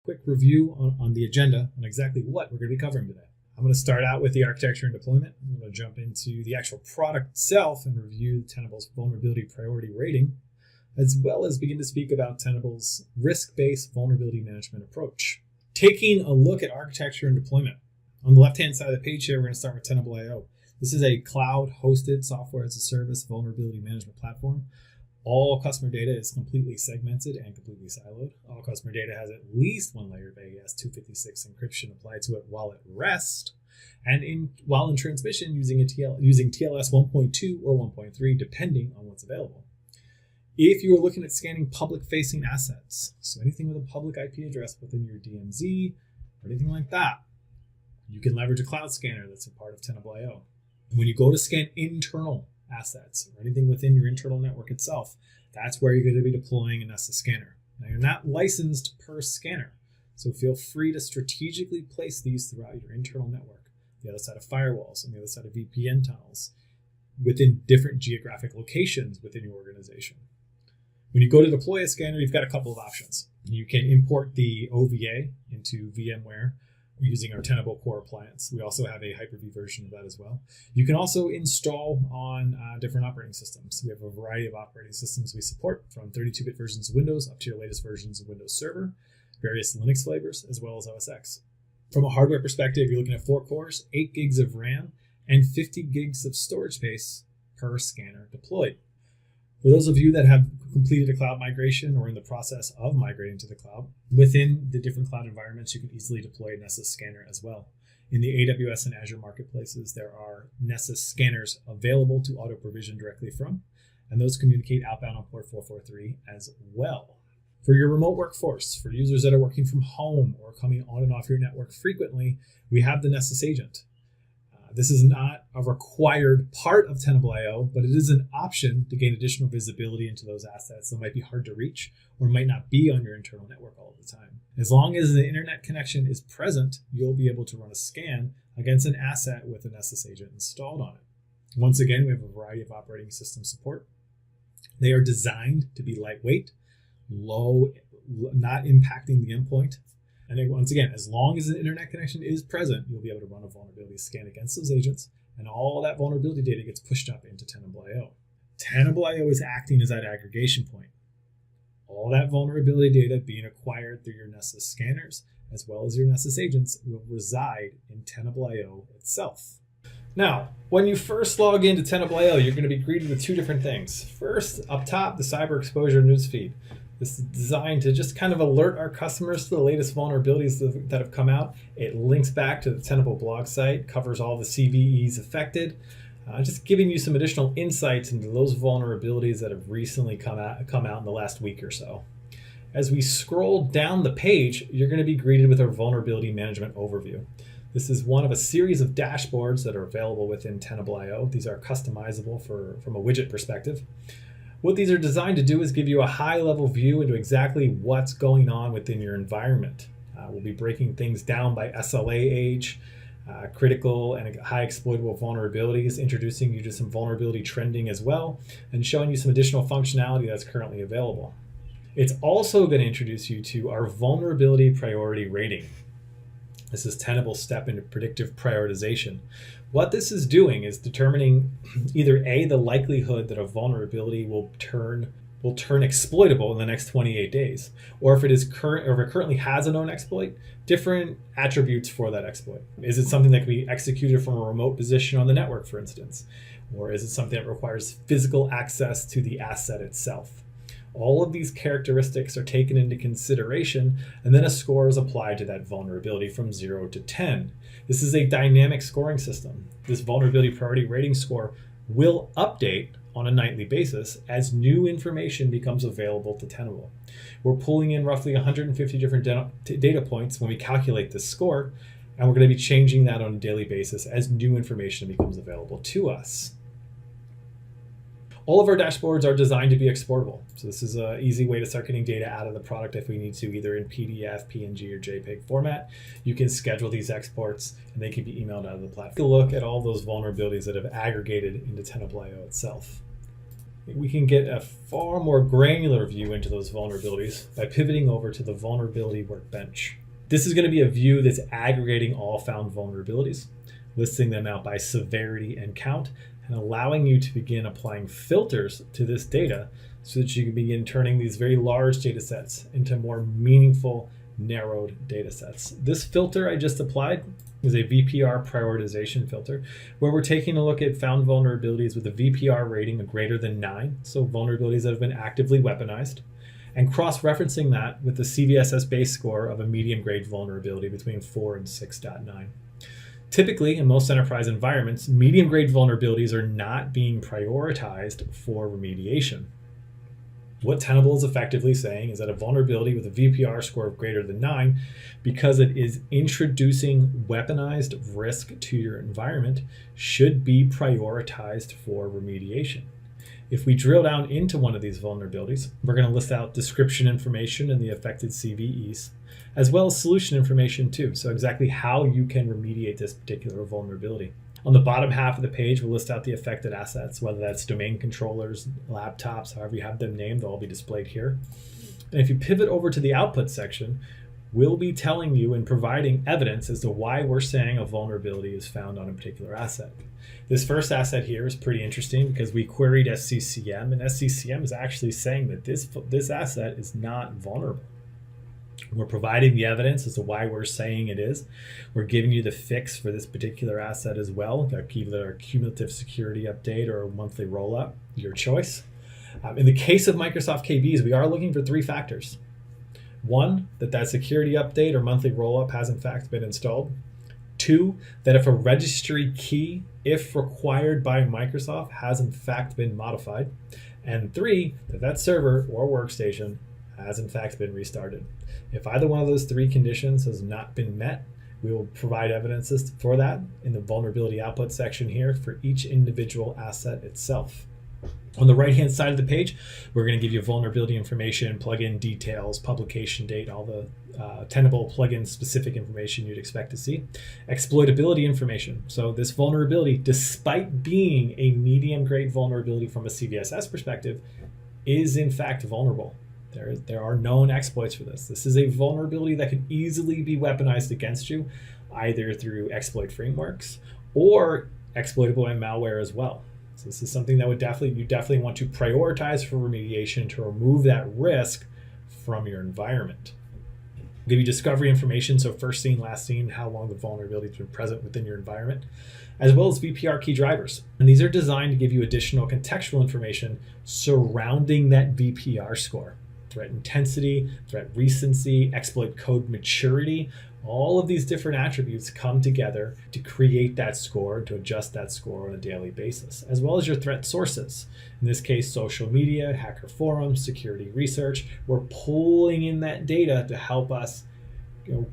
Quick review on the agenda on exactly what we're going to be covering today. I'm going to start out with the architecture and deployment. I'm going to jump into the actual product itself and review Tenable's vulnerability priority rating, as well as begin to speak about Tenable's risk-based vulnerability management approach. Taking a look at architecture and deployment. On the left-hand side of the page here, we're going to start with Tenable IO. This is a cloud-hosted software as a service vulnerability management platform. All customer data is completely segmented and completely siloed. All customer data has at least one layer of AES 256 encryption applied to it while at rest, and while in transmission using TLS 1.2 or 1.3, depending on what's available. If you are looking at scanning public-facing assets, so anything with a public IP address within your DMZ or anything like that, you can leverage a cloud scanner that's a part of Tenable IO. When you go to scan internal assets or anything within your internal network itself, that's where you're going to be deploying a nessus scanner. Now, you're not licensed per scanner, so feel free to strategically place these throughout your internal network, the other side of firewalls, and the other side of VPN tunnels, within different geographic locations within your organization. When you go to deploy a scanner, you've got a couple of options. You can import the OVA into VMware using our Tenable Core appliance. We also have a Hyper-V version of that as well. You can also install on different operating systems. We have a variety of operating systems we support, from 32-bit versions of Windows up to your latest versions of Windows Server, various Linux flavors, as well as OS X. From a hardware perspective, you're looking at 4 cores, 8 gigs of RAM, and 50 gigs of storage space per scanner deployed. For those of you that have completed a cloud migration or in the process of migrating to the cloud, within the different cloud environments, you can easily deploy a nessus scanner as well. In the AWS and Azure marketplaces, there are nessus scanners available to auto-provision directly from, and those communicate outbound on port 443 as well. For your remote workforce, for users that are working from home or coming on and off your network frequently, we have the nessus agent. This is not a required part of Tenable IO, but it is an option to gain additional visibility into those assets that might be hard to reach or might not be on your internal network all the time. As long as the internet connection is present, you'll be able to run a scan against an asset with a nessus agent installed on it. Once again, we have a variety of operating system support. They are designed to be lightweight, low, not impacting the endpoint. And then once again, as long as the internet connection is present, you'll be able to run a vulnerability scan against those agents, and all that vulnerability data gets pushed up into Tenable IO. Tenable IO is acting as that aggregation point. All that vulnerability data being acquired through your nessus scanners, as well as your nessus agents, will reside in Tenable IO itself. Now, when you first log into Tenable IO, you're going to be greeted with 2 different things. First, up top, the cyber exposure newsfeed. This is designed to just kind of alert our customers to the latest vulnerabilities that have come out. It links back to the Tenable blog site, covers all the CVEs affected, just giving you some additional insights into those vulnerabilities that have recently come out in the last week or so. As we scroll down the page, you're going to be greeted with our vulnerability management overview. This is one of a series of dashboards that are available within Tenable IO. These are customizable from a widget perspective. What these are designed to do is give you a high-level view into exactly what's going on within your environment. We'll be breaking things down by SLA age, critical and high exploitable vulnerabilities, introducing you to some vulnerability trending as well, and showing you some additional functionality that's currently available. It's also going to introduce you to our vulnerability priority rating. This is Tenable's step into predictive prioritization. What this is doing is determining either A, the likelihood that a vulnerability will turn exploitable in the next 28 days, or if it currently has a known exploit, different attributes for that exploit. Is it something that can be executed from a remote position on the network, for instance? Or is it something that requires physical access to the asset itself? All of these characteristics are taken into consideration, and then a score is applied to that vulnerability from 0 to 10. This is a dynamic scoring system. This vulnerability priority rating score will update on a nightly basis as new information becomes available to Tenable. We're pulling in roughly 150 different data points when we calculate this score, and we're going to be changing that on a daily basis as new information becomes available to us. All of our dashboards are designed to be exportable. So this is an easy way to start getting data out of the product if we need to, either in PDF, PNG, or JPEG format. You can schedule these exports and they can be emailed out of the platform. Take a look at all those vulnerabilities that have aggregated into Tenable IO itself. we can get a far more granular view into those vulnerabilities by pivoting over to the vulnerability workbench. This is going to be a view that's aggregating all found vulnerabilities, listing them out by severity and count, and allowing you to begin applying filters to this data so that you can begin turning these very large data sets into more meaningful, narrowed data sets. This filter I just applied is a VPR prioritization filter, where we're taking a look at found vulnerabilities with a VPR rating of greater than 9, so vulnerabilities that have been actively weaponized, and cross-referencing that with the CVSS base score of a medium-grade vulnerability between 4 and 6.9. Typically, in most enterprise environments, medium-grade vulnerabilities are not being prioritized for remediation. What Tenable is effectively saying is that a vulnerability with a VPR score of greater than 9, because it is introducing weaponized risk to your environment, should be prioritized for remediation. If we drill down into one of these vulnerabilities, we're going to list out description information and the affected CVEs, as well as solution information too, so exactly how you can remediate this particular vulnerability. On the bottom half of the page, we'll list out the affected assets, whether that's domain controllers, laptops, however you have them named, they'll all be displayed here. And if you pivot over to the output section, we'll be telling you and providing evidence as to why we're saying a vulnerability is found on a particular asset. This first asset here is pretty interesting because we queried SCCM, and SCCM is actually saying that this asset is not vulnerable. We're providing the evidence as to why we're saying it is. We're giving you the fix for this particular asset as well, either a cumulative security update or a monthly roll-up, your choice. In the case of Microsoft KBs, we are looking for 3 factors. 1, that security update or monthly roll-up has in fact been installed. 2, that if a registry key, if required by Microsoft, has in fact been modified. And 3, that server or workstation has in fact been restarted. If either one of those 3 conditions has not been met, we will provide evidences for that in the vulnerability output section here for each individual asset itself. On the right-hand side of the page, we're going to give you vulnerability information, plugin details, publication date, all the Tenable plugin specific information you'd expect to see. Exploitability information. So this vulnerability, despite being a medium-grade vulnerability from a CVSS perspective, is in fact vulnerable. There are known exploits for this. This is a vulnerability that could easily be weaponized against you, either through exploit frameworks or exploitable by malware as well. So this is something that you definitely want to prioritize for remediation to remove that risk from your environment. I'll give you discovery information, so first seen, last seen, how long the vulnerability has been present within your environment, as well as VPR key drivers. And these are designed to give you additional contextual information surrounding that VPR score. Threat intensity, threat recency, exploit code maturity, all of these different attributes come together to create that score, to adjust that score on a daily basis, as well as your threat sources. In this case, social media, hacker forums, security research. We're pulling in that data to help us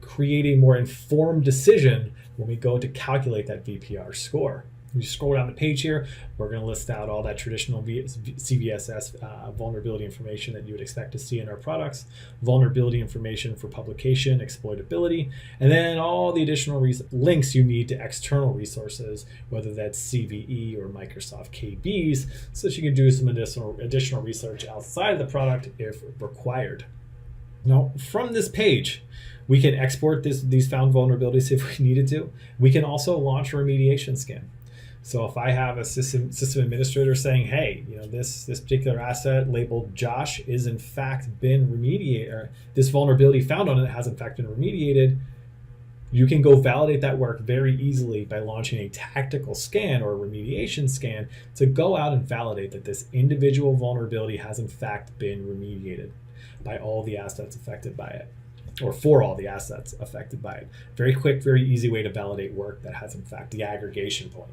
create a more informed decision when we go to calculate that VPR score. When you scroll down the page here, we're going to list out all that traditional CVSS vulnerability information that you would expect to see in our products, vulnerability information for publication, exploitability, and then all the additional links you need to external resources, whether that's CVE or Microsoft KBs, so that you can do some additional research outside of the product if required. Now, from this page, we can export these found vulnerabilities if we needed to. We can also launch a remediation scan. So if I have a system administrator saying, hey, this particular asset labeled Josh is in fact been remediated, or this vulnerability found on it has in fact been remediated, you can go validate that work very easily by launching a tactical scan or a remediation scan to go out and validate that this individual vulnerability has in fact been remediated by all the assets affected by it, or for all the assets affected by it. Very quick, very easy way to validate work that has in fact the aggregation point.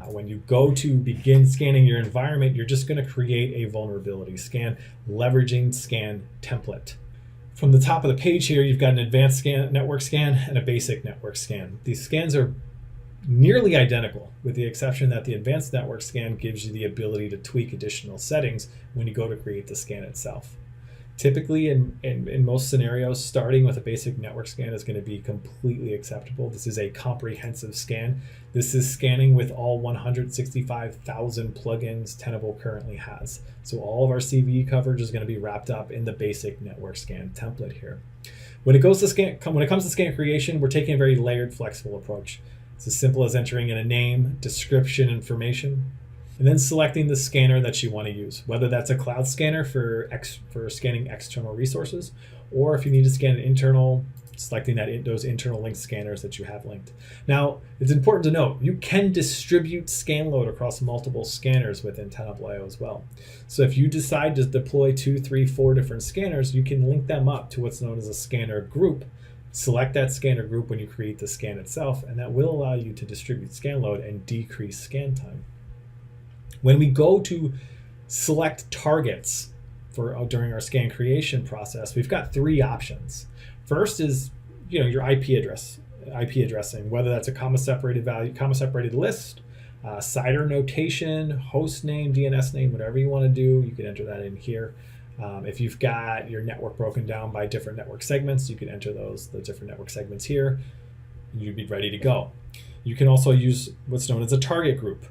When you go to begin scanning your environment, you're just going to create a vulnerability scan, leveraging scan template. From the top of the page here, you've got an advanced network scan and a basic network scan. These scans are nearly identical, with the exception that the advanced network scan gives you the ability to tweak additional settings when you go to create the scan itself. Typically, in most scenarios, starting with a basic network scan is going to be completely acceptable. This is a comprehensive scan. This is scanning with all 165,000 plugins Tenable currently has. So all of our CVE coverage is going to be wrapped up in the basic network scan template here. When it comes to scan creation, we're taking a very layered, flexible approach. It's as simple as entering in a name, description, information, and then selecting the scanner that you want to use, whether that's a cloud scanner for scanning external resources, or if you need to scan an internal, selecting those internal linked scanners that you have linked. Now, it's important to note, you can distribute scan load across multiple scanners within Tenable IO as well. So if you decide to deploy 2, 3, 4 different scanners, you can link them up to what's known as a scanner group. Select that scanner group when you create the scan itself, and that will allow you to distribute scan load and decrease scan time. When we go to select targets during our scan creation process, we've got 3 options. First is your IP addressing, whether that's a comma separated list, CIDR notation, host name, DNS name, whatever you want to do, you can enter that in here. If you've got your network broken down by different network segments, you can enter the different network segments here, and you'd be ready to go. You can also use what's known as a target group.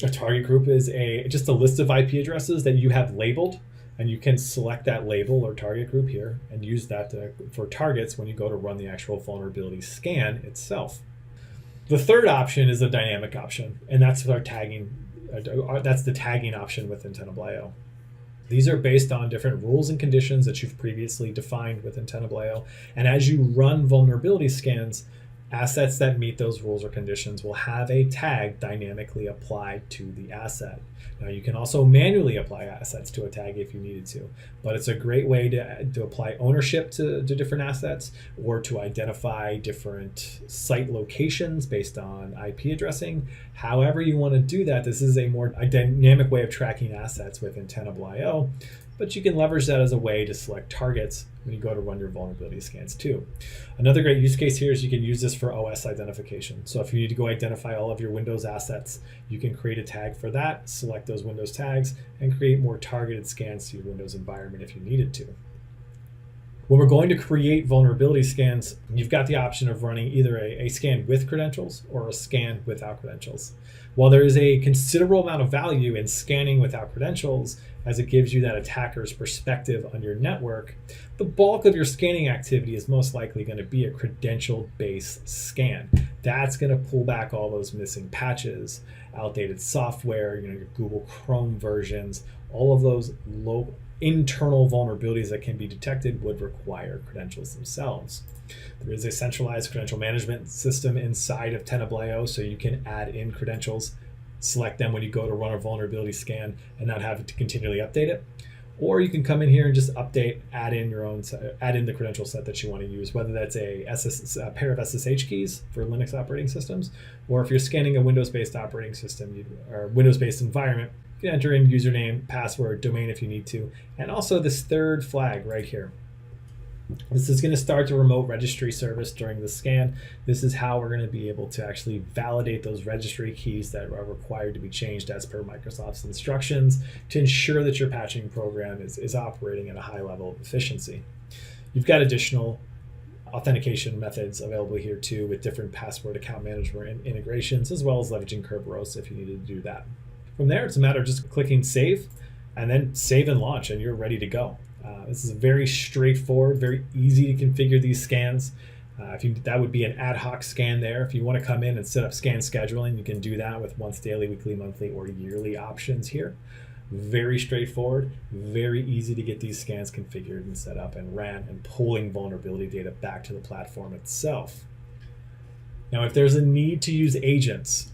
A target group is just a list of IP addresses that you have labeled, and you can select that label or target group here and use that for targets when you go to run the actual vulnerability scan itself. The third option is a dynamic option, and that's our tagging. That's the tagging option within Tenable IO. These are based on different rules and conditions that you've previously defined within Tenable IO, and as you run vulnerability scans, assets that meet those rules or conditions will have a tag dynamically applied to the asset. Now, you can also manually apply assets to a tag if you needed to, but it's a great way to apply ownership to different assets, or to identify different site locations based on IP addressing. However you want to do that, this is a more dynamic way of tracking assets within Tenable IO, but you can leverage that as a way to select targets when you go to run your vulnerability scans too. Another great use case here is you can use this for OS identification. So if you need to go identify all of your Windows assets, you can create a tag for that, select those Windows tags, and create more targeted scans to your Windows environment if you needed to. When we're going to create vulnerability scans, you've got the option of running either a scan with credentials or a scan without credentials. While there is a considerable amount of value in scanning without credentials, as it gives you that attacker's perspective on your network, the bulk of your scanning activity is most likely going to be a credential-based scan. That's going to pull back all those missing patches, outdated software, your Google Chrome versions, all of those low internal vulnerabilities that can be detected would require credentials themselves. There is a centralized credential management system inside of Tenable IO, so you can add in credentials, select them when you go to run a vulnerability scan, and not have to continually update it. Or you can come in here and just add in the credential set that you want to use, whether that's a pair of SSH keys for Linux operating systems, or if you're scanning a Windows-based operating system or Windows-based environment, you can enter in username, password, domain if you need to, and also this third flag right here. This is going to start the remote registry service during the scan. This is how we're going to be able to actually validate those registry keys that are required to be changed as per Microsoft's instructions to ensure that your patching program is operating at a high level of efficiency. You've got additional authentication methods available here too, with different password account management integrations, as well as leveraging Kerberos if you needed to do that. From there, it's a matter of just clicking save, and then save and launch, and you're ready to go. This is very straightforward, very easy to configure these scans. That would be an ad hoc scan there. If you want to come in and set up scan scheduling, you can do that with once daily, weekly, monthly, or yearly options here. Very straightforward, very easy to get these scans configured and set up and ran, and pulling vulnerability data back to the platform itself. Now, if there's a need to use agents,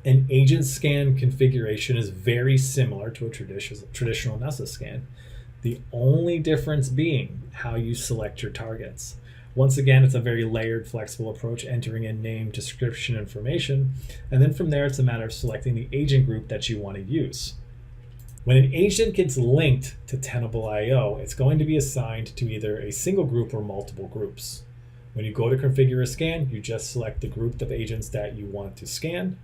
an agent scan configuration is very similar to a traditional nessus scan. The only difference being how you select your targets. Once again, it's a very layered, flexible approach, entering in name, description, information, and then from there, it's a matter of selecting the agent group that you want to use. When an agent gets linked to Tenable IO, it's going to be assigned to either a single group or multiple groups. When you go to configure a scan, you just select the group of agents that you want to scan,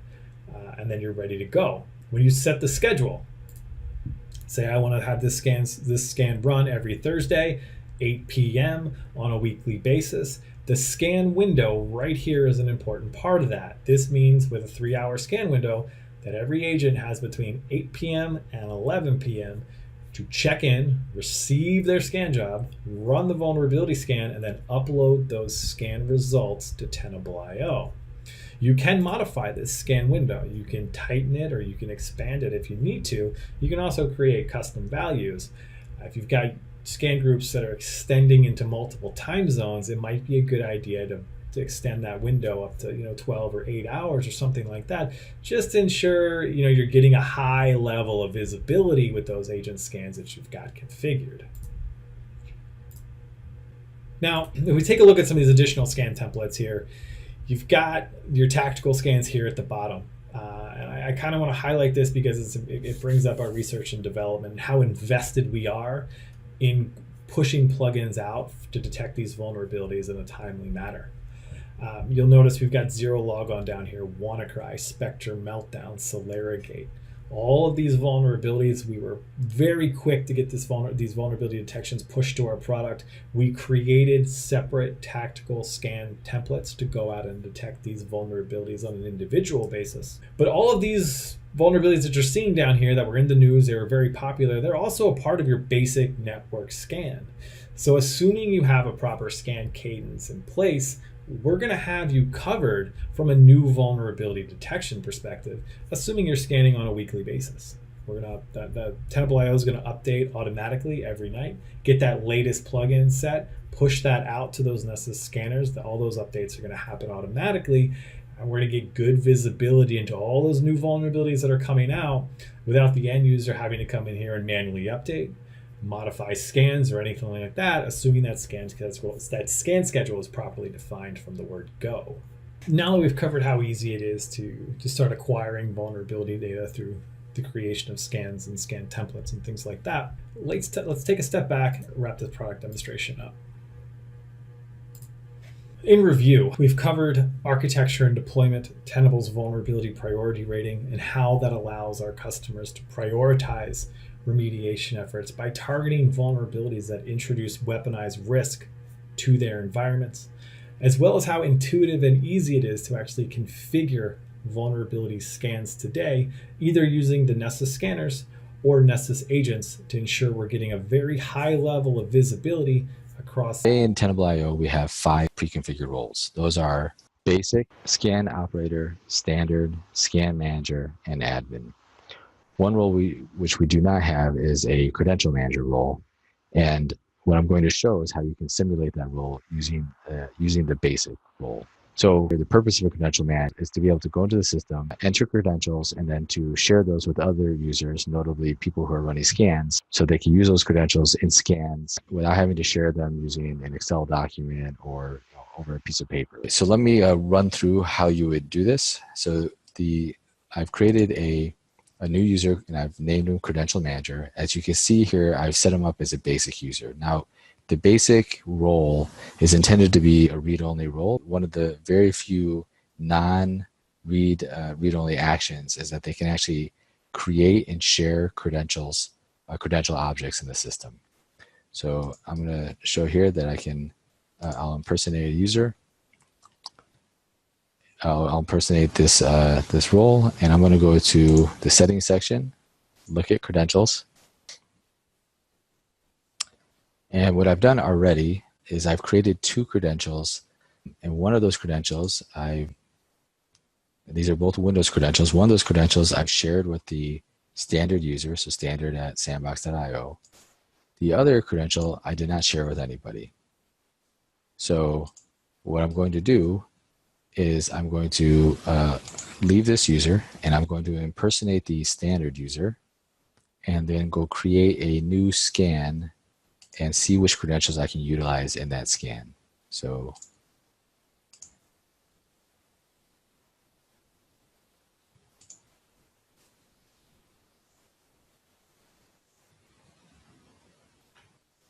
and then you're ready to go. When you set the schedule, Say I want to have this scan run every Thursday, 8 p.m. on a weekly basis. The scan window right here is an important part of that. This means with a 3-hour scan window that every agent has between 8 p.m. and 11 p.m. to check in, receive their scan job, run the vulnerability scan, and then upload those scan results to Tenable IO. You can modify this scan window. You can tighten it or you can expand it if you need to. You can also create custom values. If you've got scan groups that are extending into multiple time zones, it might be a good idea to extend that window up to 12 or 8 hours or something like that, just to ensure you're getting a high level of visibility with those agent scans that you've got configured. Now, if we take a look at some of these additional scan templates here, you've got your tactical scans here at the bottom. And I kind of want to highlight this because it brings up our research and development and how invested we are in pushing plugins out to detect these vulnerabilities in a timely manner. You'll notice we've got Zero Logon down here, WannaCry, Spectre, Meltdown, Solarigate. All of these vulnerabilities, we were very quick to get these vulnerability detections pushed to our product. We created separate tactical scan templates to go out and detect these vulnerabilities on an individual basis. But all of these vulnerabilities that you're seeing down here that were in the news, they were very popular, they're also a part of your basic network scan. So assuming you have a proper scan cadence in place, we're going to have you covered from a new vulnerability detection perspective, assuming you're scanning on a weekly basis. The Tenable IO is going to update automatically every night, get that latest plugin set, push that out to those Nessus scanners. All those updates are going to happen automatically, and we're going to get good visibility into all those new vulnerabilities that are coming out without the end user having to come in here and manually update, modify scans or anything like that, assuming that scan schedule is properly defined from the word go. Now that we've covered how easy it is to start acquiring vulnerability data through the creation of scans and scan templates and things like that, let's take a step back and wrap this product demonstration up. In review, we've covered architecture and deployment, Tenable's vulnerability priority rating, and how that allows our customers to prioritize remediation efforts by targeting vulnerabilities that introduce weaponized risk to their environments, as well as how intuitive and easy it is to actually configure vulnerability scans today, either using the Nessus scanners or Nessus agents to ensure we're getting a very high level of visibility across. Today in Tenable IO, we have 5 pre-configured roles. Those are basic, scan operator, standard, scan manager, and admin. One role which we do not have is a credential manager role, and what I'm going to show is how you can simulate that role using the basic role. So the purpose of a credential manager is to be able to go into the system, enter credentials, and then to share those with other users, notably people who are running scans, so they can use those credentials in scans without having to share them using an Excel document or over a piece of paper. So let me run through how you would do this. So I've created a new user and I've named him credential manager. As you can see here, I've set him up as a basic user. Now, the basic role is intended to be a read-only role. One of the very few read-only actions is that they can actually create and share credential objects in the system. So I'm going to show here that I can, I'll impersonate a user. I'll impersonate this role, and I'm going to go to the settings section, look at credentials. And what I've done already is I've created 2 credentials, and one of those credentials, these are both Windows credentials. One of those credentials I've shared with the standard user, so standard@sandbox.io. The other credential I did not share with anybody. So what I'm going to do is I'm going to leave this user, and I'm going to impersonate the standard user, and then go create a new scan and see which credentials I can utilize in that scan. So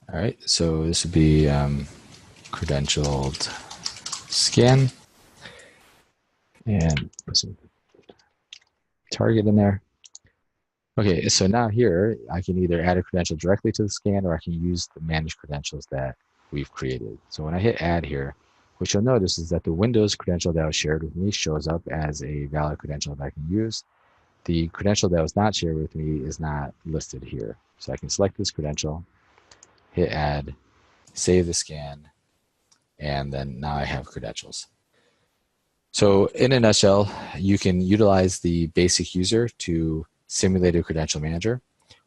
all right, so this would be credentialed scan, and put some target in there. Okay, so now here, I can either add a credential directly to the scan, or I can use the managed credentials that we've created. So when I hit add here, what you'll notice is that the Windows credential that was shared with me shows up as a valid credential that I can use. The credential that was not shared with me is not listed here. So I can select this credential, hit add, save the scan, and then now I have credentials. So in a nutshell, you can utilize the basic user to simulate a credential manager.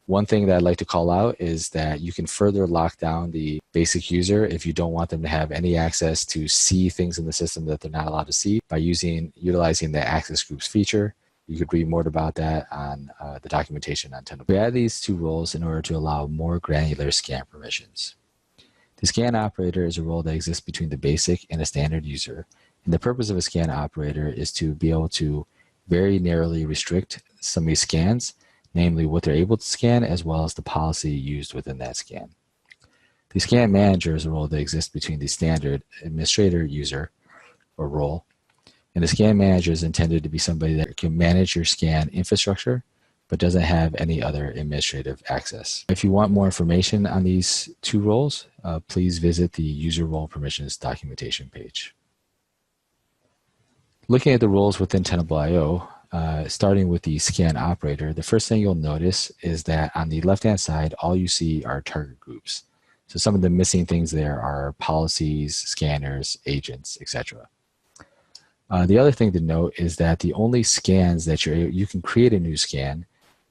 One thing that I'd like to call out is that you can further lock down the basic user if you don't want them to have any access to see things in the system that they're not allowed to see by utilizing the access groups feature. You could read more about that on the documentation on Tenable. We add these two roles in order to allow more granular scan permissions. The scan operator is a role that exists between the basic and a standard user. And the purpose of a scan operator is to be able to very narrowly restrict some of these scans, namely what they're able to scan as well as the policy used within that scan. The scan manager is a role that exists between the standard administrator user or role. And the scan manager is intended to be somebody that can manage your scan infrastructure but doesn't have any other administrative access. If you want more information on these two roles, please visit the user role permissions documentation page. Looking at the roles within Tenable IO, starting with the scan operator, the first thing you'll notice is that on the left-hand side, all you see are target groups. So some of the missing things there are policies, scanners, agents, etc. The other thing to note is that the only scans that you can create a new scan,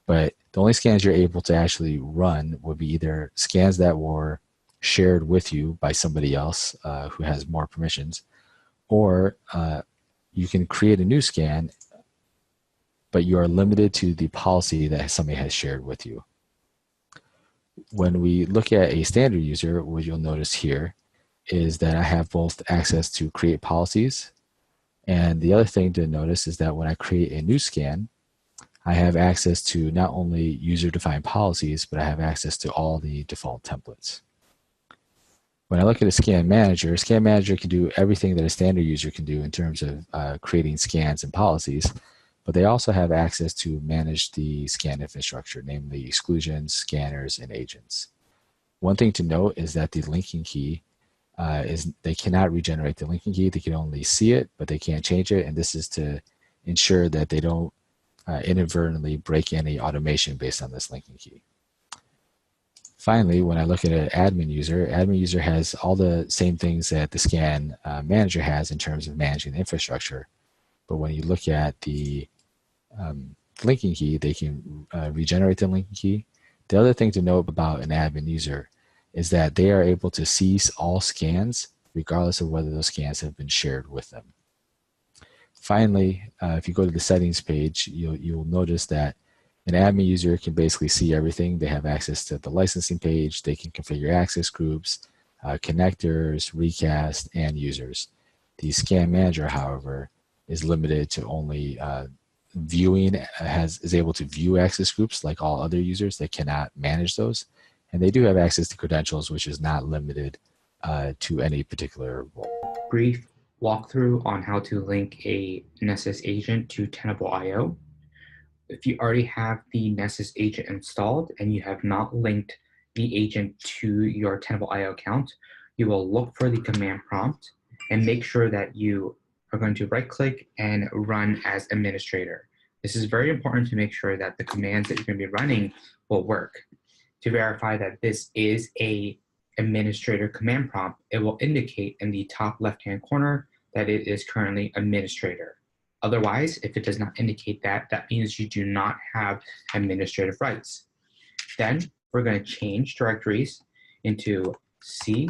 but the only scans you're able to actually run would be either scans that were shared with you by somebody else who has more permissions, or you can create a new scan, but you are limited to the policy that somebody has shared with you. When we look at a standard user, what you'll notice here is that I have both access to create policies, and the other thing to notice is that when I create a new scan, I have access to not only user-defined policies, but I have access to all the default templates. When I look at a scan manager can do everything that a standard user can do in terms of creating scans and policies, but they also have access to manage the scan infrastructure, namely exclusions, scanners, and agents. One thing to note is that the linking key is they cannot regenerate the linking key. They can only see it, but they can't change it, and this is to ensure that they don't inadvertently break any automation based on this linking key. Finally, when I look at an admin user has all the same things that the scan manager has in terms of managing the infrastructure. But when you look at the linking key, they can regenerate the linking key. The other thing to note about an admin user is that they are able to see all scans regardless of whether those scans have been shared with them. Finally, if you go to the settings page, you'll notice that an admin user can basically see everything. They have access to the licensing page. They can configure access groups, connectors, recast, and users. The scan manager, however, is limited to only viewing, is able to view access groups like all other users. They cannot manage those. And they do have access to credentials, which is not limited to any particular role. Brief walkthrough on how to link a Nessus agent to Tenable IO. If you already have the Nessus agent installed and you have not linked the agent to your Tenable IO account, you will look for the command prompt and make sure that you are going to right-click and run as administrator. This is very important to make sure that the commands that you're going to be running will work. To verify that this is a administrator command prompt, it will indicate in the top left-hand corner that it is currently administrator. Otherwise, if it does not indicate that, that means you do not have administrative rights. Then we're going to change directories into C,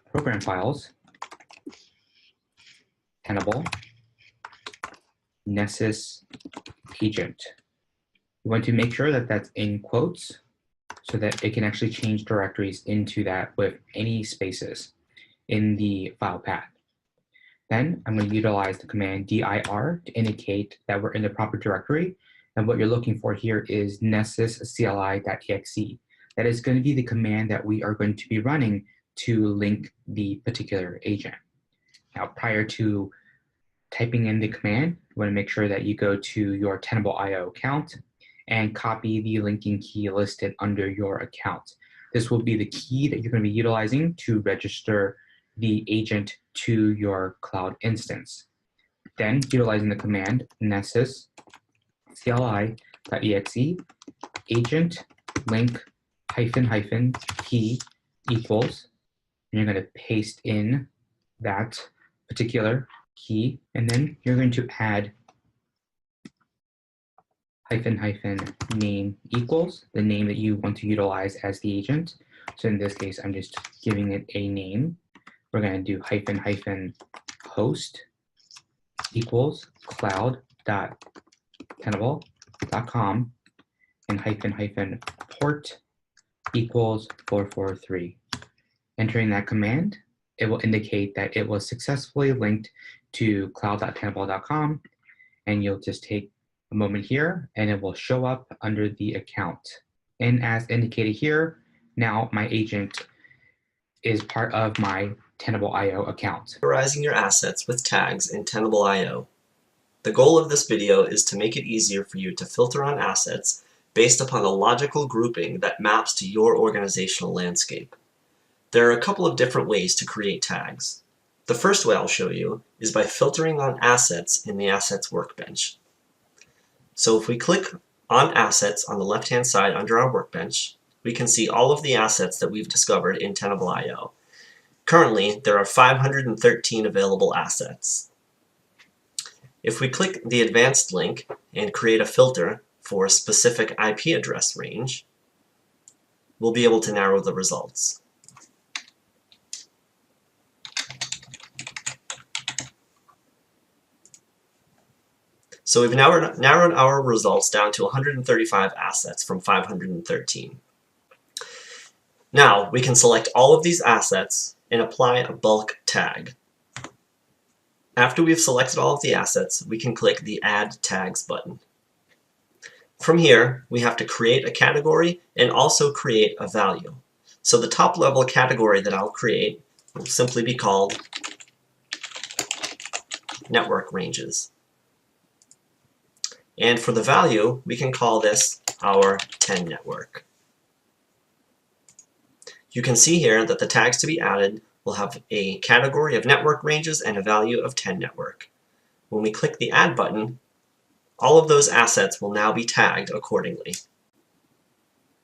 program files, Tenable, Nessus agent. You want to make sure that that's in quotes so that it can actually change directories into that with any spaces in the file path. Then I'm going to utilize the command dir to indicate that we're in the proper directory. And what you're looking for here is nessus CLI.exe. That is going to be the command that we are going to be running to link the particular agent. Now, prior to typing in the command, you want to make sure that you go to your Tenable IO account and copy the linking key listed under your account. This will be the key that you're going to be utilizing to register the agent to your cloud instance. Then, utilizing the command nessus cli.exe agent link --key equals, and you're going to paste in that particular key, and then you're going to add --name equals the name that you want to utilize as the agent. So in this case, I'm just giving it a name. We're going to do --host equals cloud.tenable.com and --port equals 443. Entering that command, it will indicate that it was successfully linked to cloud.tenable.com, and you'll just take a moment here and it will show up under the account. And as indicated here, now my agent is part of my Tenable IO account. Categorizing your assets with tags in Tenable IO. The goal of this video is to make it easier for you to filter on assets based upon a logical grouping that maps to your organizational landscape. There are a couple of different ways to create tags. The first way I'll show you is by filtering on assets in the Assets workbench. So if we click on Assets on the left-hand side under our workbench, we can see all of the assets that we've discovered in Tenable IO. Currently, there are 513 available assets. If we click the Advanced link and create a filter for a specific IP address range, we'll be able to narrow the results. So we've narrowed our results down to 135 assets from 513. Now we can select all of these assets and apply a bulk tag. After we've selected all of the assets, we can click the Add Tags button. From here, we have to create a category and also create a value. So the top level category that I'll create will simply be called Network Ranges. And for the value, we can call this our 10 network. You can see here that the tags to be added will have a category of network ranges and a value of 10 network. When we click the Add button, all of those assets will now be tagged accordingly.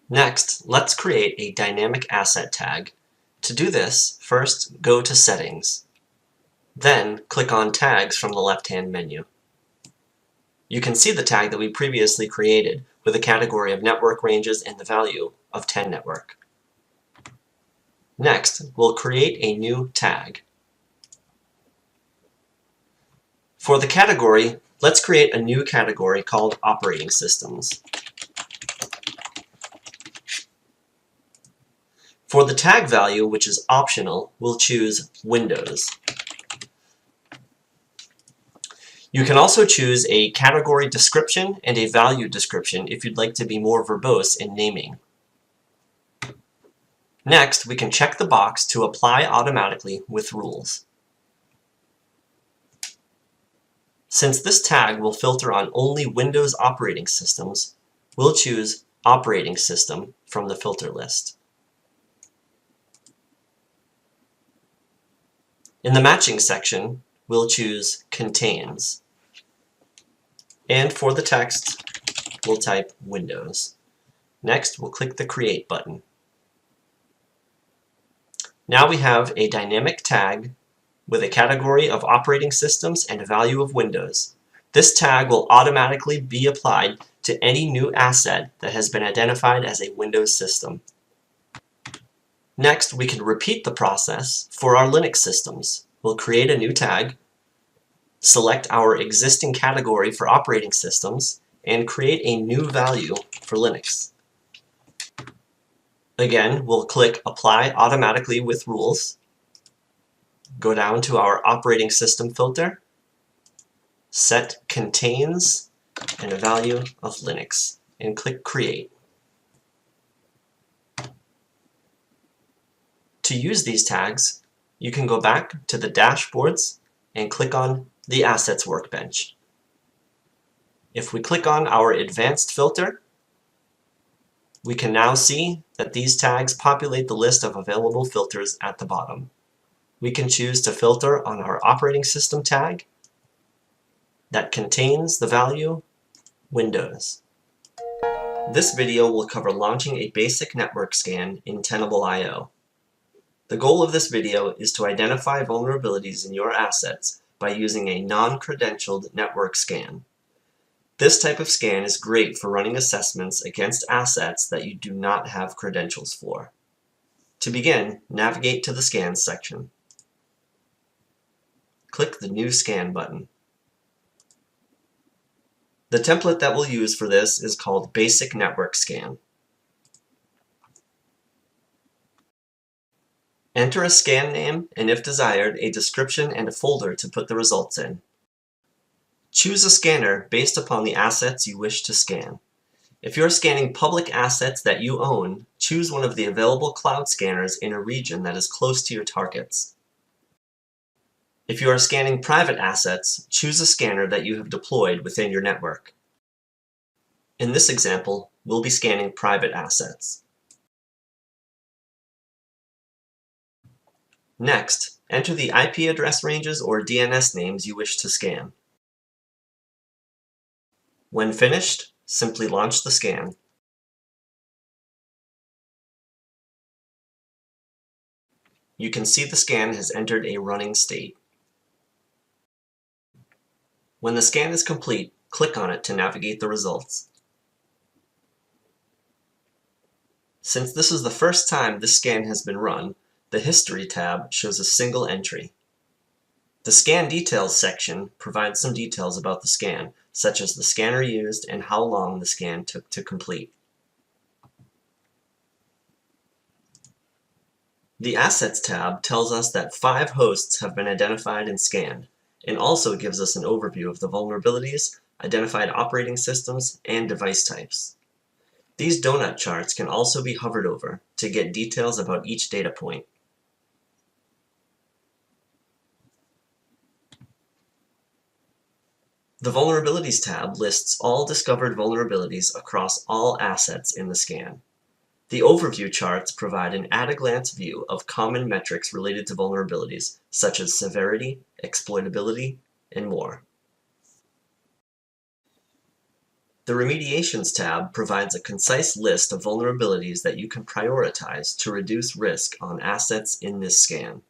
Next, let's create a dynamic asset tag. To do this, first go to Settings. Then click on Tags from the left-hand menu. You can see the tag that we previously created with a category of network ranges and the value of 10 network. Next, we'll create a new tag. For the category, let's create a new category called Operating Systems. For the tag value, which is optional, we'll choose Windows. You can also choose a category description and a value description if you'd like to be more verbose in naming. Next, we can check the box to apply automatically with rules. Since this tag will filter on only Windows operating systems, we'll choose Operating System from the filter list. In the matching section, we'll choose Contains. And for the text, we'll type Windows. Next, we'll click the Create button. Now we have a dynamic tag with a category of operating systems and a value of Windows. This tag will automatically be applied to any new asset that has been identified as a Windows system. Next, we can repeat the process for our Linux systems. We'll create a new tag, select our existing category for operating systems, and create a new value for Linux. Again, we'll click Apply Automatically with Rules, go down to our operating system filter, set Contains and a value of Linux, and click Create. To use these tags, you can go back to the dashboards and click on the Assets workbench. If we click on our advanced filter, we can now see that these tags populate the list of available filters at the bottom. We can choose to filter on our operating system tag that contains the value Windows. This video will cover launching a basic network scan in Tenable IO. The goal of this video is to identify vulnerabilities in your assets by using a non-credentialed network scan. This type of scan is great for running assessments against assets that you do not have credentials for. To begin, navigate to the Scans section. Click the New Scan button. The template that we'll use for this is called Basic Network Scan. Enter a scan name and, if desired, a description and a folder to put the results in. Choose a scanner based upon the assets you wish to scan. If you're scanning public assets that you own, choose one of the available cloud scanners in a region that is close to your targets. If you are scanning private assets, choose a scanner that you have deployed within your network. In this example, we'll be scanning private assets. Next, enter the IP address ranges or DNS names you wish to scan. When finished, simply launch the scan. You can see the scan has entered a running state. When the scan is complete, click on it to navigate the results. Since this is the first time this scan has been run, the History tab shows a single entry. The Scan Details section provides some details about the scan, such as the scanner used and how long the scan took to complete. The Assets tab tells us that 5 hosts have been identified and scanned, and also gives us an overview of the vulnerabilities, identified operating systems, and device types. These donut charts can also be hovered over to get details about each data point. The Vulnerabilities tab lists all discovered vulnerabilities across all assets in the scan. The overview charts provide an at-a-glance view of common metrics related to vulnerabilities, such as severity, exploitability, and more. The Remediations tab provides a concise list of vulnerabilities that you can prioritize to reduce risk on assets in this scan.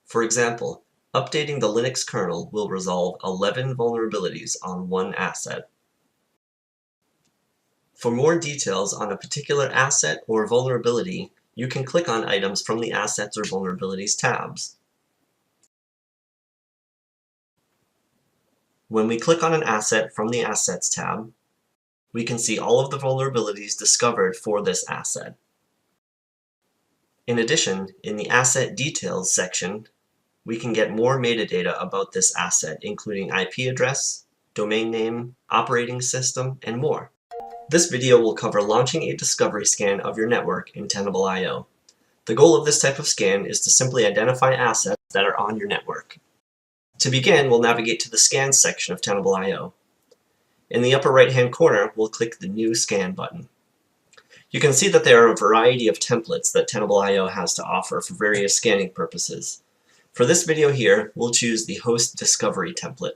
For example, updating the Linux kernel will resolve 11 vulnerabilities on one asset. For more details on a particular asset or vulnerability, you can click on items from the Assets or Vulnerabilities tabs. When we click on an asset from the Assets tab, we can see all of the vulnerabilities discovered for this asset. In addition, in the Asset Details section, we can get more metadata about this asset, including IP address, domain name, operating system, and more. This video will cover launching a discovery scan of your network in Tenable IO. The goal of this type of scan is to simply identify assets that are on your network. To begin, we'll navigate to the Scans section of Tenable IO. In the upper right-hand corner, we'll click the New Scan button. You can see that there are a variety of templates that Tenable IO has to offer for various scanning purposes. For this video here, we'll choose the Host Discovery template.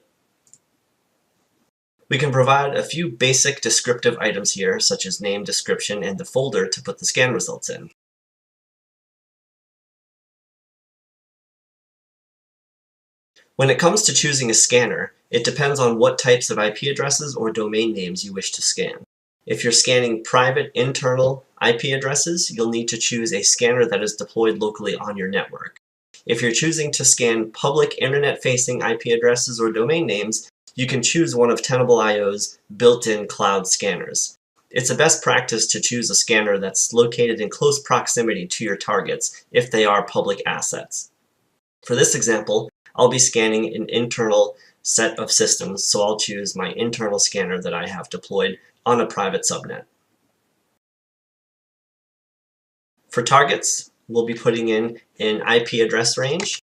We can provide a few basic descriptive items here, such as name, description, and the folder to put the scan results in. When it comes to choosing a scanner, it depends on what types of IP addresses or domain names you wish to scan. If you're scanning private internal IP addresses, you'll need to choose a scanner that is deployed locally on your network. If you're choosing to scan public internet-facing IP addresses or domain names, you can choose one of Tenable IO's built-in cloud scanners. It's a best practice to choose a scanner that's located in close proximity to your targets if they are public assets. For this example, I'll be scanning an internal set of systems, so I'll choose my internal scanner that I have deployed on a private subnet. For targets, we'll be putting in an IP address range,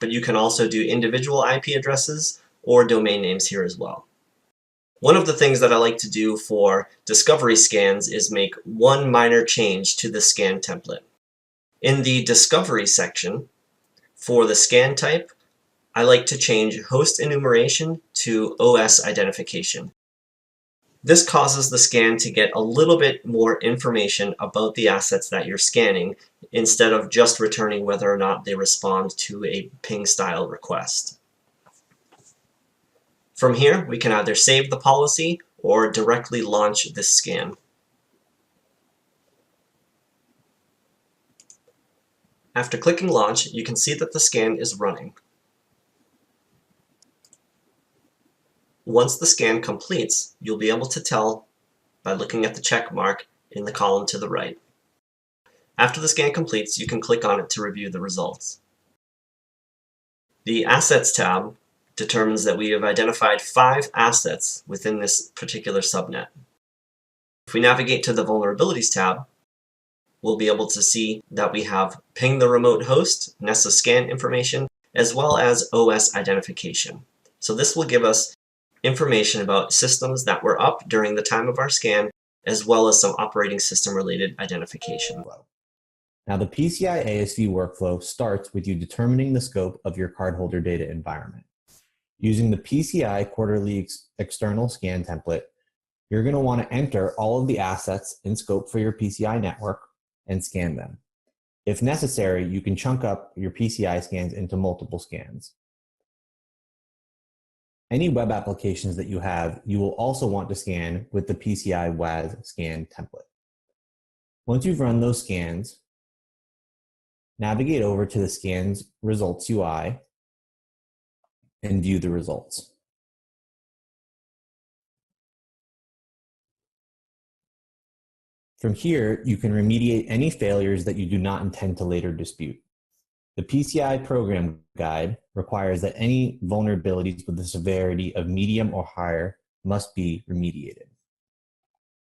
but you can also do individual IP addresses or domain names here as well. One of the things that I like to do for discovery scans is make one minor change to the scan template. In the discovery section, for the scan type, I like to change host enumeration to OS identification. This causes the scan to get a little bit more information about the assets that you're scanning instead of just returning whether or not they respond to a ping style request. From here, we can either save the policy or directly launch this scan. After clicking launch, you can see that the scan is running. Once the scan completes, you'll be able to tell by looking at the check mark in the column to the right. After the scan completes, you can click on it to review the results. The Assets tab determines that we have identified 5 assets within this particular subnet. If we navigate to the Vulnerabilities tab, we'll be able to see that we have ping the remote host, nessus scan information, as well as OS identification. So this will give us information about systems that were up during the time of our scan, as well as some operating system related identification. Now the PCI ASV workflow starts with you determining the scope of your cardholder data environment. Using the PCI quarterly external scan template, you're going to want to enter all of the assets in scope for your PCI network and scan them. If necessary, you can chunk up your PCI scans into multiple scans. Any web applications that you have, you will also want to scan with the PCI WAS scan template. Once you've run those scans, navigate over to the Scans Results UI and view the results. From here, you can remediate any failures that you do not intend to later dispute. The PCI program guide requires that any vulnerabilities with a severity of medium or higher must be remediated.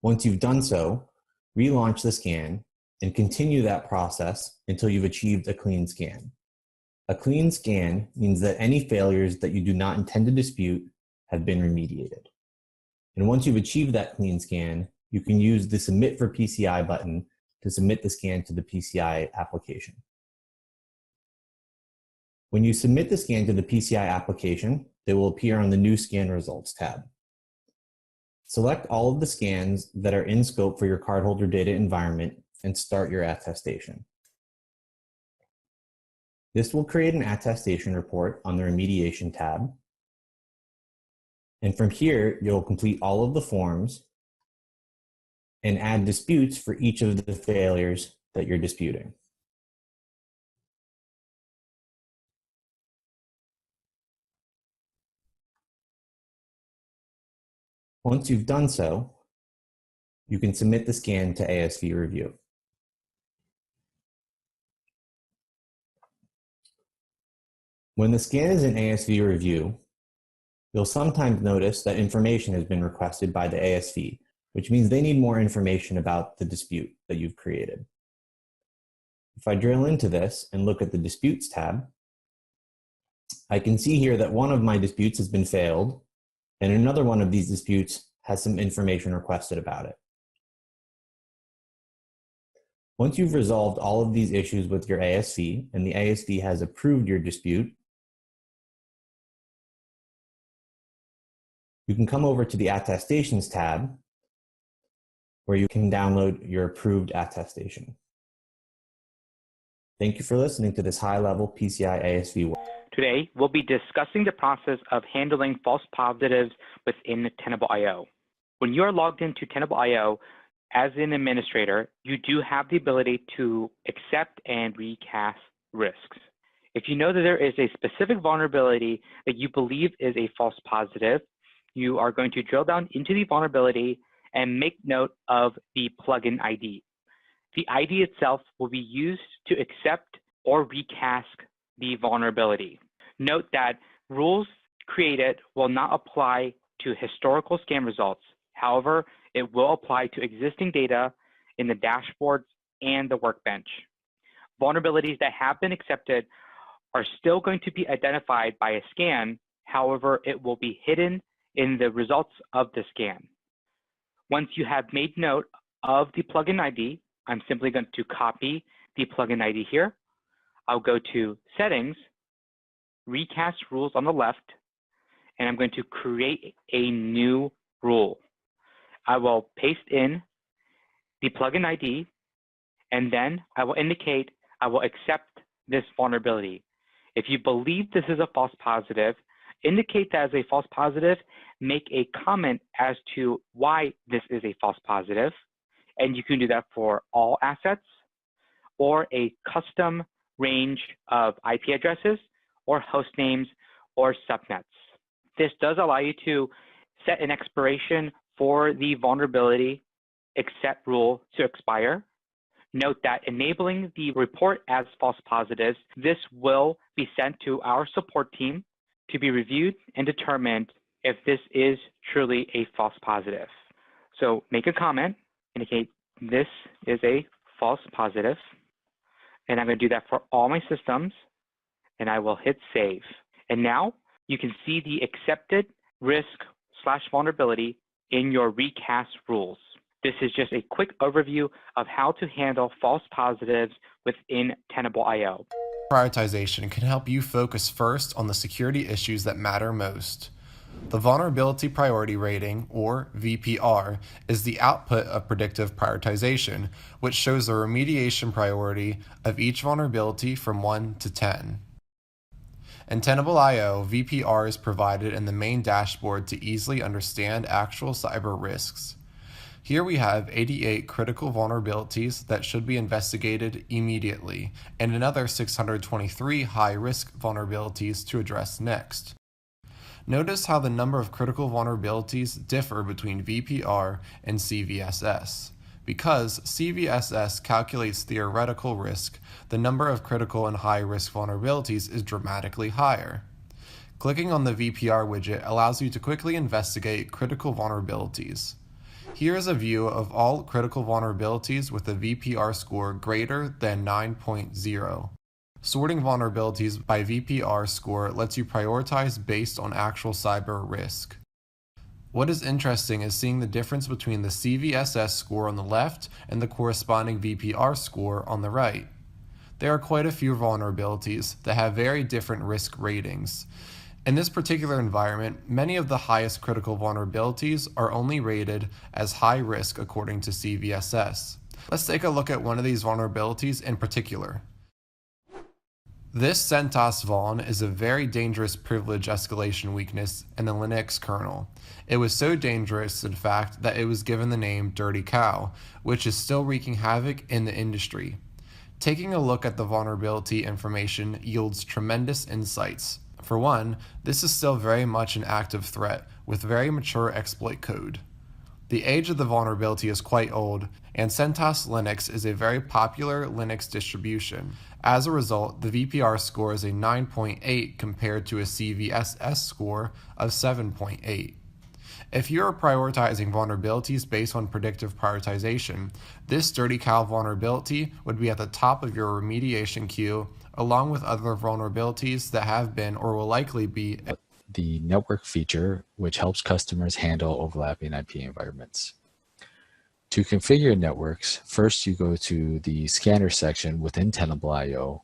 Once you've done so, relaunch the scan and continue that process until you've achieved a clean scan. A clean scan means that any failures that you do not intend to dispute have been remediated. And once you've achieved that clean scan, you can use the Submit for PCI button to submit the scan to the PCI application. When you submit the scan to the PCI application, they will appear on the New Scan Results tab. Select all of the scans that are in scope for your cardholder data environment and start your attestation. This will create an attestation report on the Remediation tab. And from here, you'll complete all of the forms and add disputes for each of the failures that you're disputing. Once you've done so, you can submit the scan to ASV review. When the scan is in ASV review, you'll sometimes notice that information has been requested by the ASV, which means they need more information about the dispute that you've created. If I drill into this and look at the Disputes tab, I can see here that one of my disputes has been failed, and another one of these disputes has some information requested about it. Once you've resolved all of these issues with your ASV and the ASV has approved your dispute, you can come over to the Attestations tab where you can download your approved attestation. Thank you for listening to this high-level PCI ASV work. Today, we'll be discussing the process of handling false positives within Tenable IO. When you are logged into Tenable IO as an administrator, you do have the ability to accept and recast risks. If you know that there is a specific vulnerability that you believe is a false positive, you are going to drill down into the vulnerability and make note of the plugin ID. The ID itself will be used to accept or recast the vulnerability. Note that rules created will not apply to historical scan results. However, it will apply to existing data in the dashboards and the workbench. Vulnerabilities that have been accepted are still going to be identified by a scan. However, it will be hidden in the results of the scan. Once you have made note of the plugin ID, I'm simply going to copy the plugin ID here. I'll go to Settings, Recast Rules on the left, and I'm going to create a new rule. I will paste in the plugin ID, and then I will indicate I will accept this vulnerability. If you believe this is a false positive, indicate that as a false positive, make a comment as to why this is a false positive, and you can do that for all assets or a custom range of IP addresses or host names or subnets. This does allow you to set an expiration for the vulnerability accept rule to expire. Note that enabling the report as false positives, this will be sent to our support team to be reviewed and determined if this is truly a false positive. So make a comment, indicate this is a false positive, and I'm going to do that for all my systems, and I will hit save. And now you can see the accepted risk/vulnerability in your recast rules. This is just a quick overview of how to handle false positives within Tenable IO. Prioritization can help you focus first on the security issues that matter most. The Vulnerability Priority Rating, or VPR, is the output of predictive prioritization, which shows the remediation priority of each vulnerability from 1 to 10. In Tenable IO, VPR is provided in the main dashboard to easily understand actual cyber risks. Here we have 88 critical vulnerabilities that should be investigated immediately, and another 623 high-risk vulnerabilities to address next. Notice how the number of critical vulnerabilities differ between VPR and CVSS. Because CVSS calculates theoretical risk, the number of critical and high-risk vulnerabilities is dramatically higher. Clicking on the VPR widget allows you to quickly investigate critical vulnerabilities. Here is a view of all critical vulnerabilities with a VPR score greater than 9.0. Sorting vulnerabilities by VPR score lets you prioritize based on actual cyber risk. What is interesting is seeing the difference between the CVSS score on the left and the corresponding VPR score on the right. There are quite a few vulnerabilities that have very different risk ratings. In this particular environment, many of the highest critical vulnerabilities are only rated as high risk according to CVSS. Let's take a look at one of these vulnerabilities in particular. This CentOS vuln is a very dangerous privilege escalation weakness in the Linux kernel. It was so dangerous, in fact, that it was given the name Dirty Cow, which is still wreaking havoc in the industry. Taking a look at the vulnerability information yields tremendous insights. For one, this is still very much an active threat with very mature exploit code. The age of the vulnerability is quite old, and CentOS Linux is a very popular Linux distribution. As a result, the VPR score is a 9.8 compared to a CVSS score of 7.8. If you are prioritizing vulnerabilities based on predictive prioritization, this Dirty Cow vulnerability would be at the top of your remediation queue, along with other vulnerabilities that have been or will likely be. The network feature, which helps customers handle overlapping IP environments. To configure networks, first you go to the scanner section within Tenable IO,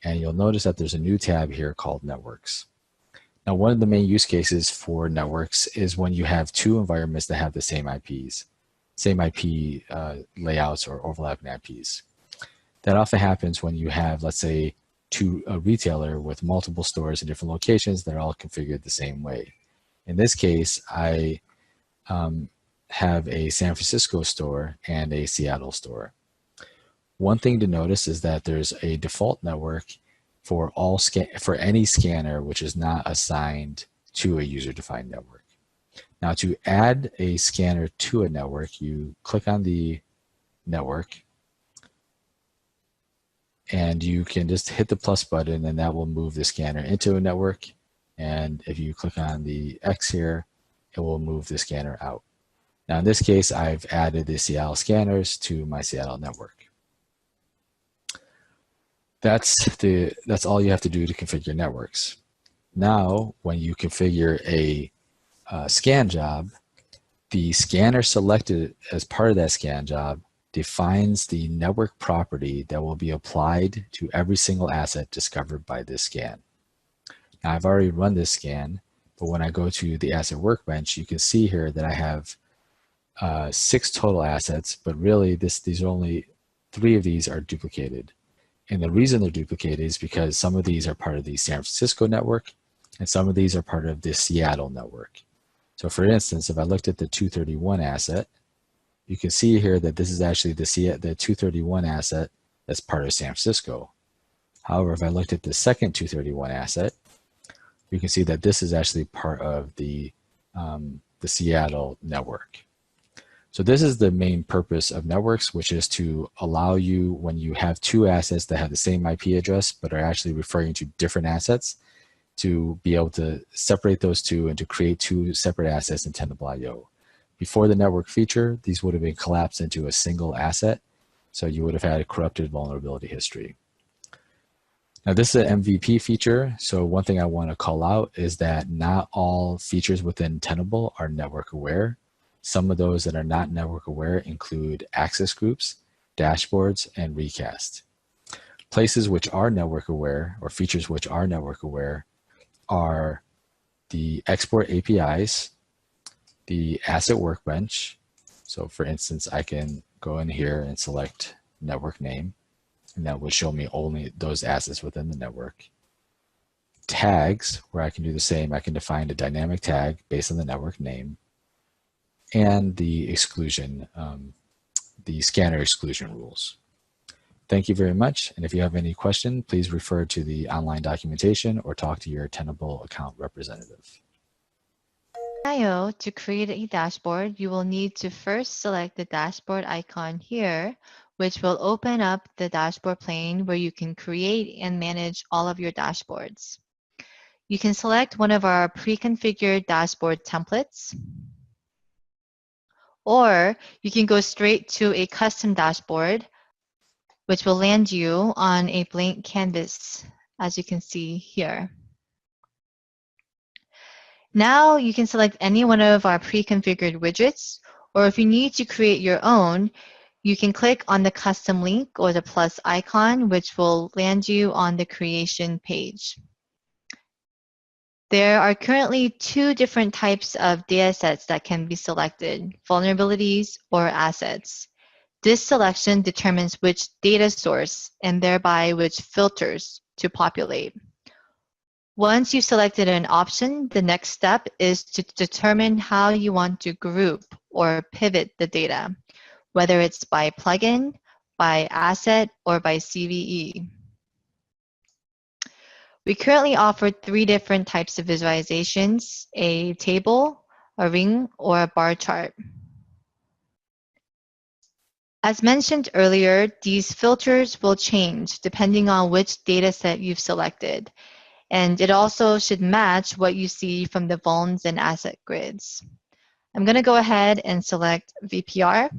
and you'll notice that there's a new tab here called Networks. Now, one of the main use cases for networks is when you have two environments that have the same IPs, same IP layouts or overlapping IPs. That often happens when you have, let's say, a retailer with multiple stores in different locations that are all configured the same way. In this case, I have a San Francisco store and a Seattle store. One thing to notice is that there's a default network for any scanner which is not assigned to a user-defined network. Now, to add a scanner to a network, you click on the network, and you can just hit the plus button, and that will move the scanner into a network. And if you click on the X here, it will move the scanner out. Now, in this case, I've added the Seattle scanners to my Seattle network. That's all you have to do to configure networks. Now, when you configure a scan job, the scanner selected as part of that scan job defines the network property that will be applied to every single asset discovered by this scan. Now, I've already run this scan, but when I go to the asset workbench, you can see here that I have 6 total assets, but really these are only 3 of these are duplicated. And the reason they're duplicated is because some of these are part of the San Francisco network, and some of these are part of the Seattle network. So for instance, if I looked at the 231 asset, you can see here that this is actually the 231 asset that's part of San Francisco. However, if I looked at the second 231 asset, you can see that this is actually part of the Seattle network. So this is the main purpose of networks, which is to allow you, when you have 2 assets that have the same IP address but are actually referring to different assets, to be able to separate those 2 and to create 2 separate assets in Tenable IO. Before the network feature, these would have been collapsed into a single asset, so you would have had a corrupted vulnerability history. Now this is an MVP feature, so one thing I want to call out is that not all features within Tenable are network aware. Some of those that are not network aware include access groups, dashboards, and recast. Places which are network aware, or features which are network aware, are the export APIs, the asset workbench. So for instance, I can go in here and select network name, and that will show me only those assets within the network. Tags, where I can do the same. I can define a dynamic tag based on the network name. And the exclusion, the scanner exclusion rules. Thank you very much. And if you have any question, please refer to the online documentation or talk to your Tenable account representative. IO, to create a dashboard, you will need to first select the dashboard icon here, which will open up the dashboard pane where you can create and manage all of your dashboards. You can select one of our pre-configured dashboard templates, or you can go straight to a custom dashboard, which will land you on a blank canvas, as you can see here. Now you can select any one of our pre-configured widgets, or if you need to create your own, you can click on the custom link or the plus icon, which will land you on the creation page. There are currently 2 different types of data sets that can be selected, vulnerabilities or assets. This selection determines which data source and thereby which filters to populate. Once you've selected an option, the next step is to determine how you want to group or pivot the data, whether it's by plugin, by asset, or by CVE. We currently offer 3 different types of visualizations: a table, a ring, or a bar chart. As mentioned earlier, these filters will change depending on which data set you've selected, and it also should match what you see from the vulns and asset grids. I'm going to go ahead and select VPR.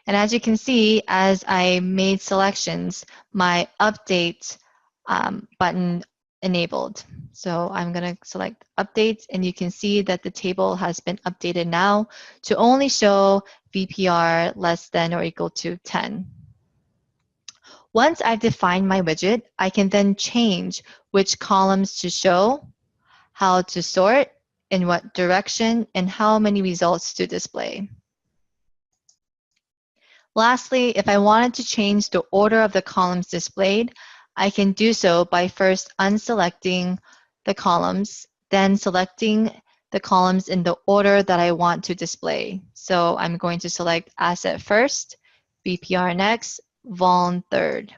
And as you can see, as I made selections, my update button enabled. So I'm going to select updates, and you can see that the table has been updated now to only show VPR less than or equal to 10. Once I've defined my widget, I can then change which columns to show, how to sort, in what direction, and how many results to display. Lastly, if I wanted to change the order of the columns displayed, I can do so by first unselecting the columns, then selecting the columns in the order that I want to display. So I'm going to select asset first, VPR next, vuln third.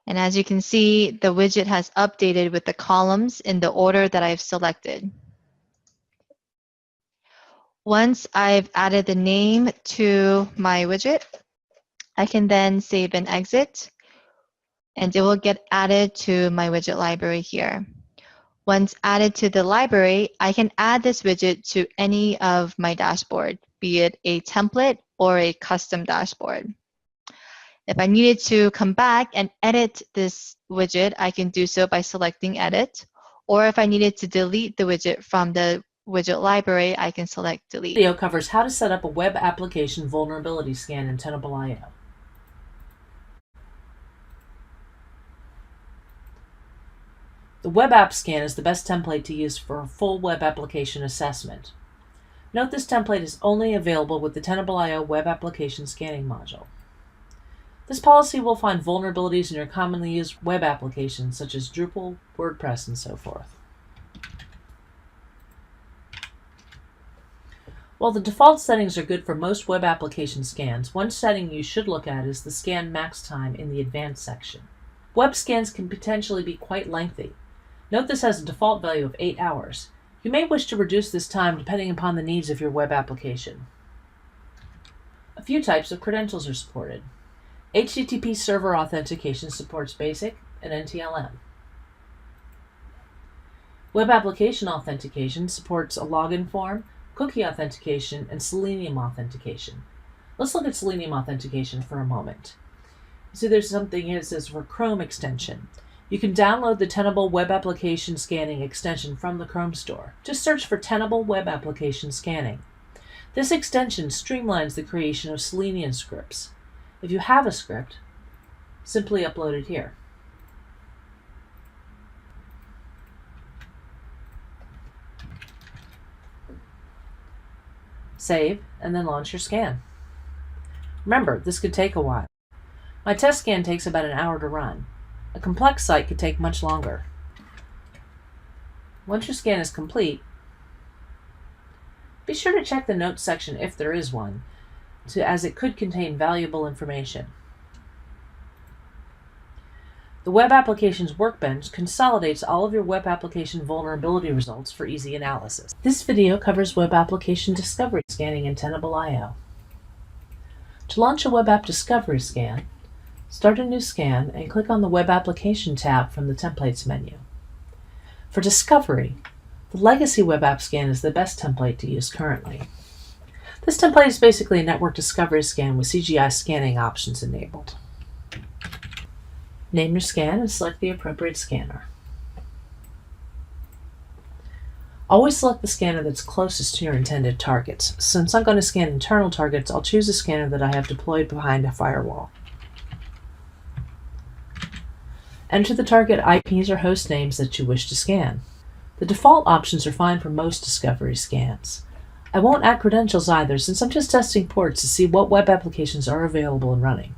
And as you can see, the widget has updated with the columns in the order that I've selected. Once I've added the name to my widget, I can then save and exit, and it will get added to my widget library here. Once added to the library, I can add this widget to any of my dashboard, be it a template or a custom dashboard. If I needed to come back and edit this widget, I can do so by selecting Edit. Or if I needed to delete the widget from the widget library, I can select Delete. This video covers how to set up a web application vulnerability scan in Tenable IO. The web app scan is the best template to use for a full web application assessment. Note this template is only available with the Tenable IO web application scanning module. This policy will find vulnerabilities in your commonly used web applications such as Drupal, WordPress, and so forth. While the default settings are good for most web application scans, one setting you should look at is the scan max time in the advanced section. Web scans can potentially be quite lengthy. Note this has a default value of 8 hours. You may wish to reduce this time depending upon the needs of your web application. A few types of credentials are supported. HTTP server authentication supports BASIC and NTLM. Web application authentication supports a login form, cookie authentication, and Selenium authentication. Let's look at Selenium authentication for a moment. So there's something here that says for Chrome extension. You can download the Tenable Web Application Scanning extension from the Chrome store. Just search for Tenable Web Application Scanning. This extension streamlines the creation of Selenium scripts. If you have a script, simply upload it here. Save, and then launch your scan. Remember, this could take a while. My test scan takes about an hour to run. A complex site could take much longer. Once your scan is complete, be sure to check the notes section if there is one, as it could contain valuable information. The Web Applications Workbench consolidates all of your web application vulnerability results for easy analysis. This video covers web application discovery scanning in Tenable IO. To launch a web app discovery scan, start a new scan and click on the Web Application tab from the Templates menu. For discovery, the Legacy Web App Scan is the best template to use currently. This template is basically a network discovery scan with CGI scanning options enabled. Name your scan and select the appropriate scanner. Always select the scanner that's closest to your intended targets. Since I'm going to scan internal targets, I'll choose a scanner that I have deployed behind a firewall. Enter the target IPs or host names that you wish to scan. The default options are fine for most discovery scans. I won't add credentials either, since I'm just testing ports to see what web applications are available and running.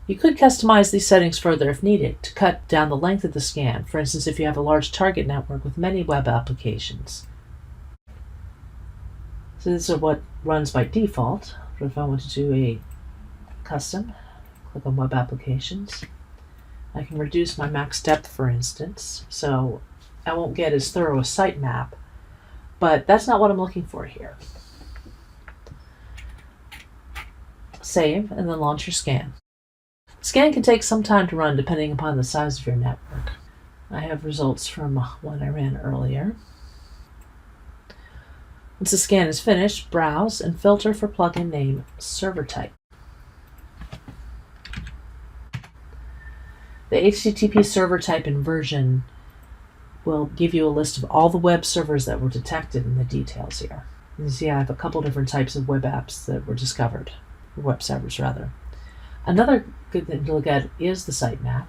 You could customize these settings further if needed to cut down the length of the scan, for instance if you have a large target network with many web applications. So this is what runs by default, but if I want to do a custom, click on Web Applications. I can reduce my max depth, for instance, so I won't get as thorough a sitemap, but that's not what I'm looking for here. Save, and then launch your scan. Scan can take some time to run depending upon the size of your network. I have results from one I ran earlier. Once the scan is finished, browse and filter for plugin name server type. The HTTP server type and version will give you a list of all the web servers that were detected in the details here. You see I have a couple different types of web apps that were discovered, or web servers rather. Another good thing to look at is the sitemap.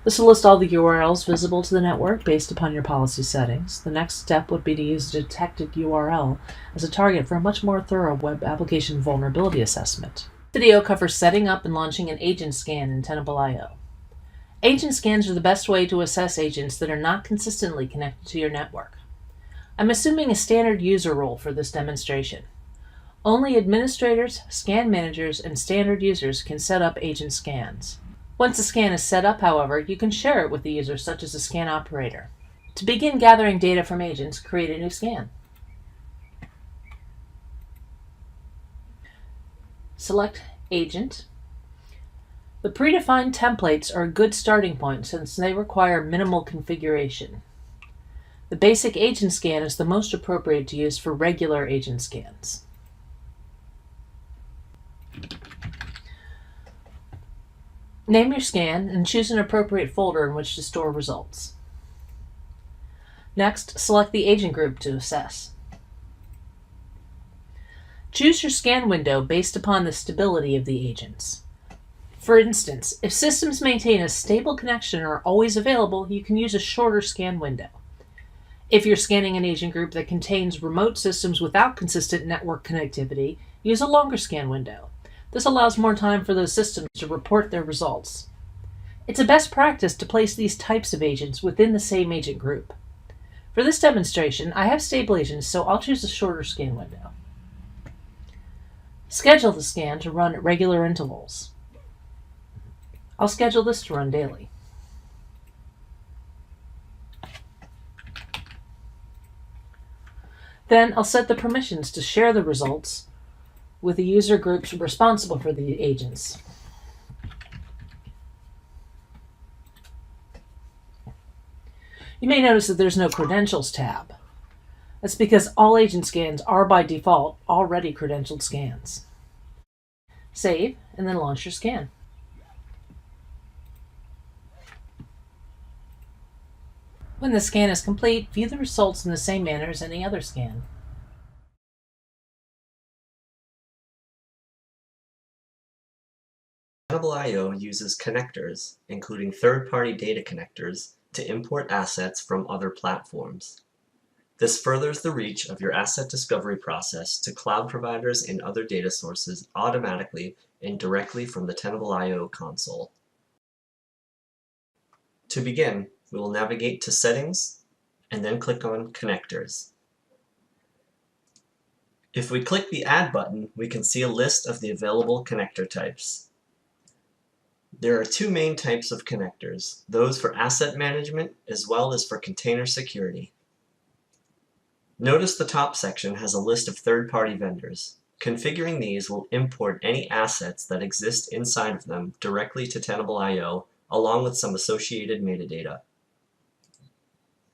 This will list all the URLs visible to the network based upon your policy settings. The next step would be to use a detected URL as a target for a much more thorough web application vulnerability assessment. This video covers setting up and launching an agent scan in Tenable IO. Agent scans are the best way to assess agents that are not consistently connected to your network. I'm assuming a standard user role for this demonstration. Only administrators, scan managers, and standard users can set up agent scans. Once a scan is set up, however, you can share it with the user, such as a scan operator. To begin gathering data from agents, create a new scan. Select Agent, The predefined templates are a good starting point since they require minimal configuration. The basic agent scan is the most appropriate to use for regular agent scans. Name your scan and choose an appropriate folder in which to store results. Next, select the agent group to assess. Choose your scan window based upon the stability of the agents. For instance, if systems maintain a stable connection and are always available, you can use a shorter scan window. If you're scanning an agent group that contains remote systems without consistent network connectivity, use a longer scan window. This allows more time for those systems to report their results. It's a best practice to place these types of agents within the same agent group. For this demonstration, I have stable agents, so I'll choose a shorter scan window. Schedule the scan to run at regular intervals. I'll schedule this to run daily. Then I'll set the permissions to share the results with the user groups responsible for the agents. You may notice that there's no Credentials tab. That's because all agent scans are by default already credentialed scans. Save and then launch your scan. When the scan is complete, view the results in the same manner as any other scan. Tenable IO uses connectors, including third-party data connectors, to import assets from other platforms. This furthers the reach of your asset discovery process to cloud providers and other data sources automatically and directly from the Tenable IO console. To begin, we will navigate to Settings and then click on Connectors. If we click the Add button, we can see a list of the available connector types. There are two main types of connectors, those for asset management as well as for container security. Notice the top section has a list of third-party vendors. Configuring these will import any assets that exist inside of them directly to Tenable IO, along with some associated metadata.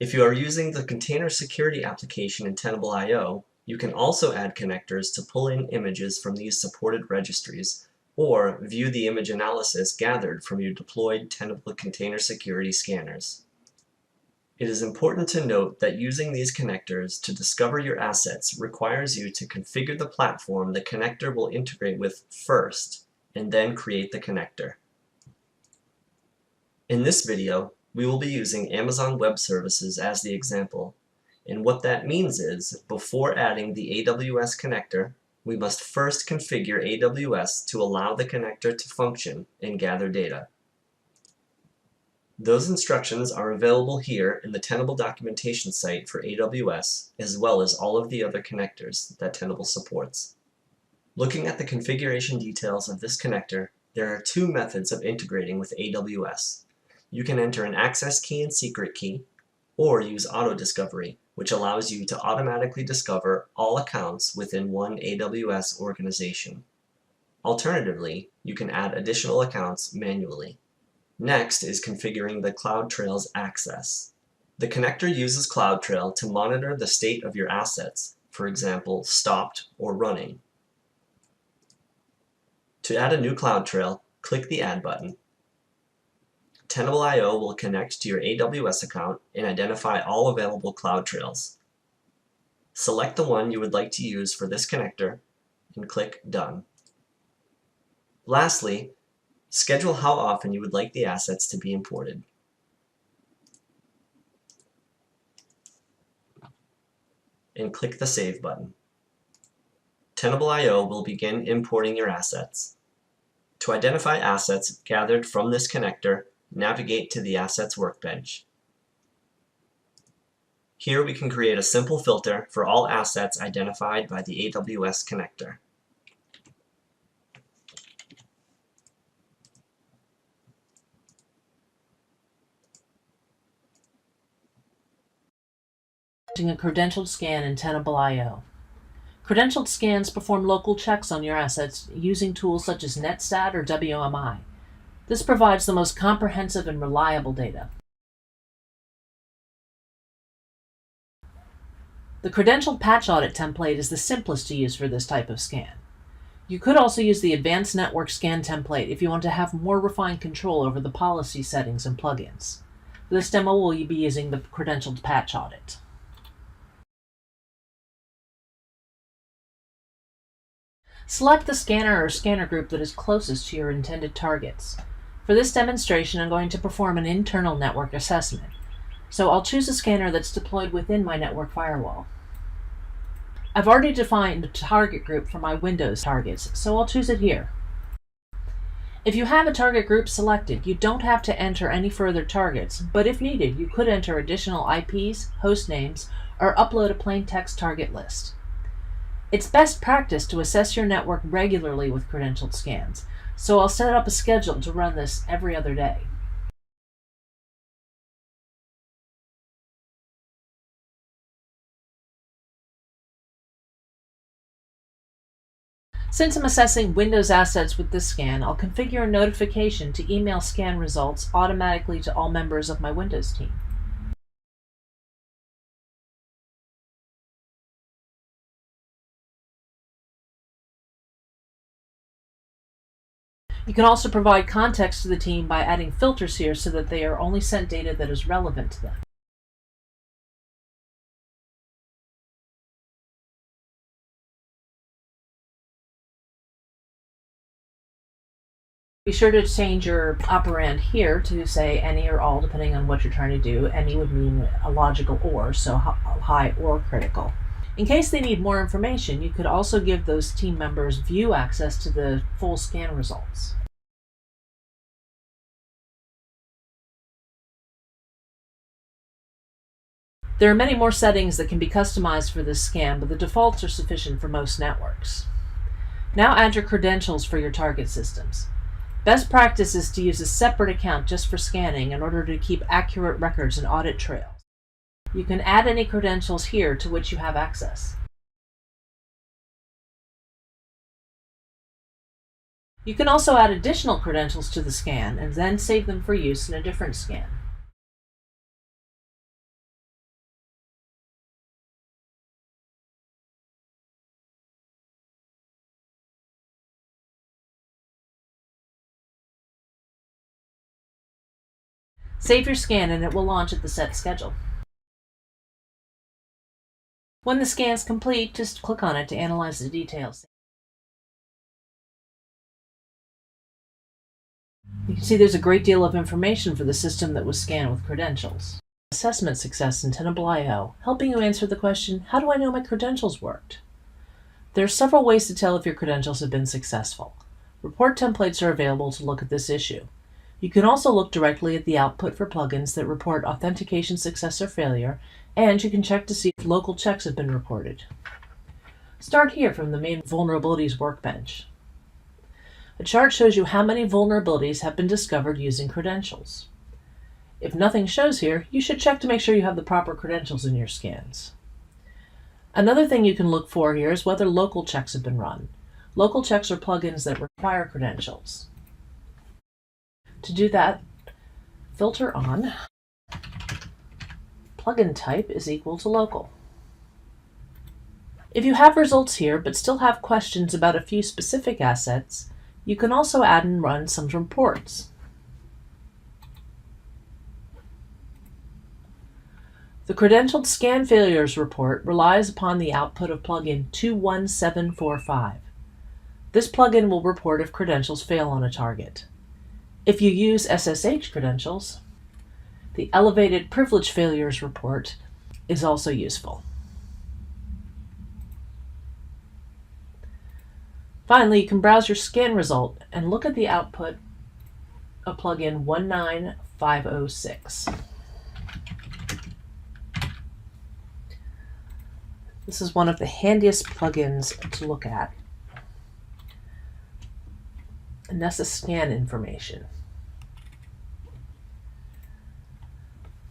If you are using the container security application in Tenable IO, you can also add connectors to pull in images from these supported registries, or view the image analysis gathered from your deployed Tenable container security scanners. It is important to note that using these connectors to discover your assets requires you to configure the platform the connector will integrate with first, and then create the connector. In this video, we will be using Amazon Web Services as the example, and what that means is, before adding the AWS connector, we must first configure AWS to allow the connector to function and gather data. Those instructions are available here in the Tenable documentation site for AWS, as well as all of the other connectors that Tenable supports. Looking at the configuration details of this connector, there are two methods of integrating with AWS. You can enter an access key and secret key, or use auto-discovery, which allows you to automatically discover all accounts within one AWS organization. Alternatively, you can add additional accounts manually. Next is configuring the CloudTrail's access. The connector uses CloudTrail to monitor the state of your assets, for example, stopped or running. To add a new CloudTrail, click the Add button. Tenable IO will connect to your AWS account and identify all available CloudTrails. Select the one you would like to use for this connector and click Done. Lastly, schedule how often you would like the assets to be imported. And click the Save button. Tenable IO will begin importing your assets. To identify assets gathered from this connector, navigate to the Assets workbench. Here we can create a simple filter for all assets identified by the AWS connector. A credentialed scan in Tenable IO. Credentialed scans perform local checks on your assets using tools such as NetStat or WMI. This provides the most comprehensive and reliable data. The credentialed patch audit template is the simplest to use for this type of scan. You could also use the advanced network scan template if you want to have more refined control over the policy settings and plugins. For this demo, we'll be using the credentialed patch audit. Select the scanner or scanner group that is closest to your intended targets. For this demonstration, I'm going to perform an internal network assessment. So I'll choose a scanner that's deployed within my network firewall. I've already defined a target group for my Windows targets, so I'll choose it here. If you have a target group selected, you don't have to enter any further targets, but if needed, you could enter additional IPs, host names, or upload a plain text target list. It's best practice to assess your network regularly with credentialed scans, so I'll set up a schedule to run this every other day. Since I'm assessing Windows assets with this scan, I'll configure a notification to email scan results automatically to all members of my Windows team. You can also provide context to the team by adding filters here so that they are only sent data that is relevant to them. Be sure to change your operand here to say any or all, depending on what you're trying to do. Any would mean a logical or, so high or critical. In case they need more information, you could also give those team members view access to the full scan results. There are many more settings that can be customized for this scan, but the defaults are sufficient for most networks. Now add your credentials for your target systems. Best practice is to use a separate account just for scanning in order to keep accurate records and audit trails. You can add any credentials here to which you have access. You can also add additional credentials to the scan and then save them for use in a different scan. Save your scan and it will launch at the set schedule. When the scan is complete, just click on it to analyze the details. You can see there's a great deal of information for the system that was scanned with credentials. Assessment success in Tenable IO, helping you answer the question, how do I know my credentials worked? There are several ways to tell if your credentials have been successful. Report templates are available to look at this issue. You can also look directly at the output for plugins that report authentication success or failure, and you can check to see if local checks have been reported. Start here from the main vulnerabilities workbench. A chart shows you how many vulnerabilities have been discovered using credentials. If nothing shows here, you should check to make sure you have the proper credentials in your scans. Another thing you can look for here is whether local checks have been run. Local checks are plugins that require credentials. To do that, filter on plugin type is equal to local. If you have results here but still have questions about a few specific assets, you can also add and run some reports. The credentialed scan failures report relies upon the output of plugin 21745. This plugin will report if credentials fail on a target. If you use SSH credentials, the elevated privilege failures report is also useful. Finally, you can browse your scan result and look at the output of plugin 19506. This is one of the handiest plugins to look at. nessus scan information.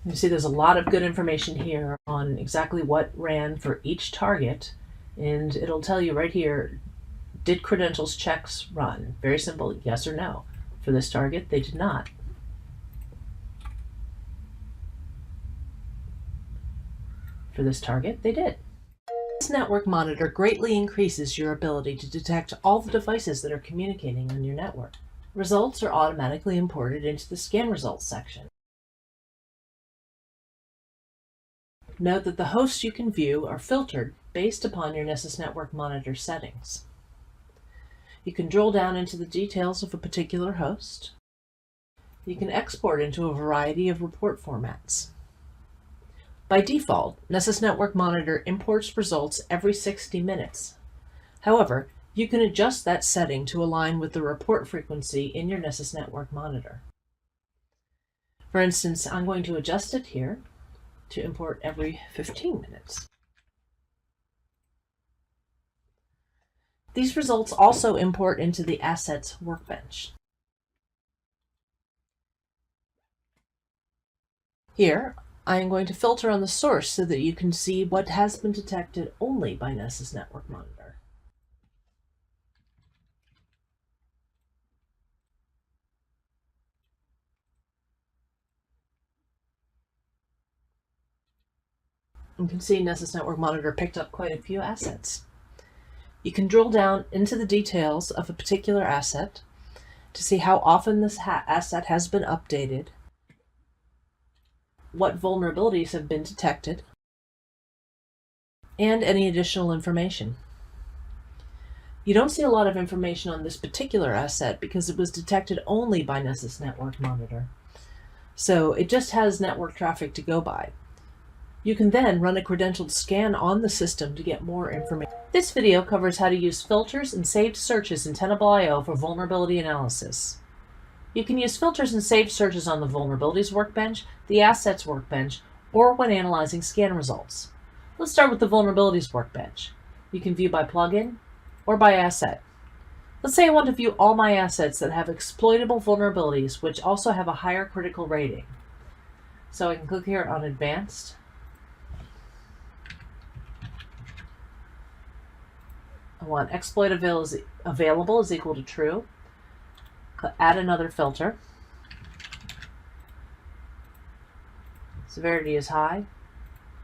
You see there's a lot of good information here on exactly what ran for each target, and it'll tell you right here, did credentials checks run? Very simple, yes or no. For this target, they did not. For this target, they did. This network monitor greatly increases your ability to detect all the devices that are communicating on your network. Results are automatically imported into the scan results section. Note that the hosts you can view are filtered based upon your Nessus Network Monitor settings. You can drill down into the details of a particular host. You can export into a variety of report formats. By default, Nessus Network Monitor imports results every 60 minutes. However, you can adjust that setting to align with the report frequency in your Nessus Network Monitor. For instance, I'm going to adjust it here to import every 15 minutes. These results also import into the Assets workbench. Here, I am going to filter on the source so that you can see what has been detected only by Nessus Network Monitor. You can see Nessus Network Monitor picked up quite a few assets. You can drill down into the details of a particular asset to see how often this asset has been updated, what vulnerabilities have been detected, and any additional information. You don't see a lot of information on this particular asset because it was detected only by Nessus Network Monitor. So it just has network traffic to go by. You can then run a credentialed scan on the system to get more information. This video covers how to use filters and saved searches in Tenable IO for vulnerability analysis. You can use filters and saved searches on the Vulnerabilities workbench, the Assets workbench, or when analyzing scan results. Let's start with the Vulnerabilities workbench. You can view by plugin or by asset. Let's say I want to view all my assets that have exploitable vulnerabilities which also have a higher critical rating. So I can click here on Advanced. I want exploit available is equal to true. Add another filter. Severity is high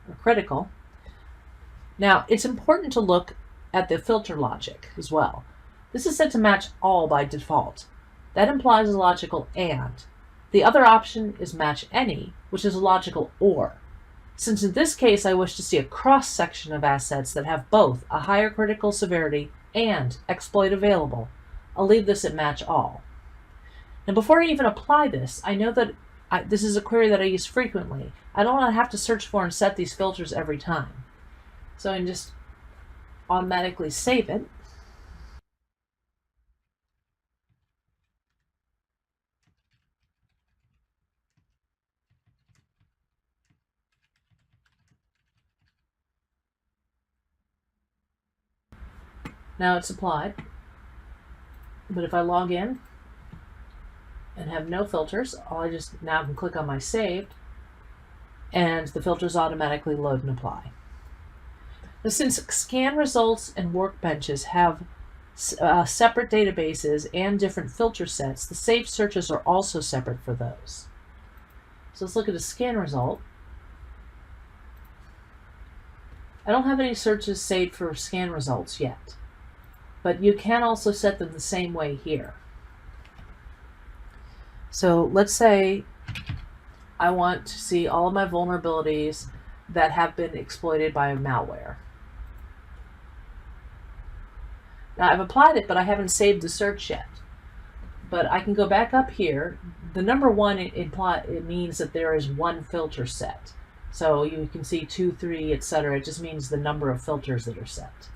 or critical. Now, it's important to look at the filter logic as well. This is set to match all by default. That implies a logical and. The other option is match any, which is a logical or. Since in this case I wish to see a cross-section of assets that have both a higher critical severity and exploit available, I'll leave this at match all. Now before I even apply this, I know that this is a query that I use frequently. I don't want to have to search for and set these filters every time. So I can just automatically save it. Now it's applied. But if I log in and have no filters, I just now can click on my saved and the filters automatically load and apply. Now, since scan results and workbenches have separate databases and different filter sets, the saved searches are also separate for those. So let's look at a scan result. I don't have any searches saved for scan results yet, but you can also set them the same way here. So let's say I want to see all of my vulnerabilities that have been exploited by malware. Now I've applied it, but I haven't saved the search yet. But I can go back up here. The number one it means that there is one filter set. So you can see 2, 3, etc. It just means the number of filters that are set.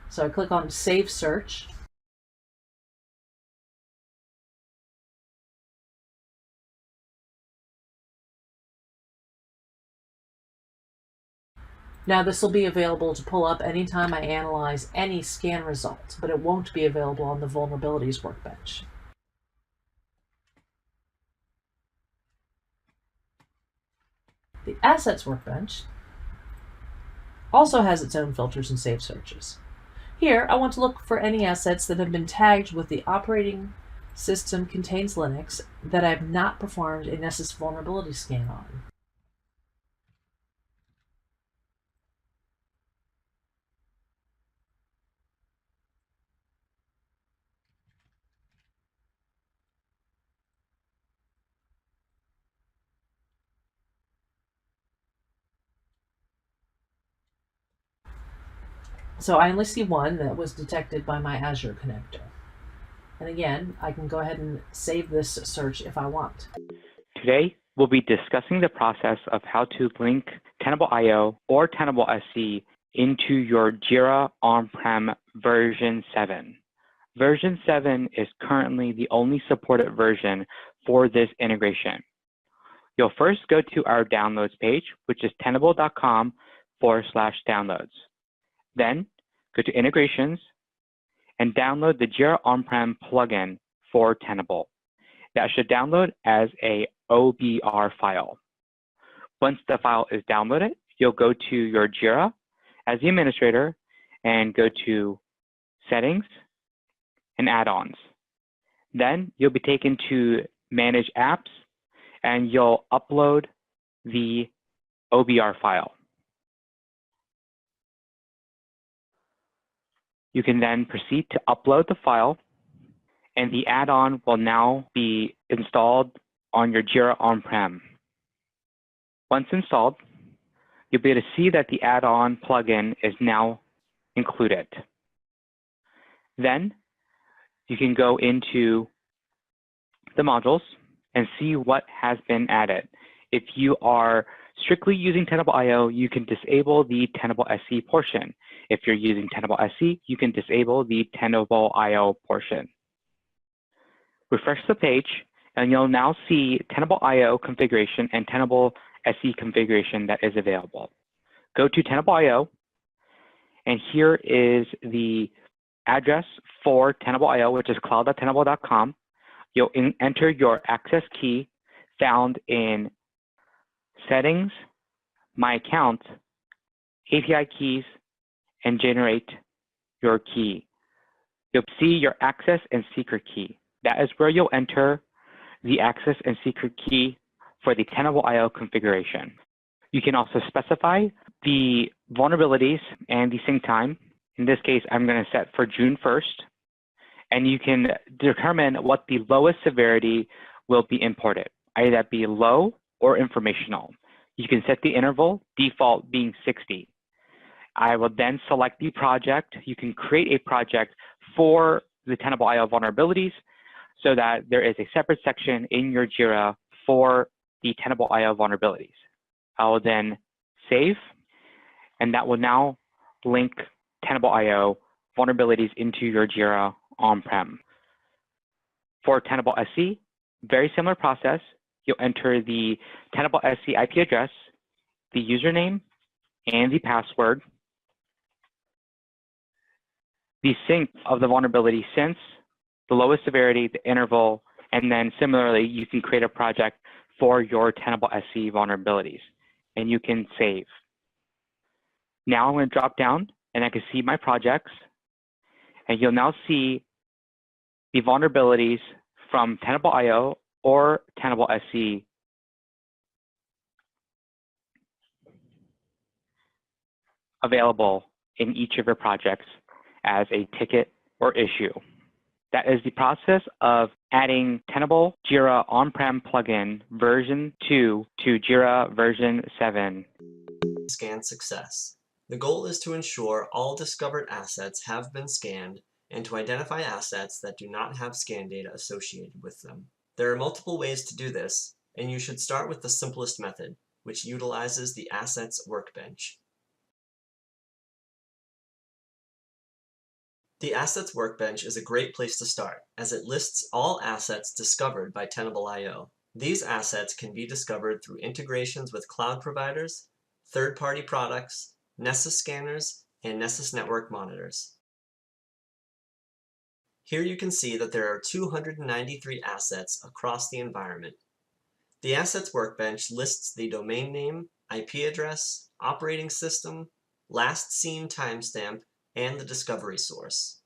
So I click on Save Search. Now this will be available to pull up anytime I analyze any scan result, but it won't be available on the Vulnerabilities workbench. The Assets workbench also has its own filters and saved searches. Here, I want to look for any assets that have been tagged with the operating system contains Linux that I have not performed a Nessus vulnerability scan on. So I only see one that was detected by my Azure connector. And again, I can go ahead and save this search if I want. Today, we'll be discussing the process of how to link Tenable IO or Tenable SC into your Jira on-prem version 7. Version 7 is currently the only supported version for this integration. You'll first go to our downloads page, which is tenable.com/downloads. Then go to integrations and download the Jira on-prem plugin for Tenable. That should download as a OBR file. Once the file is downloaded, you'll go to your Jira as the administrator and go to settings and add-ons. Then you'll be taken to manage apps and you'll upload the OBR file. You can then proceed to upload the file and the add-on will now be installed on your Jira on-prem. Once installed, you'll be able to see that the add-on plugin is now included. Then you can go into the modules and see what has been added. If you are strictly using Tenable IO, you can disable the Tenable SC portion. If you're using Tenable SC, you can disable the Tenable IO portion. Refresh the page, and you'll now see Tenable IO configuration and Tenable SC configuration that is available. Go to Tenable IO, and here is the address for Tenable IO, which is cloud.tenable.com. You'll enter your access key found in Settings, My Account, API Keys, and generate your key. You'll see your access and secret key. That is where you'll enter the access and secret key for the Tenable IO configuration. You can also specify the vulnerabilities and the sync time. In this case, I'm going to set for June 1st. And you can determine what the lowest severity will be imported, either that be low or informational. You can set the interval, default being 60. I will then select the project. You can create a project for the Tenable IO vulnerabilities so that there is a separate section in your Jira for the Tenable IO vulnerabilities. I will then save, and that will now link Tenable IO vulnerabilities into your Jira on-prem. For Tenable SC, very similar process. You'll enter the Tenable SC IP address, the username, and the password. The sync of the vulnerability since, the lowest severity, the interval, and then similarly, you can create a project for your Tenable SC vulnerabilities, and you can save. Now I'm going to drop down, and I can see my projects, and you'll now see the vulnerabilities from Tenable IO or Tenable SC available in each of your projects as a ticket or issue. That is the process of adding Tenable Jira on-prem plugin version 2 to Jira version 7. Scan success. The goal is to ensure all discovered assets have been scanned and to identify assets that do not have scan data associated with them. There are multiple ways to do this, and you should start with the simplest method, which utilizes the Assets Workbench. The Assets Workbench is a great place to start, as it lists all assets discovered by Tenable IO. These assets can be discovered through integrations with cloud providers, third-party products, Nessus scanners, and Nessus network monitors. Here you can see that there are 293 assets across the environment. The Assets Workbench lists the domain name, IP address, operating system, last seen timestamp, and the discovery source.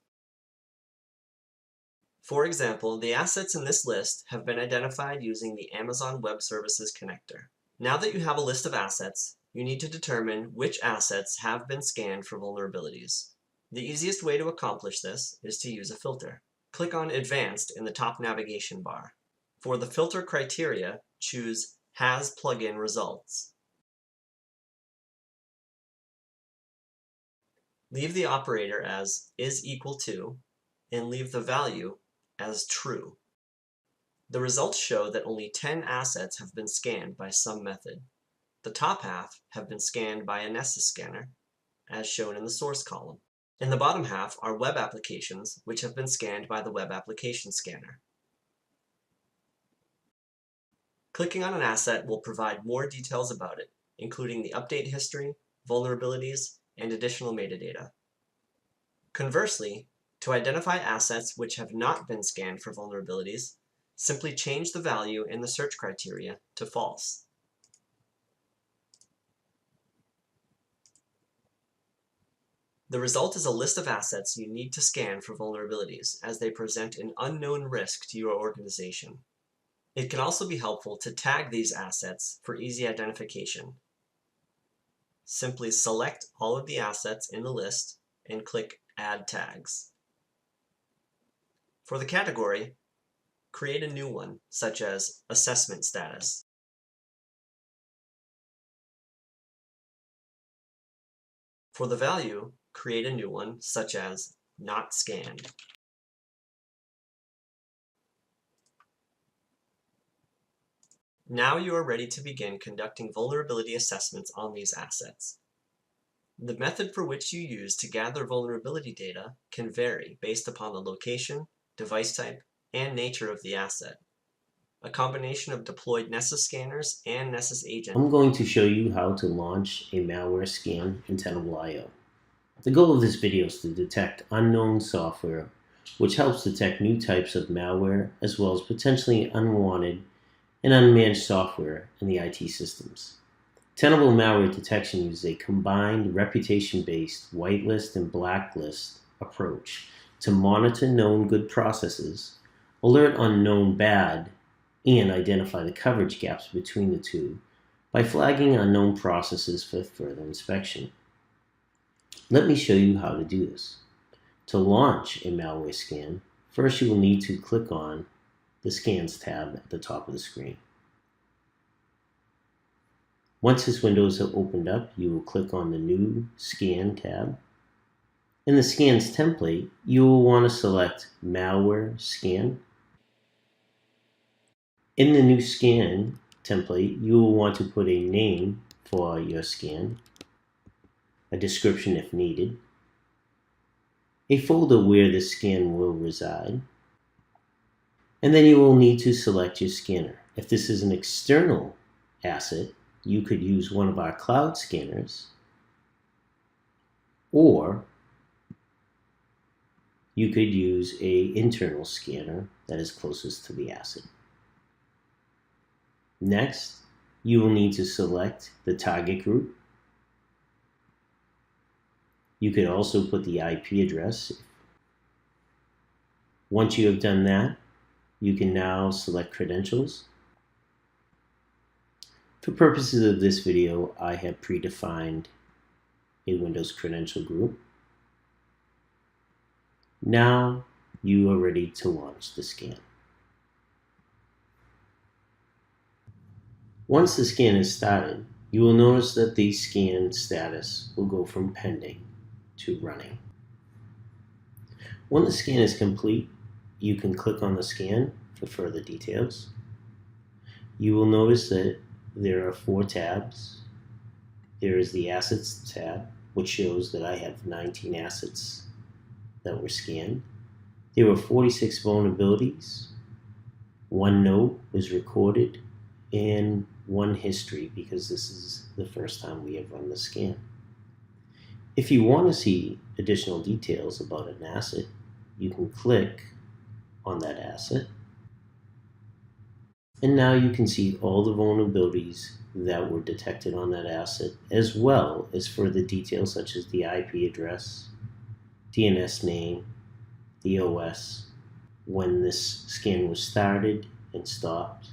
For example, the assets in this list have been identified using the Amazon Web Services connector. Now that you have a list of assets, you need to determine which assets have been scanned for vulnerabilities. The easiest way to accomplish this is to use a filter. Click on Advanced in the top navigation bar. For the filter criteria, choose Has Plugin Results. Leave the operator as is equal to, and leave the value as true. The results show that only 10 assets have been scanned by some method. The top half have been scanned by a nessus scanner, as shown in the source column. In the bottom half are web applications, which have been scanned by the web application scanner. Clicking on an asset will provide more details about it, including the update history, vulnerabilities, and additional metadata. Conversely, to identify assets which have not been scanned for vulnerabilities, simply change the value in the search criteria to false. The result is a list of assets you need to scan for vulnerabilities, as they present an unknown risk to your organization. It can also be helpful to tag these assets for easy identification. Simply select all of the assets in the list and click Add Tags. For the category, create a new one, such as Assessment Status. For the value, create a new one, such as Not Scanned. Now you are ready to begin conducting vulnerability assessments on these assets. The method for which you use to gather vulnerability data can vary based upon the location, device type, and nature of the asset. A combination of deployed nessus scanners and nessus agents. I'm going to show you how to launch a malware scan in Tenable IO. The goal of this video is to detect unknown software, which helps detect new types of malware, as well as potentially unwanted and unmanaged software in the IT systems. Tenable malware detection uses a combined reputation-based whitelist and blacklist approach to monitor known good processes, alert on known bad, and identify the coverage gaps between the two by flagging unknown processes for further inspection. Let me show you how to do this. To launch a malware scan, first you will need to click on the Scans tab at the top of the screen. Once this window is opened up, you will click on the New Scan tab. In the Scans template, you will want to select Malware Scan. In the New Scan template, you will want to put a name for your scan, a description if needed, a folder where the scan will reside, and then you will need to select your scanner. If this is an external asset, you could use one of our cloud scanners, or you could use an internal scanner that is closest to the asset. Next, you will need to select the target group. You could also put the IP address. Once you have done that, you can now select credentials. For purposes of this video, I have predefined a Windows credential group. Now you are ready to launch the scan. Once the scan is started, you will notice that the scan status will go from pending to running. When the scan is complete, you can click on the scan for further details. You will notice that there are 4 tabs. There is the Assets tab, which shows that I have 19 assets that were scanned. There were 46 vulnerabilities. 1 note was recorded, and 1 history, because this is the first time we have run the scan. If you want to see additional details about an asset, you can click on that asset. And now you can see all the vulnerabilities that were detected on that asset, as well as further details such as the IP address, DNS name, the OS, when this scan was started and stopped,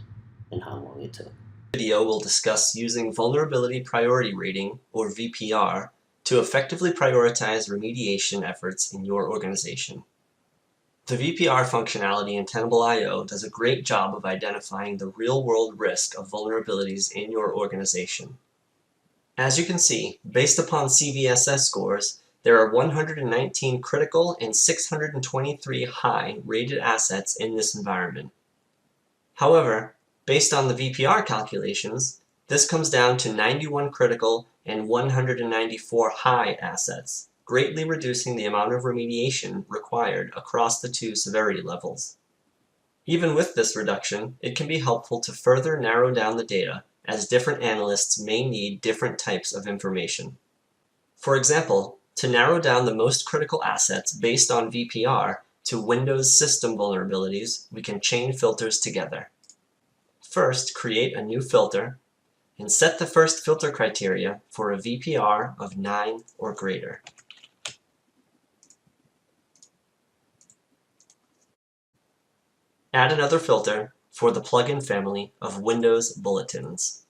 and how long it took. This video will discuss using Vulnerability Priority Rating, or VPR, to effectively prioritize remediation efforts in your organization. The VPR functionality in Tenable IO does a great job of identifying the real-world risk of vulnerabilities in your organization. As you can see, based upon CVSS scores, there are 119 critical and 623 high rated assets in this environment. However, based on the VPR calculations, this comes down to 91 critical and 194 high assets, greatly reducing the amount of remediation required across the two severity levels. Even with this reduction, it can be helpful to further narrow down the data, as different analysts may need different types of information. For example, to narrow down the most critical assets based on VPR to Windows system vulnerabilities, we can chain filters together. First, create a new filter and set the first filter criteria for a VPR of 9 or greater. Add another filter for the plugin family of Windows bulletins.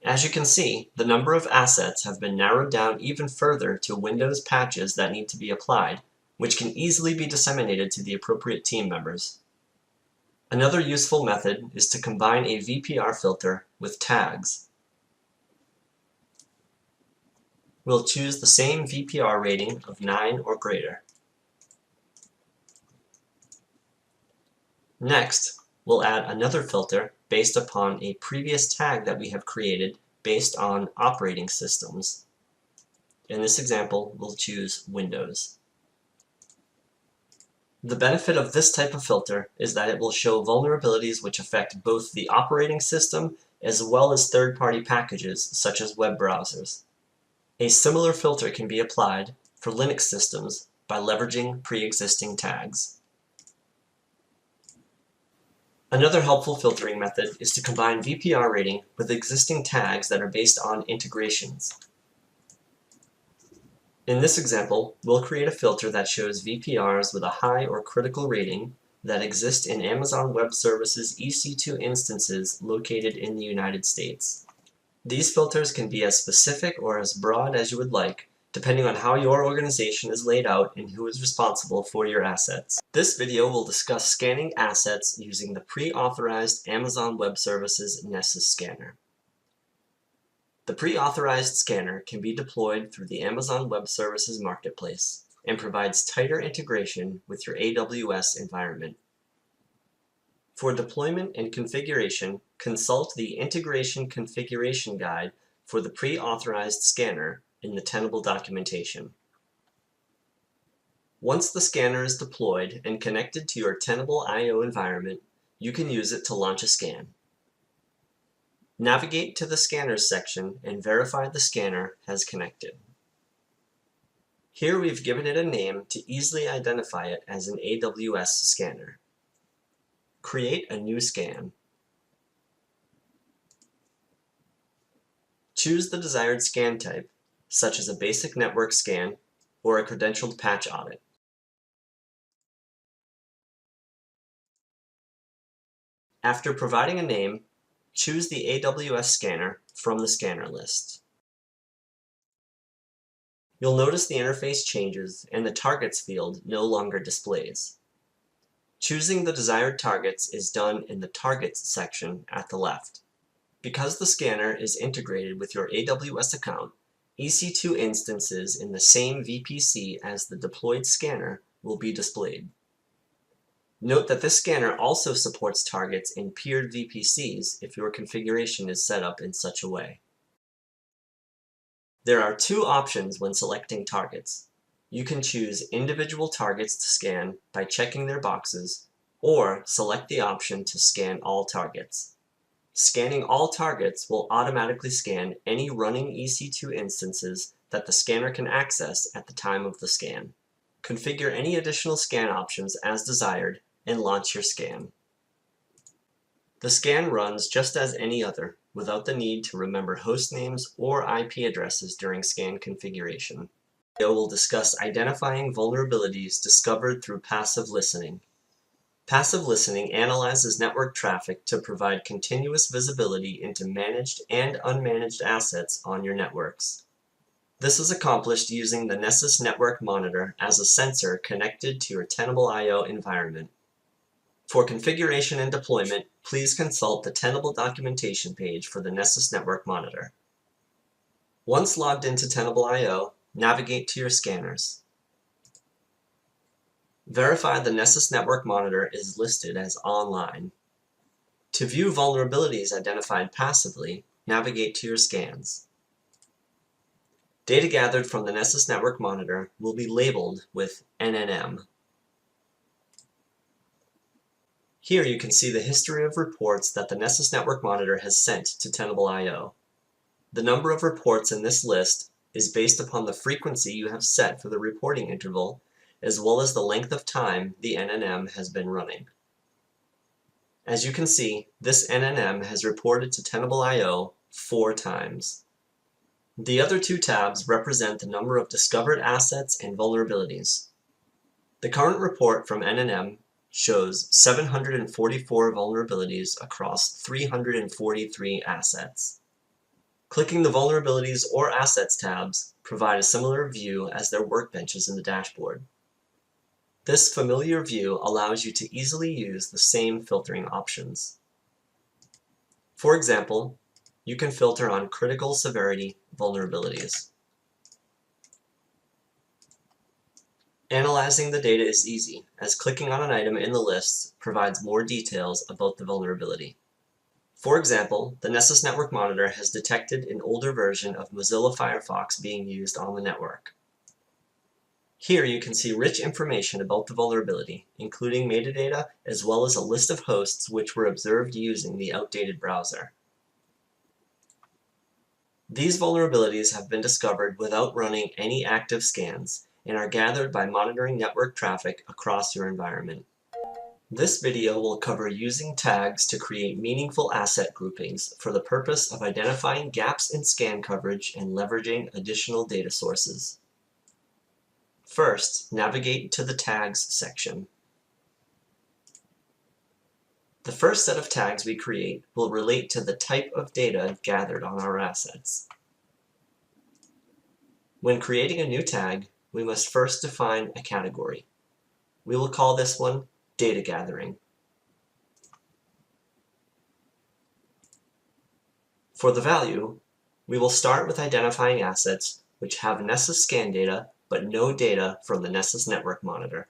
As you can see, the number of assets have been narrowed down even further to Windows patches that need to be applied, which can easily be disseminated to the appropriate team members. Another useful method is to combine a VPR filter with tags. We'll choose the same VPR rating of 9 or greater. Next, we'll add another filter based upon a previous tag that we have created based on operating systems. In this example, we'll choose Windows. The benefit of this type of filter is that it will show vulnerabilities which affect both the operating system as well as third-party packages such as web browsers. A similar filter can be applied for Linux systems by leveraging pre-existing tags. Another helpful filtering method is to combine VPR rating with existing tags that are based on integrations. In this example, we'll create a filter that shows VPRs with a high or critical rating that exist in Amazon Web Services EC2 instances located in the United States. These filters can be as specific or as broad as you would like, depending on how your organization is laid out and who is responsible for your assets. This video will discuss scanning assets using the pre-authorized Amazon Web Services Nessus scanner. The pre-authorized scanner can be deployed through the Amazon Web Services Marketplace and provides tighter integration with your AWS environment. For deployment and configuration, consult the Integration Configuration Guide for the pre-authorized scanner in the Tenable documentation. Once the scanner is deployed and connected to your Tenable IO environment, you can use it to launch a scan. Navigate to the Scanners section and verify the scanner has connected. Here we've given it a name to easily identify it as an AWS scanner. Create a new scan. Choose the desired scan type, such as a basic network scan or a credentialed patch audit. After providing a name, choose the AWS scanner from the scanner list. You'll notice the interface changes and the targets field no longer displays. Choosing the desired targets is done in the Targets section at the left. Because the scanner is integrated with your AWS account, EC2 instances in the same VPC as the deployed scanner will be displayed. Note that this scanner also supports targets in peered VPCs if your configuration is set up in such a way. There are two options when selecting targets. You can choose individual targets to scan by checking their boxes, or select the option to scan all targets. Scanning all targets will automatically scan any running EC2 instances that the scanner can access at the time of the scan. Configure any additional scan options as desired and launch your scan. The scan runs just as any other, without the need to remember host names or IP addresses during scan configuration. The video will discuss identifying vulnerabilities discovered through passive listening. Passive listening analyzes network traffic to provide continuous visibility into managed and unmanaged assets on your networks. This is accomplished using the Nessus Network Monitor as a sensor connected to your Tenable IO environment. For configuration and deployment, please consult the Tenable documentation page for the Nessus Network Monitor. Once logged into Tenable IO, navigate to your scanners. Verify the Nessus Network Monitor is listed as online. To view vulnerabilities identified passively, navigate to your scans. Data gathered from the Nessus Network Monitor will be labeled with NNM. Here you can see the history of reports that the Nessus Network Monitor has sent to Tenable IO. The number of reports in this list is based upon the frequency you have set for the reporting interval, as well as the length of time the NNM has been running. As you can see, this NNM has reported to Tenable IO 4 times. The other 2 tabs represent the number of discovered assets and vulnerabilities. The current report from NNM shows 744 vulnerabilities across 343 assets. Clicking the Vulnerabilities or Assets tabs provide a similar view as their workbenches in the dashboard. This familiar view allows you to easily use the same filtering options. For example, you can filter on critical severity vulnerabilities. Analyzing the data is easy, as clicking on an item in the list provides more details about the vulnerability. For example, the Nessus Network Monitor has detected an older version of Mozilla Firefox being used on the network. Here you can see rich information about the vulnerability, including metadata as well as a list of hosts which were observed using the outdated browser. These vulnerabilities have been discovered without running any active scans and are gathered by monitoring network traffic across your environment. This video will cover using tags to create meaningful asset groupings for the purpose of identifying gaps in scan coverage and leveraging additional data sources. First, navigate to the Tags section. The first set of tags we create will relate to the type of data gathered on our assets. When creating a new tag, we must first define a category. We will call this one Data Gathering. For the value, we will start with identifying assets which have Nessus scan data but no data from the Nessus Network Monitor.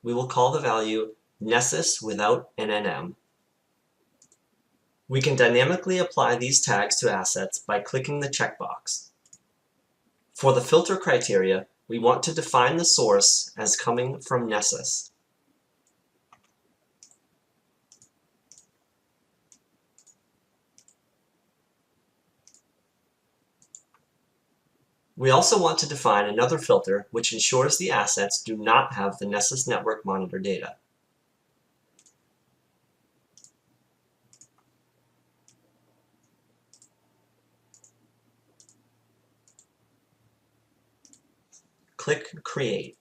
We will call the value Nessus without NNM. We can dynamically apply these tags to assets by clicking the checkbox. For the filter criteria, we want to define the source as coming from Nessus. We also want to define another filter which ensures the assets do not have the Nessus Network Monitor data. Click Create.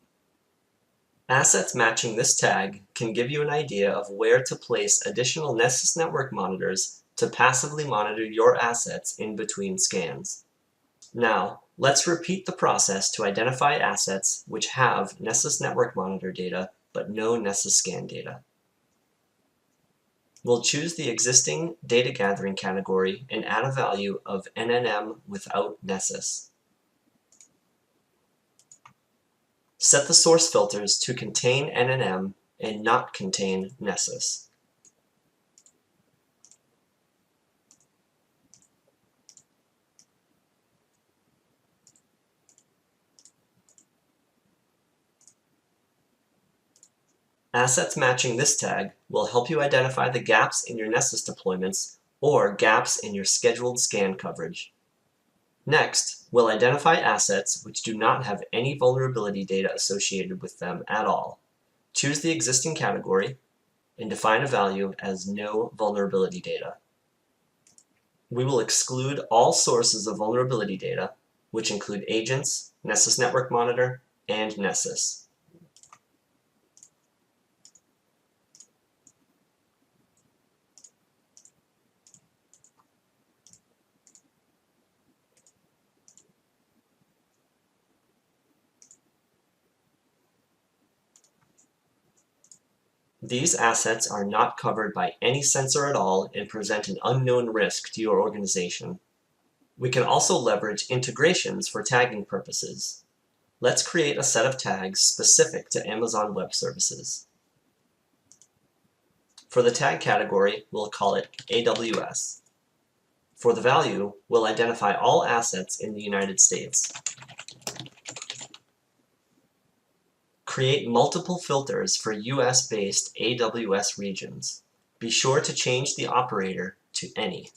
Assets matching this tag can give you an idea of where to place additional Nessus Network monitors to passively monitor your assets in between scans. Now, let's repeat the process to identify assets which have Nessus Network Monitor data but no Nessus scan data. We'll choose the existing data gathering category and add a value of NNM without Nessus. Set the source filters to contain NNM and not contain Nessus. Assets matching this tag will help you identify the gaps in your Nessus deployments or gaps in your scheduled scan coverage. Next, we'll identify assets which do not have any vulnerability data associated with them at all. Choose the existing category and define a value as no vulnerability data. We will exclude all sources of vulnerability data, which include agents, Nessus Network Monitor, and Nessus. These assets are not covered by any sensor at all and present an unknown risk to your organization. We can also leverage integrations for tagging purposes. Let's create a set of tags specific to Amazon Web Services. For the tag category, we'll call it AWS. For the value, we'll identify all assets in the United States. Create multiple filters for US-based AWS regions. Be sure to change the operator to any.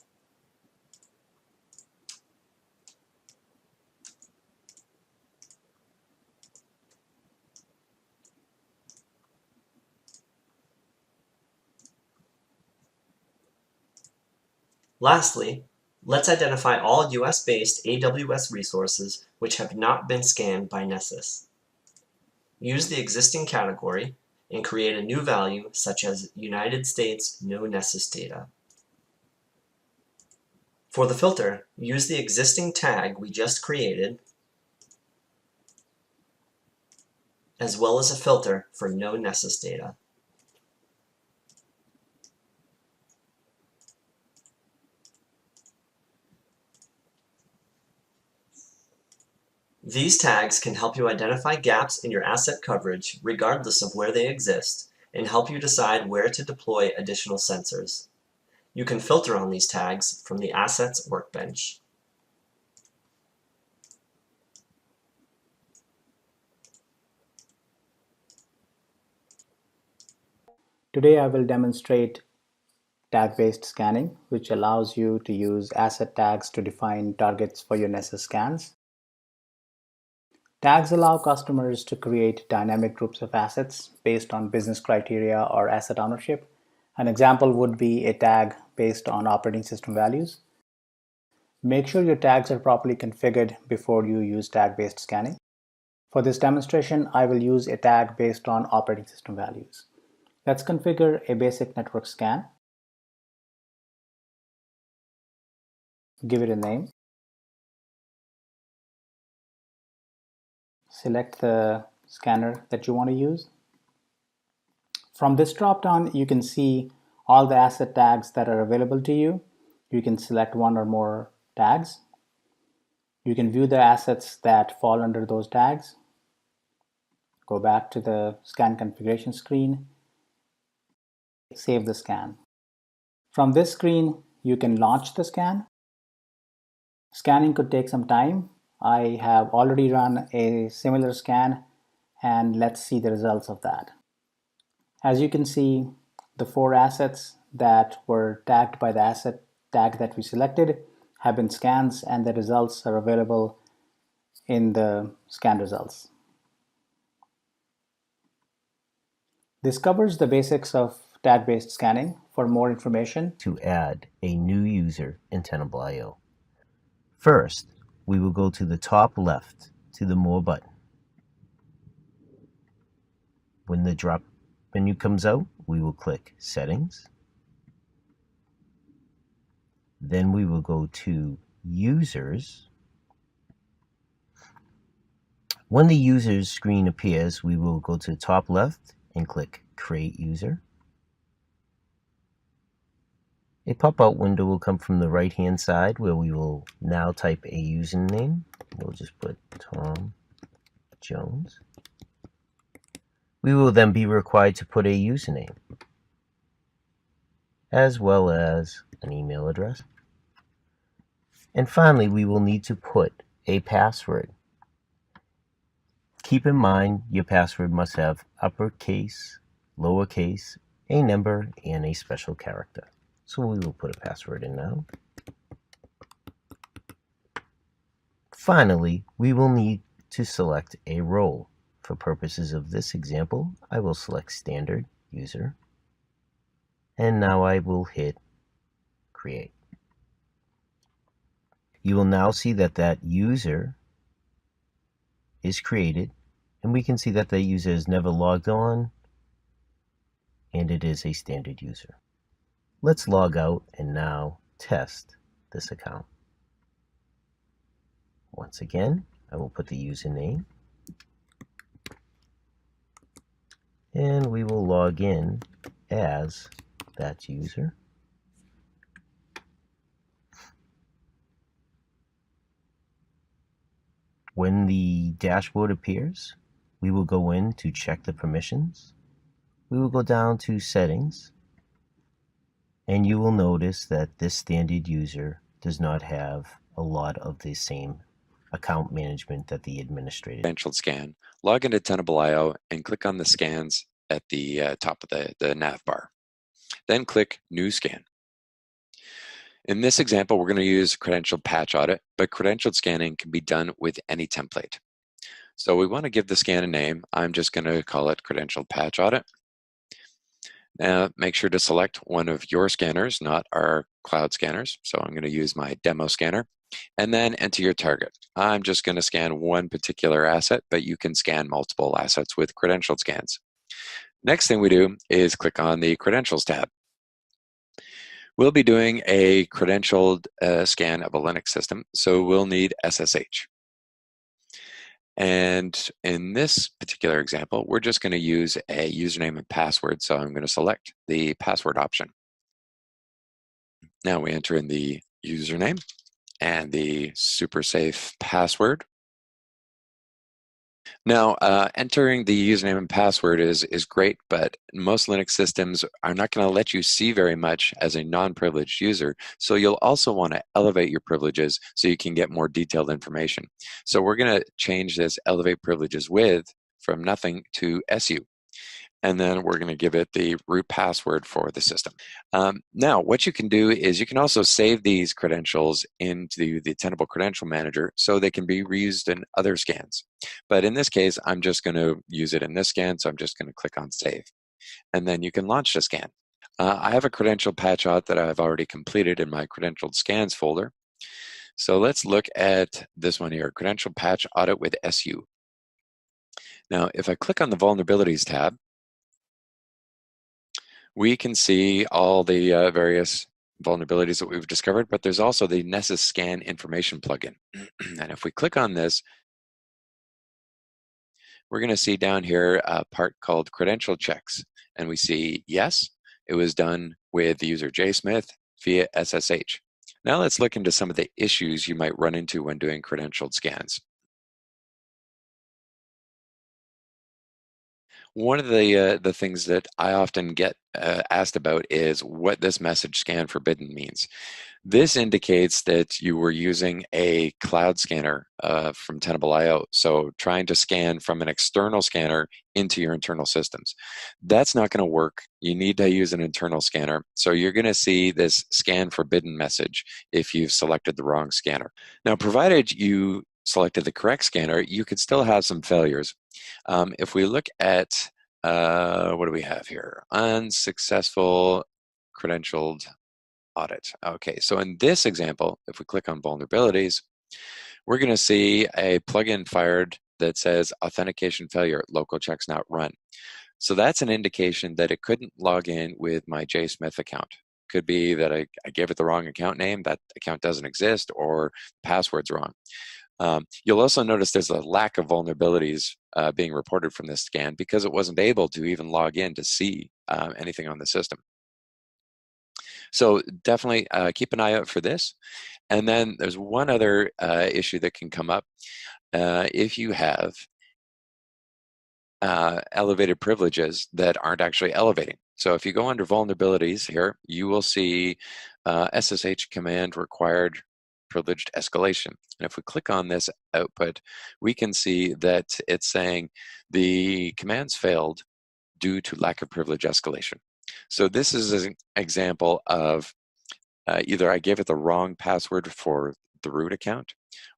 Lastly, let's identify all US-based AWS resources which have not been scanned by Nessus. Use the existing category and create a new value such as United States no Nessus data. For the filter, use the existing tag we just created, as well as a filter for no Nessus data. These tags can help you identify gaps in your asset coverage regardless of where they exist, and help you decide where to deploy additional sensors. You can filter on these tags from the Assets workbench. Today I will demonstrate tag-based scanning, which allows you to use asset tags to define targets for your Nessus scans. Tags allow customers to create dynamic groups of assets based on business criteria or asset ownership. An example would be a tag based on operating system values. Make sure your tags are properly configured before you use tag-based scanning. For this demonstration, I will use a tag based on operating system values. Let's configure a basic network scan. Give it a name. Select the scanner that you want to use. From this drop-down, you can see all the asset tags that are available to you. You can select one or more tags. You can view the assets that fall under those tags. Go back to the scan configuration screen. Save the scan. From this screen, you can launch the scan. Scanning could take some time. I have already run a similar scan, and let's see the results of that. As you can see, the 4 assets that were tagged by the asset tag that we selected have been scans, and the results are available in the scan results. This covers the basics of tag-based scanning. For more information, To add a new user in Tenable IO. First, we will go to the top left to the More button. When the drop menu comes out, we will click Settings. Then we will go to Users. When the Users screen appears, we will go to the top left and click Create User. A pop-out window will come from the right-hand side where we will now type a username. We'll just put Tom Jones. We will then be required to put a username, as well as an email address. And finally, we will need to put a password. Keep in mind your password must have uppercase, lowercase, a number, and a special character. So we will put a password in now. Finally, we will need to select a role. For purposes of this example, I will select Standard User. And now I will hit Create. You will now see that that user is created, and we can see that the user has never logged on, and it is a standard user. Let's log out and now test this account. Once again, I will put the username, and we will log in as that user. When the dashboard appears, we will go in to check the permissions. We will go down to settings, and you will notice that this standard user does not have a lot of the same account management that the administrator. Credentialed scan, log into Tenable IO and click on the scans at the top of the nav bar. Then click New Scan. In this example, we're going to use credentialed patch audit, but credentialed scanning can be done with any template. So we want to give the scan a name. I'm just going to call it credentialed patch audit. Now make sure to select one of your scanners, not our cloud scanners. So I'm going to use my demo scanner and then enter your target. I'm just going to scan one particular asset, but you can scan multiple assets with credentialed scans. Next thing we do is click on the Credentials tab. We'll be doing a credentialed scan of a Linux system, so we'll need SSH. And in this particular example, we're just going to use a username and password, so I'm going to select the password option. Now we enter in the username and the super safe password. Now, entering the username and password is great, but most Linux systems are not going to let you see very much as a non-privileged user. So you'll also want to elevate your privileges so you can get more detailed information. So we're going to change this elevate privileges with from nothing to SU. And then we're going to give it the root password for the system. Now, what you can do is you can also save these credentials into the Tenable Credential Manager so they can be reused in other scans. But in this case, I'm just going to use it in this scan, so I'm just going to click on Save. And then you can launch the scan. I have a credential patch audit that I've already completed in my credentialed scans folder. So let's look at this one here, Credential Patch Audit with SU. Now, if I click on the Vulnerabilities tab, we can see all the various vulnerabilities that we've discovered, but there's also the Nessus Scan Information plugin. And if we click on this, we're going to see down here a part called Credential Checks. And we see, yes, it was done with the user JSmith via SSH. Now let's look into some of the issues you might run into when doing credentialed scans. One of the things that I often get asked about is what this message scan forbidden means. This indicates that you were using a cloud scanner from Tenable IO, so trying to scan from an external scanner into your internal systems. That's not going to work. You need to use an internal scanner. So you're going to see this scan forbidden message if you've selected the wrong scanner. Now, provided you selected the correct scanner, you could still have some failures. If we look at, what do we have here? Unsuccessful credentialed audit. Okay, so in this example, if we click on vulnerabilities, we're going to see a plugin fired that says authentication failure, local checks not run. So that's an indication that it couldn't log in with my JSmith account. Could be that I gave it the wrong account name, that account doesn't exist, or password's wrong. You'll also notice there's a lack of vulnerabilities being reported from this scan because it wasn't able to even log in to see anything on the system. So definitely keep an eye out for this. And then there's one other issue that can come up if you have elevated privileges that aren't actually elevating. So if you go under vulnerabilities here, you will see SSH command required privileged escalation. And if we click on this output, we can see that it's saying the commands failed due to lack of privilege escalation. So this is an example of either I gave it the wrong password for the root account,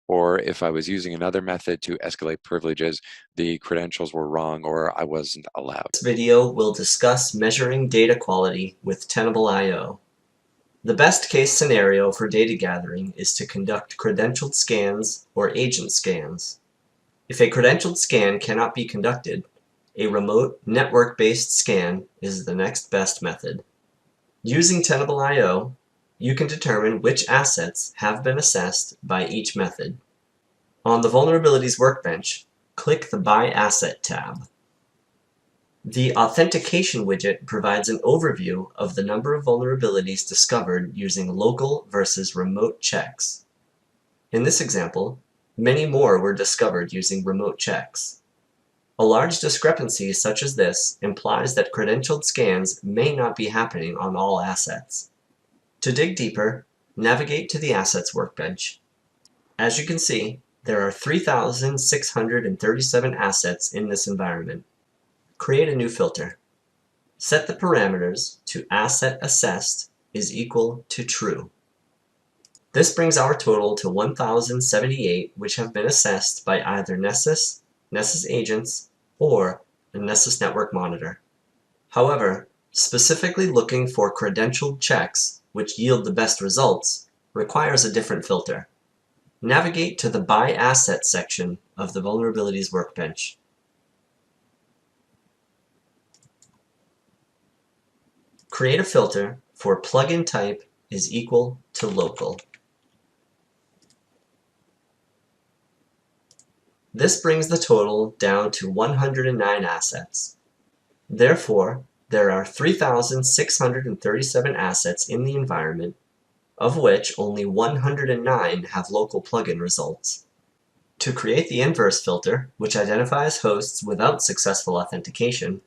or if I was using another method to escalate privileges, the credentials were wrong or I wasn't allowed. This video will discuss measuring data quality with Tenable IO. The best case scenario for data gathering is to conduct credentialed scans or agent scans. If a credentialed scan cannot be conducted, a remote network-based scan is the next best method. Using Tenable IO, you can determine which assets have been assessed by each method. On the Vulnerabilities workbench, click the By Asset tab. The Authentication widget provides an overview of the number of vulnerabilities discovered using local versus remote checks. In this example, many more were discovered using remote checks. A large discrepancy such as this implies that credentialed scans may not be happening on all assets. To dig deeper, navigate to the Assets workbench. As you can see, there are 3,637 assets in this environment. Create a new filter. Set the parameters to asset assessed is equal to true. This brings our total to 1,078 which have been assessed by either Nessus, Nessus agents, or a Nessus network monitor. However, specifically looking for credentialed checks which yield the best results requires a different filter. Navigate to the By Asset section of the Vulnerabilities workbench. Create a filter for plugin type is equal to local. This brings the total down to 109 assets. Therefore, there are 3,637 assets in the environment, of which only 109 have local plugin results. To create the inverse filter, which identifies hosts without successful authentication,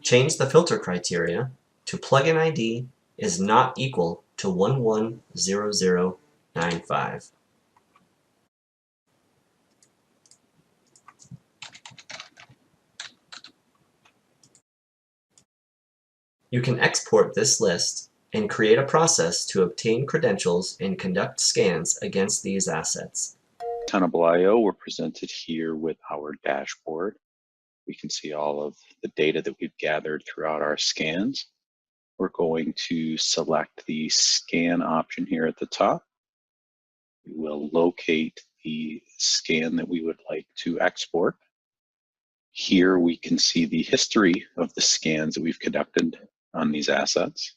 change the filter criteria to plugin ID is not equal to 110095. You can export this list and create a process to obtain credentials and conduct scans against these assets. Tenable IO, we're presented here with our dashboard. We can see all of the data that we've gathered throughout our scans. We're going to select the scan option here at the top. We will locate the scan that we would like to export. Here we can see the history of the scans that we've conducted on these assets.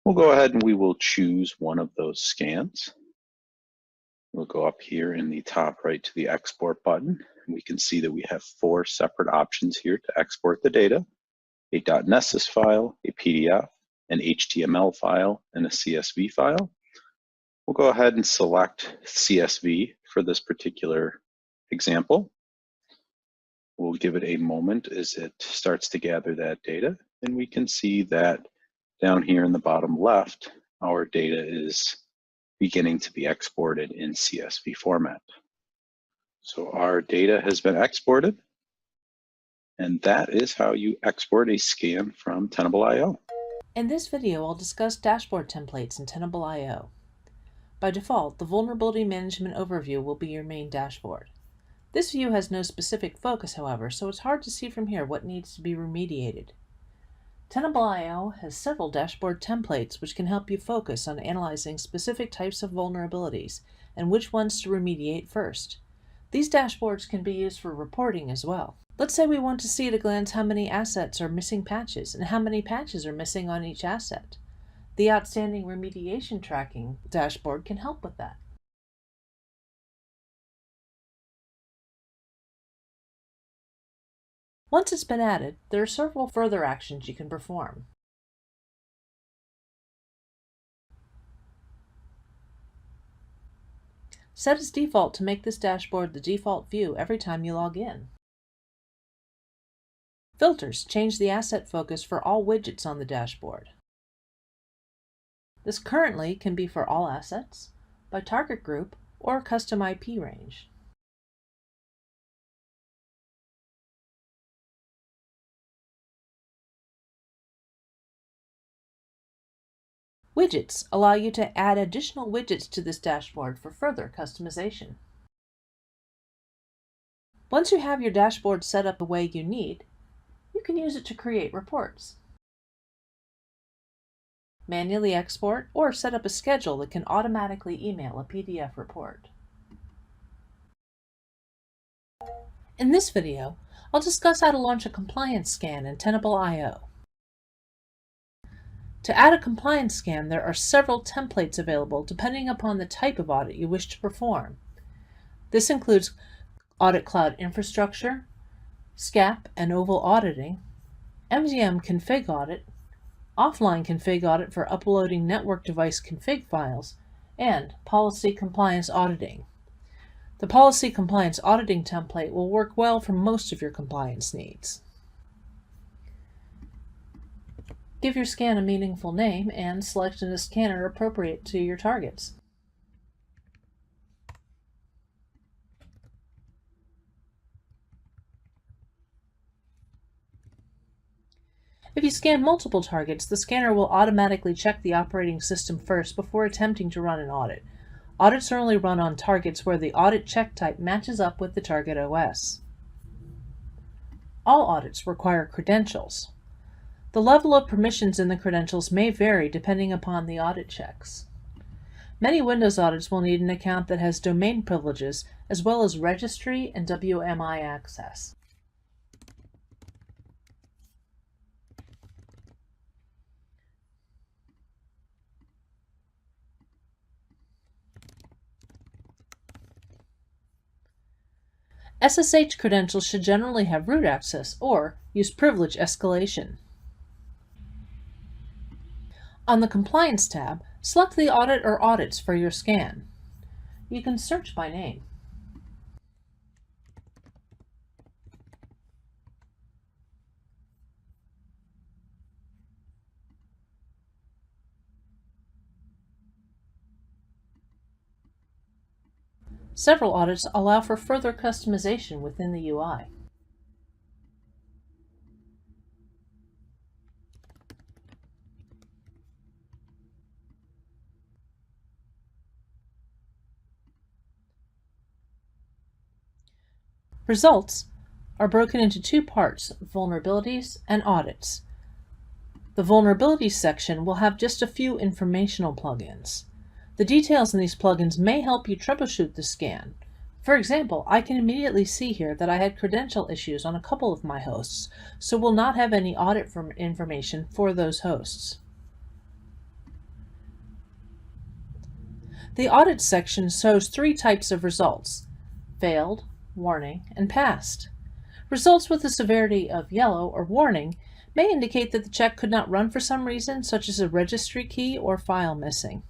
We'll go ahead and we will choose one of those scans. We'll go up here in the top right to the export button. And we can see that we have 4 separate options here to export the data: a .nessus file, a PDF, an HTML file, and a CSV file. We'll go ahead and select CSV for this particular example. We'll give it a moment as it starts to gather that data, and we can see that down here in the bottom left, our data is beginning to be exported in CSV format. So our data has been exported, and that is how you export a scan from Tenable IO. In this video, I'll discuss dashboard templates in Tenable IO. By default, the Vulnerability Management Overview will be your main dashboard. This view has no specific focus, however, so it's hard to see from here what needs to be remediated. Tenable IO has several dashboard templates which can help you focus on analyzing specific types of vulnerabilities and which ones to remediate first. These dashboards can be used for reporting as well. Let's say we want to see at a glance how many assets are missing patches and how many patches are missing on each asset. The Outstanding Remediation Tracking dashboard can help with that. Once it's been added, there are several further actions you can perform. Set as default to make this dashboard the default view every time you log in. Filters change the asset focus for all widgets on the dashboard. This currently can be for all assets, by target group, or custom IP range. Widgets allow you to add additional widgets to this dashboard for further customization. Once you have your dashboard set up the way you need, you can use it to create reports. manually export, or set up a schedule that can automatically email a PDF report. In this video, I'll discuss how to launch a compliance scan in Tenable IO. To add a compliance scan, there are several templates available depending upon the type of audit you wish to perform. This includes Audit Cloud Infrastructure, SCAP and Oval Auditing, MDM Config Audit, Offline Config Audit for uploading network device config files, and Policy Compliance Auditing. The Policy Compliance Auditing template will work well for most of your compliance needs. Give your scan a meaningful name and select a scanner appropriate to your targets. If you scan multiple targets, the scanner will automatically check the operating system first before attempting to run an audit. Audits are only run on targets where the audit check type matches up with the target OS. All audits require credentials. The level of permissions in the credentials may vary depending upon the audit checks. Many Windows audits will need an account that has domain privileges as well as registry and WMI access. SSH credentials should generally have root access or use privilege escalation. On the Compliance tab, select the audit or audits for your scan. You can search by name. Several audits allow for further customization within the UI. Results are broken into two parts, vulnerabilities and audits. The vulnerabilities section will have just a few informational plugins. The details in these plugins may help you troubleshoot the scan. For example, I can immediately see here that I had credential issues on a couple of my hosts, so will not have any audit information for those hosts. The audit section shows three types of results: failed, warning, and passed. Results with a severity of yellow or warning may indicate that the check could not run for some reason, such as a registry key or file missing.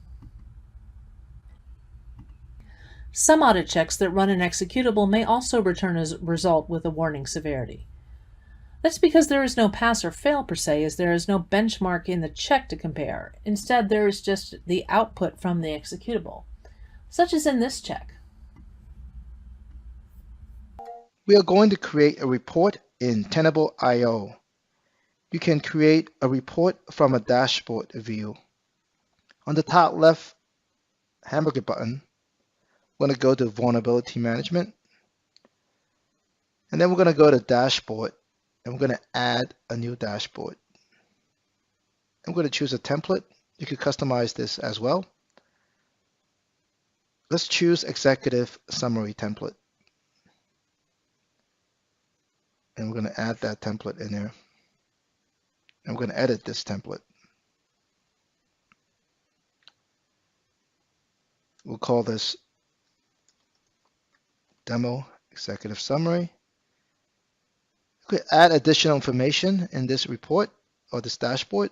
Some audit checks that run an executable may also return a result with a warning severity. That's because there is no pass or fail per se, as there is no benchmark in the check to compare. Instead, there is just the output from the executable, such as in this check. We are going to create a report in Tenable IO. You can create a report from a dashboard view. On the top left hamburger button, we're going to go to Vulnerability Management. And then we're going to go to Dashboard. And we're going to add a new dashboard. I'm going to choose a template. You can customize this as well. Let's choose Executive Summary Template. And we're going to add that template in there. I'm going to edit this template. We'll call this Demo Executive Summary. You could add additional information in this report or this dashboard.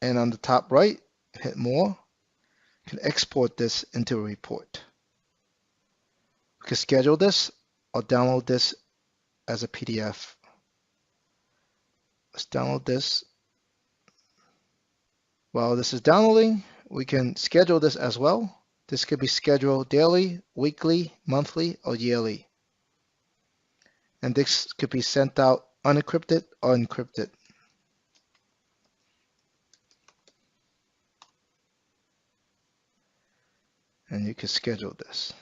And on the top right, hit More. You can export this into a report. You can schedule this or download this as a PDF. Let's download this. While this is downloading, we can schedule this as well. This could be scheduled daily, weekly, monthly, or yearly. And this could be sent out unencrypted or encrypted. And you can schedule this.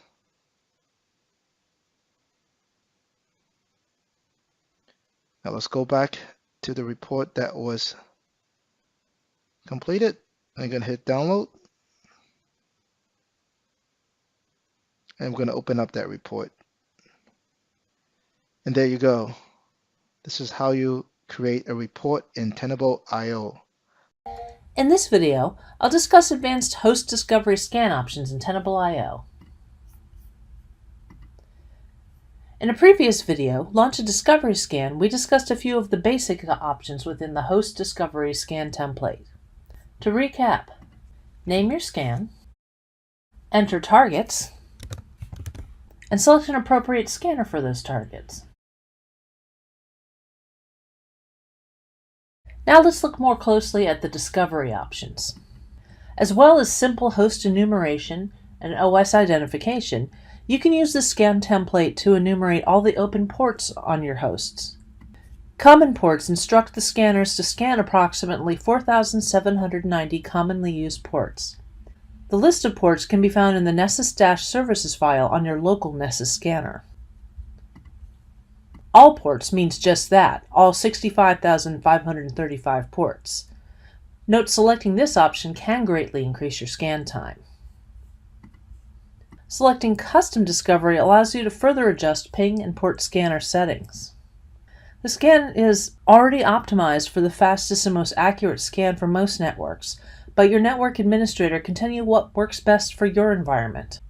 Now let's go back to the report that was completed. I'm going to hit download. And I'm going to open up that report. And there you go. This is how you create a report in Tenable IO. In this video, I'll discuss advanced host discovery scan options in Tenable IO. In a previous video, Launch a Discovery Scan, we discussed a few of the basic options within the host discovery scan template. To recap, name your scan, enter targets, and select an appropriate scanner for those targets. Now let's look more closely at the discovery options. As well as simple host enumeration and OS identification, you can use the scan template to enumerate all the open ports on your hosts. Common ports instruct the scanners to scan approximately 4,790 commonly used ports. The list of ports can be found in the nessus-services file on your local Nessus scanner. All ports means just that, all 65,535 ports. Note selecting this option can greatly increase your scan time. Selecting Custom Discovery allows you to further adjust ping and port scanner settings. The scan is already optimized for the fastest and most accurate scan for most networks, but your network administrator can tell you what works best for your environment.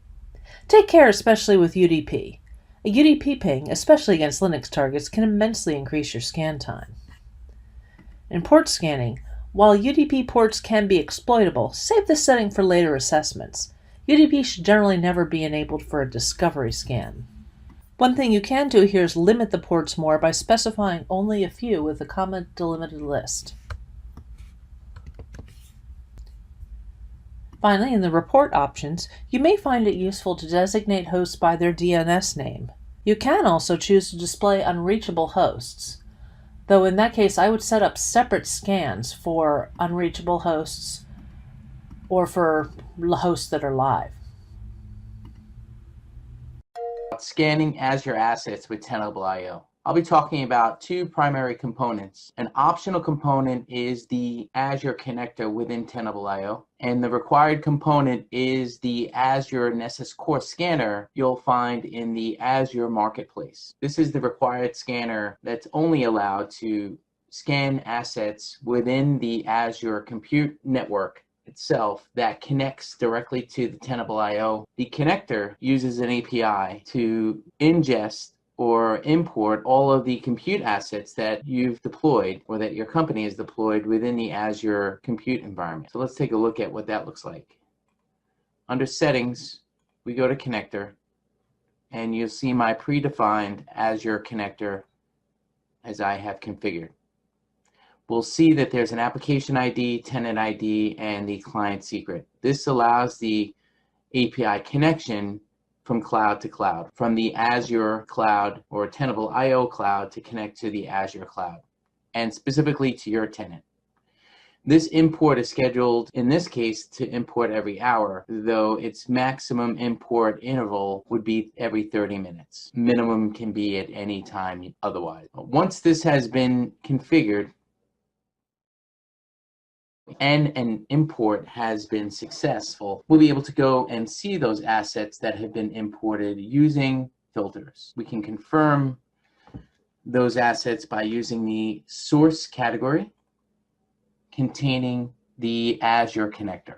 Take care especially with UDP. A UDP ping, especially against Linux targets, can immensely increase your scan time. In port scanning, while UDP ports can be exploitable, save this setting for later assessments. UDP should generally never be enabled for a discovery scan. One thing you can do here is limit the ports more by specifying only a few with a comma delimited list. Finally, in the report options, you may find it useful to designate hosts by their DNS name. You can also choose to display unreachable hosts, though in that case I would set up separate scans for unreachable hosts or for hosts that are live. Scanning Azure assets with Tenable IO. I'll be talking about two primary components. An optional component is the Azure connector within Tenable IO, and the required component is the Azure Nessus Core scanner you'll find in the Azure Marketplace. This is the required scanner that's only allowed to scan assets within the Azure compute network itself that connects directly to the Tenable IO. The connector uses an API to ingest or import all of the compute assets that you've deployed or that your company has deployed within the Azure compute environment. So let's take a look at what that looks like. Under settings, we go to connector, and you'll see my predefined Azure connector as I have configured. We'll see that there's an application ID, tenant ID, and the client secret. This allows the API connection from cloud to cloud, from the Azure cloud or Tenable IO cloud to connect to the Azure cloud, and specifically to your tenant. This import is scheduled, in this case, to import every hour, though its maximum import interval would be every 30 minutes. Minimum can be at any time otherwise. Once this has been configured, and an import has been successful, we'll be able to go and see those assets that have been imported using filters. We can confirm those assets by using the source category containing the Azure connector.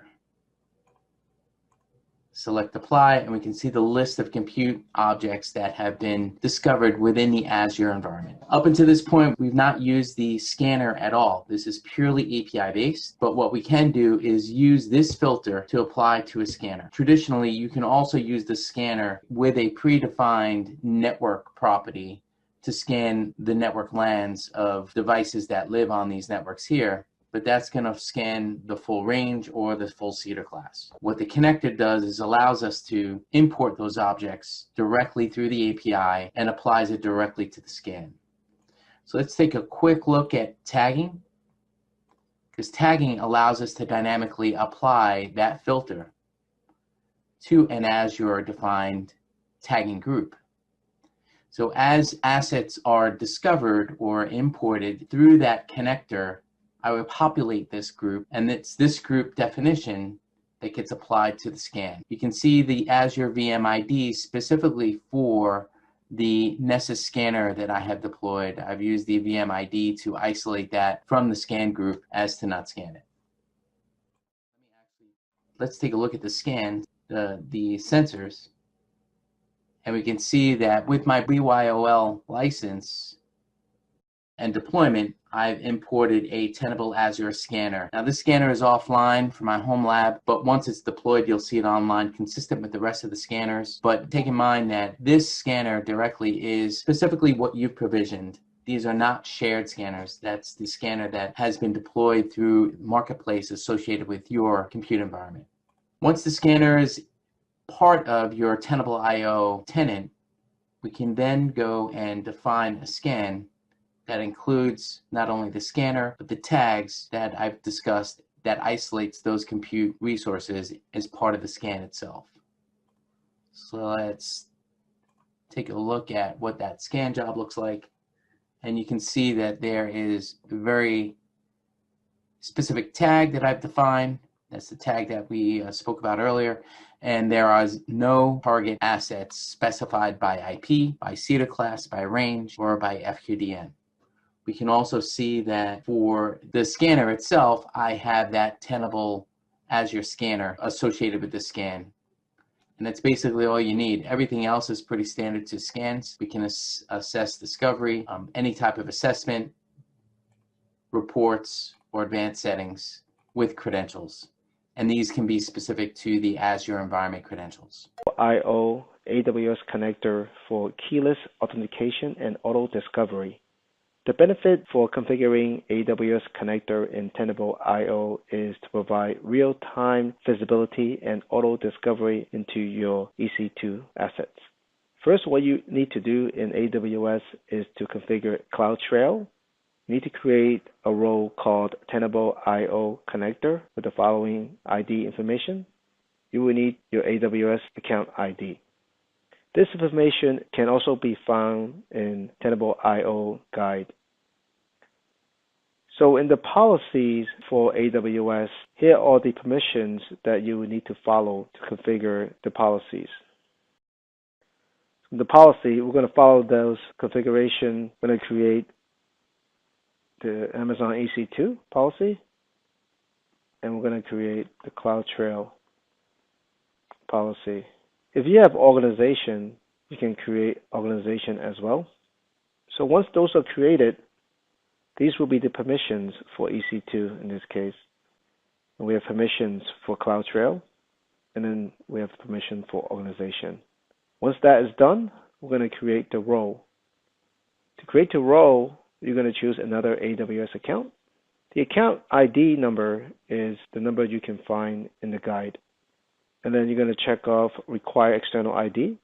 Select apply, and we can see the list of compute objects that have been discovered within the Azure environment. Up until this point, we've not used the scanner at all. This is purely API based, but what we can do is use this filter to apply to a scanner. Traditionally, you can also use the scanner with a predefined network property to scan the network LANs of devices that live on these networks here, but that's going to scan the full range or the full Cedar class. What the connector does is allows us to import those objects directly through the API and applies it directly to the scan. So let's take a quick look at tagging, because tagging allows us to dynamically apply that filter to an Azure defined tagging group. So as assets are discovered or imported through that connector I would populate this group, and it's this group definition that gets applied to the scan. You can see the Azure VM ID specifically for the Nessus scanner that I have deployed. I've used the VM ID to isolate that from the scan group as to not scan it. Let's take a look at the scans, the sensors, and we can see that with my BYOL license and deployment, I've imported a Tenable Azure scanner. Now this scanner is offline for my home lab, but once it's deployed, you'll see it online consistent with the rest of the scanners. But take in mind that this scanner directly is specifically what you've provisioned. These are not shared scanners. That's the scanner that has been deployed through Marketplace associated with your compute environment. Once the scanner is part of your Tenable IO tenant, we can then go and define a scan that includes not only the scanner, but the tags that I've discussed that isolates those compute resources as part of the scan itself. So let's take a look at what that scan job looks like. And you can see that there is a very specific tag that I've defined. That's the tag that we spoke about earlier. And there are no target assets specified by IP, by CEDAR class, by range, or by FQDN. We can also see that for the scanner itself, I have that Tenable Azure scanner associated with the scan. And that's basically all you need. Everything else is pretty standard to scans. We can assess discovery, any type of assessment, reports, or advanced settings with credentials. And these can be specific to the Azure environment credentials. IO AWS connector for keyless authentication and auto discovery. The benefit for configuring AWS connector in Tenable IO is to provide real-time visibility and auto discovery into your EC2 assets. First, what you need to do in AWS is to configure CloudTrail. You need to create a role called Tenable IO connector with the following ID information. You will need your AWS account ID. This information can also be found in Tenable IO guide. So in the policies for AWS, here are the permissions that you will need to follow to configure the policies. In the policy, we're going to follow those configuration. We're going to create the Amazon EC2 policy, and we're going to create the CloudTrail policy. If you have organization, you can create organization as well. So once those are created, these will be the permissions for EC2 in this case. And we have permissions for CloudTrail, and then we have permission for organization. Once that is done, we're going to create the role. To create the role, you're going to choose another AWS account. The account ID number is the number you can find in the guide. And then you're going to check off require external ID.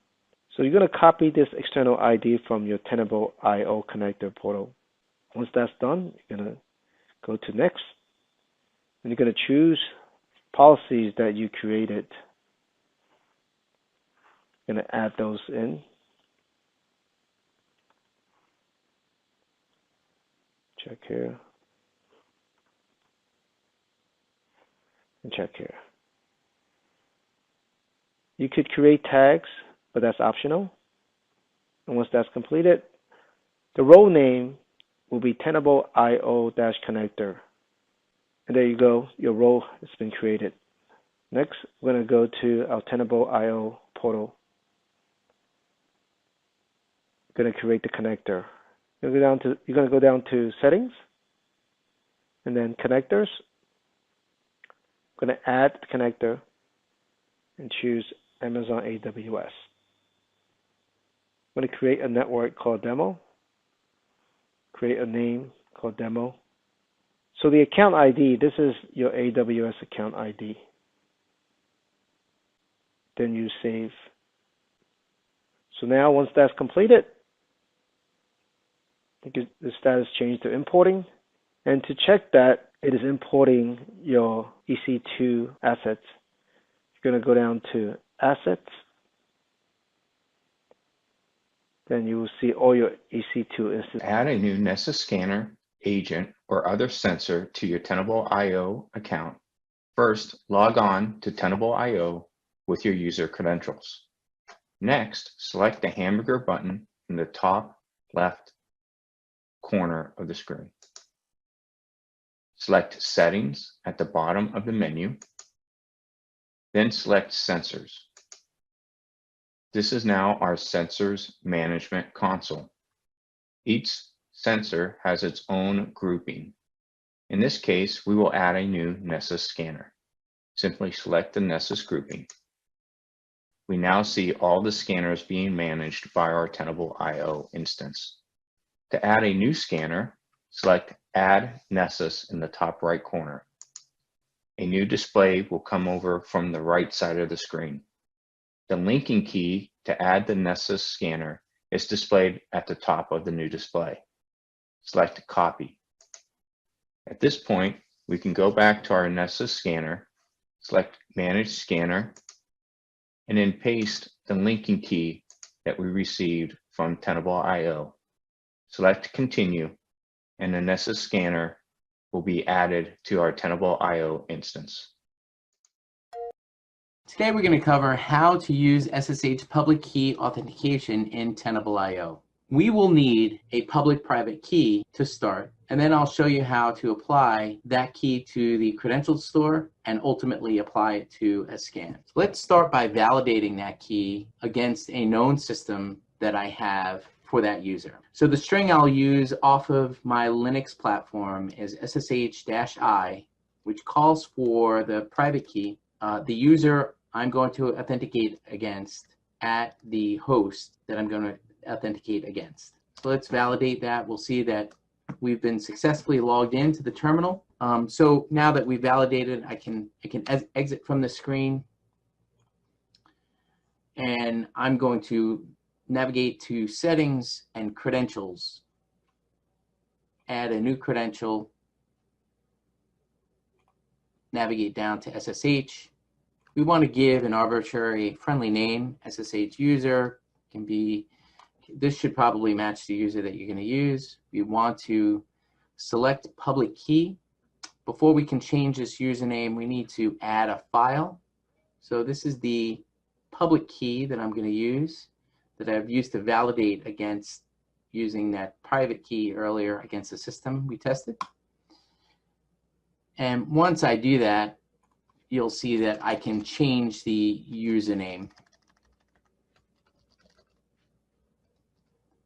So you're going to copy this external ID from your Tenable IO connector portal. Once that's done, you're going to go to next. And you're going to choose policies that you created. You're going to add those in. Check here. And check here. You could create tags, but that's optional. And once that's completed, the role name will be Tenable IO-connector. And there you go, your role has been created. Next, we're going to go to our Tenable IO portal. We're going to create the connector. You're going to go down to settings, and then connectors. I'm going to add the connector and choose Amazon AWS. I'm going to create a network called demo. Create a name called demo. So the account ID, this is your AWS account ID. Then you save. So now once that's completed, the status changed to importing. And to check that it is importing your EC2 assets, you're going to go down to Assets. Then you will see all your EC2 instances. Add a new Nessus scanner agent, or other sensor to your Tenable IO account, first log on to Tenable IO with your user credentials. Next, select the hamburger button in the top left corner of the screen. Select Settings at the bottom of the menu, then select Sensors. This is now our Sensors Management Console. Each sensor has its own grouping. In this case, we will add a new Nessus scanner. Simply select the Nessus grouping. We now see all the scanners being managed by our Tenable IO instance. To add a new scanner, select Add Nessus in the top right corner. A new display will come over from the right side of the screen. The linking key to add the Nessus scanner is displayed at the top of the new display. Select Copy. At this point, we can go back to our Nessus scanner, select Manage Scanner, and then paste the linking key that we received from Tenable IO. Select Continue, and the Nessus scanner will be added to our Tenable IO instance. Today we're going to cover how to use SSH public key authentication in Tenable IO. We will need a public-private key to start, and then I'll show you how to apply that key to the credentials store and ultimately apply it to a scan. Let's start by validating that key against a known system that I have for that user. So the string I'll use off of my Linux platform is SSH-I, which calls for the private key. The user I'm going to authenticate against at the host that I'm going to authenticate against. So let's validate that. We'll see that we've been successfully logged into the terminal. So now that we've validated, I can exit from the screen, and I'm going to navigate to Settings and Credentials. Add a new credential. Navigate down to SSH. We want to give an arbitrary friendly name. SSH user can be, this should probably match the user that you're going to use. We want to select public key. Before we can change this username, we need to add a file. So this is the public key that I'm going to use, that I've used to validate against using that private key earlier against the system we tested. And once I do that, you'll see that I can change the username.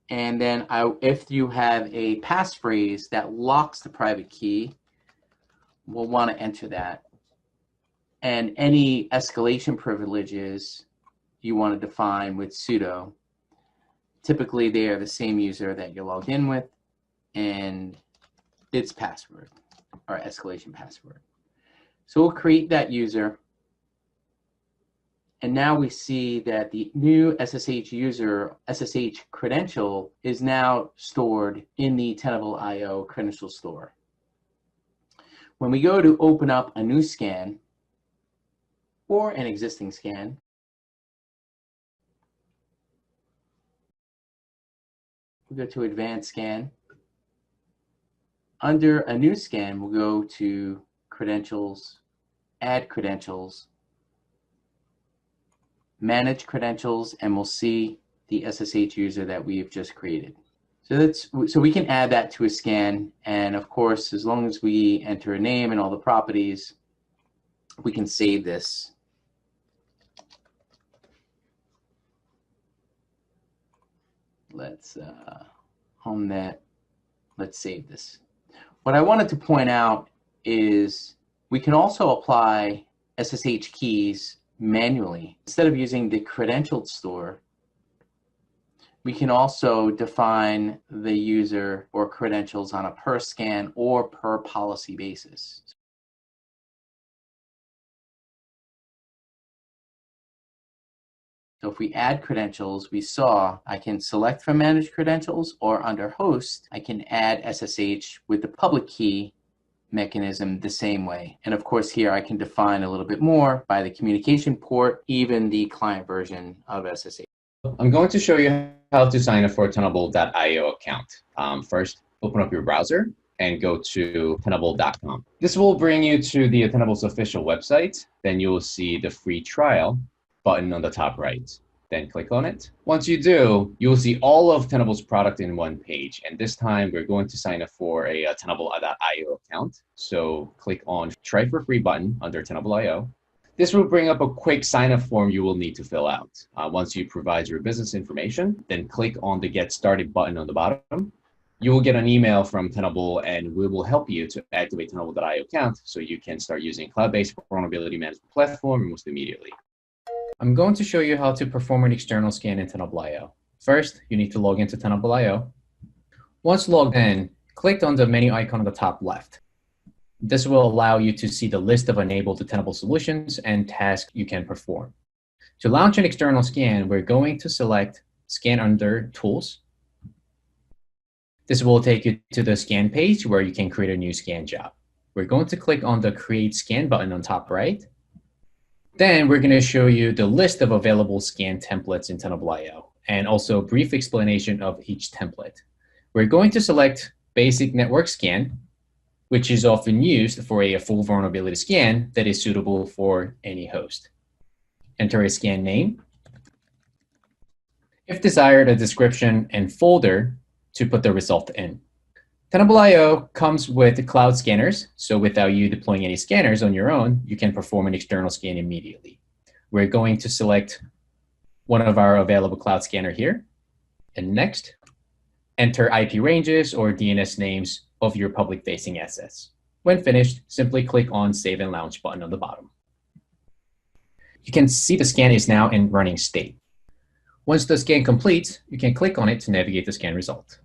And then if you have a passphrase that locks the private key, we'll want to enter that. And any escalation privileges you want to define with sudo. Typically, they are the same user that you're logged in with and its password, or escalation password. So we'll create that user. And now we see that the new SSH user, SSH credential, is now stored in the Tenable IO credential store. When we go to open up a new scan or an existing scan, we go to Advanced Scan. Under a new scan, we'll go to Credentials, Add Credentials, Manage Credentials, and we'll see the SSH user that we've just created. So we can add that to a scan, and of course, as long as we enter a name and all the properties, we can save this. Let's home that. Let's save this. What I wanted to point out is we can also apply SSH keys manually. Instead of using the credentialed store, we can also define the user or credentials on a per scan or per policy basis. So if we add credentials, we saw I can select from Manage Credentials, or under Host, I can add SSH with the public key mechanism the same way. And of course here I can define a little bit more by the communication port, even the client version of SSH. I'm going to show you how to sign up for a Tenable.io account. First, open up your browser and go to tenable.com. This will bring you to the Tenable's official website. Then you will see the free trial button on the top right. Then click on it. Once you do, you will see all of Tenable's product in one page. And this time we're going to sign up for a Tenable IO account. So click on Try for Free button under Tenable IO. This will bring up a quick sign-up form you will need to fill out. Once you provide your business information, then click on the Get Started button on the bottom. You will get an email from Tenable, and we will help you to activate Tenable.io account so you can start using cloud-based vulnerability management platform almost immediately. I'm going to show you how to perform an external scan in Tenable.io. First, you need to log into Tenable.io. Once logged in, click on the menu icon on the top left. This will allow you to see the list of enabled Tenable solutions and tasks you can perform. To launch an external scan, we're going to select Scan under Tools. This will take you to the scan page where you can create a new scan job. We're going to click on the Create Scan button on top right. Then we're going to show you the list of available scan templates in Tenable.io and also a brief explanation of each template. We're going to select Basic Network Scan, which is often used for a full vulnerability scan that is suitable for any host. Enter a scan name. If desired, a description and folder to put the result in. Tenable.io comes with cloud scanners, so without you deploying any scanners on your own, you can perform an external scan immediately. We're going to select one of our available cloud scanner here. And next, enter IP ranges or DNS names of your public-facing assets. When finished, simply click on Save and Launch button on the bottom. You can see the scan is now in running state. Once the scan completes, you can click on it to navigate the scan result.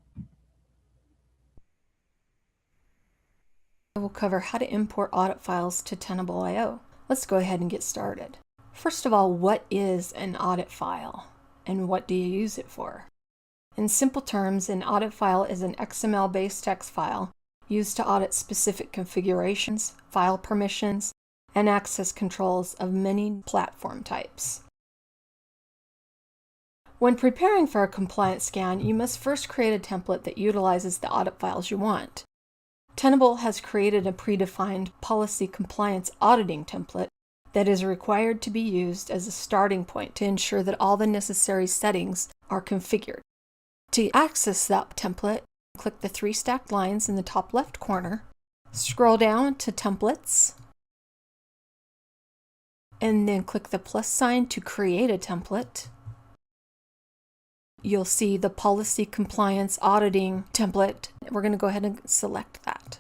We'll cover how to import audit files to Tenable IO. Let's go ahead and get started. First of all, what is an audit file and what do you use it for? In simple terms, an audit file is an XML-based text file used to audit specific configurations, file permissions, and access controls of many platform types. When preparing for a compliance scan, you must first create a template that utilizes the audit files you want. Tenable has created a predefined policy compliance auditing template that is required to be used as a starting point to ensure that all the necessary settings are configured. To access that template, click the three stacked lines in the top left corner, scroll down to Templates, and then click the plus sign to create a template. You'll see the policy compliance auditing template. We're going to go ahead and select that.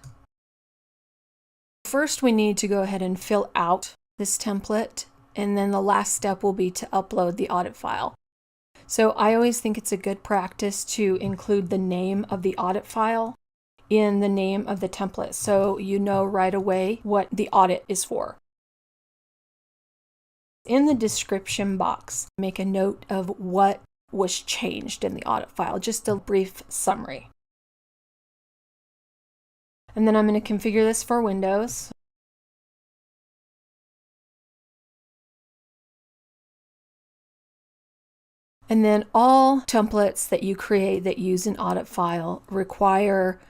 First, we need to go ahead and fill out this template, and then the last step will be to upload the audit file. So I always think it's a good practice to include the name of the audit file in the name of the template so you know right away what the audit is for. In the description box, make a note of what was changed in the audit file, just a brief summary. And then I'm going to configure this for Windows. And then all templates that you create that use an audit file require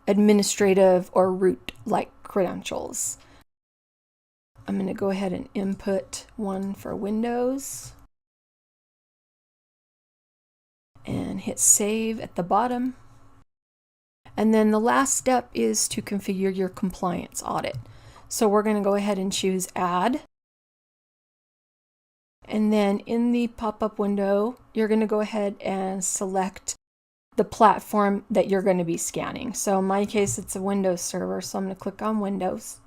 administrative or root-like credentials. I'm going to go ahead and input one for Windows and hit Save at the bottom. And then the last step is to configure your compliance audit. So we're going to go ahead and choose Add. And then in the pop-up window, you're going to go ahead and select the platform that you're going to be scanning. So in my case, it's a Windows server, so I'm going to click on Windows.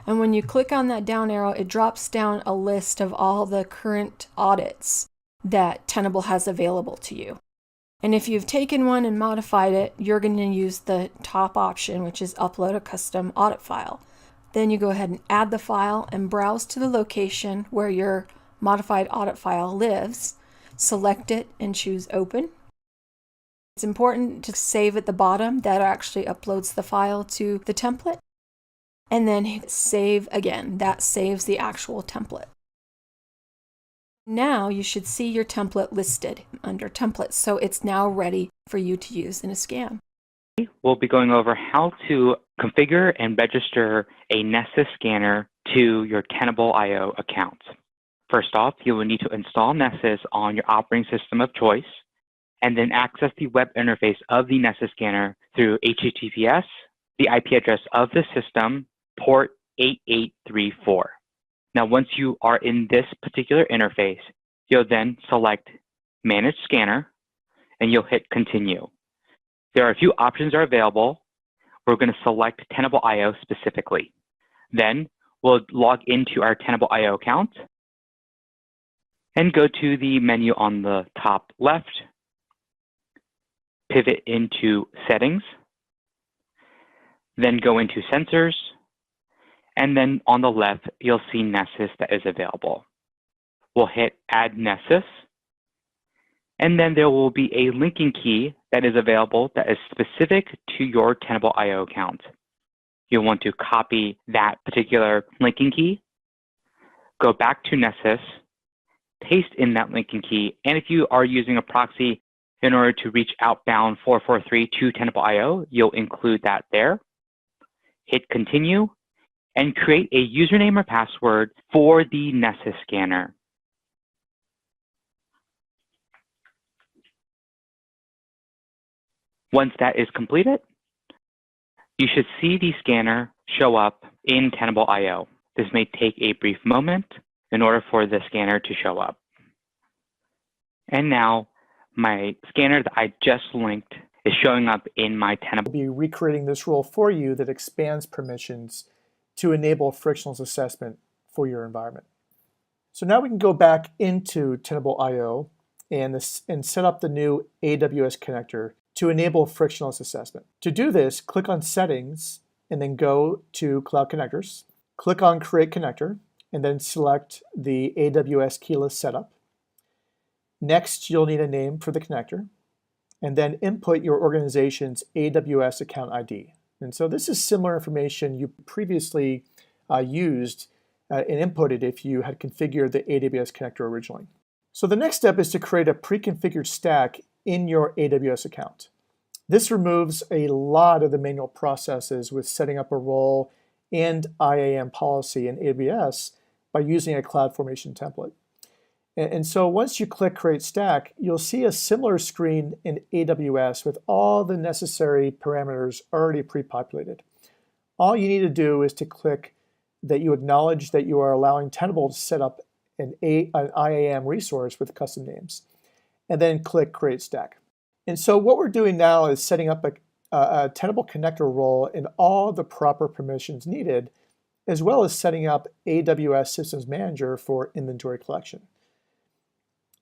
And when you click on that down arrow, it drops down a list of all the current audits that Tenable has available to you. And if you've taken one and modified it, you're going to use the top option, which is Upload a Custom Audit File. Then you go ahead and add the file and browse to the location where your modified audit file lives. Select it and choose Open. It's important to save at the bottom. That actually uploads the file to the template. And then hit Save again. That saves the actual template. Now you should see your template listed under Templates, so it's now ready for you to use in a scan. we'll be going over how to configure and register a Nessus scanner to your Tenable IO account. First off, you will need to install Nessus on your operating system of choice, and then access the web interface of the Nessus scanner through HTTPS, the IP address of the system, port 8834. Now, once you are in this particular interface, you'll then select Manage Scanner, and you'll hit Continue. There are a few options that are available. We're going to select Tenable IO specifically. Then we'll log into our Tenable IO account and go to the menu on the top left, pivot into Settings, then go into Sensors, and then on the left, you'll see Nessus that is available. We'll hit Add Nessus, and then there will be a linking key that is available that is specific to your Tenable IO account. You'll want to copy that particular linking key, go back to Nessus, paste in that linking key, and if you are using a proxy in order to reach outbound 443 to Tenable IO, you'll include that there. Hit Continue, and create a username or password for the Nessus scanner. Once that is completed, you should see the scanner show up in Tenable IO. This may take a brief moment in order for the scanner to show up. And now my scanner that I just linked is showing up in my Tenable. We'll be recreating this role for you that expands permissions to enable frictionless assessment for your environment. So now we can go back into Tenable IO and set up the new AWS connector to enable frictionless assessment. To do this, click on Settings and then go to Cloud Connectors. Click on Create Connector and then select the AWS keyless setup. Next, you'll need a name for the connector and then input your organization's AWS account ID. And so this is similar information you previously used and inputted if you had configured the AWS connector originally. So the next step is to create a pre-configured stack in your AWS account. This removes a lot of the manual processes with setting up a role and IAM policy in AWS by using a CloudFormation template. And so once you click Create Stack, you'll see a similar screen in AWS with all the necessary parameters already pre-populated. All you need to do is to click that you acknowledge that you are allowing Tenable to set up an IAM resource with custom names, and then click Create Stack. And so what we're doing now is setting up a Tenable connector role in all the proper permissions needed, as well as setting up AWS Systems Manager for inventory collection.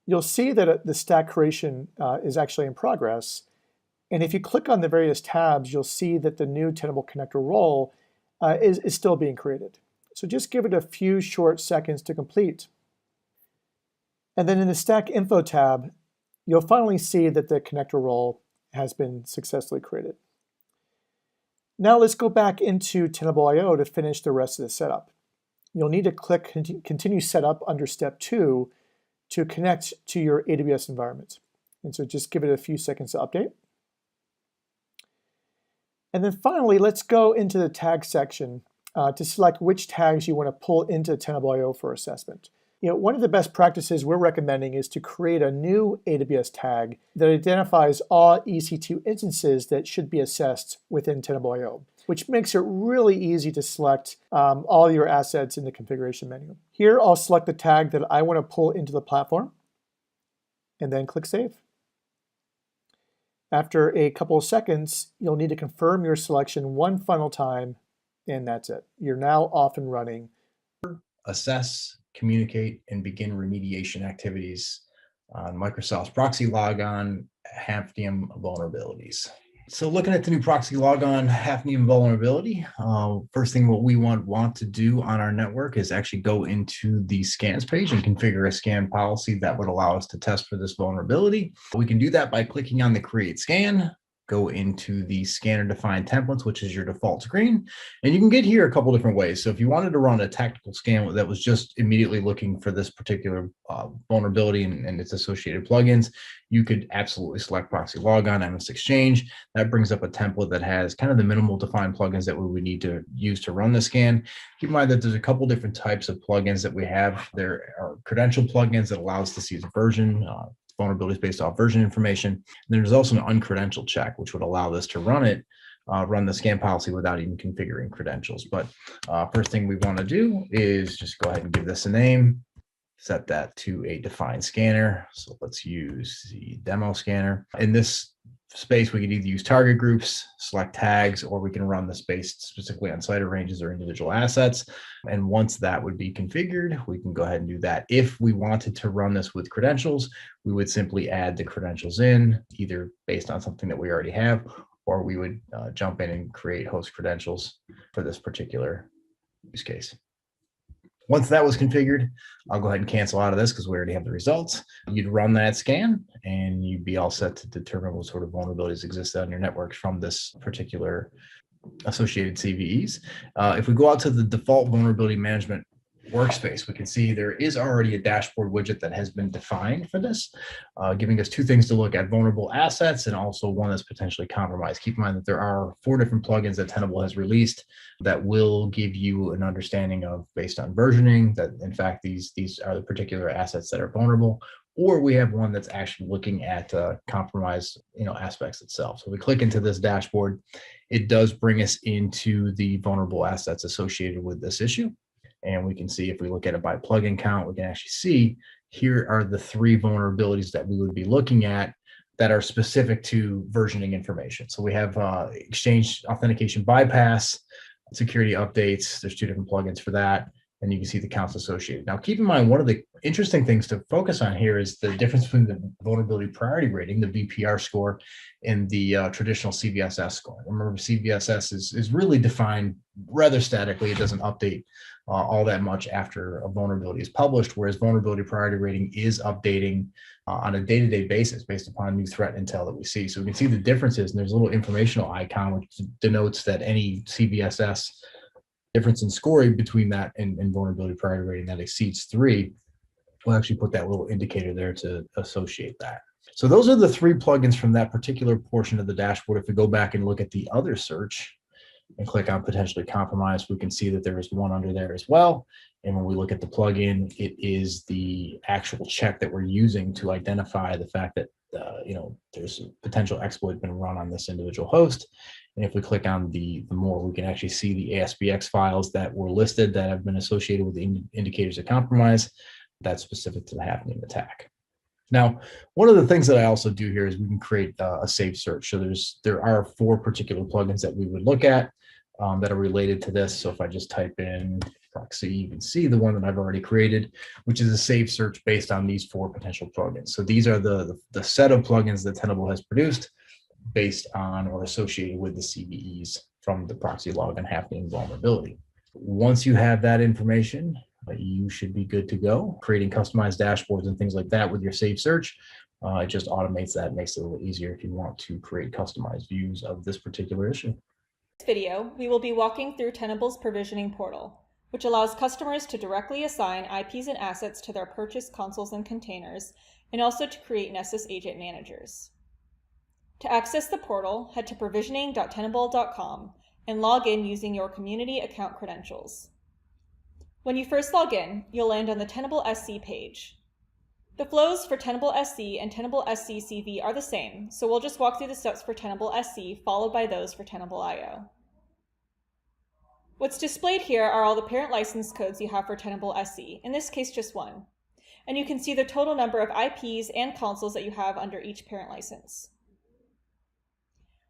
You'll see that the stack creation is actually in progress. And if you click on the various tabs, you'll see that the new Tenable connector role is still being created. So just give it a few short seconds to complete. And then in the Stack Info tab, you'll finally see that the connector role has been successfully created. Now let's go back into Tenable IO to finish the rest of the setup. You'll need to click Continue Setup under Step 2 to connect to your AWS environment. And so just give it a few seconds to update. And then finally, let's go into the tag section to select which tags you want to pull into Tenable IO for assessment. One of the best practices we're recommending is to create a new AWS tag that identifies all EC2 instances that should be assessed within Tenable IO, which makes it really easy to select all your assets in the configuration menu. Here, I'll select the tag that I want to pull into the platform, and then click Save. After a couple of seconds, you'll need to confirm your selection one final time, and that's it. You're now off and running. Assess, communicate, and begin remediation activities on Microsoft's proxy logon Hafnium vulnerabilities. So looking at the new proxy logon Hafnium vulnerability, first thing what we want to do on our network is actually go into the scans page and configure a scan policy that would allow us to test for this vulnerability. We can do that by clicking on the create scan, go into the scanner defined templates, which is your default screen. And you can get here a couple different ways. So if you wanted to run a tactical scan that was just immediately looking for this particular vulnerability and its associated plugins, you could absolutely select proxy logon, MS Exchange. That brings up a template that has kind of the minimal defined plugins that we would need to use to run the scan. Keep in mind that there's a couple different types of plugins that we have. There are credential plugins that allow us to see the version, vulnerabilities based off version information. And there's also an uncredentialed check, which would allow this to run the scan policy without even configuring credentials. But first thing we want to do is just go ahead and give this a name, set that to a defined scanner. So let's use the demo scanner. In this space, we can either use target groups, select tags, or we can run this based specifically on CIDR ranges or individual assets. And once that would be configured, we can go ahead and do that. If we wanted to run this with credentials, we would simply add the credentials in, either based on something that we already have, or we would jump in and create host credentials for this particular use case. Once that was configured, I'll go ahead and cancel out of this because we already have the results. You'd run that scan and you'd be all set to determine what sort of vulnerabilities exist on your network from this particular associated CVEs. If we go out to the default vulnerability management workspace, we can see there is already a dashboard widget that has been defined for this, giving us two things to look at: vulnerable assets and also one that's potentially compromised. Keep in mind that there are 4 different plugins that Tenable has released that will give you an understanding of, based on versioning, that in fact these are the particular assets that are vulnerable, or we have one that's actually looking at compromised aspects itself. So we click into this dashboard, it does bring us into the vulnerable assets associated with this issue. And we can see, if we look at it by plugin count, we can actually see here are the 3 vulnerabilities that we would be looking at that are specific to versioning information. So we have Exchange Authentication Bypass, security updates. There's 2 different plugins for that. And you can see the counts associated. Now, keep in mind, one of the interesting things to focus on here is the difference between the vulnerability priority rating, the VPR score, and the traditional CVSS score. Remember, CVSS is really defined rather statically. It doesn't update all that much after a vulnerability is published, whereas vulnerability priority rating is updating on a day-to-day basis based upon new threat intel that we see. So we can see the differences, and there's a little informational icon which denotes that any CVSS difference in scoring between that and vulnerability priority rating that exceeds 3, we'll actually put that little indicator there to associate that. So those are the 3 plugins from that particular portion of the dashboard. If we go back and look at the other search and click on potentially compromised, we can see that there is one under there as well. And when we look at the plugin, it is the actual check that we're using to identify the fact that there's a potential exploit been run on this individual host. And if we click on the more, we can actually see the ASPX files that were listed that have been associated with the indicators of compromise that's specific to the happening attack. Now, one of the things that I also do here is we can create a saved search. So there are 4 particular plugins that we would look at that are related to this. So if I just type in proxy, you can see the one that I've already created, which is a saved search based on these 4 potential plugins. So these are the set of plugins that Tenable has produced based on or associated with the CVEs from the proxy log and happening vulnerability. Once you have that information, you should be good to go. Creating customized dashboards and things like that with your saved search, it just automates that, makes it a little easier if you want to create customized views of this particular issue. In this video, we will be walking through Tenable's provisioning portal, which allows customers to directly assign IPs and assets to their purchased consoles and containers, and also to create Nessus agent managers. To access the portal, head to provisioning.tenable.com and log in using your community account credentials. When you first log in, you'll land on the Tenable SC page. The flows for Tenable SC and Tenable SC CV are the same, so we'll just walk through the steps for Tenable SC followed by those for Tenable IO. What's displayed here are all the parent license codes you have for Tenable SC, in this case just 1. And you can see the total number of IPs and consoles that you have under each parent license.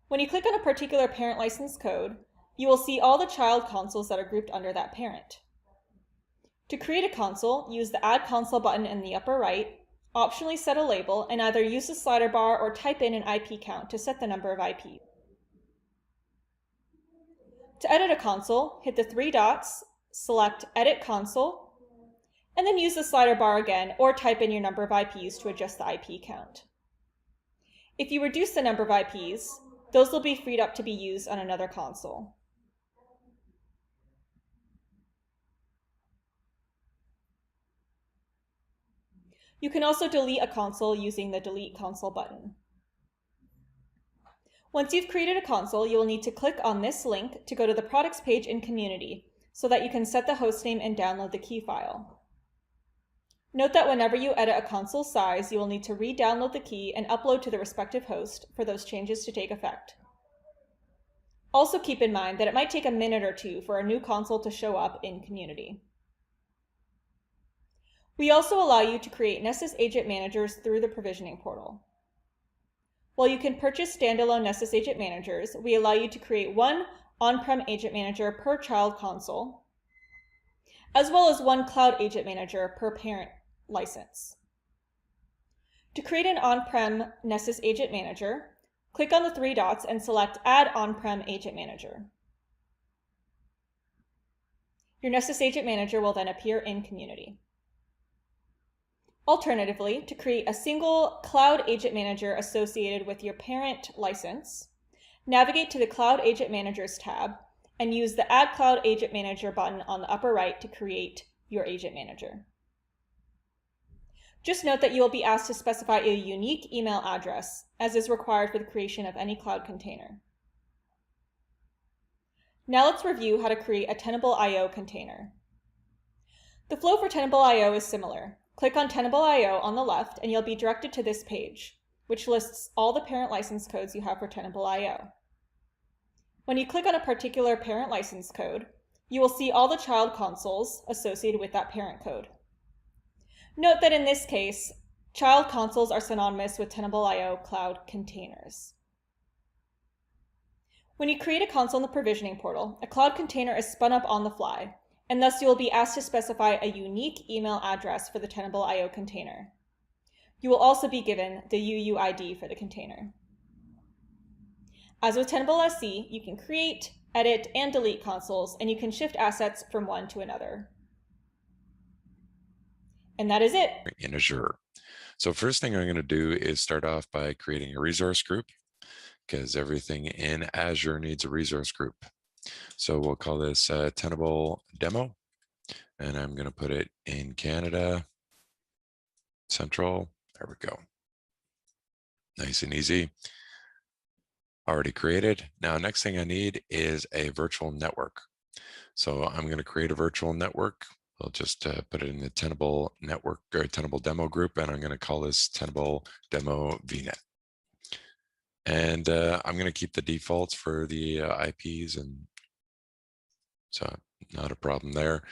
When you click on a particular parent license code, you will see all the child consoles that are grouped under that parent. To create a console, use the Add Console button in the upper right, optionally set a label, and either use the slider bar or type in an IP count to set the number of IPs. To edit a console, hit the 3 dots, select Edit Console, and then use the slider bar again or type in your number of IPs to adjust the IP count. If you reduce the number of IPs, those will be freed up to be used on another console. You can also delete a console using the Delete Console button. Once you've created a console, you will need to click on this link to go to the products page in Community so that you can set the hostname and download the key file. Note that whenever you edit a console size, you will need to re-download the key and upload to the respective host for those changes to take effect. Also keep in mind that it might take a minute or two for a new console to show up in Community. We also allow you to create Nessus Agent Managers through the provisioning portal. While you can purchase standalone Nessus Agent Managers, we allow you to create one on-prem agent manager per child console, as well as one cloud agent manager per parent license. To create an on-prem Nessus Agent Manager, click on the three dots and select Add On-Prem Agent Manager. Your Nessus Agent Manager will then appear in Community. Alternatively, to create a single Cloud Agent Manager associated with your parent license, navigate to the Cloud Agent Managers tab and use the Add Cloud Agent Manager button on the upper right to create your agent manager. Just note that you will be asked to specify a unique email address, as is required for the creation of any cloud container. Now let's review how to create a Tenable IO container. The flow for Tenable IO is similar. Click on Tenable IO on the left and you'll be directed to this page, which lists all the parent license codes you have for Tenable IO. When you click on a particular parent license code, you will see all the child consoles associated with that parent code. Note that in this case, child consoles are synonymous with Tenable IO cloud containers. When you create a console in the provisioning portal, a cloud container is spun up on the fly, and thus you will be asked to specify a unique email address for the Tenable IO container. You will also be given the UUID for the container. As with Tenable SC, you can create, edit, and delete consoles, and you can shift assets from one to another. And that is it. In Azure. So first thing I'm going to do is start off by creating a resource group, because everything in Azure needs a resource group. So we'll call this Tenable Demo, and I'm going to put it in Canada, Central. There we go. Nice and easy. Already created. Now, next thing I need is a virtual network. So I'm going to create a virtual network. I'll just put it in the Tenable network or Tenable Demo group, and I'm going to call this Tenable Demo VNet. And I'm going to keep the defaults for the IPs, and so not a problem there.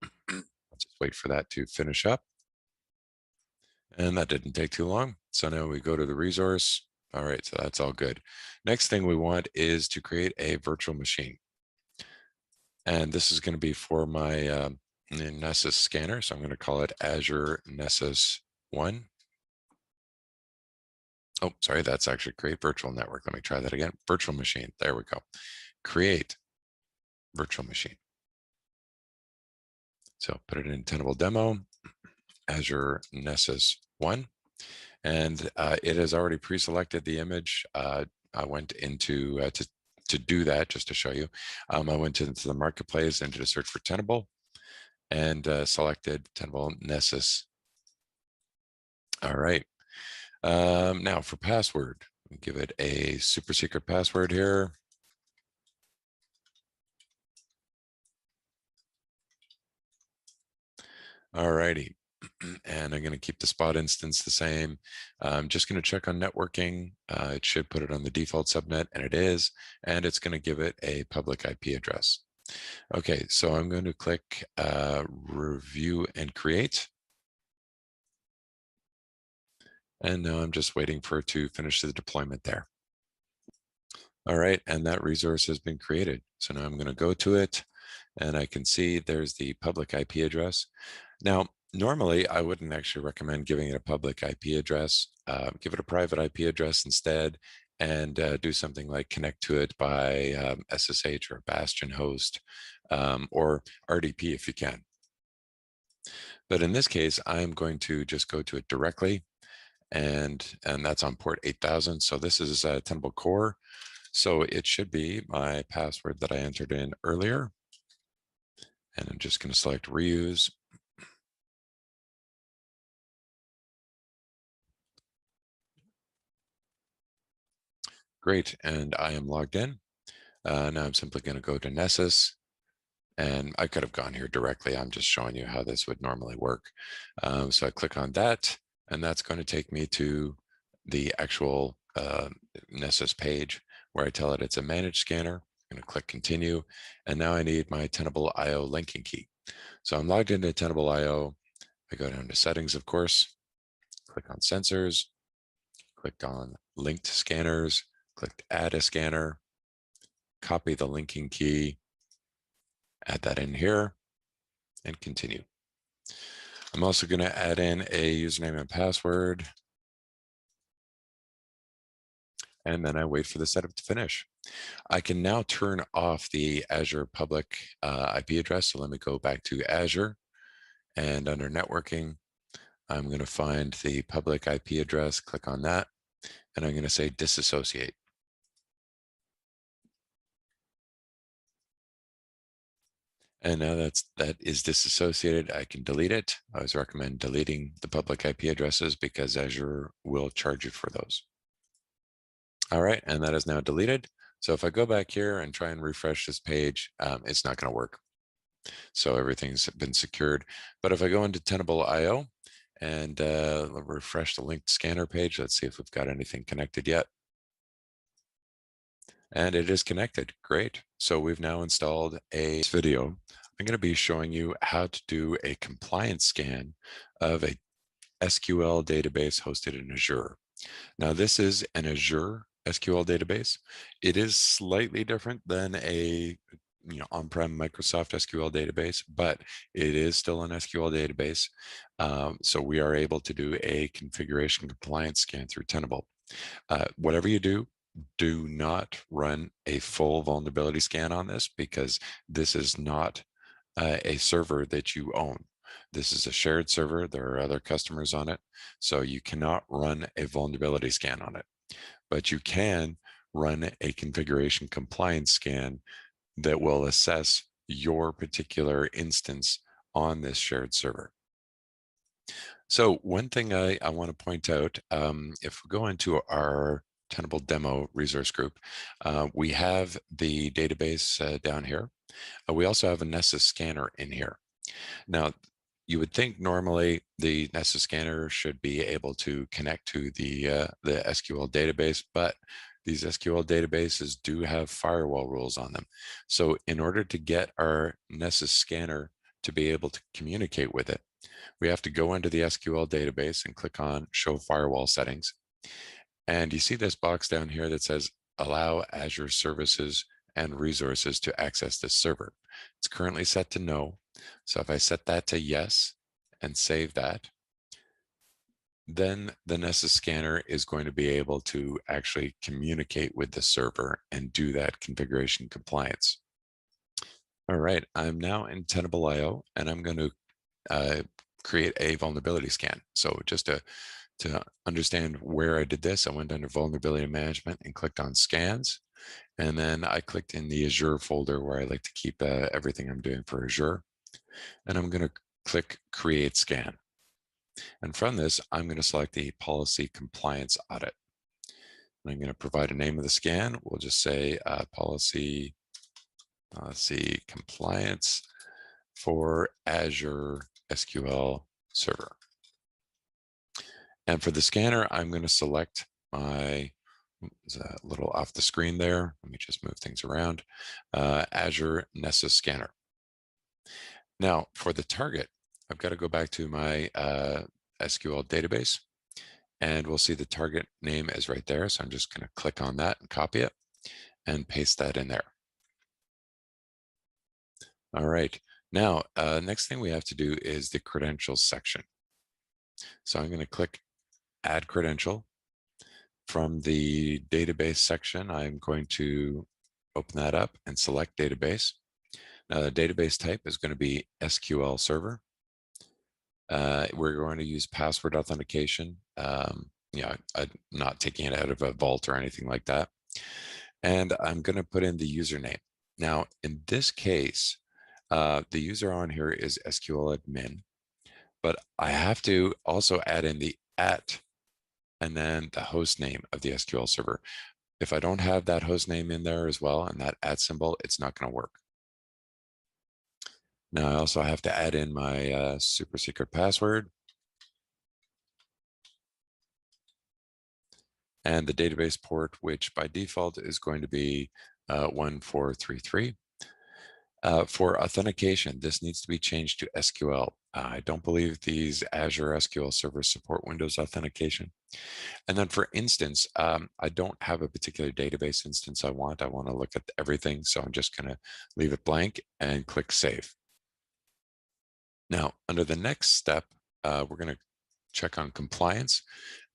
I'll just wait for that to finish up. And that didn't take too long. So now we go to the resource. All right, so that's all good. Next thing we want is to create a virtual machine. And this is going to be for my Nessus scanner. So I'm going to call it Azure Nessus 1. Oh, sorry, that's actually create virtual network. Let me try that again. Virtual machine. There we go. Create virtual machine. So put it in Tenable Demo, Azure Nessus 1. And it has already pre-selected the image. I went into, to do that, just to show you, I went into the marketplace and did a search for Tenable and selected Tenable Nessus. All right. Now for password, give it a super secret password here. All righty. And I'm going to keep the spot instance the same. I'm just going to check on networking. It should put it on the default subnet, and it is, and it's going to give it a public IP address. Okay, so I'm going to click review and create. And now I'm just waiting for it to finish the deployment there. All right, and that resource has been created. So now I'm going to go to it, and I can see there's the public IP address. Now, normally, I wouldn't actually recommend giving it a public IP address. Give it a private IP address instead, and do something like connect to it by SSH or Bastion host, or RDP if you can. But in this case, I'm going to just go to it directly, and that's on port 8000. So this is Tenable Core. So it should be my password that I entered in earlier. And I'm just going to select reuse. Great, and I am logged in. Now I'm simply going to go to Nessus, and I could have gone here directly. I'm just showing you how this would normally work. So I click on that, and that's going to take me to the actual Nessus page where I tell it it's a managed scanner. I'm going to click continue, and now I need my Tenable IO linking key. So I'm logged into Tenable IO. I go down to settings, of course, click on sensors, click on linked scanners, click add a scanner, copy the linking key, add that in here, and continue. I'm also going to add in a username and password, and then I wait for the setup to finish. I can now turn off the Azure public IP address. So let me go back to Azure, and under networking, I'm going to find the public IP address, click on that, and I'm going to say disassociate. And now that is disassociated, I can delete it. I always recommend deleting the public IP addresses because Azure will charge you for those. All right, and that is now deleted. So if I go back here and try and refresh this page, it's not going to work. So everything's been secured. But if I go into Tenable IO and refresh the linked scanner page, let's see if we've got anything connected yet. And it is connected. Great. So we've now installed a video. I'm going to be showing you how to do a compliance scan of a SQL database hosted in Azure. Now, this is an Azure SQL database. It is slightly different than a on-prem Microsoft SQL database, but it is still an SQL database. So we are able to do a configuration compliance scan through Tenable. Whatever you do, do not run a full vulnerability scan on this because this is not a server that you own. This is a shared server. There are other customers on it. So you cannot run a vulnerability scan on it, but you can run a configuration compliance scan that will assess your particular instance on this shared server. So one thing I want to point out, if we go into our Tenable demo resource group, we have the database down here. We also have a Nessus scanner in here. Now, you would think normally the Nessus scanner should be able to connect to the SQL database, but these SQL databases do have firewall rules on them. So in order to get our Nessus scanner to be able to communicate with it, we have to go into the SQL database and click on Show Firewall Settings. And you see this box down here that says Allow Azure Services and Resources to access this server. It's currently set to no. So if I set that to yes and save that, then the Nessus scanner is going to be able to actually communicate with the server and do that configuration compliance. All right, I'm now in Tenable IO, and I'm going to create a vulnerability scan. So just to understand where I did this, I went under vulnerability management and clicked on scans. And then I clicked in the Azure folder where I like to keep everything I'm doing for Azure. And I'm going to click create scan. And from this, I'm going to select the policy compliance audit. And I'm going to provide a name of the scan. We'll just say policy compliance for Azure SQL Server. And for the scanner, I'm going to select my, it's a little off the screen there. Let me just move things around. Azure Nessus Scanner. Now for the target, I've got to go back to my SQL database, and we'll see the target name is right there. So I'm just going to click on that and copy it and paste that in there. All right. Now, next thing we have to do is the credentials section. So I'm going to click Add Credential. From the database section, I'm going to open that up and select database. Now the database type is going to be SQL Server. We're going to use password authentication. I'm not taking it out of a vault or anything like that. And I'm going to put in the username. Now, in this case, the user on here is SQL admin, but I have to also add in the @ and then the host name of the SQL server. If I don't have that host name in there as well and that @ symbol, it's not going to work. Now, I also have to add in my super secret password and the database port, which by default is going to be 1433. For authentication, this needs to be changed to SQL. I don't believe these Azure SQL servers support Windows authentication. And then for instance, I don't have a particular database instance I want to look at everything. So I'm just going to leave it blank and click Save. Now, under the next step, we're going to check on compliance,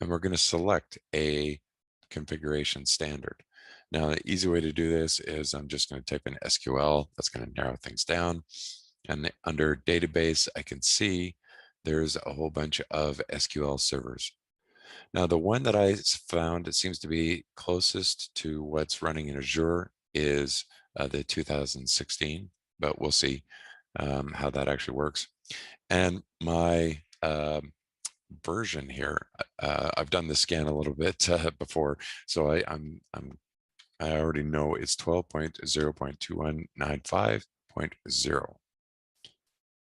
and we're going to select a configuration standard. Now, the easy way to do this is I'm just going to type in SQL. That's going to narrow things down. And under database, I can see there's a whole bunch of SQL servers. Now, the one that I found that seems to be closest to what's running in Azure is the 2016, but we'll see how that actually works. And my version here, I've done the scan a little bit before, so I already know it's 12.0.2195.0.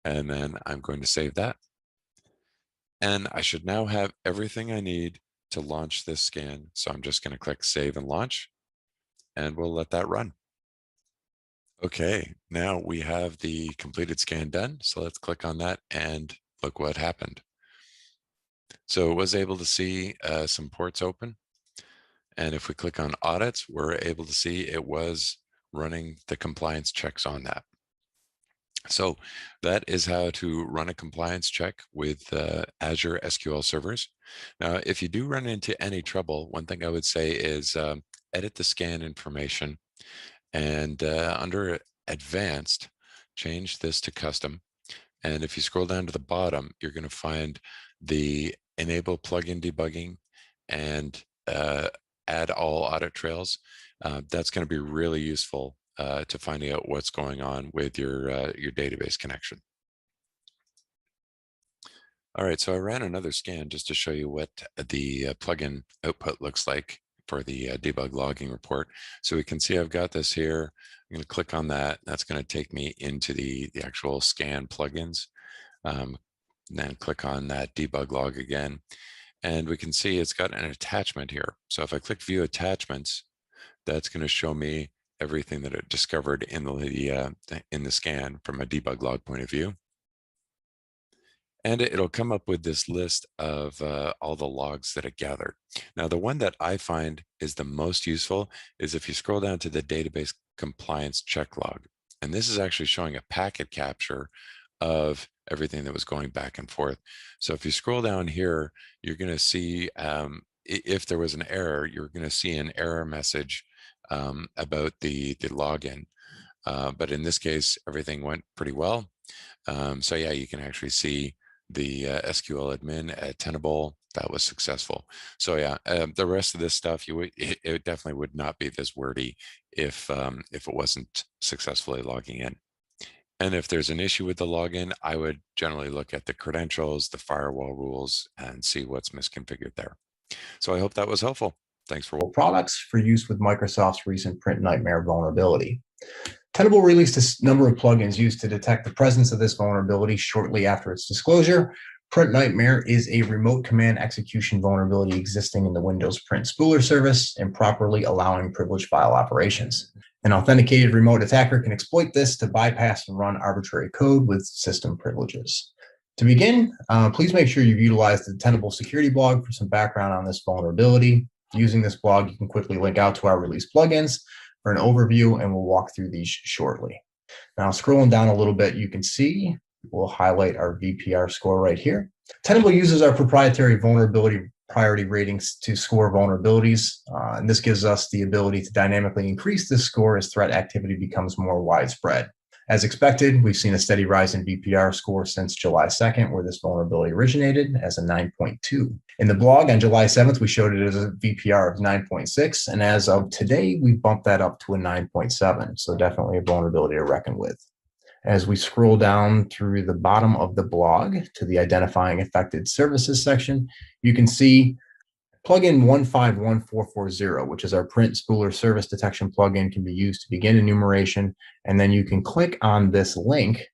And then I'm going to save that. And I should now have everything I need to launch this scan. So I'm just going to click Save and Launch, and we'll let that run. Okay, now we have the completed scan done. So let's click on that and look what happened. So it was able to see some ports open. And if we click on audits, we're able to see it was running the compliance checks on that. So that is how to run a compliance check with Azure SQL servers. Now, if you do run into any trouble, one thing I would say is edit the scan information, and under advanced, change this to custom. And if you scroll down to the bottom, you're going to find the enable plugin debugging and add all audit trails. That's going to be really useful to finding out what's going on with your database connection. All right, so I ran another scan just to show you what the plugin output looks like for the debug logging report. So we can see I've got this here. I'm going to click on that. That's going to take me into the actual scan plugins. Then click on that debug log again. And we can see it's got an attachment here. So if I click View Attachments, that's going to show me everything that it discovered in the scan from a debug log point of view. And it'll come up with this list of all the logs that it gathered. Now, the one that I find is the most useful is if you scroll down to the database compliance check log. And this is actually showing a packet capture of everything that was going back and forth. So if you scroll down here, you're going to see if there was an error, you're going to see an error message about the login. But in this case, everything went pretty well. So yeah, you can actually see the SQL admin at Tenable, that was successful. So yeah, the rest of this stuff, it definitely would not be this wordy if it wasn't successfully logging in. And if there's an issue with the login, I would generally look at the credentials, the firewall rules, and see what's misconfigured there. So I hope that was helpful. Thanks for products for use with Microsoft's recent Print Nightmare vulnerability. Tenable released a number of plugins used to detect the presence of this vulnerability shortly after its disclosure. Print Nightmare is a remote command execution vulnerability existing in the Windows Print Spooler service, improperly allowing privileged file operations. An authenticated remote attacker can exploit this to bypass and run arbitrary code with system privileges. To begin, please make sure you've utilized the Tenable security blog for some background on this vulnerability. Using this blog, you can quickly link out to our released plugins for an overview, and we'll walk through these shortly. Now, scrolling down a little bit, you can see we'll highlight our VPR score right here. Tenable uses our proprietary vulnerability priority ratings to score vulnerabilities, and this gives us the ability to dynamically increase this score as threat activity becomes more widespread. As expected, we've seen a steady rise in VPR score since July 2nd, where this vulnerability originated as a 9.2. In the blog on July 7th, we showed it as a VPR of 9.6, and as of today, we bumped that up to a 9.7, so definitely a vulnerability to reckon with. As we scroll down through the bottom of the blog to the identifying affected services section, you can see plugin 151440, which is our print spooler service detection plugin, can be used to begin enumeration. And then you can click on this link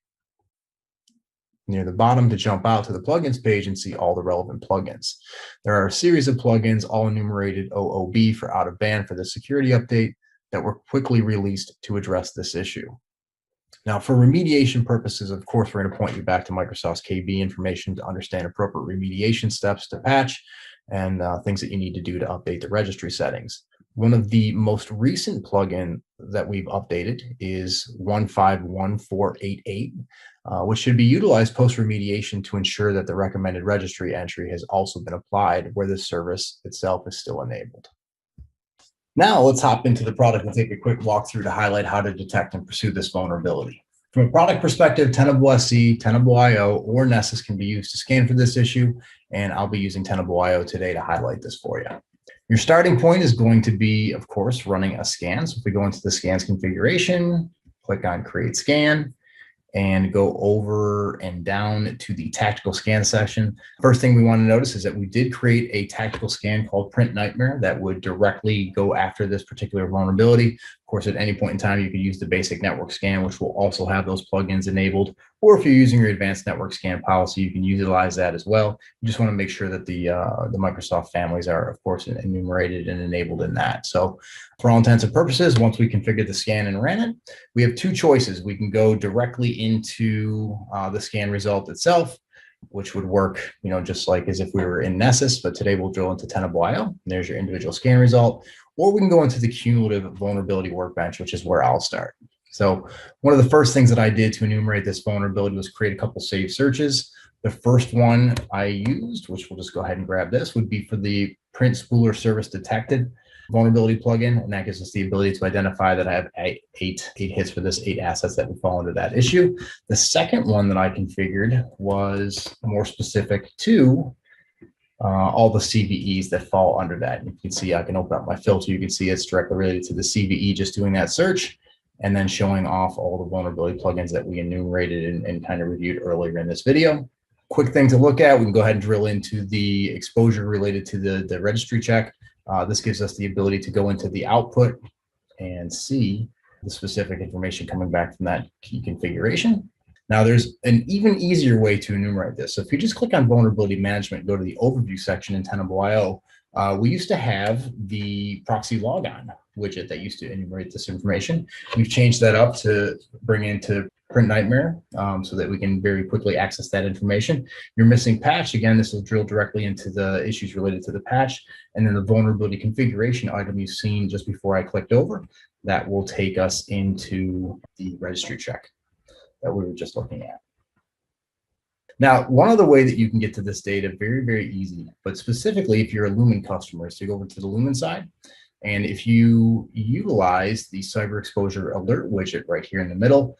near the bottom to jump out to the plugins page and see all the relevant plugins. There are a series of plugins, all enumerated OOB for out of band for the security update, that were quickly released to address this issue. Now, for remediation purposes, of course, we're going to point you back to Microsoft's KB information to understand appropriate remediation steps to patch and things that you need to do to update the registry settings. One of the most recent plugin that we've updated is 151488, which should be utilized post-remediation to ensure that the recommended registry entry has also been applied where the service itself is still enabled. Now let's hop into the product and take a quick walkthrough to highlight how to detect and pursue this vulnerability. From a product perspective, Tenable SC, Tenable IO, or Nessus can be used to scan for this issue, and I'll be using Tenable IO today to highlight this for you. Your starting point is going to be, of course, running a scan. So if we go into the scans configuration, click on Create Scan, and go over and down to the tactical scan section. First thing we want to notice is that we did create a tactical scan called Print Nightmare that would directly go after this particular vulnerability. Of course, at any point in time, you could use the basic network scan, which will also have those plugins enabled. Or if you're using your advanced network scan policy, you can utilize that as well. You just want to make sure that the Microsoft families are, of course, enumerated and enabled in that. So for all intents and purposes, once we configured the scan and ran it, we have two choices. We can go directly into the scan result itself, which would work, just like as if we were in Nessus, but today we'll drill into Tenable IO. There's your individual scan result, or we can go into the cumulative vulnerability workbench, which is where I'll start. So one of the first things that I did to enumerate this vulnerability was create a couple saved searches. The first one I used, which we'll just go ahead and grab this, would be for the print spooler service detected vulnerability plugin, and that gives us the ability to identify that I have eight hits for this, 8 assets that would fall into that issue. The second one that I configured was more specific to all the CVEs that fall under that. And you can see I can open up my filter. You can see it's directly related to the CVE, just doing that search, and then showing off all the vulnerability plugins that we enumerated and kind of reviewed earlier in this video. Quick thing to look at, we can go ahead and drill into the exposure related to the registry check. This gives us the ability to go into the output and see the specific information coming back from that key configuration. Now, there's an even easier way to enumerate this. So if you just click on vulnerability management, go to the overview section in Tenable IO, we used to have the proxy logon widget that used to enumerate this information. We've changed that up to bring into Print Nightmare so that we can very quickly access that information. You're missing patch. Again, this will drill directly into the issues related to the patch. And then the vulnerability configuration item you've seen just before I clicked over, that will take us into the registry check that we were just looking at. Now, one other way that you can get to this data, very, very easy, but specifically if you're a Lumen customer, so you go over to the Lumen side, and if you utilize the cyber exposure alert widget right here in the middle,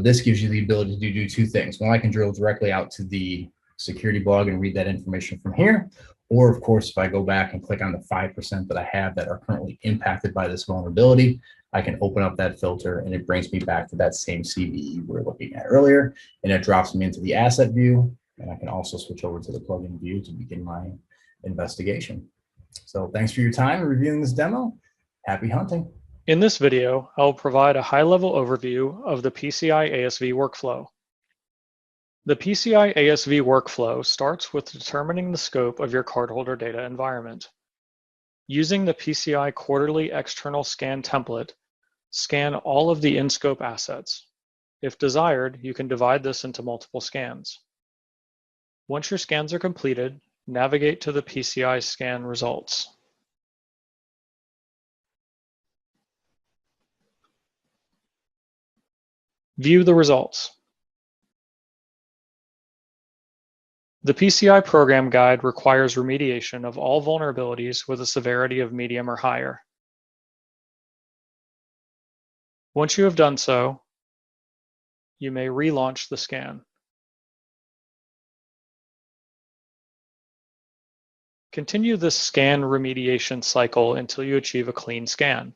this gives you the ability to do two things. One, I can drill directly out to the security blog and read that information from here. Or of course, if I go back and click on the 5% that I have that are currently impacted by this vulnerability, I can open up that filter and it brings me back to that same CVE we were looking at earlier, and it drops me into the asset view. And I can also switch over to the plugin view to begin my investigation. So thanks for your time reviewing this demo. Happy hunting. In this video, I will provide a high-level overview of the PCI ASV workflow. The PCI ASV workflow starts with determining the scope of your cardholder data environment. Using the PCI quarterly external scan template, scan all of the in-scope assets. If desired, you can divide this into multiple scans. Once your scans are completed, navigate to the PCI scan results. View the results. The PCI program guide requires remediation of all vulnerabilities with a severity of medium or higher. Once you have done so, You may relaunch the scan. Continue this scan remediation cycle until you achieve a clean scan.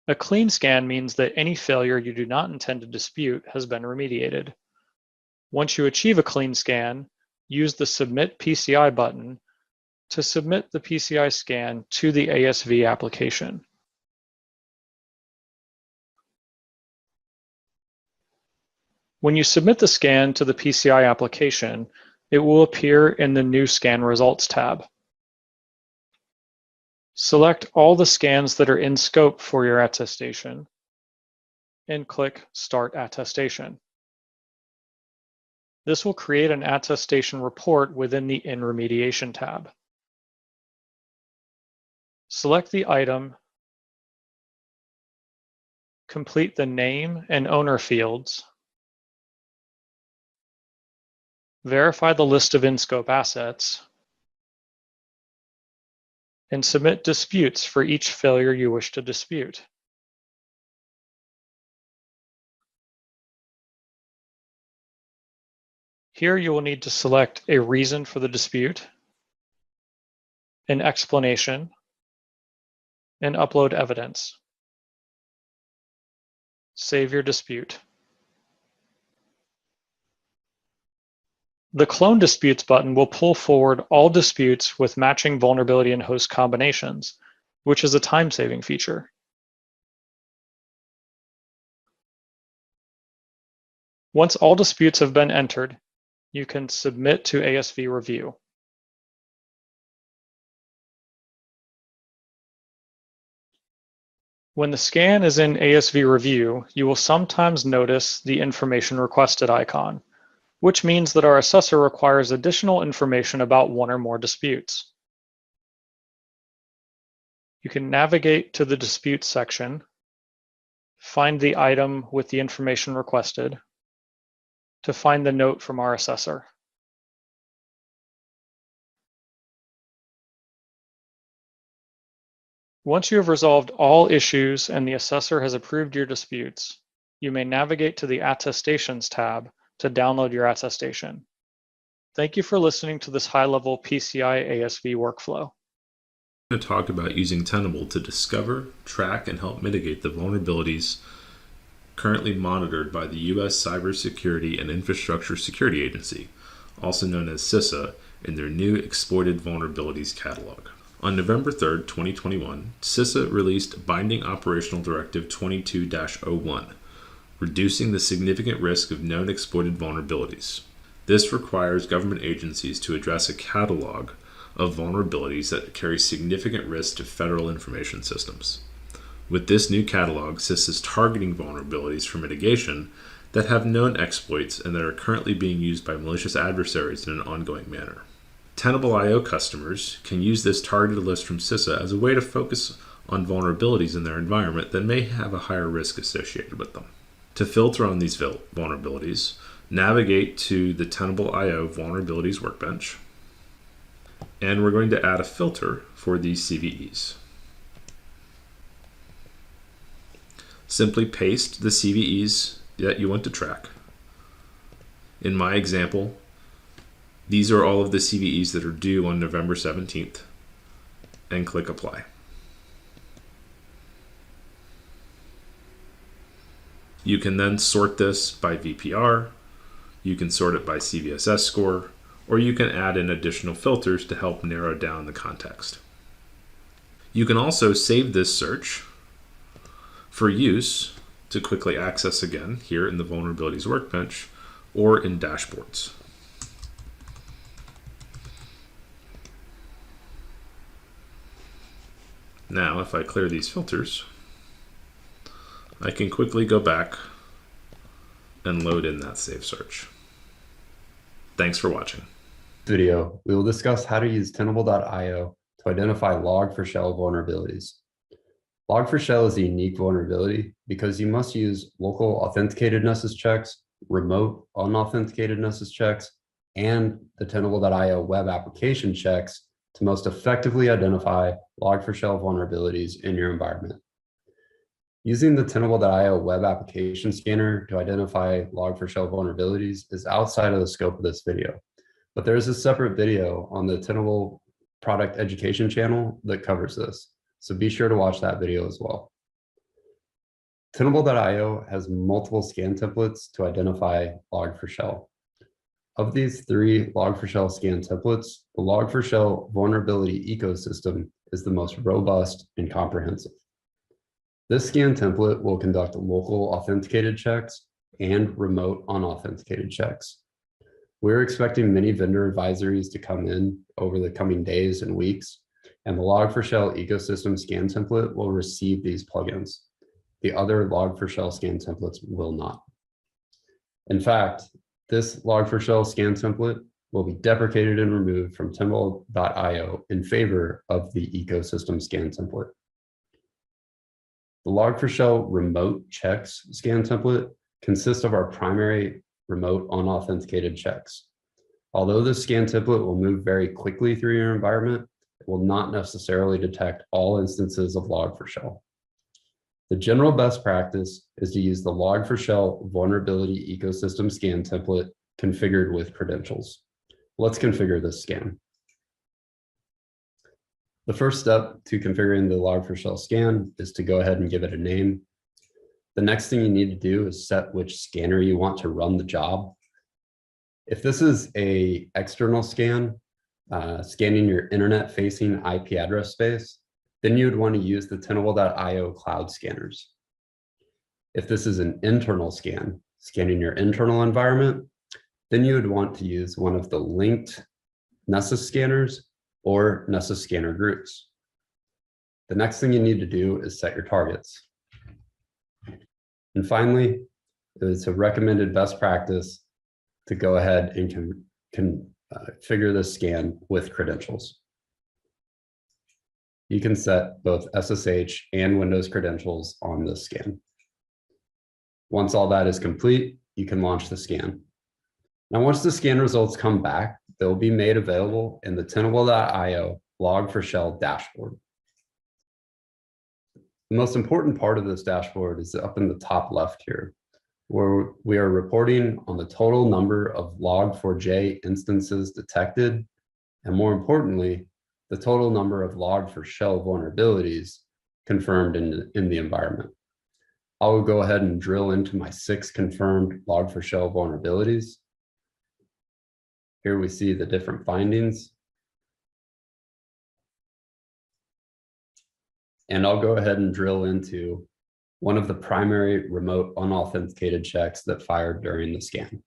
A clean scan means that any failure you do not intend to dispute has been remediated. Once you achieve a clean scan, use the Submit PCI button to submit the PCI scan to the ASV application. When you submit the scan to the PCI application, it will appear in the New Scan Results tab. Select all the scans that are in scope for your attestation and click Start Attestation. This will create an attestation report within the In Remediation tab. Select the item, complete the name and owner fields, verify the list of in-scope assets, and submit disputes for each failure you wish to dispute. Here you will need to select a reason for the dispute, an explanation, and upload evidence. Save your dispute. The Clone Disputes button will pull forward all disputes with matching vulnerability and host combinations, which is a time-saving feature. Once all disputes have been entered, you can submit to ASV review. When the scan is in ASV review, you will sometimes notice the information requested icon, which means that our assessor requires additional information about one or more disputes. You can navigate to the disputes section, find the item with the information requested, to find the note from our assessor. Once you have resolved all issues and the assessor has approved your disputes, you may navigate to the Attestations tab to download your attestation. Thank you for listening to this high-level PCI ASV workflow. I'm going to talk about using Tenable to discover, track, and help mitigate the vulnerabilities currently monitored by the U.S. Cybersecurity and Infrastructure Security Agency, also known as CISA, in their new Exploited Vulnerabilities Catalog. On November 3, 2021, CISA released Binding Operational Directive 22-01, reducing the significant risk of known exploited vulnerabilities. This requires government agencies to address a catalog of vulnerabilities that carry significant risk to federal information systems. With this new catalog, CISA is targeting vulnerabilities for mitigation that have known exploits and that are currently being used by malicious adversaries in an ongoing manner. Tenable IO customers can use this targeted list from CISA as a way to focus on vulnerabilities in their environment that may have a higher risk associated with them. To filter on these vulnerabilities, navigate to the Tenable IO Vulnerabilities Workbench, and we're going to add a filter for these CVEs. Simply paste the CVEs that you want to track. In my example, these are all of the CVEs that are due on November 17th, and click Apply. You can then sort this by VPR, you can sort it by CVSS score, or you can add in additional filters to help narrow down the context. You can also save this search for use to quickly access again here in the Vulnerabilities Workbench or in dashboards. Now, if I clear these filters, I can quickly go back and load in that save search. Thanks for watching. Video, we will discuss how to use Tenable.io to identify Log4Shell vulnerabilities. Log4Shell is a unique vulnerability because you must use local authenticated nessus checks, remote unauthenticated nessus checks, and the Tenable.io web application checks to most effectively identify Log4Shell vulnerabilities in your environment. Using the Tenable.io web application scanner to identify Log4Shell vulnerabilities is outside of the scope of this video, but there is a separate video on the Tenable product education channel that covers this, so be sure to watch that video as well. Tenable.io has multiple scan templates to identify Log4Shell. Of these 3 Log4Shell scan templates, the Log4Shell vulnerability ecosystem is the most robust and comprehensive. This scan template will conduct local authenticated checks and remote unauthenticated checks. We're expecting many vendor advisories to come in over the coming days and weeks, and the Log4Shell ecosystem scan template will receive these plugins. The other Log4Shell scan templates will not. In fact, this Log4Shell scan template will be deprecated and removed from Tenable.io in favor of the ecosystem scan template. The Log4Shell remote checks scan template consists of our primary remote unauthenticated checks. Although this scan template will move very quickly through your environment, it will not necessarily detect all instances of Log4Shell. The general best practice is to use the Log4Shell vulnerability ecosystem scan template configured with credentials. Let's configure this scan. The first step to configuring the Log4Shell scan is to go ahead and give it a name. The next thing you need to do is set which scanner you want to run the job. If this is an external scan, scanning your internet-facing IP address space, then you would want to use the Tenable.io cloud scanners. If this is an internal scan, scanning your internal environment, then you would want to use one of the linked nessus scanners or nessus scanner groups. The next thing you need to do is set your targets. And finally, it's a recommended best practice to go ahead and configure this scan with credentials. You can set both SSH and Windows credentials on this scan. Once all that is complete, you can launch the scan. Now, once the scan results come back, they'll be made available in the Tenable.io Log4Shell dashboard. The most important part of this dashboard is up in the top left here, where we are reporting on the total number of Log4j instances detected, and more importantly, the total number of Log4Shell vulnerabilities confirmed in the environment. I will go ahead and drill into my 6 confirmed Log4Shell vulnerabilities. Here we see the different findings. And I'll go ahead and drill into one of the primary remote unauthenticated checks that fired during the scan.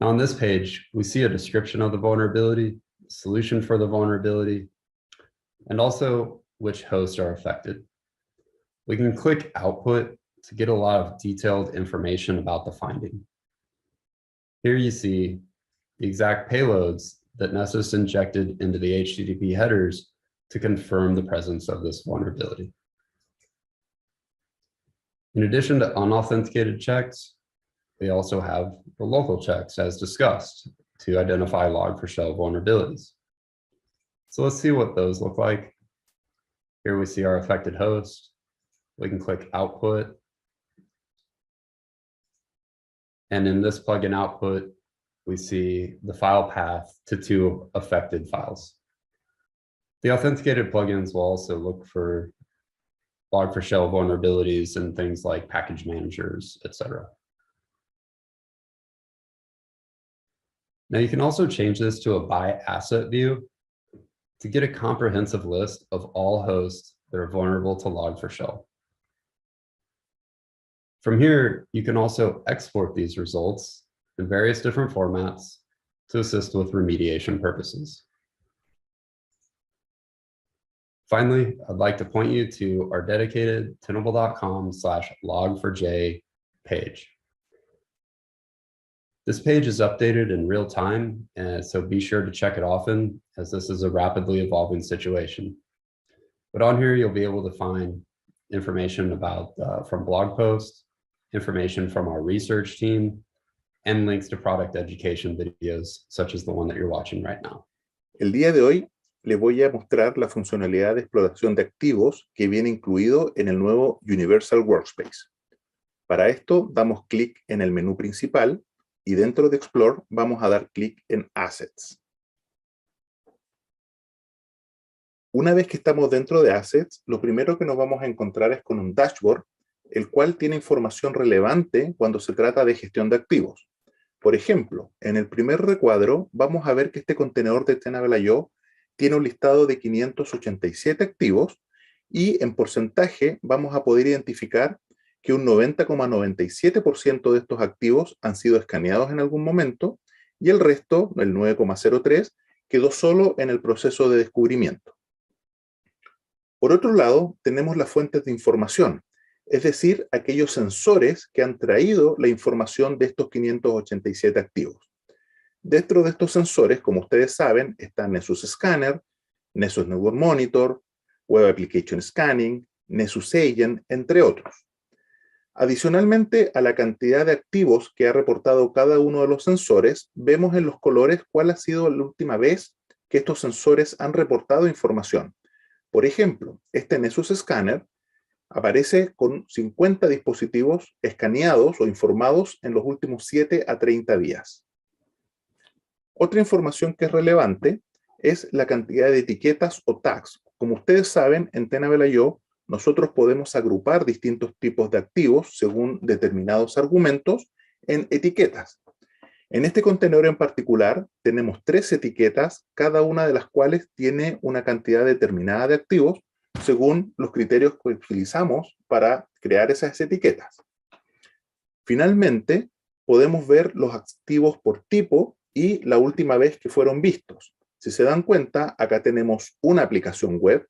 Now on this page, we see a description of the vulnerability, solution for the vulnerability, and also which hosts are affected. We can click Output to get a lot of detailed information about the finding. Here you see the exact payloads that Nessus injected into the HTTP headers to confirm the presence of this vulnerability. In addition to unauthenticated checks, we also have the local checks as discussed to identify Log4Shell vulnerabilities. So let's see what those look like. Here we see our affected host. We can click Output. And in this plugin output, we see the file path to 2 affected files. The authenticated plugins will also look for Log4Shell vulnerabilities and things like package managers, etc. Now you can also change this to a by asset view to get a comprehensive list of all hosts that are vulnerable to Log4Shell. From here, you can also export these results in various different formats to assist with remediation purposes. Finally, I'd like to point you to our dedicated tenable.com/log4j page. This page is updated in real time, so be sure to check it often, as this is a rapidly evolving situation. But on here, you'll be able to find information about from blog posts, information from our research team, and links to product education videos, such as the one that you're watching right now. El día de hoy les voy a mostrar la funcionalidad de exploración de activos que viene incluido en el nuevo Universal Workspace. Para esto damos clic en el menú principal y dentro de Explore vamos a dar clic en Assets. Una vez que estamos dentro de Assets, lo primero que nos vamos a encontrar es con un dashboard, el cual tiene información relevante cuando se trata de gestión de activos. Por ejemplo, en el primer recuadro vamos a ver que este contenedor de Tenable IO tiene un listado de 587 activos y en porcentaje vamos a poder identificar que un 90,97% de estos activos han sido escaneados en algún momento y el resto, el 9,03%, quedó solo en el proceso de descubrimiento. Por otro lado, tenemos las fuentes de información, es decir, aquellos sensores que han traído la información de estos 587 activos. Dentro de estos sensores, como ustedes saben, está Nessus Scanner, Nessus Network Monitor, Web Application Scanning, Nessus Agent, entre otros. Adicionalmente a la cantidad de activos que ha reportado cada uno de los sensores, vemos en los colores cuál ha sido la última vez que estos sensores han reportado información. Por ejemplo, este Nessus Scanner aparece con 50 dispositivos escaneados o informados en los últimos 7 a 30 días. Otra información que es relevante es la cantidad de etiquetas o tags. Como ustedes saben, en Tenable IO nosotros podemos agrupar distintos tipos de activos según determinados argumentos en etiquetas. En este contenedor en particular tenemos 3 etiquetas, cada una de las cuales tiene una cantidad determinada de activos según los criterios que utilizamos para crear esas etiquetas. Finalmente, podemos ver los activos por tipo y la última vez que fueron vistos. Si se dan cuenta, acá tenemos una aplicación web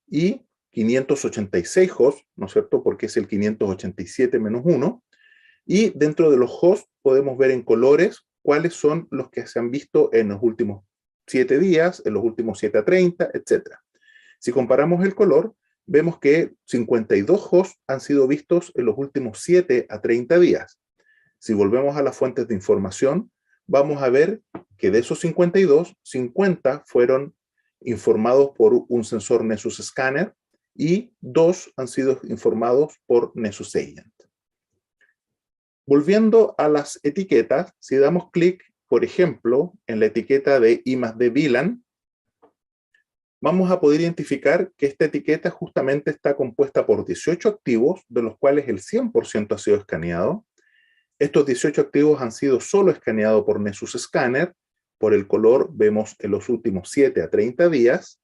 y 586 hosts, ¿no es cierto? Porque es el 587-1. Y dentro de los hosts podemos ver en colores cuáles son los que se han visto en los últimos 7 días, en los últimos 7 a 30, etc. Si comparamos el color, vemos que 52 hosts han sido vistos en los últimos 7 a 30 días. Si volvemos a las fuentes de información, vamos a ver que de esos 52, 50 fueron informados por un sensor Nessus Scanner y 2 han sido informados por Nessus Agent. Volviendo a las etiquetas, si damos clic, por ejemplo, en la etiqueta de I+D VLAN, vamos a poder identificar que esta etiqueta justamente está compuesta por 18 activos, de los cuales el 100% ha sido escaneado. Estos 18 activos han sido solo escaneados por Nessus Scanner. Por el color vemos en los últimos 7 a 30 días.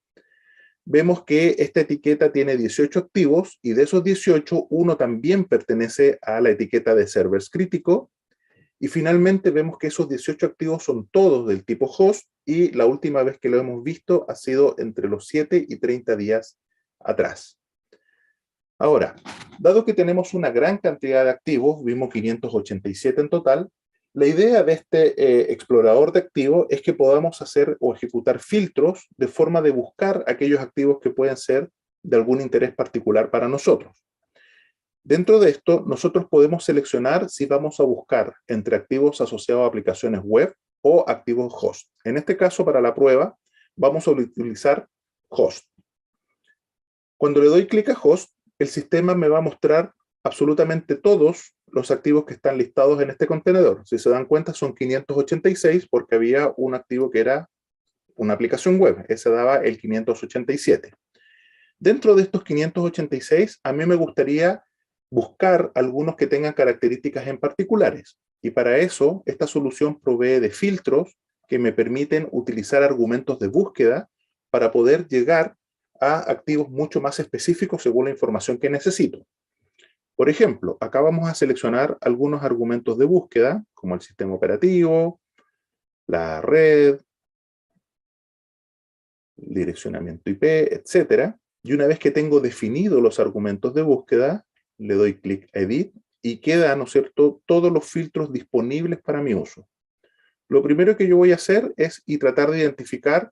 Vemos que esta etiqueta tiene 18 activos y de esos 18, uno también pertenece a la etiqueta de servers crítico. Y finalmente vemos que esos 18 activos son todos del tipo host y la última vez que lo hemos visto ha sido entre los 7 y 30 días atrás. Ahora, dado que tenemos una gran cantidad de activos, vimos 587 en total, la idea de este explorador de activos es que podamos hacer o ejecutar filtros de forma de buscar aquellos activos que pueden ser de algún interés particular para nosotros. Dentro de esto, nosotros podemos seleccionar si vamos a buscar entre activos asociados a aplicaciones web o activos host. En este caso, para la prueba, vamos a utilizar host. Cuando le doy clic a host, el sistema me va a mostrar absolutamente todos los activos que están listados en este contenedor. Si se dan cuenta, son 586 porque había un activo que era una aplicación web. Ese daba el 587. Dentro de estos 586, a mí me gustaría buscar algunos que tengan características en particulares. Y para eso, esta solución provee de filtros que me permiten utilizar argumentos de búsqueda para poder llegar a activos mucho más específicos según la información que necesito. Por ejemplo, acá vamos a seleccionar algunos argumentos de búsqueda, como el sistema operativo, la red, el direccionamiento IP, etc. Y una vez que tengo definidos los argumentos de búsqueda, le doy clic a Edit y quedan, ¿no es cierto?, todos los filtros disponibles para mi uso. Lo primero que yo voy a hacer es tratar de identificar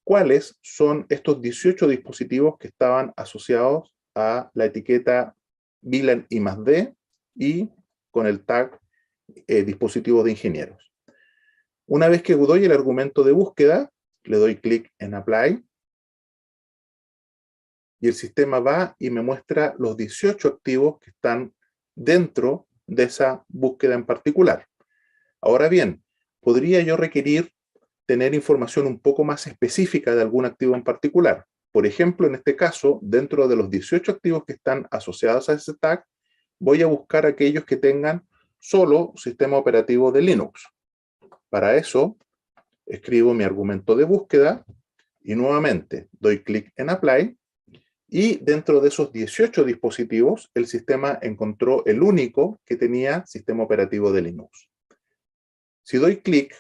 cuáles son estos 18 dispositivos que estaban asociados a la etiqueta VLAN I+D y con el tag dispositivos de ingenieros. Una vez que doy el argumento de búsqueda, le doy clic en Apply y el sistema va y me muestra los 18 activos que están dentro de esa búsqueda en particular. Ahora bien, podría yo requerir tener información un poco más específica de algún activo en particular. Por ejemplo, en este caso, dentro de los 18 activos que están asociados a ese tag, voy a buscar aquellos que tengan solo sistema operativo de Linux. Para eso, escribo mi argumento de búsqueda y nuevamente doy clic en Apply y dentro de esos 18 dispositivos, el sistema encontró el único que tenía sistema operativo de Linux. Si doy clic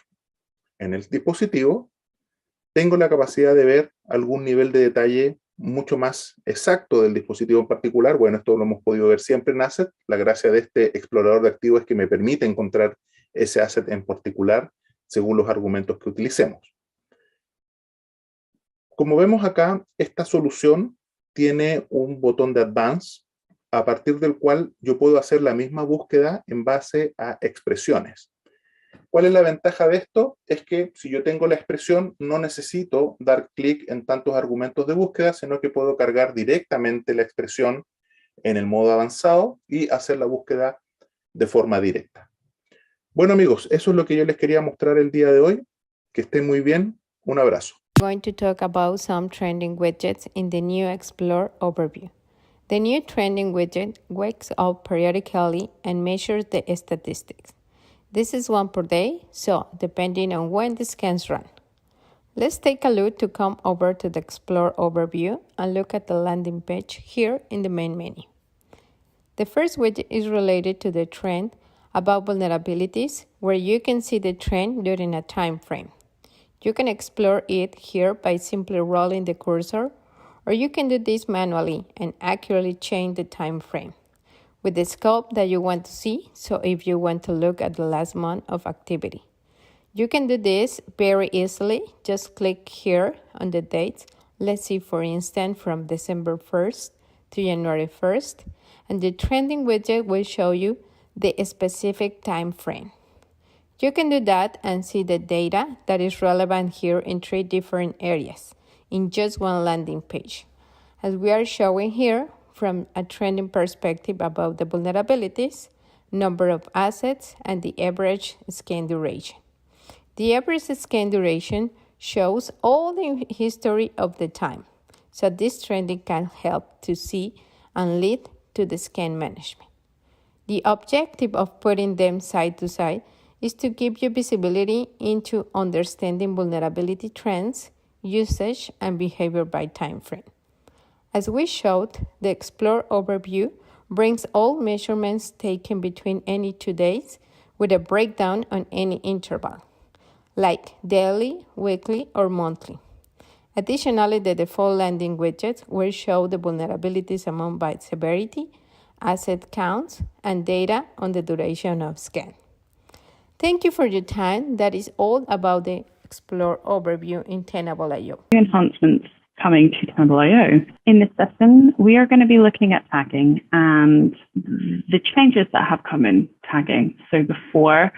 en el dispositivo, tengo la capacidad de ver algún nivel de detalle mucho más exacto del dispositivo en particular. Bueno, esto lo hemos podido ver siempre en Asset. La gracia de este explorador de activos es que me permite encontrar ese asset en particular según los argumentos que utilicemos. Como vemos acá, esta solución tiene un botón de Advance, a partir del cual yo puedo hacer la misma búsqueda en base a expresiones. ¿Cuál es la ventaja de esto? Es que si yo tengo la expresión, no necesito dar clic en tantos argumentos de búsqueda, sino que puedo cargar directamente la expresión en el modo avanzado y hacer la búsqueda de forma directa. Bueno, amigos, eso es lo que yo les quería mostrar el día de hoy. Que estén muy bien. Un abrazo. Going to talk about some trending widgets in the new Explore overview. The new trending widget wakes up periodically and measures the statistics. This is one per day, so depending on when the scans run. Let's take a look to come over to the Explore overview and look at the landing page here in the main menu. The first widget is related to the trend about vulnerabilities, where you can see the trend during a time frame. You can explore it here by simply rolling the cursor, or you can do this manually and accurately change the time frame with the scope that you want to see. So if you want to look at the last month of activity, you can do this very easily. Just click here on the dates. Let's see, for instance, from December 1st to January 1st, and the trending widget will show you the specific time frame. You can do that and see the data that is relevant here in 3 different areas in just one landing page. As we are showing here, from a trending perspective about the vulnerabilities, number of assets, and the average scan duration. The average scan duration shows all the history of the time, so this trending can help to see and lead to the scan management. The objective of putting them side to side is to give you visibility into understanding vulnerability trends, usage, and behavior by time frame. As we showed, the Explore overview brings all measurements taken between any 2 days with a breakdown on any interval, like daily, weekly, or monthly. Additionally, the default landing widgets will show the vulnerabilities among by severity, asset counts, and data on the duration of scan. Thank you for your time. That is all about the Explore overview in Tenable IO. Enhancements coming to Tenable IO. In this session, we are going to be looking at tagging and the changes that have come in tagging. So before,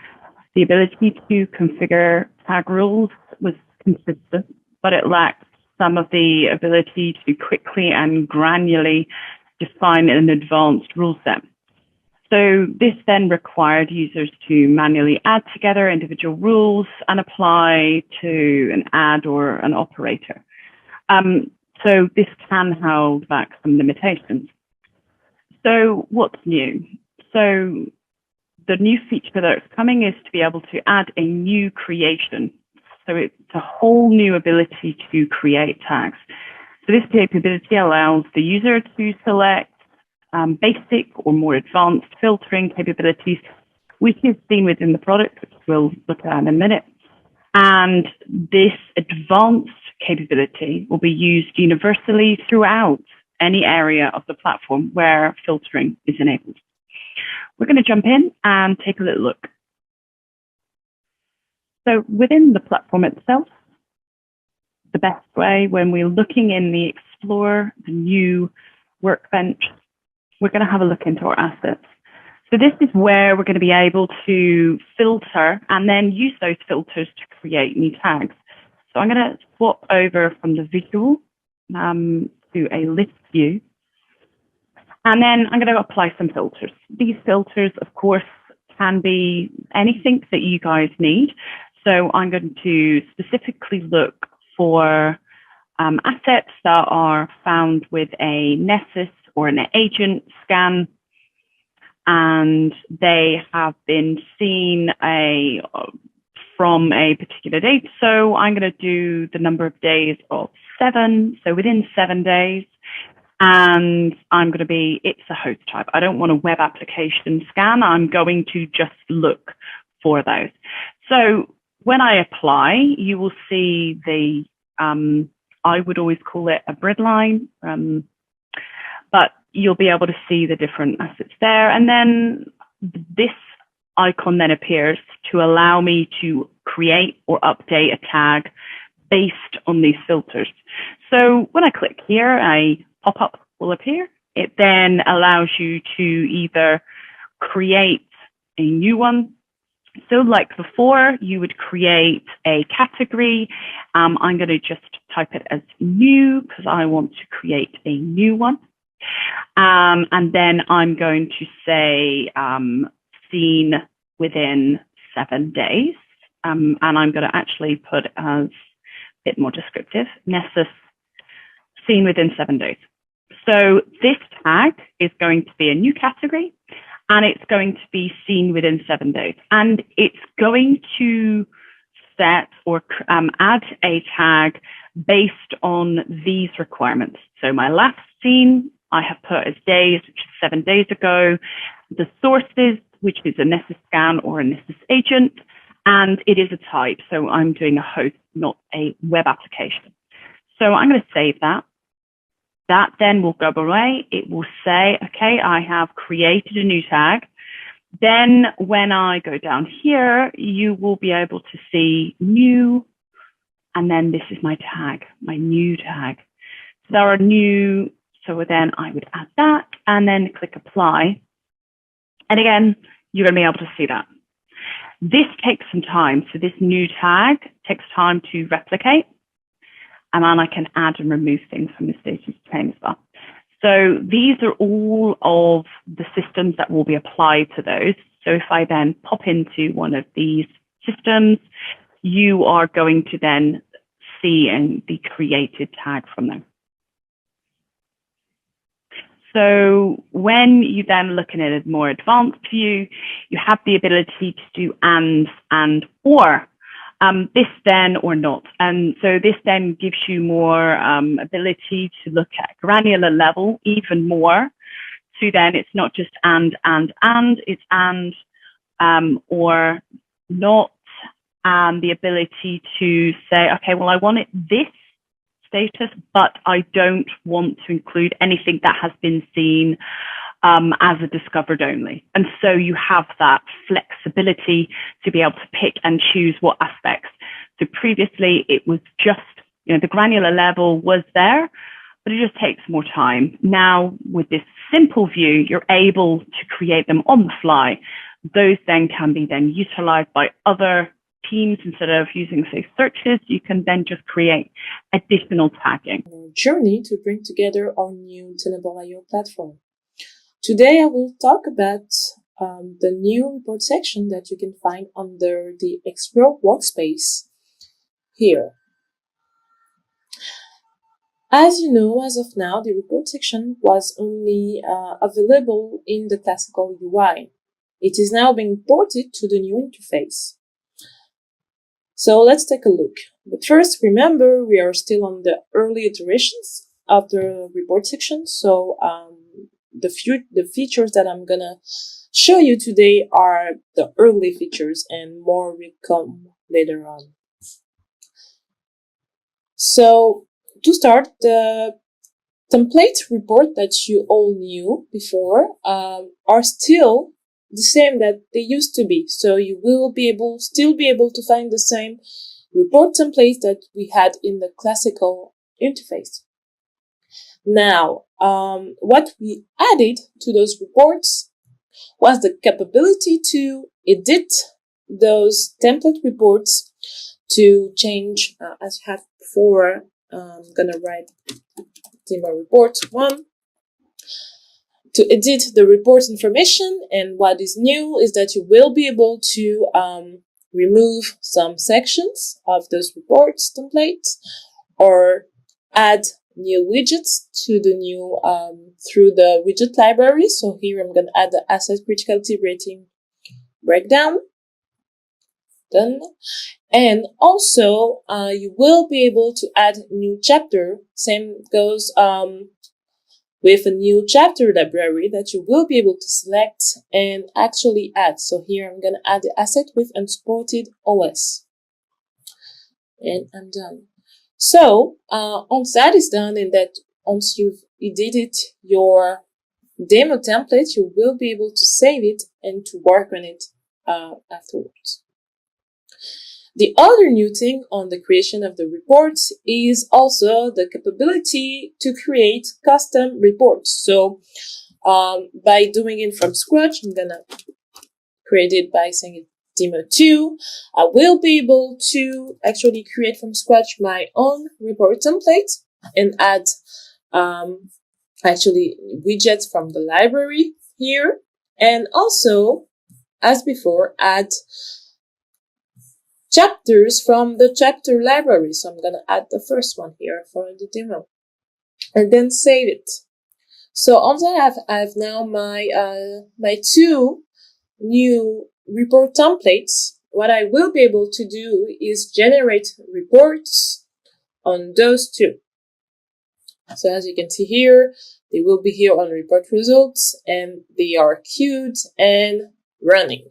the ability to configure tag rules was consistent, but it lacked some of the ability to quickly and granularly define an advanced rule set. So this then required users to manually add together individual rules and apply to an add or an operator. So this can hold back some limitations. So what's new? So the new feature that's coming is to be able to add a new creation. So it's a whole new ability to create tags. So this capability allows the user to select basic or more advanced filtering capabilities, which is seen within the product, which we'll look at in a minute. And this advanced capability will be used universally throughout any area of the platform where filtering is enabled. We're going to jump in and take a little look. So within the platform itself, the best way when we're looking in the Explore, the new workbench, we're going to have a look into our assets. So this is where we're going to be able to filter and then use those filters to create new tags. So I'm going to swap over from the visual to to a list view. And then I'm going to apply some filters. These filters, of course, can be anything that you guys need. So I'm going to specifically look for assets that are found with a nessus or an agent scan, and they have been seen from a particular date. So I'm going to do the number of days of 7, so within 7 days. And I'm going to be, it's a host type. I don't want a web application scan. I'm going to just look for those. So when I apply, you will see the, I would always call it a grid line, but you'll be able to see the different assets there. And then this icon then appears to allow me to create or update a tag based on these filters. So when I click here, a pop-up will appear. It then allows you to either create a new one. So like before, you would create a category. I'm going to just type it as new because I want to create a new one. And then I'm going to say seen within 7 days. And I'm going to actually put as a bit more descriptive, nessus seen within 7 days. So this tag is going to be a new category, and it's going to be seen within 7 days. And it's going to set or add a tag based on these requirements. So my last seen, I have put as days, which is 7 days ago. The sources, which is a nessus scan or a nessus agent, and it is a type. So I'm doing a host, not a web application. So I'm going to save that. That then will go away. It will say, okay, I have created a new tag. Then when I go down here, you will be able to see new, and then this is my tag, my new tag. So there are new, so then I would add that and then click apply. And again, you're going to be able to see that. This takes some time. So this new tag takes time to replicate. And then I can add and remove things from the status pane as well. So these are all of the systems that will be applied to those. So if I then pop into one of these systems, you are going to then see the created tag from them. So when you then looking at a more advanced view, you have the ability to do and or. This then or not. And so this then gives you more ability to look at granular level even more. So then it's not just and, it's and or not, the ability to say, okay, well, I want it this status, but I don't want to include anything that has been seen as a discovered only. And so you have that flexibility to be able to pick and choose what aspects. So previously it was just, the granular level was there, but it just takes more time. Now with this simple view, you're able to create them on the fly. Those then can be then utilized by other teams. Instead of using, say, searches, you can then just create additional tagging. Journey to bring together our new Tenable IO platform. Today, I will talk about the new report section that you can find under the Explore workspace here. As you know, as of now, the report section was only available in the classical UI. It is now being ported to the new interface. So let's take a look. But first, remember, we are still on the early iterations of the report section. So the features that I'm gonna show you today are the early features, and more will come later on. So to start, the template report that you all knew before are still the same that they used to be. So you will still be able to find the same report templates that we had in the classical interface. Now, what we added to those reports was the capability to edit those template reports to change, as I have before. I'm gonna write demo report 1 to edit the report information. And what is new is that you will be able to remove some sections of those reports templates or add new widgets to the new through the widget library. So here I'm going to add the asset criticality rating breakdown. Done. And also you will be able to add new chapter. Same goes with a new chapter library that you will be able to select and actually add. So here I'm going to add the asset with unsupported OS. And I'm done. So once that is done, and that once you've edited your demo template, you will be able to save it and to work on it afterwards. The other new thing on the creation of the reports is also the capability to create custom reports. So by doing it from scratch, I'm gonna create it by saying demo 2. I will be able to actually create from scratch my own report template and add actually widgets from the library here, and also, as before, add chapters from the chapter library. So I'm going to add the first one here for the demo and then save it. So on that, I have now my my 2 new report templates. What I will be able to do is generate reports on those 2. So as you can see here, they will be here on report results, and they are queued and running.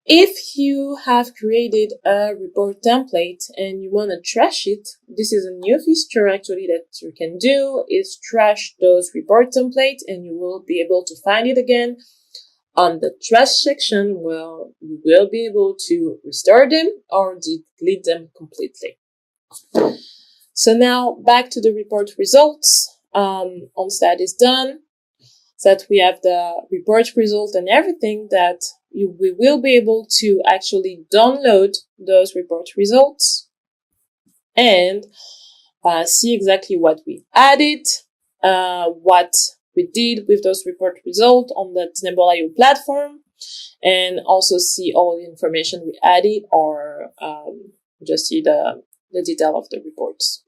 If you have created a report template and you want to trash it, this is a new feature actually that you can do, is trash those report templates, and you will be able to find it again on the trash section. Well, you will be able to restore them or delete them completely. So now back to the report results. Once that is done, so that we have the report result and everything, that we will be able to actually download those report results and see exactly what we added, what we did with those report results on the Tenable IO platform, and also see all the information we added, or just see the detail of the reports.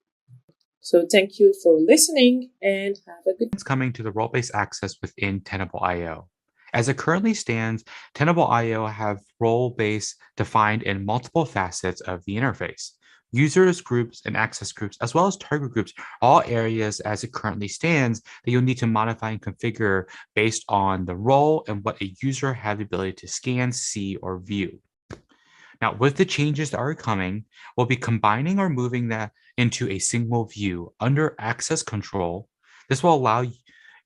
So thank you for listening and have a good day. It's coming to the role-based access within Tenable IO. As it currently stands, Tenable IO have role-based defined in multiple facets of the interface. Users, groups, and access groups, as well as target groups, all areas as it currently stands that you'll need to modify and configure based on the role and what a user has the ability to scan, see, or view. Now, with the changes that are coming, we'll be combining or moving that into a single view under access control. This will allow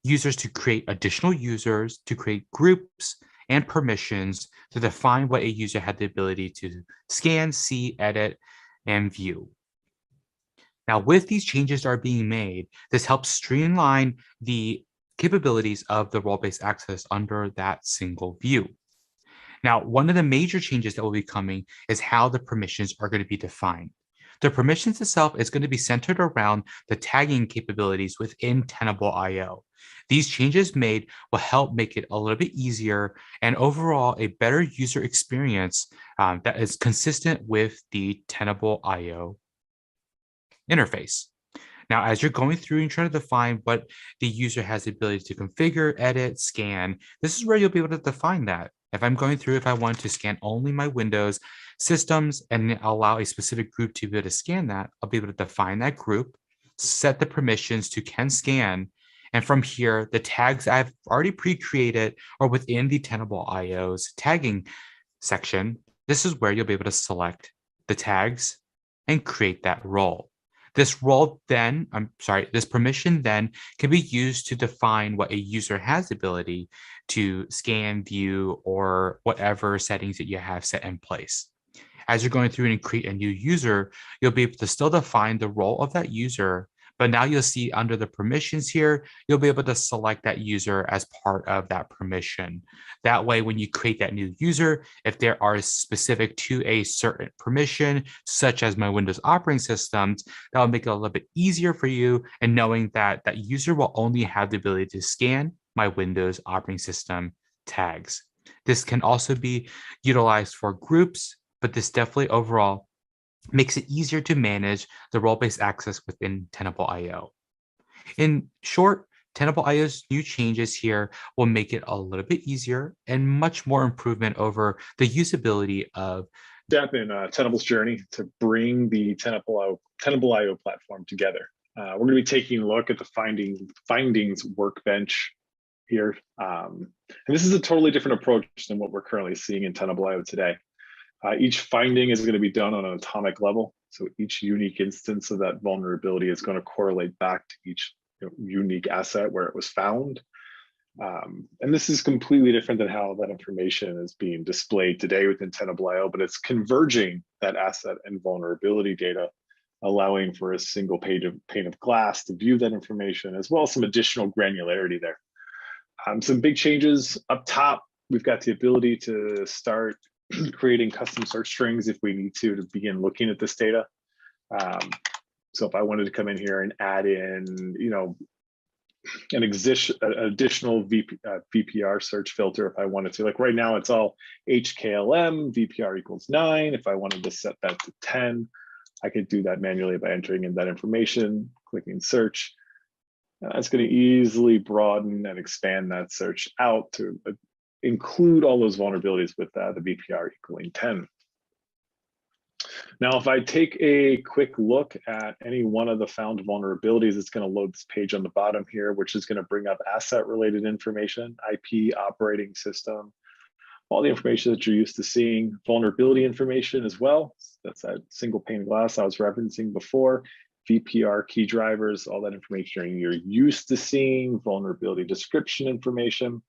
users to create additional users, to create groups and permissions to define what a user had the ability to scan, see, edit, and view. Now, with these changes that are being made, this helps streamline the capabilities of the role-based access under that single view. Now, one of the major changes that will be coming is how the permissions are going to be defined. The permissions itself is going to be centered around the tagging capabilities within Tenable IO. These changes made will help make it a little bit easier and overall a better user experience that is consistent with the Tenable IO interface. Now, as you're going through and trying to define what the user has the ability to configure, edit, scan, this is where you'll be able to define that. If I'm going through, if I want to scan only my Windows systems and allow a specific group to be able to scan that, I'll be able to define that group, set the permissions to can scan, and from here, the tags I've already pre-created or within the Tenable IO's tagging section, this is where you'll be able to select the tags and create that role. This role then, this permission then can be used to define what a user has the ability to scan, view, or whatever settings that you have set in place. As you're going through and create a new user, you'll be able to still define the role of that user, But now you'll see under the permissions here, you'll be able to select that user as part of that permission. That way, when you create that new user, if there are specific to a certain permission, such as my Windows operating systems, that will make it a little bit easier for you, and knowing that that user will only have the ability to scan my Windows operating system tags. This can also be utilized for groups, but this definitely overall makes it easier to manage the role-based access within Tenable IO. In short, Tenable IO's new changes here will make it a little bit easier and much more improvement over the usability of step in Tenable's journey to bring the Tenable IO platform together. We're going to be taking a look at the findings workbench here. And this is a totally different approach than what we're currently seeing in Tenable IO today. Each finding is going to be done on an atomic level. So each unique instance of that vulnerability is going to correlate back to each unique asset where it was found. And this is completely different than how that information is being displayed today within Tenable IO, but it's converging that asset and vulnerability data, allowing for a single pane of glass to view that information, as well as some additional granularity there. Some big changes up top. We've got the ability to start creating custom search strings if we need to begin looking at this data. So if I wanted to come in here and add in, an additional VPR search filter, if I wanted to, like right now it's all HKLM, VPR equals 9. If I wanted to set that to 10, I could do that manually by entering in that information, clicking search. That's going to easily broaden and expand that search out to include all those vulnerabilities with the VPR equaling 10. Now, if I take a quick look at any one of the found vulnerabilities, it's going to load this page on the bottom here, which is going to bring up asset-related information, IP, operating system, all the information that you're used to seeing, vulnerability information as well. That's that single pane of glass I was referencing before, VPR key drivers, all that information you're used to seeing, vulnerability description information.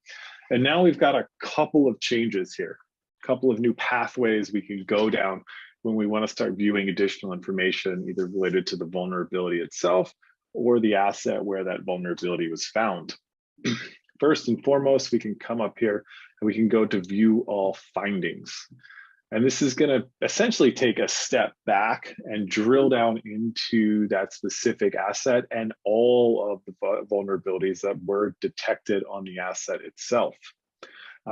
And now we've got a couple of changes here, a couple of new pathways we can go down when we want to start viewing additional information, either related to the vulnerability itself or the asset where that vulnerability was found. First and foremost, we can come up here and we can go to view all findings. And this is going to essentially take a step back and drill down into that specific asset and all of the vulnerabilities that were detected on the asset itself.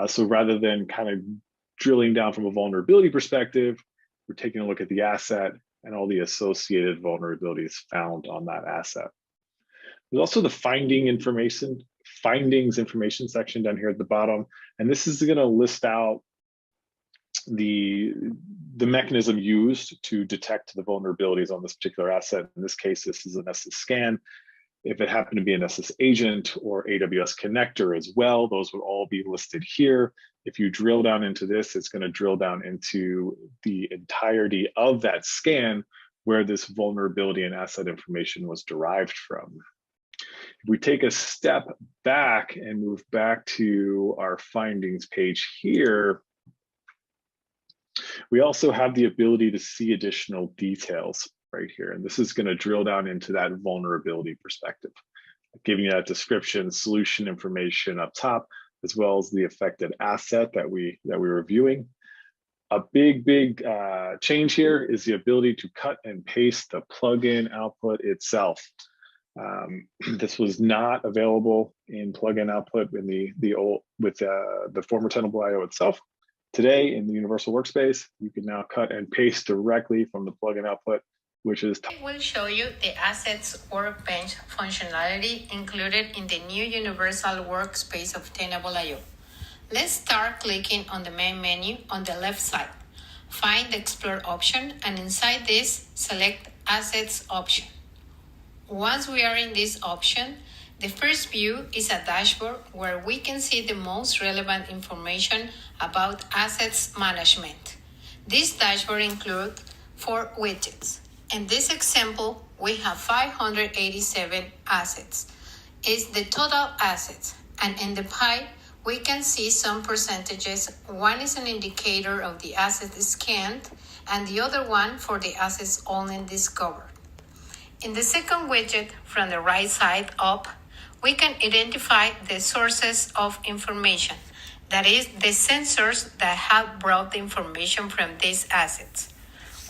So rather than kind of drilling down from a vulnerability perspective, we're taking a look at the asset and all the associated vulnerabilities found on that asset. There's also the findings information section down here at the bottom. And this is going to list out the mechanism used to detect the vulnerabilities on this particular asset. In this case, this is a nessus scan. If it happened to be a nessus agent or AWS connector as well, those would all be listed here. If you drill down into this, it's going to drill down into the entirety of that scan where this vulnerability and asset information was derived from. If we take a step back and move back to our findings page here, we also have the ability to see additional details right here. And this is going to drill down into that vulnerability perspective, giving you that description, solution information up top, as well as the affected asset that we were viewing. A big change here is the ability to cut and paste the plugin output itself. This was not available in plugin output in the former Tenable IO itself. Today in the Universal Workspace, you can now cut and paste directly from the plugin output, which is. I will show you the Assets Workbench functionality included in the new Universal Workspace of Tenable IO. Let's start clicking on the main menu on the left side. Find the Explore option, and inside this, select Assets option. Once we are in this option, the first view is a dashboard where we can see the most relevant information about assets management. This dashboard includes 4 widgets. In this example, we have 587 assets. It's the total assets, and in the pie, we can see some percentages. One is an indicator of the asset scanned, and the other one for the assets only discovered. In the second widget from the right side up, we can identify the sources of information, that is, the sensors that have brought the information from these assets.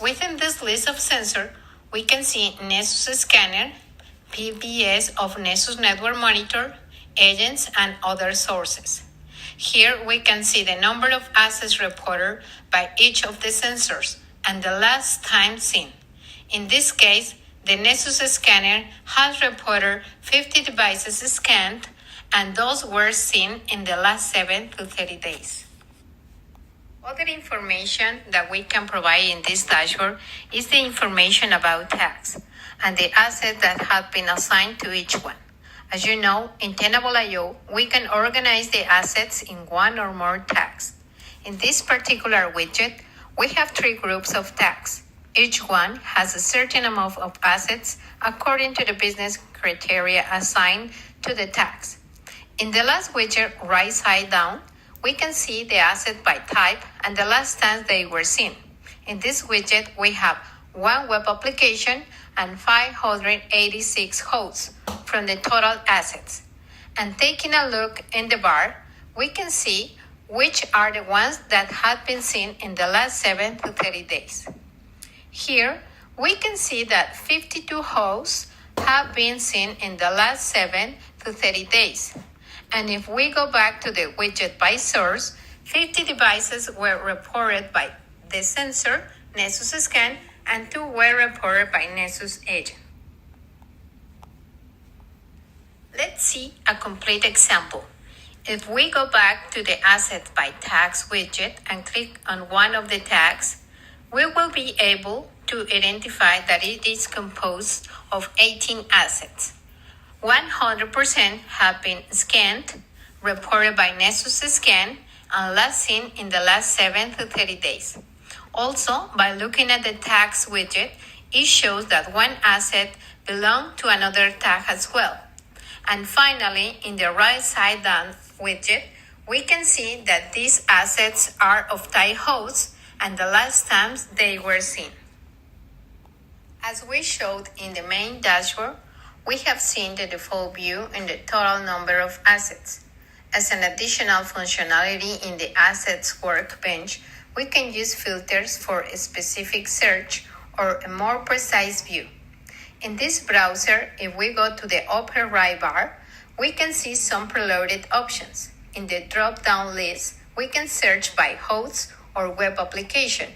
Within this list of sensors, we can see Nessus scanner, PBS of Nessus Network Monitor, agents, and other sources. Here we can see the number of assets reported by each of the sensors and the last time seen. In this case, the Nessus scanner has reported 50 devices scanned, and those were seen in the last 7 to 30 days. Other information that we can provide in this dashboard is the information about tags and the assets that have been assigned to each one. As you know, in Tenable IO, we can organize the assets in one or more tags. In this particular widget, we have 3 groups of tags. Each one has a certain amount of assets according to the business criteria assigned to the tags. In the last widget, right side down, we can see the asset by type and the last time they were seen. In this widget, we have 1 web application and 586 hosts from the total assets. And taking a look in the bar, we can see which are the ones that have been seen in the last 7 to 30 days. Here, we can see that 52 hosts have been seen in the last 7 to 30 days. And if we go back to the widget by source, 50 devices were reported by the sensor, Nessus Scan, and 2 were reported by Nessus Agent. Let's see a complete example. If we go back to the Assets by Tags widget and click on one of the tags, we will be able to identify that it is composed of 18 assets. 100% have been scanned, reported by Nessus Scan, and last seen in the last 7 to 30 days. Also, by looking at the tags widget, it shows that 1 asset belongs to another tag as well. And finally, in the right side down widget, we can see that these assets are of type hosts and the last times they were seen. As we showed in the main dashboard, we have seen the default view in the total number of assets. As an additional functionality in the Assets workbench, we can use filters for a specific search or a more precise view. In this browser, if we go to the upper right bar, we can see some preloaded options. In the drop-down list, we can search by hosts or web application.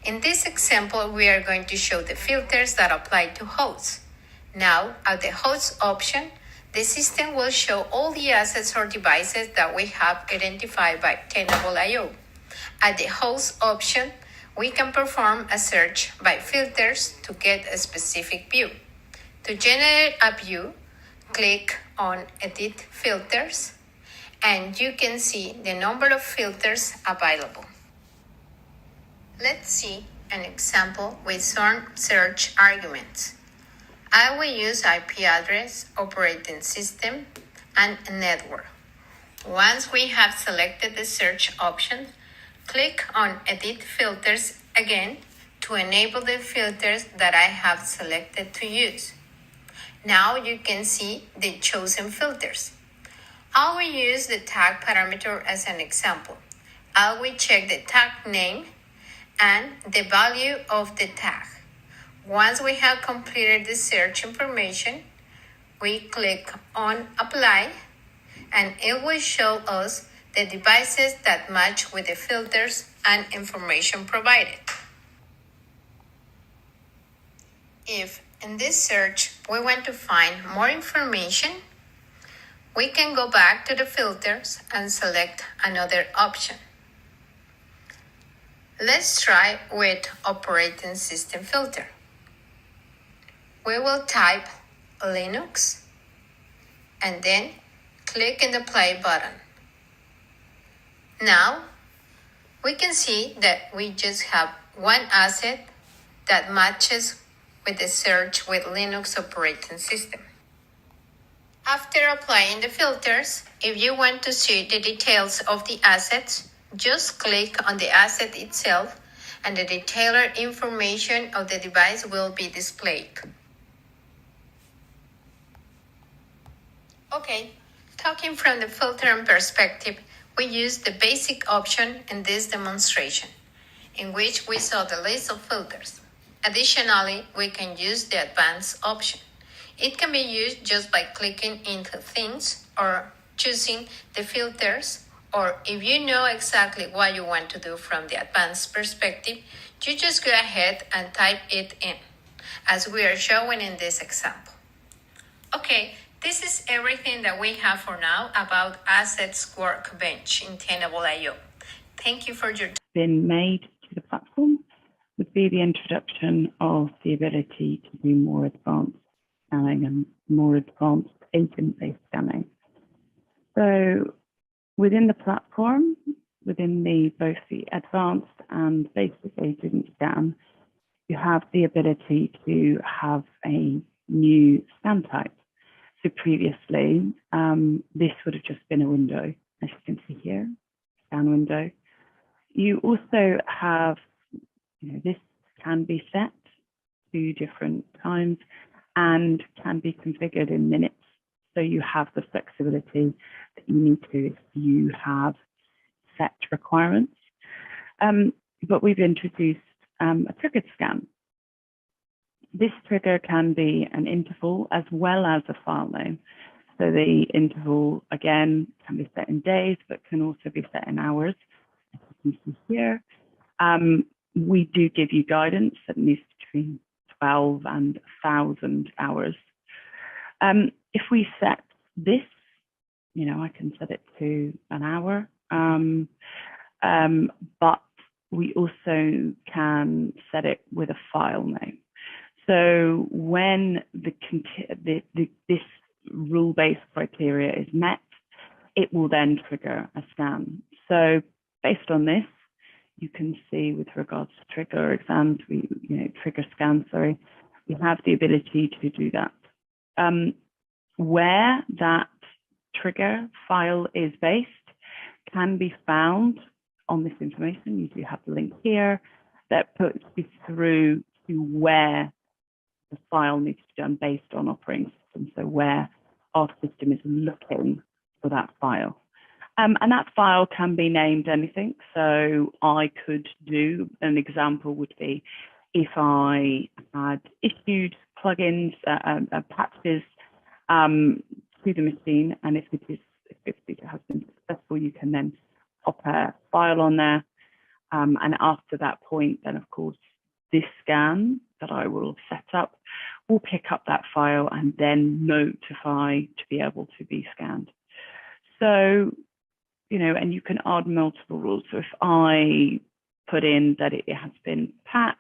In this example, we are going to show the filters that apply to hosts. Now, at the host option, the system will show all the assets or devices that we have identified by Tenable IO. At the host option, we can perform a search by filters to get a specific view. To generate a view, click on Edit Filters, and you can see the number of filters available. Let's see an example with some search arguments. I will use IP address, operating system, and network. Once we have selected the search option, click on Edit Filters again to enable the filters that I have selected to use. Now you can see the chosen filters. I will use the tag parameter as an example. I will check the tag name and the value of the tag. Once we have completed the search information, we click on Apply, and it will show us the devices that match with the filters and information provided. If in this search we want to find more information, we can go back to the filters and select another option. Let's try with operating system filter. We will type Linux and then click in the play button. Now we can see that we just have one asset that matches with the search with Linux operating system. After applying the filters, if you want to see the details of the assets, just click on the asset itself and the detailer information of the device will be displayed. Okay, talking from the filtering perspective, we use the basic option in this demonstration, in which we saw the list of filters. Additionally, we can use the advanced option. It can be used just by clicking into things or choosing the filters, or if you know exactly what you want to do from the advanced perspective, you just go ahead and type it in, as we are showing in this example. Okay, this is everything that we have for now about Assets Workbench in Tenable IO. Thank you for your time. Been made to the platform would be the introduction of the ability to do more advanced scanning and more advanced agent-based scanning. So within the platform, within both the advanced and basic agent scan, you have the ability to have a new scan type. So previously, this would have just been a window, as you can see here, scan window. You also have, this can be set to different times and can be configured in minutes. So you have the flexibility that you need to if you have set requirements. But we've introduced a triggered scan. This trigger can be an interval as well as a file name. So the interval, again, can be set in days, but can also be set in hours, as you can see here. We do give you guidance that needs between 12 and 1,000 hours. If we set this, I can set it to an hour, but we also can set it with a file name. So when this rule-based criteria is met, it will then trigger a scan. So based on this, you can see with regards to trigger scans, trigger scans, we have the ability to do that. Where that trigger file is based can be found on this information. You do have the link here that puts you through to where the file needs to be done based on operating system, so where our system is looking for that file. And that file can be named anything. So I could do, an example would be if I had issued plugins, patches to the machine, and if it has been successful, you can then pop a file on there. And after that point, then of course, this scan that I will set up will pick up that file and then notify to be able to be scanned. So, and you can add multiple rules. So if I put in that it has been patched,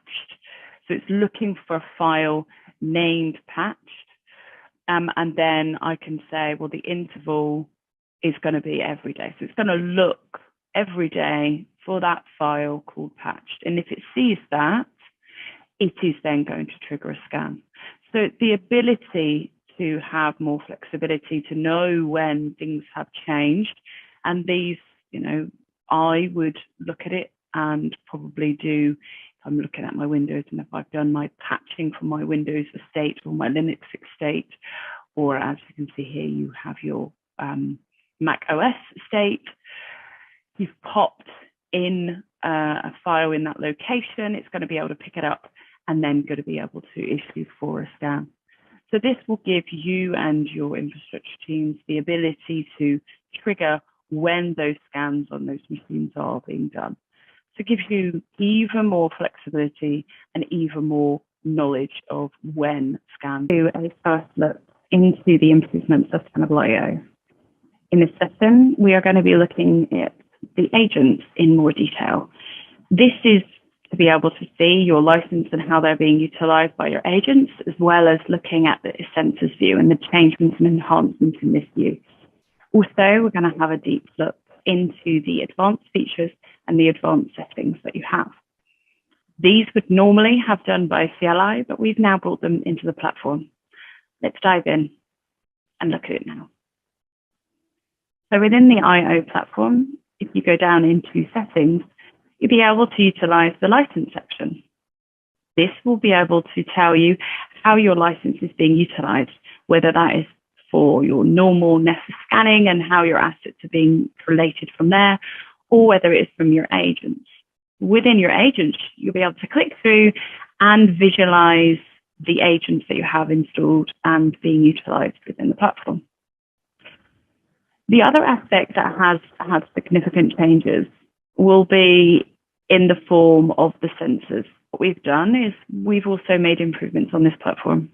so it's looking for a file named patched, and then I can say, well, the interval is going to be every day. So it's going to look every day for that file called patched. And if it sees that, it is then going to trigger a scan. So the ability to have more flexibility, to know when things have changed, and these, I would look at it and probably do, if I'm looking at my Windows and if I've done my patching for my Windows estate or my Linux estate, or as you can see here, you have your Mac OS estate, you've popped in a file in that location, it's going to be able to pick it up and then going to be able to issue for a scan. So this will give you and your infrastructure teams the ability to trigger when those scans on those machines are being done. So it gives you even more flexibility and even more knowledge of when scans. Do a first look into the improvements of Tenable IO. In this session, we are going to be looking at the agents in more detail. This is to be able to see your license and how they're being utilized by your agents, as well as looking at the census view and the changements and enhancements in this view. Also, we're going to have a deep look into the advanced features and the advanced settings that you have. These would normally have done by CLI, but we've now brought them into the platform. Let's dive in and look at it now. So within the IO platform, if you go down into settings, you'll be able to utilize the license section. This will be able to tell you how your license is being utilized, whether that is for your normal nessus scanning and how your assets are being related from there, or whether it is from your agents. Within your agents, you'll be able to click through and visualize the agents that you have installed and being utilized within the platform. The other aspect that has had significant changes will be in the form of the sensors. What we've done is we've also made improvements on this platform.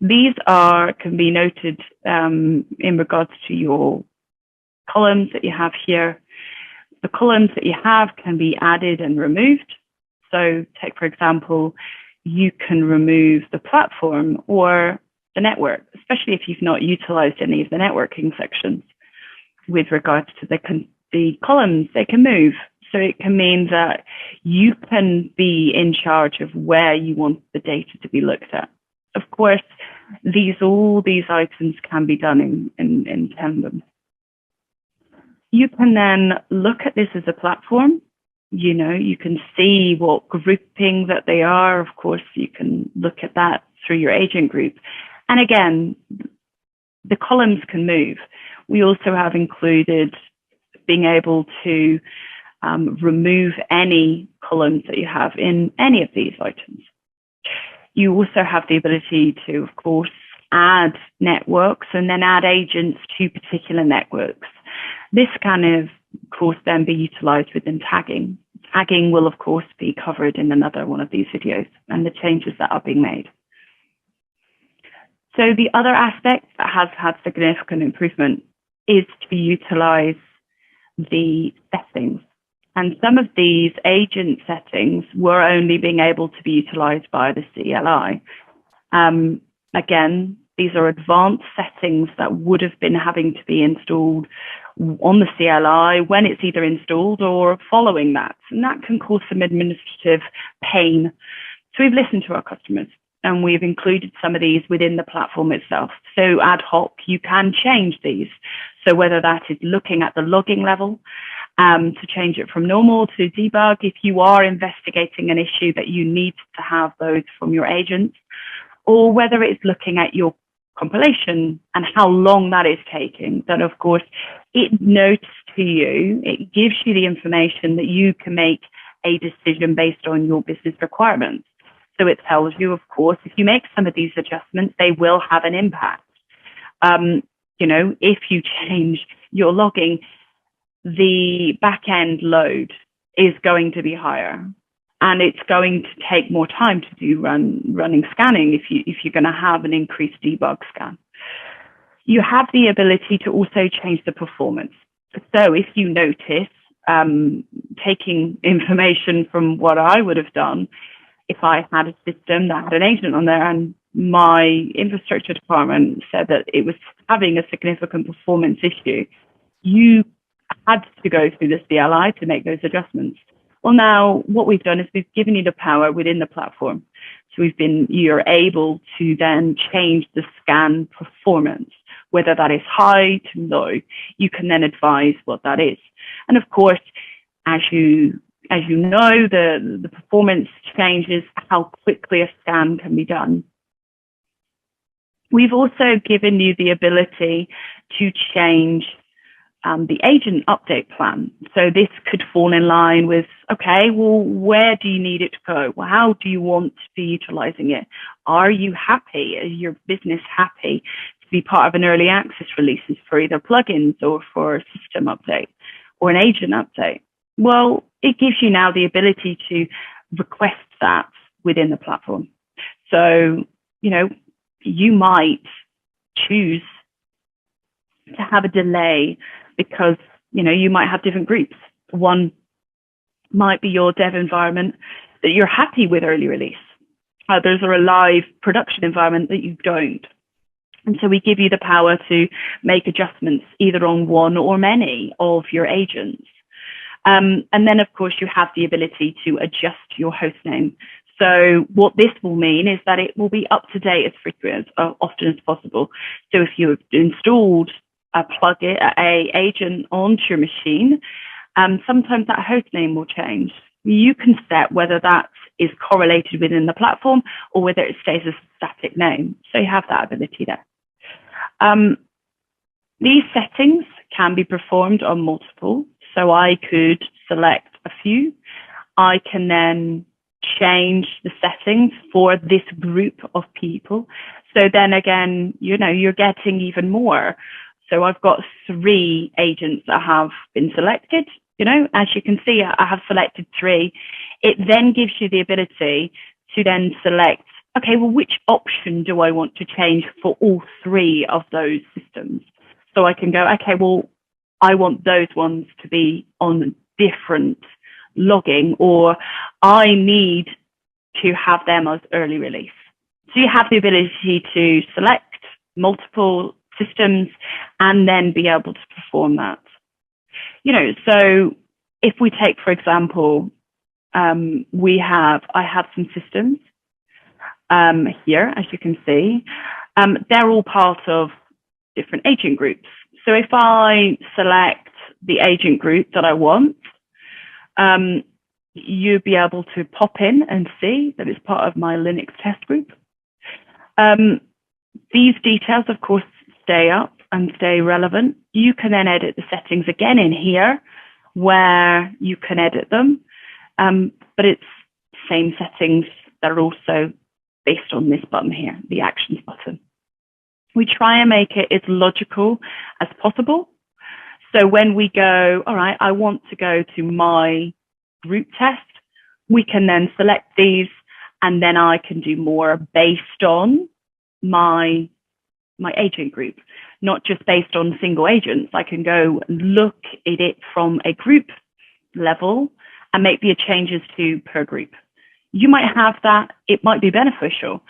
These can be noted in regards to your columns that you have here. The columns that you have can be added and removed. So take, for example, you can remove the platform or the network, especially if you've not utilized any of the networking sections. With regards to the columns, they can move. So it can mean that you can be in charge of where you want the data to be looked at. Of course, all these items can be done in tandem. You can then look at this as a platform. You can see what grouping that they are. Of course, you can look at that through your agent group. And again, the columns can move. We also have included being able to remove any columns that you have in any of these items. You also have the ability to, of course, add networks and then add agents to particular networks. This can, of course, then be utilized within tagging. Tagging will, of course, be covered in another one of these videos and the changes that are being made. So the other aspect that has had significant improvement is to utilize the settings. And some of these agent settings were only being able to be utilized by the CLI. Again, these are advanced settings that would have been having to be installed on the CLI when it's either installed or following that. And that can cause some administrative pain. So we've listened to our customers and we've included some of these within the platform itself. So ad hoc, you can change these. So whether that is looking at the logging level, to change it from normal to debug, if you are investigating an issue that you need to have those from your agents, or whether it's looking at your compilation and how long that is taking, then of course it notes to you, it gives you the information that you can make a decision based on your business requirements. So it tells you, of course, if you make some of these adjustments, they will have an impact. If you change your logging, the back-end load is going to be higher. And it's going to take more time to do running scanning if you're going to have an increased debug scan. You have the ability to also change the performance. So if you notice, taking information from what I would have done, if I had a system that had an agent on there and my infrastructure department said that it was having a significant performance issue, you had to go through the CLI to make those adjustments. Well, now what we've done is we've given you the power within the platform. So you're able to then change the scan performance, whether that is high to low. You can then advise what that is. And of course, as you know, the performance changes how quickly a scan can be done. We've also given you the ability to change the agent update plan. So this could fall in line with, okay, well, where do you need it to go? Well, how do you want to be utilizing it? Are you happy? Is your business happy to be part of an early access releases for either plugins or for a system update or an agent update? Well, it gives you now the ability to request that within the platform. So, you might choose to have a delay because, you might have different groups. One might be your dev environment that you're happy with early release. Others are a live production environment that you don't. And so we give you the power to make adjustments either on one or many of your agents. And then, of course, you have the ability to adjust your host name. So what this will mean is that it will be up to date as often as possible. So if you've installed a plugin, a agent onto your machine, sometimes that host name will change. You can set whether that is correlated within the platform or whether it stays as a static name. So you have that ability there. These settings can be performed on multiple. So I could select a few. I can then change the settings for this group of people. So then again, you're getting even more. So I've got 3 agents that have been selected. As you can see, I have selected 3. It then gives you the ability to then select, okay, well, which option do I want to change for all 3 of those systems? So I can go, okay, well, I want those ones to be on different logging, or I need to have them as early release. So you have the ability to select multiple systems and then be able to perform that. So if we take, for example, I have some systems here, as you can see. They're all part of different agent groups. So if I select the agent group that I want, you'll be able to pop in and see that it's part of my Linux test group. These details, of course, stay up and stay relevant. You can then edit the settings again in here where you can edit them, but it's same settings that are also based on this button here, the actions button. We try and make it as logical as possible. So when we go, all right, I want to go to my group test, we can then select these, and then I can do more based on my agent group, not just based on single agents. I can go and look at it from a group level and make the changes to per group. You might have that, it might be beneficial,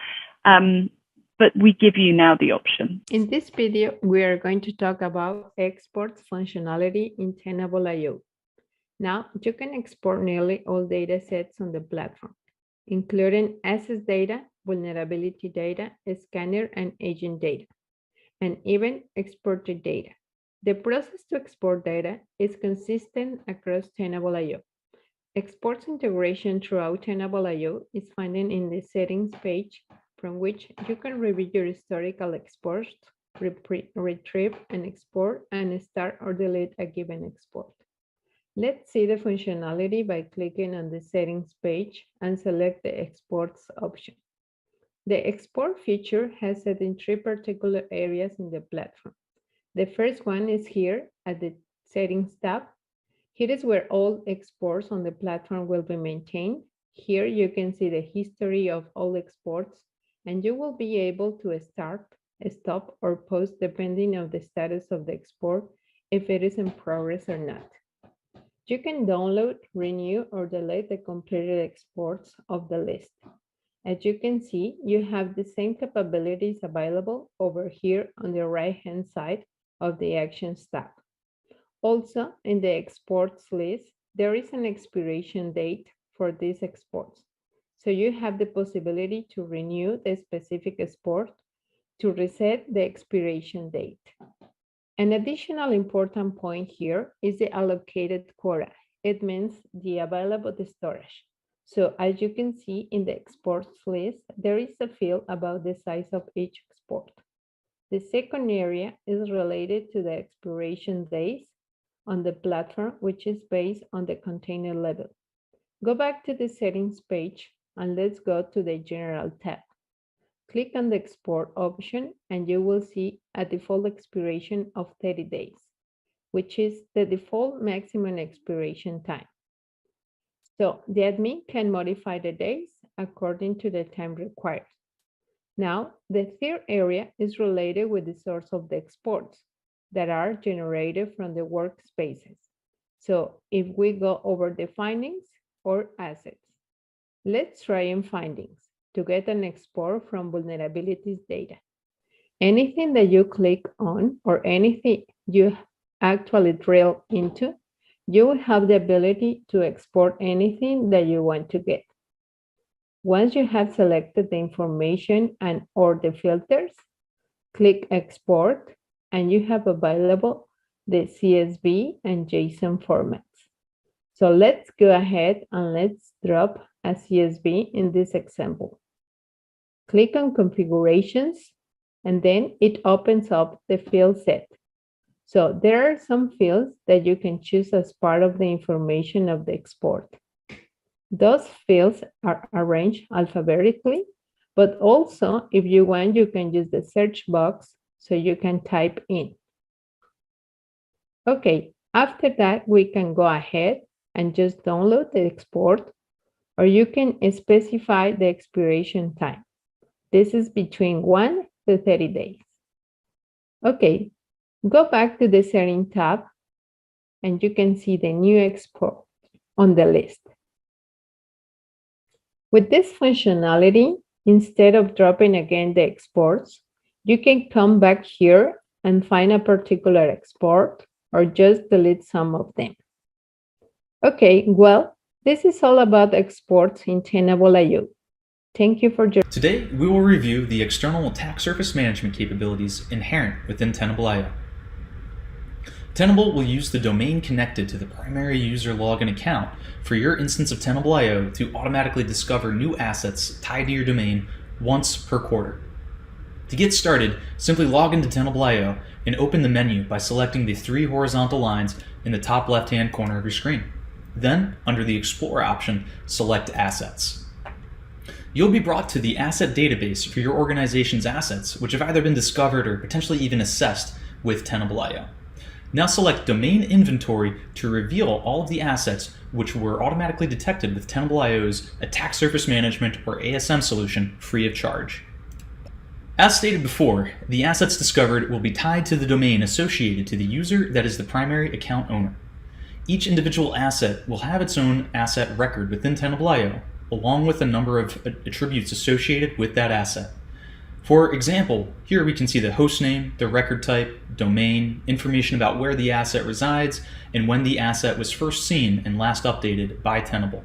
but we give you now the option. In this video, we are going to talk about exports functionality in Tenable IO. Now, you can export nearly all data sets on the platform, including access data, vulnerability data, scanner and agent data, and even exported data. The process to export data is consistent across Tenable IO. Exports integration throughout Tenable IO is found in the settings page, from which you can review your historical exports, retrieve and export, and start or delete a given export. Let's see the functionality by clicking on the settings page and select the exports option. The export feature has set in 3 particular areas in the platform. The first one is here at the settings tab. Here is where all exports on the platform will be maintained. Here you can see the history of all exports, and you will be able to start, stop, or pause depending on the status of the export, if it is in progress or not. You can download, renew, or delete the completed exports of the list. As you can see, you have the same capabilities available over here on the right-hand side of the Actions tab. Also, in the exports list, there is an expiration date for these exports. So you have the possibility to renew the specific export to reset the expiration date. An additional important point here is the allocated quota. It means the available storage. So as you can see in the exports list, there is a field about the size of each export. The second area is related to the expiration days on the platform, which is based on the container level. Go back to the settings page and let's go to the general tab. Click on the export option and you will see a default expiration of 30 days, which is the default maximum expiration time. So the admin can modify the days according to the time required. Now, the third area is related with the source of the exports that are generated from the workspaces. So if we go over the findings or assets, let's try in findings to get an export from vulnerabilities data. Anything that you click on or anything you actually drill into, you will have the ability to export anything that you want to get. Once you have selected the information and or the filters, click export and you have available the CSV and JSON formats. So let's go ahead and let's drop a CSV in this example. Click on configurations and then it opens up the field set. So there are some fields that you can choose as part of the information of the export. Those fields are arranged alphabetically, but also if you want, you can use the search box so you can type in. Okay, after that, we can go ahead and just download the export, or you can specify the expiration time. This is between 1 to 30 days. Okay, go back to the setting tab and you can see the new export on the list. With this functionality, instead of dropping again the exports, you can come back here and find a particular export or just delete some of them. Okay, well, this is all about exports in Tenable IO. Thank you for joining. Today, we will review the external attack surface management capabilities inherent within Tenable IO. Tenable will use the domain connected to the primary user login account for your instance of Tenable IO to automatically discover new assets tied to your domain once per quarter. To get started, simply log into Tenable IO and open the menu by selecting the 3 horizontal lines in the top left-hand corner of your screen. Then, under the Explore option, select Assets. You'll be brought to the asset database for your organization's assets, which have either been discovered or potentially even assessed with Tenable IO. Now select Domain Inventory to reveal all of the assets which were automatically detected with Tenable IO's Attack Surface Management or ASM solution free of charge. As stated before, the assets discovered will be tied to the domain associated to the user that is the primary account owner. Each individual asset will have its own asset record within Tenable IO, along with a number of attributes associated with that asset. For example, here we can see the host name, the record type, domain, information about where the asset resides, and when the asset was first seen and last updated by Tenable.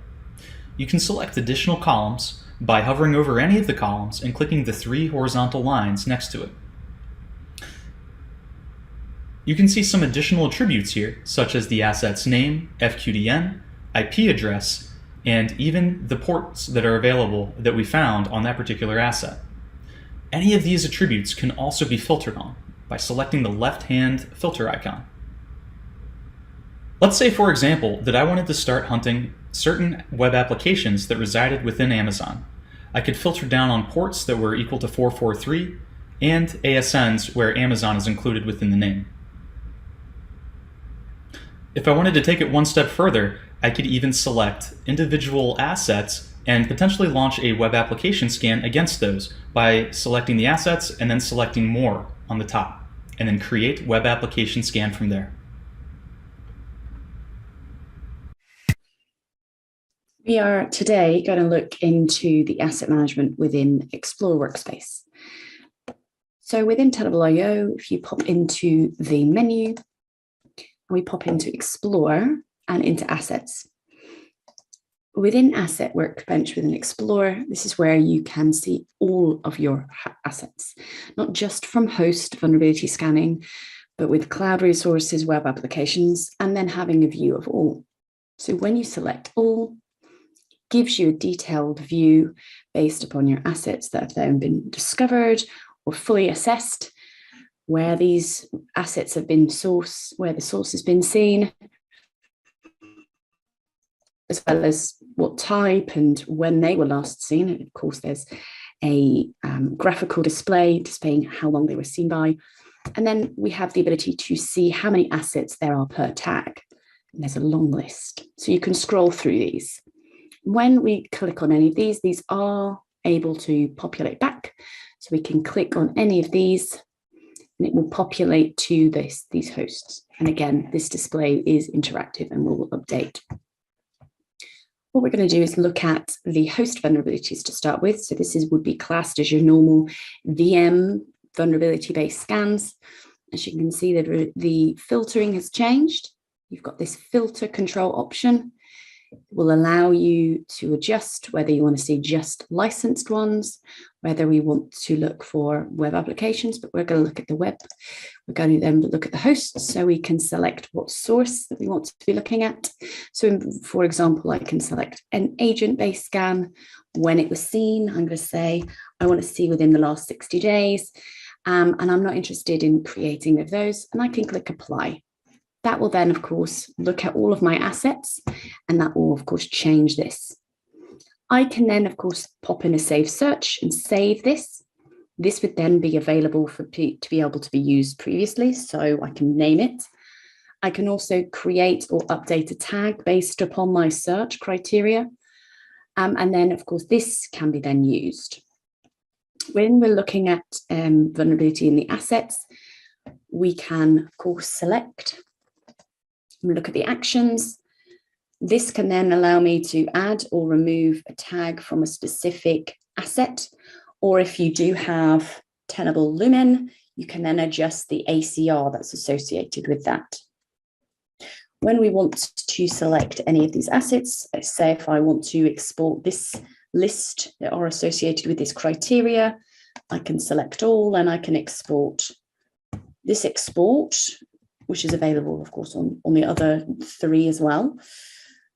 You can select additional columns by hovering over any of the columns and clicking the 3 horizontal lines next to it. You can see some additional attributes here, such as the asset's name, FQDN, IP address, and even the ports that are available that we found on that particular asset. Any of these attributes can also be filtered on by selecting the left-hand filter icon. Let's say, for example, that I wanted to start hunting certain web applications that resided within Amazon. I could filter down on ports that were equal to 443 and ASNs where Amazon is included within the name. If I wanted to take it one step further, I could even select individual assets and potentially launch a web application scan against those by selecting the assets and then selecting More on the top, and then create web application scan from there. We are today going to look into the asset management within Explore Workspace. So within Tenable IO, if you pop into the menu, we pop into Explore and into Assets. Within Asset Workbench within Explore, this is where you can see all of your assets, not just from host vulnerability scanning, but with cloud resources, web applications, and then having a view of all. So when you select all, it gives you a detailed view based upon your assets that have then been discovered or fully assessed, where these assets have been sourced, where the source has been seen, as well as what type and when they were last seen. And of course, there's a graphical display displaying how long they were seen by. And then we have the ability to see how many assets there are per tag. And there's a long list. So you can scroll through these. When we click on any of these are able to populate back. So we can click on any of these and it will populate to these hosts. And again, this display is interactive and will update. What we're going to do is look at the host vulnerabilities to start with. So this would be classed as your normal VM vulnerability-based scans. As you can see, the filtering has changed. You've got this filter control option. It will allow you to adjust whether you want to see just licensed ones, whether we want to look for web applications, but we're going to look at the web. We're going to then look at the hosts, so we can select what source that we want to be looking at. So for example, I can select an agent-based scan, when it was seen. I'm going to say I want to see within the last 60 days. and I'm not interested in creating of those, and I can click apply. That will then, of course, look at all of my assets, and that will, of course, change this. I can then, of course, pop in a save search and save this. This would then be available to be able to be used previously, so I can name it. I can also create or update a tag based upon my search criteria. And then, of course, this can be then used. When we're looking at vulnerability in the assets, we can, of course, select and look at the actions. This can then allow me to add or remove a tag from a specific asset. Or if you do have Tenable Lumen, you can then adjust the ACR that's associated with that. When we want to select any of these assets, let's say if I want to export this list that are associated with this criteria, I can select all and I can export. This export, which is available, of course, on the other 3 as well.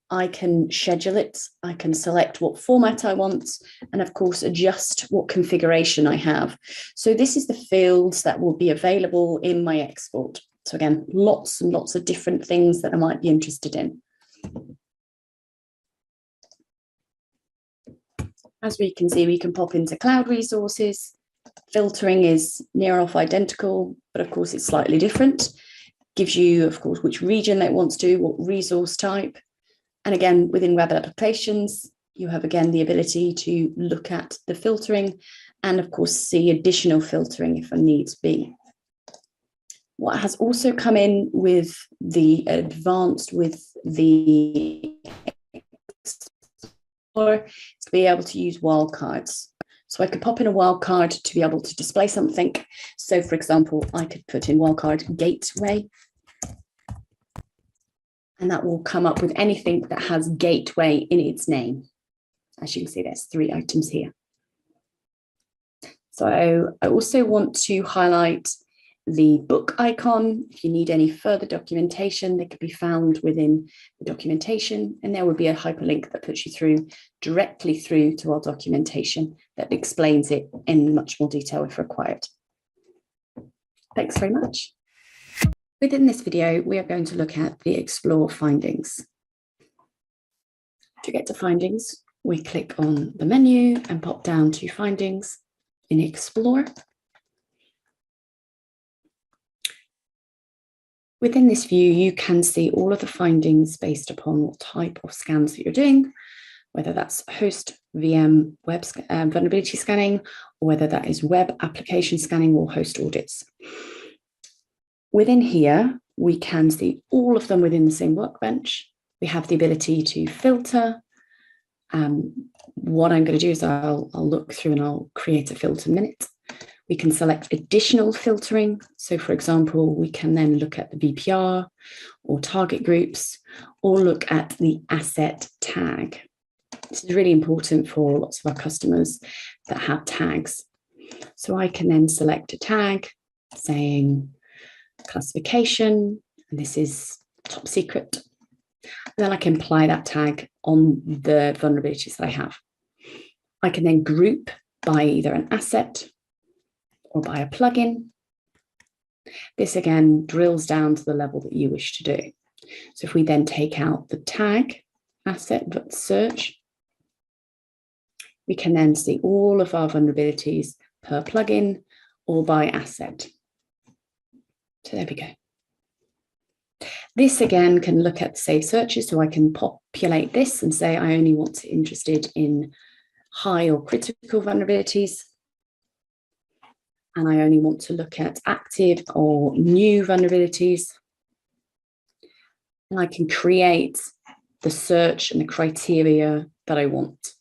I can schedule it, I can select what format I want, and of course, adjust what configuration I have. So this is the fields that will be available in my export. So again, lots and lots of different things that I might be interested in. As we can see, we can pop into cloud resources. Filtering is near enough identical, but of course it's slightly different. Gives you, of course, which region it wants to, what resource type. And again, within web applications, you have again the ability to look at the filtering and of course see additional filtering if a needs be. What has also come in with the advanced with the Explorer is to be able to use wildcards. So I could pop in a wildcard to be able to display something. So for example, I could put in wildcard gateway. And that will come up with anything that has gateway in its name. As you can see, there's 3 items here. So I also want to highlight the book icon. If you need any further documentation, they could be found within the documentation, and there will be a hyperlink that puts you directly through to our documentation that explains it in much more detail if required. Thanks very much. Within this video, we are going to look at the Explore findings. To get to findings, we click on the menu and pop down to findings in Explore. Within this view, you can see all of the findings based upon what type of scans that you're doing, whether that's host, VM, web vulnerability scanning, or whether that is web application scanning or host audits. Within here, we can see all of them within the same workbench. We have the ability to filter. What I'm going to do is I'll look through and I'll create a filter in a minute. We can select additional filtering. So for example, we can then look at the VPR or target groups or look at the asset tag. This is really important for lots of our customers that have tags. So I can then select a tag saying classification, and this is top secret. And then I can apply that tag on the vulnerabilities that I have. I can then group by either an asset or by a plugin. This again drills down to the level that you wish to do. So if we then take out the tag asset but search, we can then see all of our vulnerabilities per plugin or by asset. So there we go. This again can look at save searches, so I can populate this and say I only want to interested in high or critical vulnerabilities. And I only want to look at active or new vulnerabilities. And I can create the search and the criteria that I want.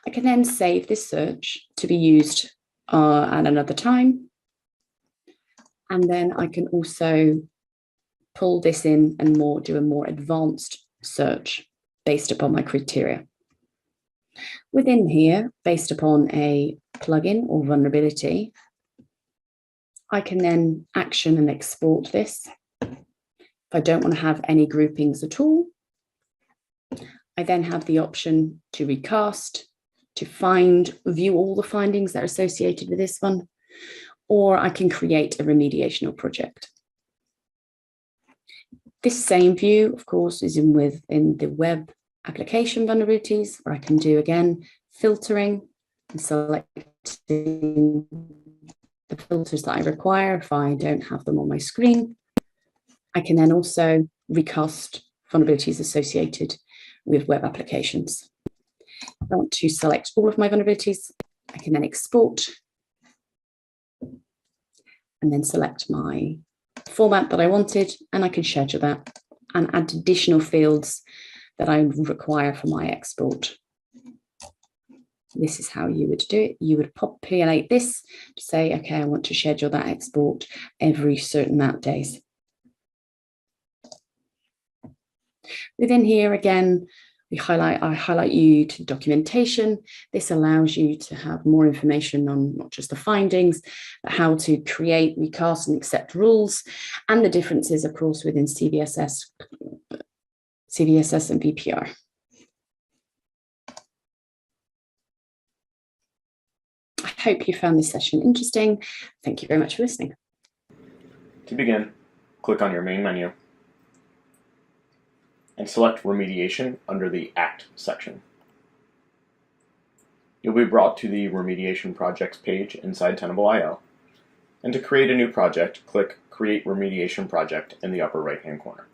I can then save this search to be used at another time. And then I can also pull this in and do a more advanced search based upon my criteria. Within here, based upon a plugin or vulnerability, I can then action and export this. If I don't want to have any groupings at all, I then have the option to recast, to view all the findings that are associated with this one, or I can create a remediation project. This same view, of course, is in the web application vulnerabilities, where I can do, again, filtering and selecting the filters that I require if I don't have them on my screen. I can then also recast vulnerabilities associated with web applications. If I want to select all of my vulnerabilities, I can then export and then select my format that I wanted, and I can schedule that and add additional fields that I require for my export. This is how you would do it. You would populate this to say, okay, I want to schedule that export every certain amount of days. Within here, again, I highlight you to documentation. This allows you to have more information on not just the findings, but how to create, recast, and accept rules, and the differences, of course, within CVSS and VPR. I hope you found this session interesting. Thank you very much for listening. To begin, click on your main menu and select Remediation under the Act section. You'll be brought to the Remediation Projects page inside Tenable IO, and to create a new project, click Create Remediation Project in the upper right-hand corner.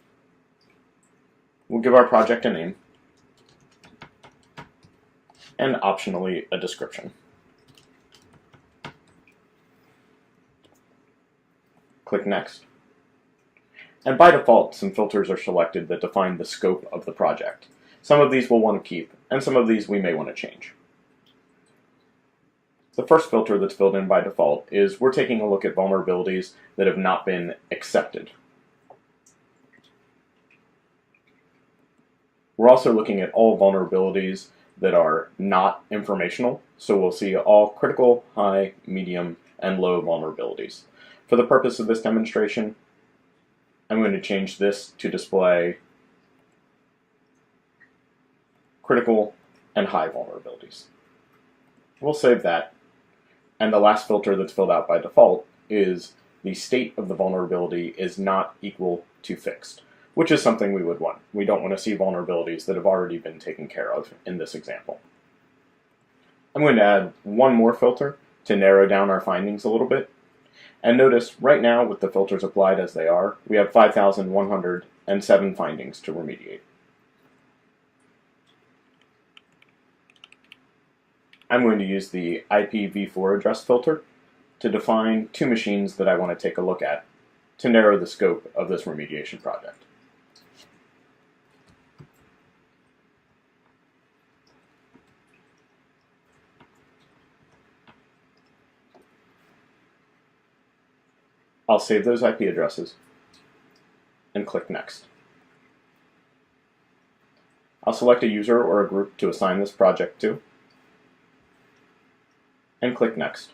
We'll give our project a name and optionally a description. Click Next. And by default, some filters are selected that define the scope of the project. Some of these we'll want to keep, and some of these we may want to change. The first filter that's filled in by default is we're taking a look at vulnerabilities that have not been accepted. We're also looking at all vulnerabilities that are not informational, so we'll see all critical, high, medium, and low vulnerabilities. For the purpose of this demonstration, I'm going to change this to display critical and high vulnerabilities. We'll save that. And the last filter that's filled out by default is the state of the vulnerability is not equal to fixed, which is something we would want. We don't want to see vulnerabilities that have already been taken care of in this example. I'm going to add one more filter to narrow down our findings a little bit. And notice right now, with the filters applied as they are, we have 5,107 findings to remediate. I'm going to use the IPv4 address filter to define two machines that I want to take a look at to narrow the scope of this remediation project. I'll save those IP addresses and click Next. I'll select a user or a group to assign this project to and click Next.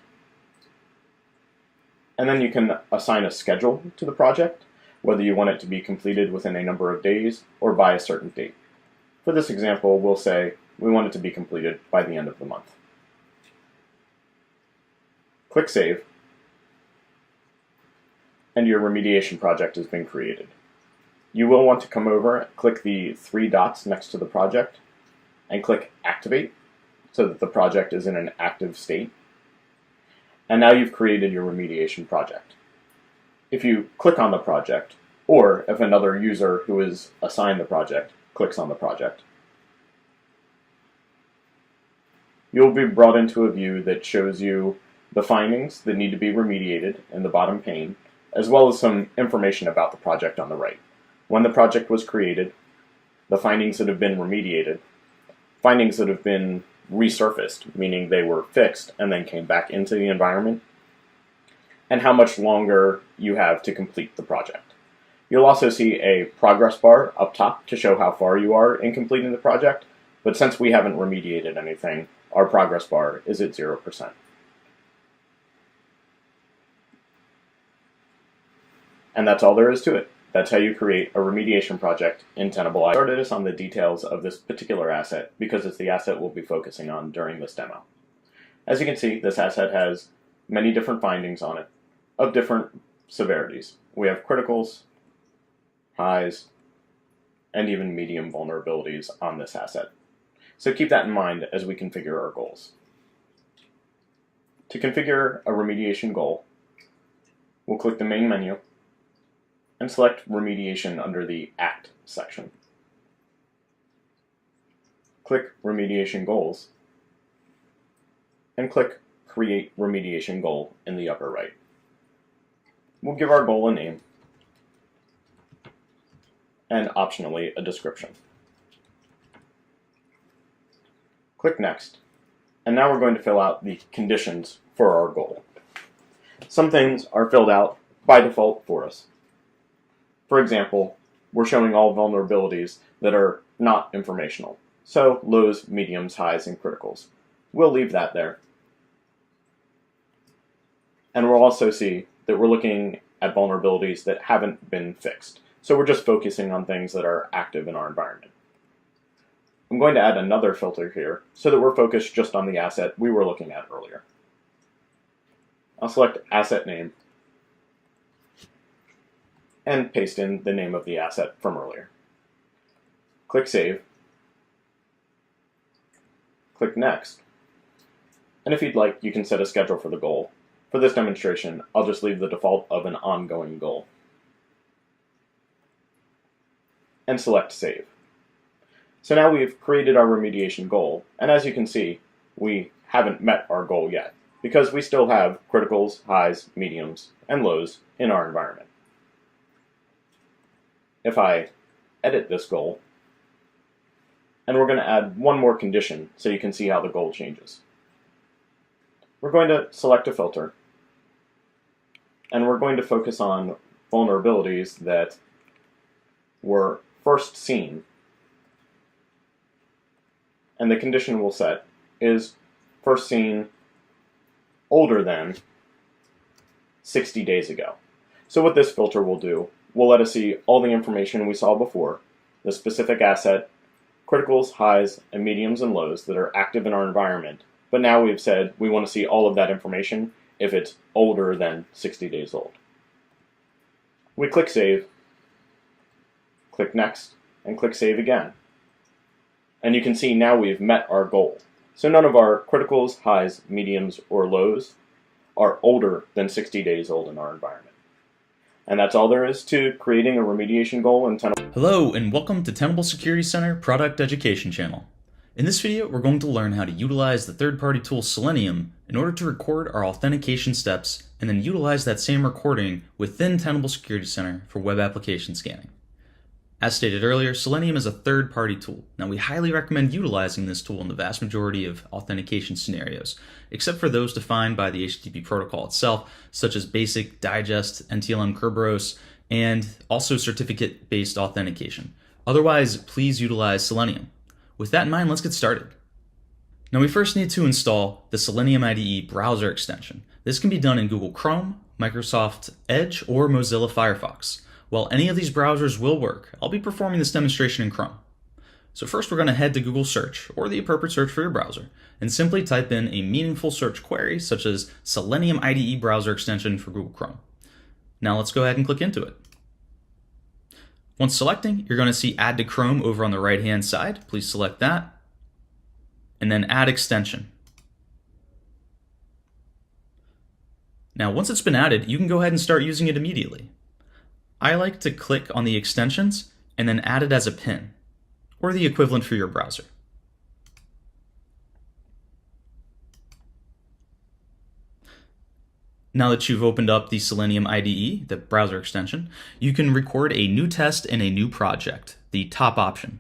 And then you can assign a schedule to the project, whether you want it to be completed within a number of days or by a certain date. For this example, we'll say we want it to be completed by the end of the month. Click Save, and your remediation project has been created. You will want to come over, click the three dots next to the project, and click Activate so that the project is in an active state. And now you've created your remediation project. If you click on the project, or if another user who is assigned the project clicks on the project, you'll be brought into a view that shows you the findings that need to be remediated in the bottom pane, as well as some information about the project on the right. When the project was created, the findings that have been remediated, findings that have been resurfaced, meaning they were fixed and then came back into the environment, and how much longer you have to complete the project. You'll also see a progress bar up top to show how far you are in completing the project, but since we haven't remediated anything, our progress bar is at 0%. And that's all there is to it. That's how you create a remediation project in Tenable IO. I started us on the details of this particular asset because it's the asset we'll be focusing on during this demo. As you can see, this asset has many different findings on it of different severities. We have criticals, highs, and even medium vulnerabilities on this asset. So keep that in mind as we configure our goals. To configure a remediation goal, we'll click the main menu and select remediation under the Act section. Click Remediation Goals and click Create Remediation Goal in the upper right. We'll give our goal a name and optionally a description. Click Next, and now we're going to fill out the conditions for our goal. Some things are filled out by default for us. For example, we're showing all vulnerabilities that are not informational, so lows, mediums, highs, and criticals. We'll leave that there. And we'll also see that we're looking at vulnerabilities that haven't been fixed. So we're just focusing on things that are active in our environment. I'm going to add another filter here so that we're focused just on the asset we were looking at earlier. I'll select Asset Name and paste in the name of the asset from earlier. Click Save. Click Next. And if you'd like, you can set a schedule for the goal. For this demonstration, I'll just leave the default of an ongoing goal. And select Save. So now we've created our remediation goal, and as you can see, we haven't met our goal yet, because we still have criticals, highs, mediums, and lows in our environment. If I edit this goal, and we're going to add one more condition so you can see how the goal changes. We're going to select a filter, and we're going to focus on vulnerabilities that were first seen. And the condition we'll set is first seen older than 60 days ago. So what this filter will do, will let us see all the information we saw before, the specific asset, criticals, highs, and mediums and lows that are active in our environment. But now we've said we want to see all of that information if it's older than 60 days old. We click Save, click Next, and click Save again. And you can see now we've met our goal. So none of our criticals, highs, mediums, or lows are older than 60 days old in our environment. And that's all there is to creating a remediation goal in Tenable. Hello, and welcome to Tenable Security Center Product Education Channel. In this video, we're going to learn how to utilize the third-party tool Selenium in order to record our authentication steps and then utilize that same recording within Tenable Security Center for web application scanning. As stated earlier, Selenium is a third-party tool. Now, we highly recommend utilizing this tool in the vast majority of authentication scenarios, except for those defined by the HTTP protocol itself, such as basic, digest, NTLM Kerberos, and also certificate-based authentication. Otherwise, please utilize Selenium. With that in mind, let's get started. Now, we first need to install the Selenium IDE browser extension. This can be done in Google Chrome, Microsoft Edge, or Mozilla Firefox. While any of these browsers will work, I'll be performing this demonstration in Chrome. So first we're going to head to Google Search, or the appropriate search for your browser, and simply type in a meaningful search query such as Selenium IDE browser extension for Google Chrome. Now let's go ahead and click into it. Once selecting, you're going to see Add to Chrome over on the right-hand side. Please select that, and then Add Extension. Now once it's been added, you can go ahead and start using it immediately. I like to click on the extensions and then add it as a pin, or the equivalent for your browser. Now that you've opened up the Selenium IDE, the browser extension, you can record a new test in a new project, the top option.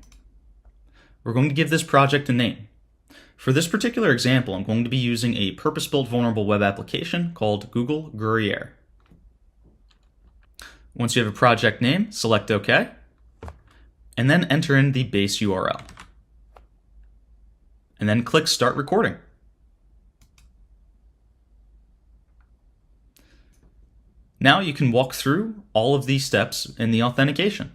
We're going to give this project a name. For this particular example, I'm going to be using a purpose-built vulnerable web application called Google Gruyere. Once you have a project name, select OK, and then enter in the base URL. And then click Start Recording. Now you can walk through all of these steps in the authentication.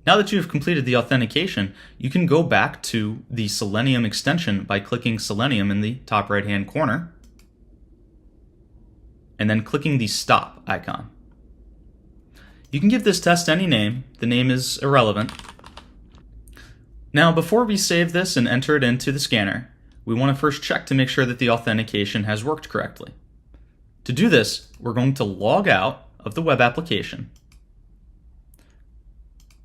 Now that you have completed the authentication, you can go back to the Selenium extension by clicking Selenium in the top right-hand corner, and then clicking the stop icon. You can give this test any name. The name is irrelevant. Now, before we save this and enter it into the scanner, we want to first check to make sure that the authentication has worked correctly. To do this, we're going to log out of the web application,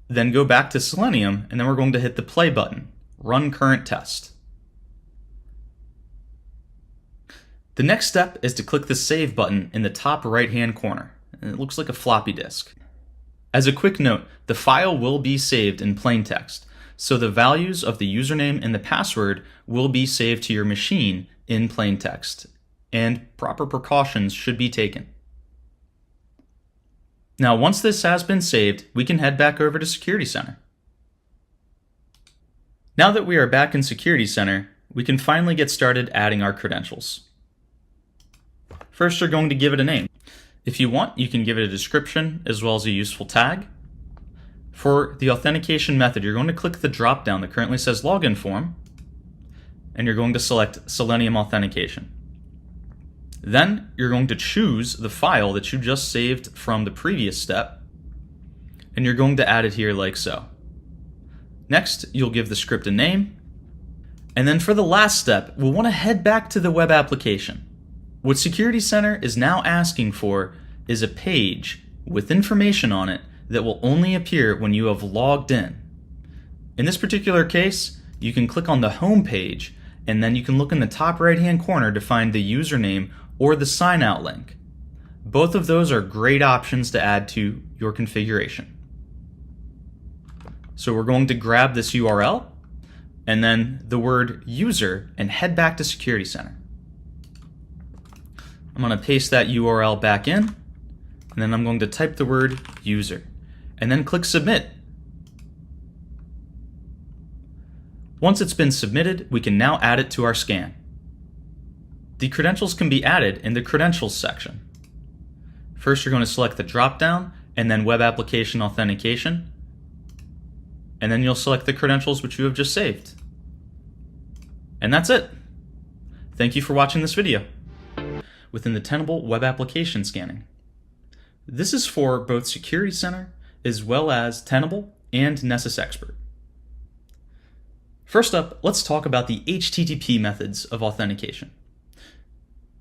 then go back to Selenium, and then we're going to hit the play button, run current test. The next step is to click the save button in the top right-hand corner. It looks like a floppy disk. As a quick note, the file will be saved in plain text, so the values of the username and the password will be saved to your machine in plain text, and proper precautions should be taken. Now, once this has been saved, we can head back over to Security Center. Now that we are back in Security Center, we can finally get started adding our credentials. First, you're going to give it a name. If you want, you can give it a description as well as a useful tag. For the authentication method, you're going to click the drop-down that currently says Login Form, and you're going to select Selenium Authentication. Then you're going to choose the file that you just saved from the previous step, and you're going to add it here like so. Next, you'll give the script a name, and then for the last step, we'll want to head back to the web application. What Security Center is now asking for is a page with information on it that will only appear when you have logged in. In this particular case, you can click on the home page, and then you can look in the top right-hand corner to find the username or the sign out link. Both of those are great options to add to your configuration. So we're going to grab this URL and then the word user and head back to Security Center. I'm going to paste that URL back in, and then I'm going to type the word user and then click submit. Once it's been submitted, we can now add it to our scan. The credentials can be added in the credentials section. First, you're going to select the drop-down and then web application authentication, and then you'll select the credentials which you have just saved. And that's it. Thank you for watching this video within the Tenable web application scanning. This is for both Security Center as well as Tenable and Nessus Expert. First up, let's talk about the HTTP methods of authentication.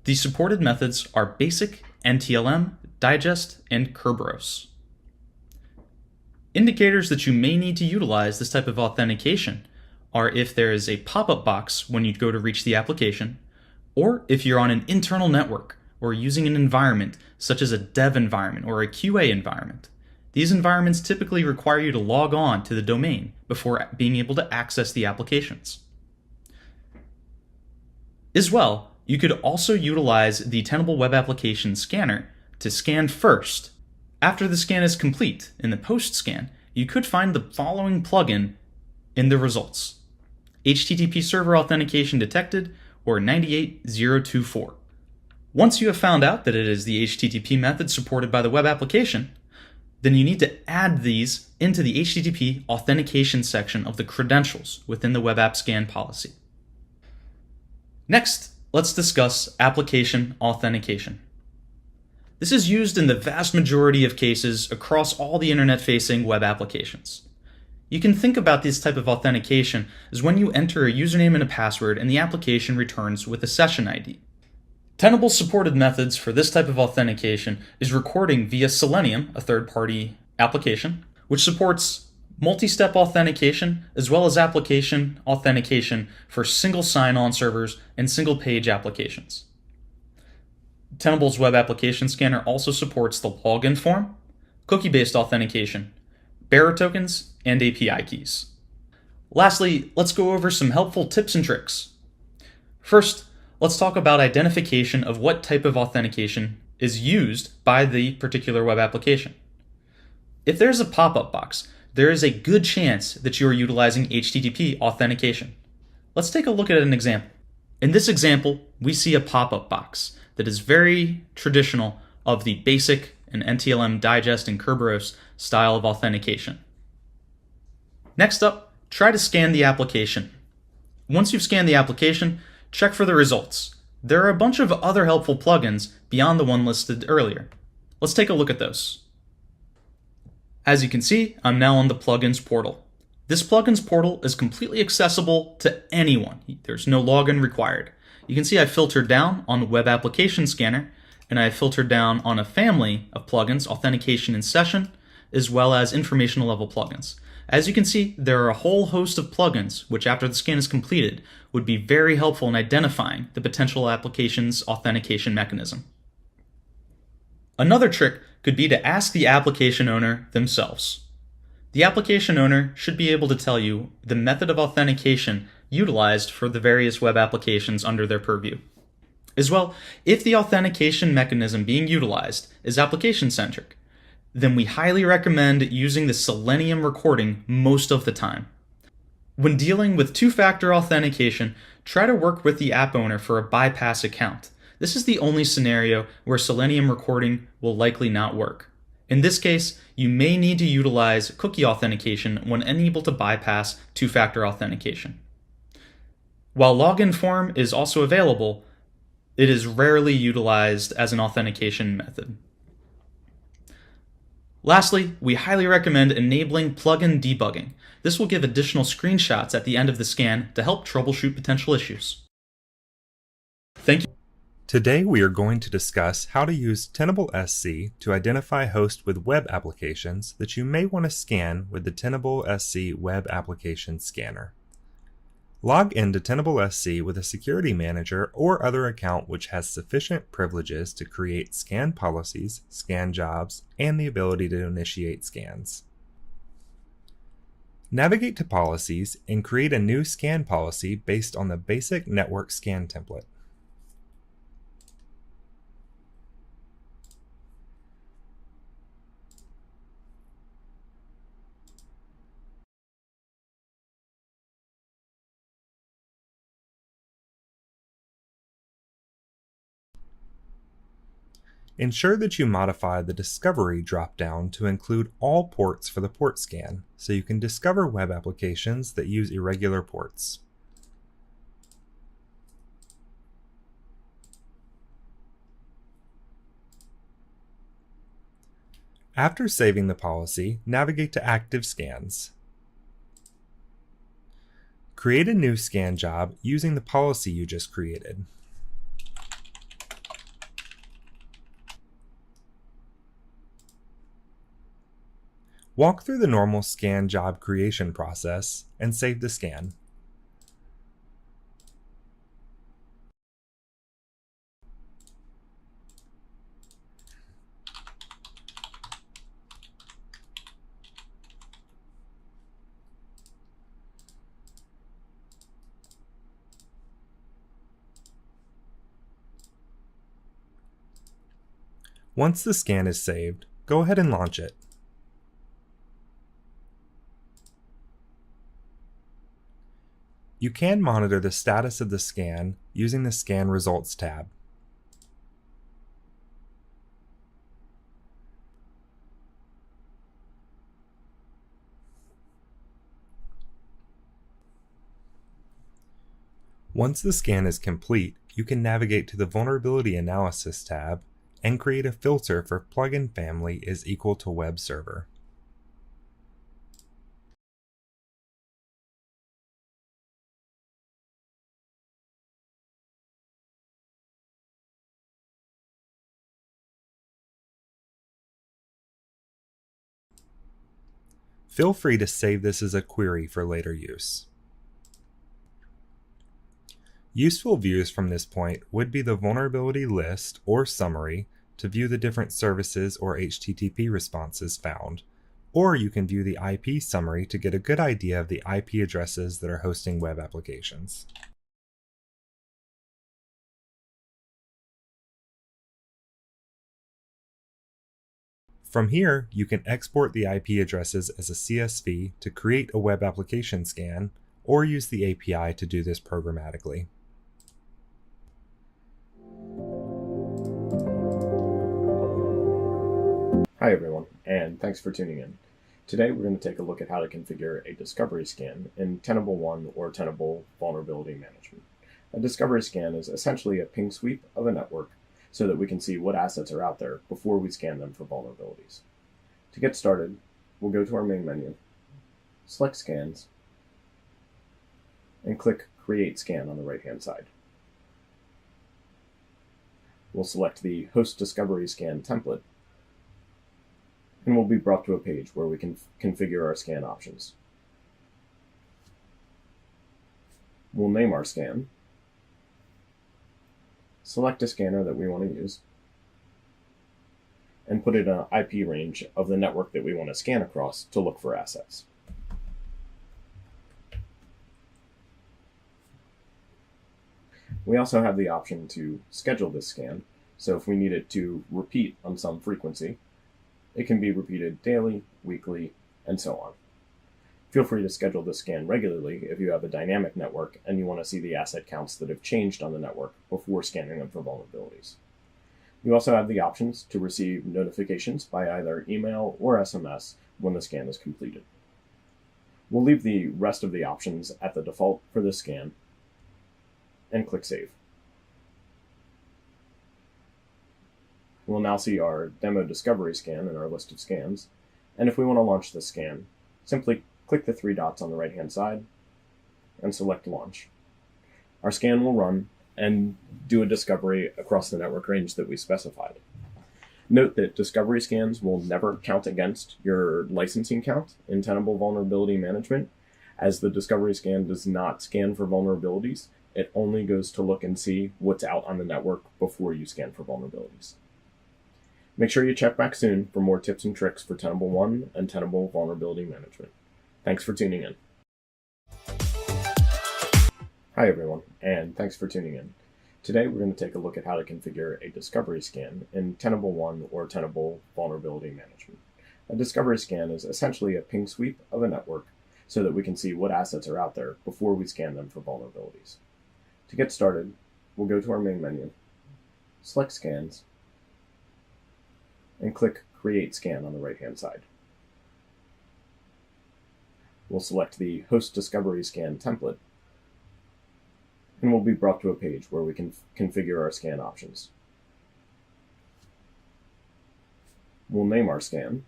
The supported methods are basic, NTLM, digest, and Kerberos. Indicators that you may need to utilize this type of authentication are if there is a pop-up box when you go to reach the application, or if you're on an internal network or using an environment such as a dev environment or a QA environment. These environments typically require you to log on to the domain before being able to access the applications. As well, you could also utilize the Tenable Web Application Scanner to scan first. After the scan is complete, in the post-scan, you could find the following plugin in the results: HTTP server authentication detected, or 98024. Once you have found out that it is the HTTP method supported by the web application, then you need to add these into the HTTP authentication section of the credentials within the web app scan policy. Next, let's discuss application authentication. This is used in the vast majority of cases across all the internet-facing web applications. You can think about this type of authentication as when you enter a username and a password and the application returns with a session ID. Tenable supported methods for this type of authentication is recording via Selenium, a third-party application, which supports multi-step authentication as well as application authentication for single sign-on servers and single-page applications. Tenable's web application scanner also supports the login form, cookie-based authentication, bearer tokens, and API keys. Lastly, let's go over some helpful tips and tricks. First, let's talk about identification of what type of authentication is used by the particular web application. If there's a pop-up box, there is a good chance that you are utilizing HTTP authentication. Let's take a look at an example. In this example, we see a pop-up box that is very traditional of the basic and NTLM digest and Kerberos style of authentication. Next up, try to scan the application. Once you've scanned the application, check for the results. There are a bunch of other helpful plugins beyond the one listed earlier. Let's take a look at those. As you can see, I'm now on the plugins portal. This plugins portal is completely accessible to anyone. There's no login required. You can see I filtered down on the Web Application Scanner, and I filtered down on a family of plugins, Authentication and Session, as well as informational level plugins. As you can see, there are a whole host of plugins which, after the scan is completed, would be very helpful in identifying the potential application's authentication mechanism. Another trick could be to ask the application owner themselves. The application owner should be able to tell you the method of authentication utilized for the various web applications under their purview. As well, if the authentication mechanism being utilized is application-centric, then we highly recommend using the Selenium recording most of the time. When dealing with two-factor authentication, try to work with the app owner for a bypass account. This is the only scenario where Selenium recording will likely not work. In this case, you may need to utilize cookie authentication when unable to bypass two-factor authentication. While login form is also available, it is rarely utilized as an authentication method. Lastly, we highly recommend enabling plugin debugging. This will give additional screenshots at the end of the scan to help troubleshoot potential issues. Thank you. Today we are going to discuss how to use Tenable SC to identify hosts with web applications that you may want to scan with the Tenable SC Web Application Scanner. Log into Tenable SC with a security manager or other account which has sufficient privileges to create scan policies, scan jobs, and the ability to initiate scans. Navigate to Policies and create a new scan policy based on the basic network scan template. Ensure that you modify the Discovery dropdown to include all ports for the port scan, so you can discover web applications that use irregular ports. After saving the policy, navigate to Active Scans. Create a new scan job using the policy you just created. Walk through the normal scan job creation process and save the scan. Once the scan is saved, go ahead and launch it. You can monitor the status of the scan using the Scan Results tab. Once the scan is complete, you can navigate to the Vulnerability Analysis tab and create a filter for plugin family is equal to web server. Feel free to save this as a query for later use. Useful views from this point would be the vulnerability list or summary to view the different services or HTTP responses found, or you can view the IP summary to get a good idea of the IP addresses that are hosting web applications. From here, you can export the IP addresses as a CSV to create a web application scan, or use the API to do this programmatically. Hi everyone, and thanks for tuning in. Today, we're going to take a look at how to configure a discovery scan in Tenable One or Tenable Vulnerability Management. A discovery scan is essentially a ping sweep of a network so that we can see what assets are out there before we scan them for vulnerabilities. To get started, we'll go to our main menu, select Scans, and click Create Scan on the right-hand side. We'll select the Host Discovery Scan template, and we'll be brought to a page where we can configure our scan options. We'll name our scan, select a scanner that we want to use, and put it in an IP range of the network that we want to scan across to look for assets. We also have the option to schedule this scan, so if we need it to repeat on some frequency, it can be repeated daily, weekly, and so on. Feel free to schedule this scan regularly if you have a dynamic network and you want to see the asset counts that have changed on the network before scanning them for vulnerabilities. You also have the options to receive notifications by either email or SMS when the scan is completed. We'll leave the rest of the options at the default for this scan and click Save. We'll now see our demo discovery scan in our list of scans, and if we want to launch the scan, simply click the three dots on the right-hand side and select Launch. Our scan will run and do a discovery across the network range that we specified. Note that discovery scans will never count against your licensing count in Tenable Vulnerability Management, as the discovery scan does not scan for vulnerabilities. It only goes to look and see what's out on the network before you scan for vulnerabilities. Make sure you check back soon for more tips and tricks for Tenable One and Tenable Vulnerability Management. Thanks for tuning in. Hi everyone, and thanks for tuning in. Today we're going to take a look at how to configure a discovery scan in Tenable One or Tenable Vulnerability Management. A discovery scan is essentially a ping sweep of a network so that we can see what assets are out there before we scan them for vulnerabilities. To get started, we'll go to our main menu, select Scans, and click Create Scan on the right-hand side. We'll select the Host Discovery Scan template, and we'll be brought to a page where we can configure our scan options. We'll name our scan,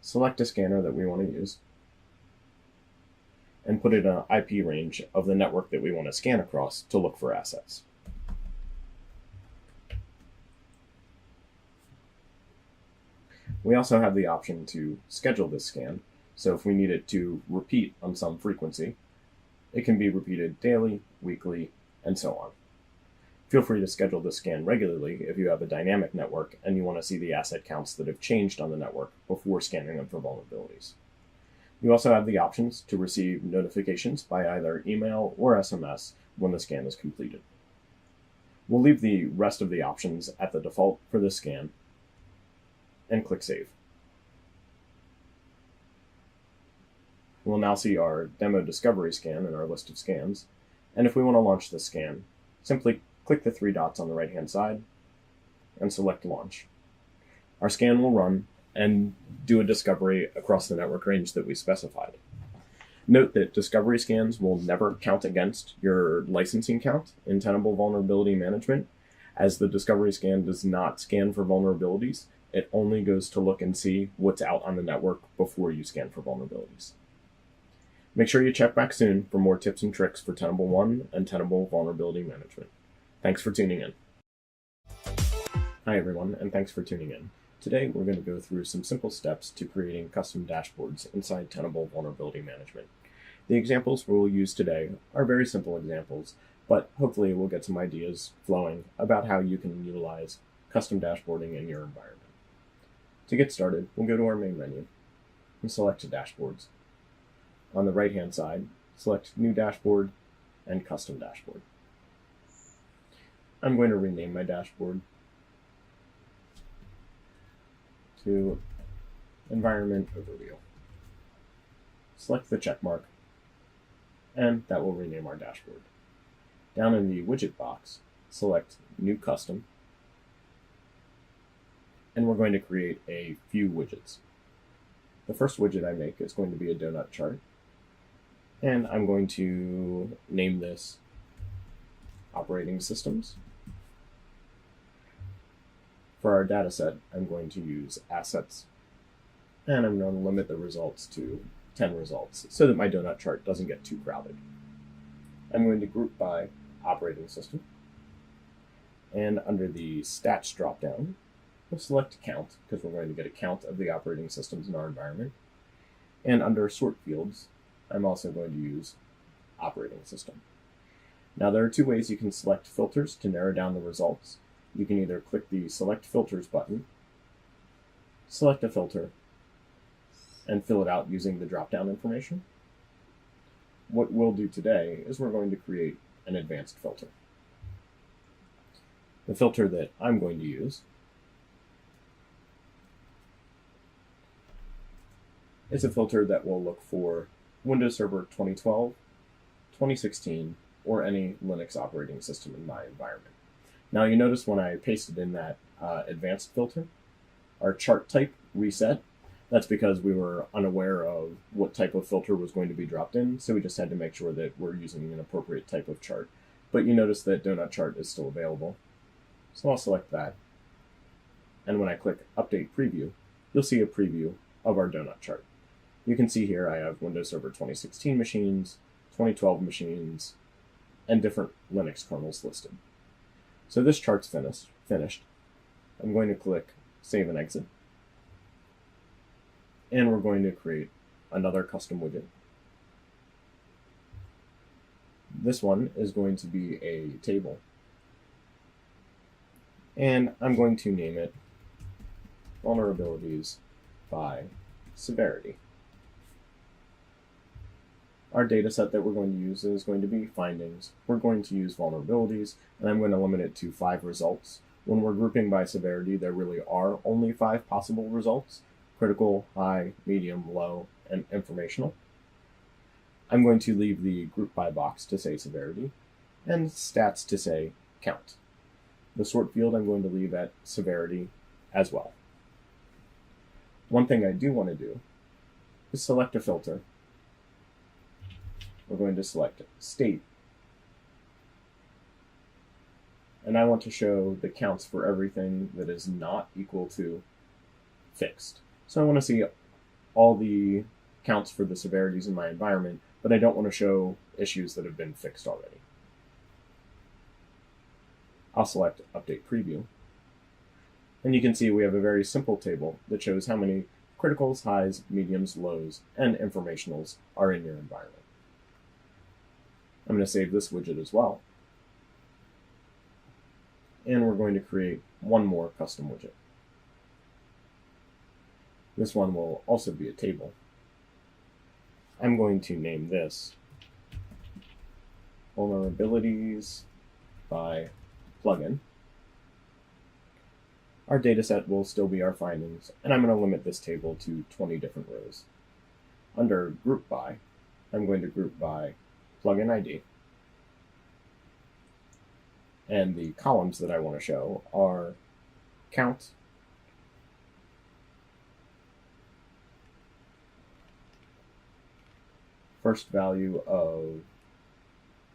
select a scanner that we want to use, and put it in an IP range of the network that we want to scan across to look for assets. We also have the option to schedule this scan, so if we need it to repeat on some frequency, it can be repeated daily, weekly, and so on. Feel free to schedule this scan regularly if you have a dynamic network and you want to see the asset counts that have changed on the network before scanning them for vulnerabilities. You also have the options to receive notifications by either email or SMS when the scan is completed. We'll leave the rest of the options at the default for this scan and click Save. We'll now see our demo discovery scan in our list of scans, and if we want to launch this scan, simply click the three dots on the right-hand side and select Launch. Our scan will run and do a discovery across the network range that we specified. Note that discovery scans will never count against your licensing count in Tenable Vulnerability Management, as the discovery scan does not scan for vulnerabilities. It only goes to look and see what's out on the network before you scan for vulnerabilities. Make sure you check back soon for more tips and tricks for Tenable One and Tenable Vulnerability Management. Thanks for tuning in. Hi everyone, and thanks for tuning in. Today we're going to go through some simple steps to creating custom dashboards inside Tenable Vulnerability Management. The examples we'll use today are very simple examples, but hopefully we'll get some ideas flowing about how you can utilize custom dashboarding in your environment. To get started, we'll go to our main menu and select Dashboards. On the right-hand side, select New Dashboard and Custom Dashboard. I'm going to rename my dashboard to Environment Overview. Select the check mark, and that will rename our dashboard. Down in the widget box, select New Custom, and we're going to create a few widgets. The first widget I make is going to be a donut chart. And I'm going to name this operating systems. For our data set, I'm going to use assets. And I'm going to limit the results to 10 results so that my donut chart doesn't get too crowded. I'm going to group by operating system. And under the stats dropdown, we'll select count because we're going to get a count of the operating systems in our environment. And under sort fields, I'm also going to use operating system. Now there are two ways you can select filters to narrow down the results. You can either click the select filters button, select a filter, and fill it out using the drop-down information. What we'll do today is we're going to create an advanced filter. The filter that I'm going to use is a filter that will look for Windows Server 2012, 2016, or any Linux operating system in my environment. Now you notice when I pasted in that advanced filter, our chart type reset. That's because we were unaware of what type of filter was going to be dropped in, so we just had to make sure that we're using an appropriate type of chart. But you notice that donut chart is still available. So I'll select that. And when I click Update Preview, you'll see a preview of our donut chart. You can see here I have Windows Server 2016 machines, 2012 machines, and different Linux kernels listed. So this chart's finished. I'm going to click Save and Exit. And we're going to create another custom widget. This one is going to be a table. And I'm going to name it Vulnerabilities by Severity. Our data set that we're going to use is going to be findings. We're going to use vulnerabilities, and I'm going to limit it to 5 results. When we're grouping by severity, there really are only 5 possible results: critical, high, medium, low, and informational. I'm going to leave the group by box to say severity, and stats to say count. The sort field I'm going to leave at severity as well. One thing I do want to do is select a filter. We're going to select state. And I want to show the counts for everything that is not equal to fixed. So I want to see all the counts for the severities in my environment, but I don't want to show issues that have been fixed already. I'll select Update Preview. And you can see we have a very simple table that shows how many criticals, highs, mediums, lows, and informationals are in your environment. I'm going to save this widget as well. And we're going to create one more custom widget. This one will also be a table. I'm going to name this Vulnerabilities by Plugin. Our dataset will still be our findings, and I'm going to limit this table to 20 different rows. Under Group By, I'm going to group by Plugin ID. And the columns that I want to show are count, first value of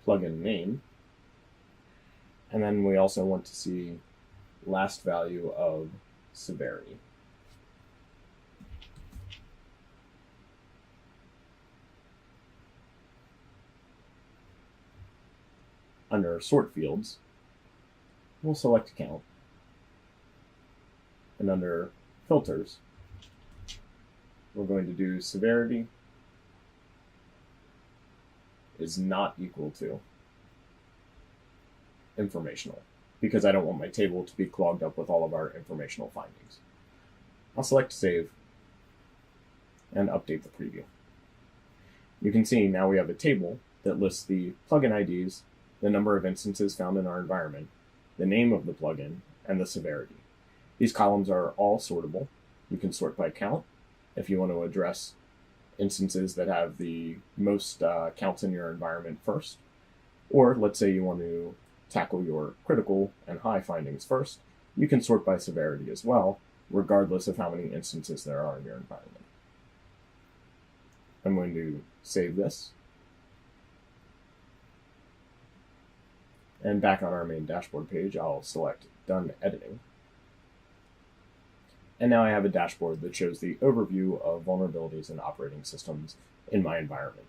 plugin name, and then we also want to see last value of severity. Under sort fields, we'll select count. And under filters, we're going to do severity is not equal to informational, because I don't want my table to be clogged up with all of our informational findings. I'll select Save and update the preview. You can see now we have a table that lists the plugin IDs, the number of instances found in our environment, the name of the plugin, and the severity. These columns are all sortable. You can sort by count if you want to address instances that have the most counts in your environment first. Or let's say you want to tackle your critical and high findings first. You can sort by severity as well, regardless of how many instances there are in your environment. I'm going to save this. And back on our main dashboard page, I'll select Done Editing. And now I have a dashboard that shows the overview of vulnerabilities and operating systems in my environment.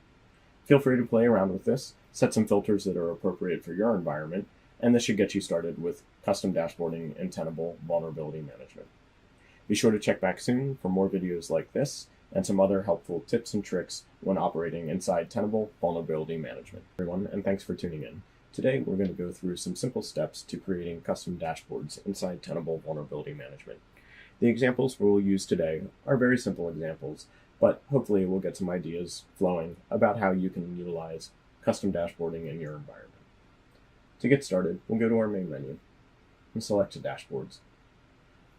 Feel free to play around with this, set some filters that are appropriate for your environment, and this should get you started with custom dashboarding and Tenable vulnerability management. Be sure to check back soon for more videos like this and some other helpful tips and tricks when operating inside Tenable vulnerability management. Everyone, and thanks for tuning in. Today, we're going to go through some simple steps to creating custom dashboards inside Tenable vulnerability management. The examples we'll use today are very simple examples, but hopefully we'll get some ideas flowing about how you can utilize custom dashboarding in your environment. To get started, we'll go to our main menu and select Dashboards.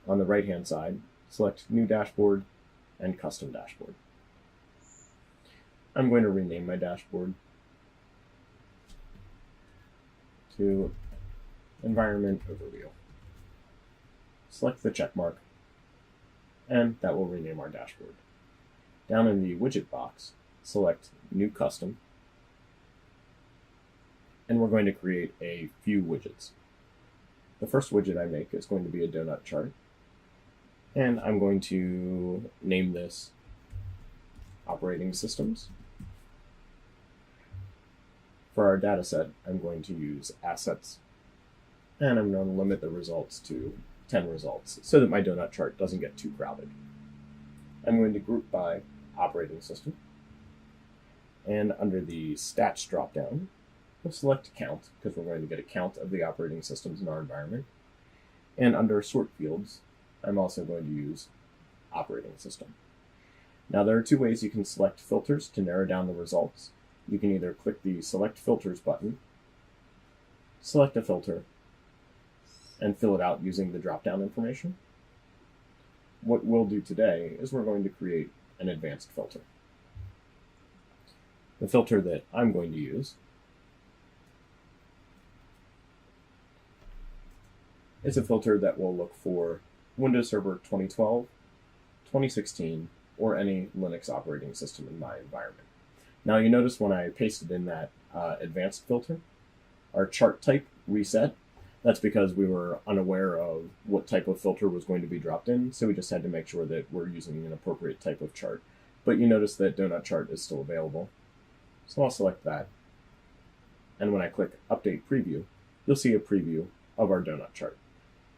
On the right-hand side, select New Dashboard and Custom Dashboard. I'm going to rename my dashboard to Environment Overview. Select the check mark, and that will rename our dashboard. Down in the widget box, select New Custom, and we're going to create a few widgets. The first widget I make is going to be a donut chart, and I'm going to name this Operating Systems. For our data set, I'm going to use Assets, and I'm going to limit the results to 10 results so that my donut chart doesn't get too crowded. I'm going to group by operating system, and under the Stats dropdown, we'll select Count because we're going to get a count of the operating systems in our environment. And under Sort Fields, I'm also going to use Operating System. Now there are two ways you can select filters to narrow down the results. You can either click the Select Filters button, select a filter, and fill it out using the drop-down information. What we'll do today is we're going to create an advanced filter. The filter that I'm going to use is a filter that will look for Windows Server 2012, 2016, or any Linux operating system in my environment. Now you notice when I pasted in that advanced filter, our chart type reset. That's because we were unaware of what type of filter was going to be dropped in, so we just had to make sure that we're using an appropriate type of chart. But you notice that donut chart is still available. So I'll select that. And when I click Update Preview, you'll see a preview of our donut chart.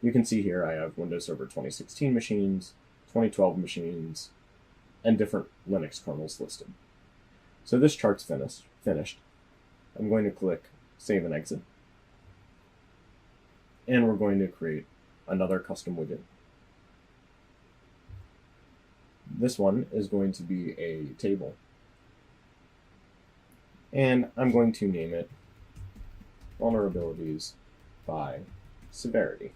You can see here I have Windows Server 2016 machines, 2012 machines, and different Linux kernels listed. So this chart's finished. I'm going to click Save and Exit. And we're going to create another custom widget. This one is going to be a table. And I'm going to name it Vulnerabilities by Severity.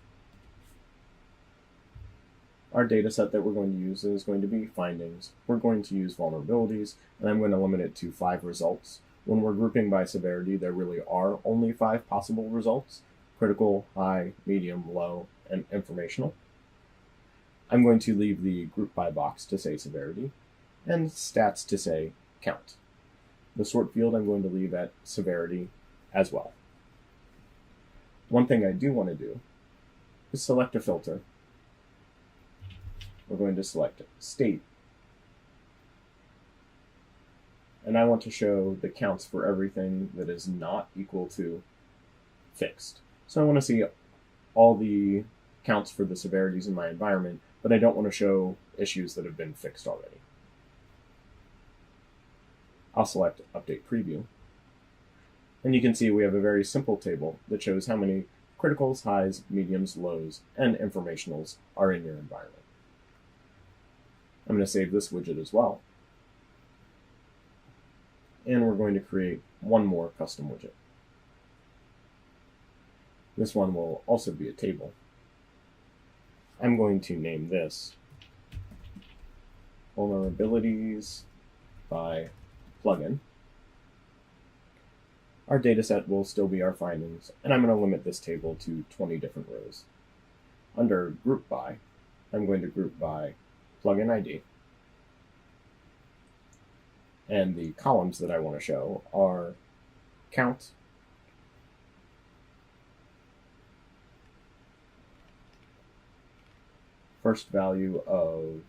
Our data set that we're going to use is going to be findings. We're going to use vulnerabilities, and I'm going to limit it to 5 results. When we're grouping by severity, there really are only 5 possible results: critical, high, medium, low, and informational. I'm going to leave the group by box to say severity, and stats to say count. The sort field I'm going to leave at severity as well. One thing I do want to do is select a filter. We're going to select state. And I want to show the counts for everything that is not equal to fixed. So I want to see all the counts for the severities in my environment, but I don't want to show issues that have been fixed already. I'll select Update Preview. And you can see we have a very simple table that shows how many criticals, highs, mediums, lows, and informationals are in your environment. I'm going to save this widget as well. And we're going to create one more custom widget. This one will also be a table. I'm going to name this Vulnerabilities by Plugin. Our dataset will still be our findings, and I'm going to limit this table to 20 different rows. Under Group By, I'm going to group by Plugin ID. And the columns that I want to show are count, first value of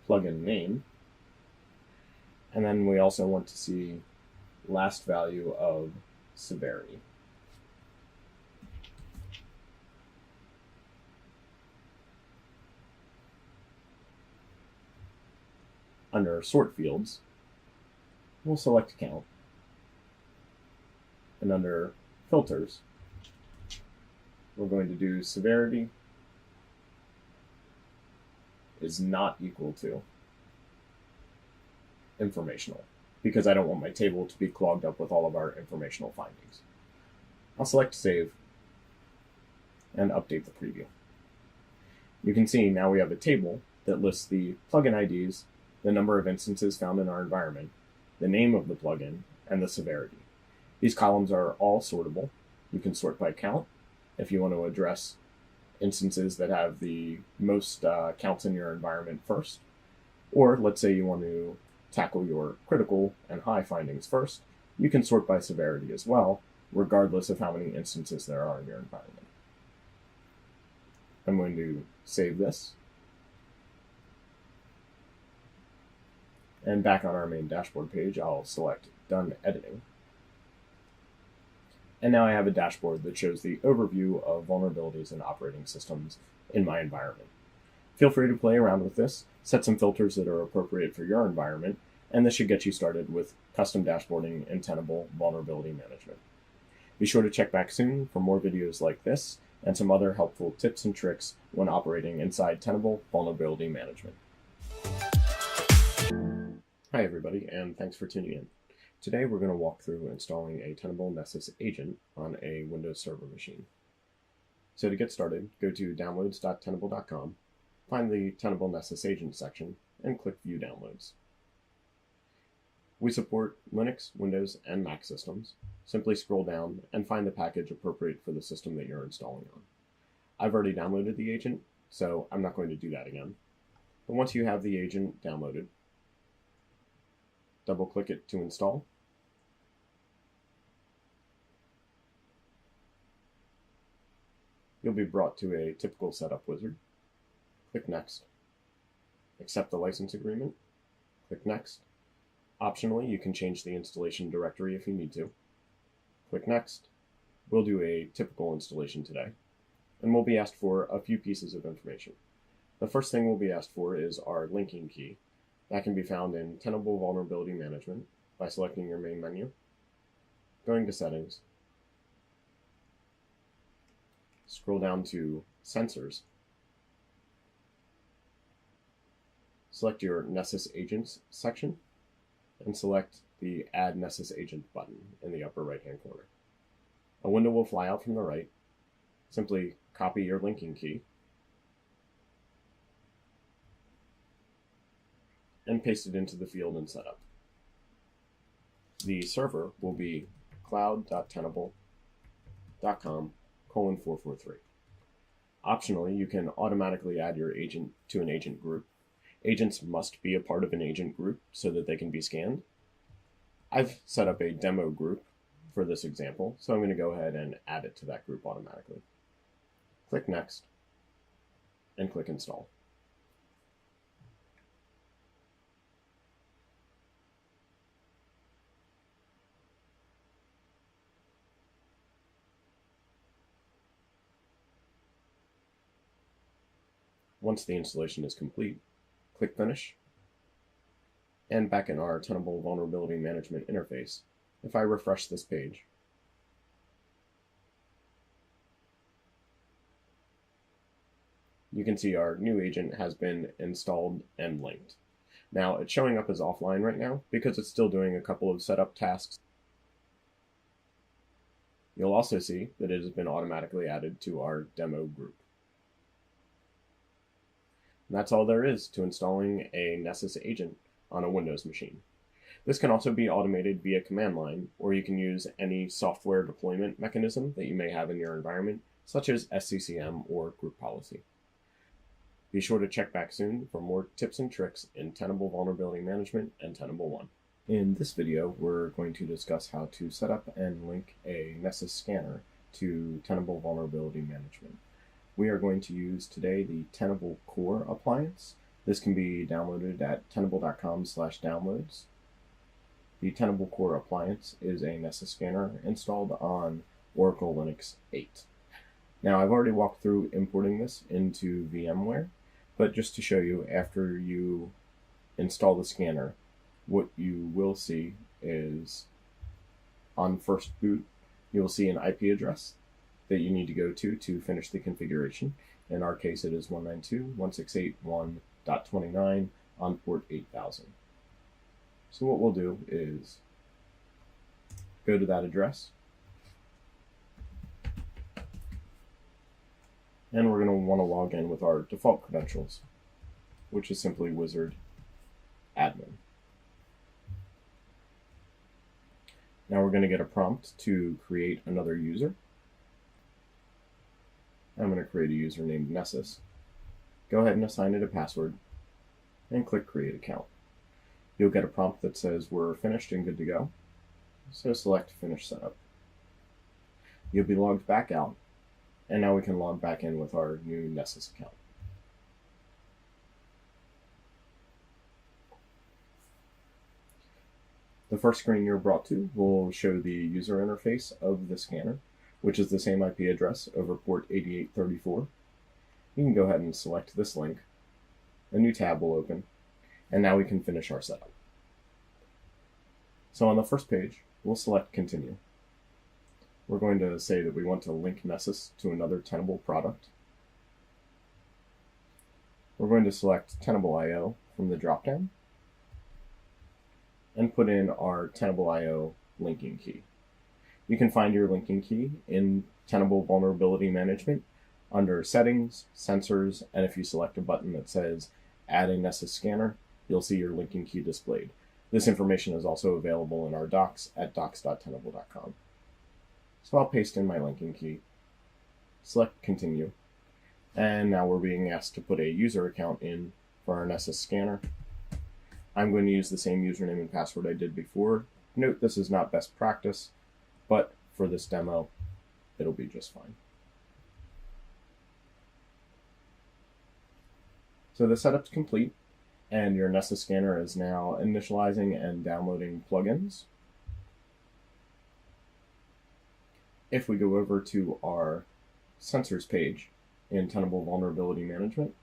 plugin name, and then we also want to see last value of severity. Under sort fields, we'll select count, and under filters, we're going to do severity is not equal to informational, because I don't want my table to be clogged up with all of our informational findings. I'll select save and update the preview. You can see now we have a table that lists the plugin IDs, the number of instances found in our environment, the name of the plugin, and the severity. These columns are all sortable. You can sort by count if you want to address instances that have the most counts in your environment first. Or let's say you want to tackle your critical and high findings first. You can sort by severity as well, regardless of how many instances there are in your environment. I'm going to save this. And back on our main dashboard page, I'll select Done Editing. And now I have a dashboard that shows the overview of vulnerabilities and operating systems in my environment. Feel free to play around with this, set some filters that are appropriate for your environment, and this should get you started with custom dashboarding in Tenable Vulnerability Management. Be sure to check back soon for more videos like this and some other helpful tips and tricks when operating inside Tenable Vulnerability Management. Hi everybody, and thanks for tuning in. Today we're going to walk through installing a Tenable Nessus agent on a Windows Server machine. So to get started, go to downloads.tenable.com, find the Tenable Nessus agent section, and click View Downloads. We support Linux, Windows, and Mac systems. Simply scroll down and find the package appropriate for the system that you're installing on. I've already downloaded the agent, so I'm not going to do that again. But once you have the agent downloaded, double-click it to install. You'll be brought to a typical setup wizard. Click Next. Accept the license agreement. Click Next. Optionally, you can change the installation directory if you need to. Click Next. We'll do a typical installation today, and we'll be asked for a few pieces of information. The first thing we'll be asked for is our linking key. That can be found in Tenable Vulnerability Management by selecting your main menu, going to Settings, scroll down to Sensors, select your Nessus Agents section, and select the Add Nessus Agent button in the upper right-hand corner. A window will fly out from the right. Simply copy your linking key and paste it into the field in Setup. The server will be cloud.tenable.com:443. Optionally, you can automatically add your agent to an agent group. Agents must be a part of an agent group so that they can be scanned. I've set up a demo group for this example, so I'm going to go ahead and add it to that group automatically. Click Next, and click Install. Once the installation is complete, click Finish. And back in our Tenable Vulnerability Management interface, if I refresh this page, you can see our new agent has been installed and linked. Now, it's showing up as offline right now because it's still doing a couple of setup tasks. You'll also see that it has been automatically added to our demo group. And that's all there is to installing a Nessus agent on a Windows machine. This can also be automated via command line, or you can use any software deployment mechanism that you may have in your environment, such as SCCM or group policy. Be sure to check back soon for more tips and tricks in Tenable Vulnerability Management and Tenable One. In this video, we're going to discuss how to set up and link a Nessus scanner to Tenable Vulnerability Management. We are going to use today the Tenable Core appliance. This can be downloaded at tenable.com/downloads. The Tenable Core appliance is a Nessus scanner installed on Oracle Linux 8. Now, I've already walked through importing this into VMware, but just to show you, after you install the scanner, what you will see is on first boot, you'll see an IP address that you need to go to finish the configuration. In our case, it is 192.168.1.29 on port 8000. So what we'll do is go to that address, and we're going to want to log in with our default credentials, which is simply wizard admin. Now we're going to get a prompt to create another user. I'm going to create a user named Nessus. Go ahead and assign it a password and click Create Account. You'll get a prompt that says we're finished and good to go. So select Finish Setup. You'll be logged back out, and now we can log back in with our new Nessus account. The first screen you're brought to will show the user interface of the scanner, which is the same IP address over port 8834. You can go ahead and select this link. A new tab will open, and now we can finish our setup. So on the first page, we'll select Continue. We're going to say that we want to link Nessus to another Tenable product. We're going to select Tenable IO from the dropdown and put in our Tenable IO linking key. You can find your linking key in Tenable Vulnerability Management under Settings, Sensors, and if you select a button that says Add a Nessus Scanner, you'll see your linking key displayed. This information is also available in our docs at docs.tenable.com. So I'll paste in my linking key, select Continue, and now we're being asked to put a user account in for our Nessus scanner. I'm going to use the same username and password I did before. Note this is not best practice, but for this demo, it'll be just fine. So the setup's complete, and your Nessus scanner is now initializing and downloading plugins. If we go over to our sensors page in Tenable Vulnerability Management,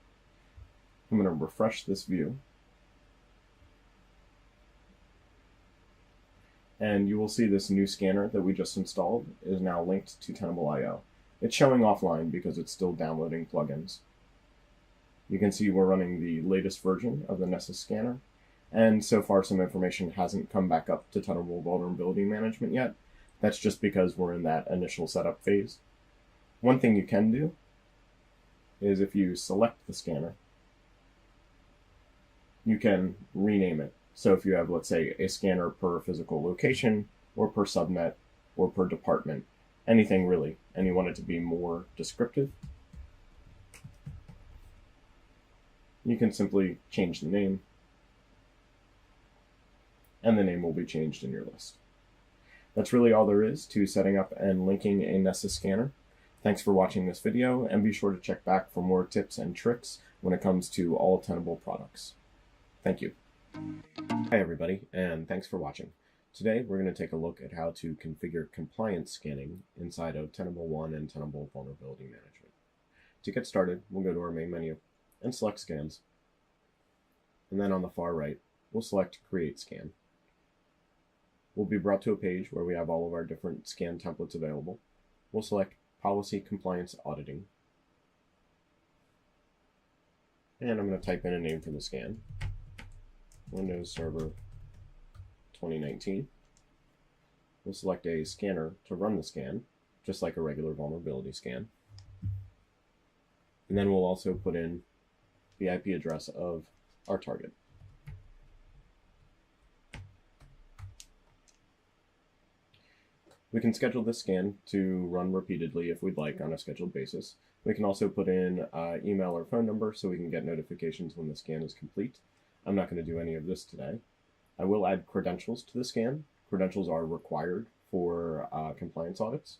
I'm going to refresh this view. And you will see this new scanner that we just installed is now linked to Tenable IO. It's showing offline because it's still downloading plugins. You can see we're running the latest version of the Nessus scanner, and so far some information hasn't come back up to Tenable Vulnerability Management yet. That's just because we're in that initial setup phase. One thing you can do is if you select the scanner, you can rename it. So if you have, let's say, a scanner per physical location, or per subnet, or per department, anything really, and you want it to be more descriptive, you can simply change the name, and the name will be changed in your list. That's really all there is to setting up and linking a Nessus scanner. Thanks for watching this video, and be sure to check back for more tips and tricks when it comes to all Tenable products. Thank you. Hi everybody, and thanks for watching. Today we're going to take a look at how to configure compliance scanning inside of Tenable One and Tenable Vulnerability Management. To get started, we'll go to our main menu and select Scans. And then on the far right, we'll select Create Scan. We'll be brought to a page where we have all of our different scan templates available. We'll select Policy Compliance Auditing. And I'm going to type in a name for the scan. Windows Server 2019. We'll select a scanner to run the scan, just like a regular vulnerability scan. And then we'll also put in the IP address of our target. We can schedule this scan to run repeatedly if we'd like on a scheduled basis. We can also put in email or phone number so we can get notifications when the scan is complete. I'm not going to do any of this today. I will add credentials to the scan. Credentials are required for compliance audits.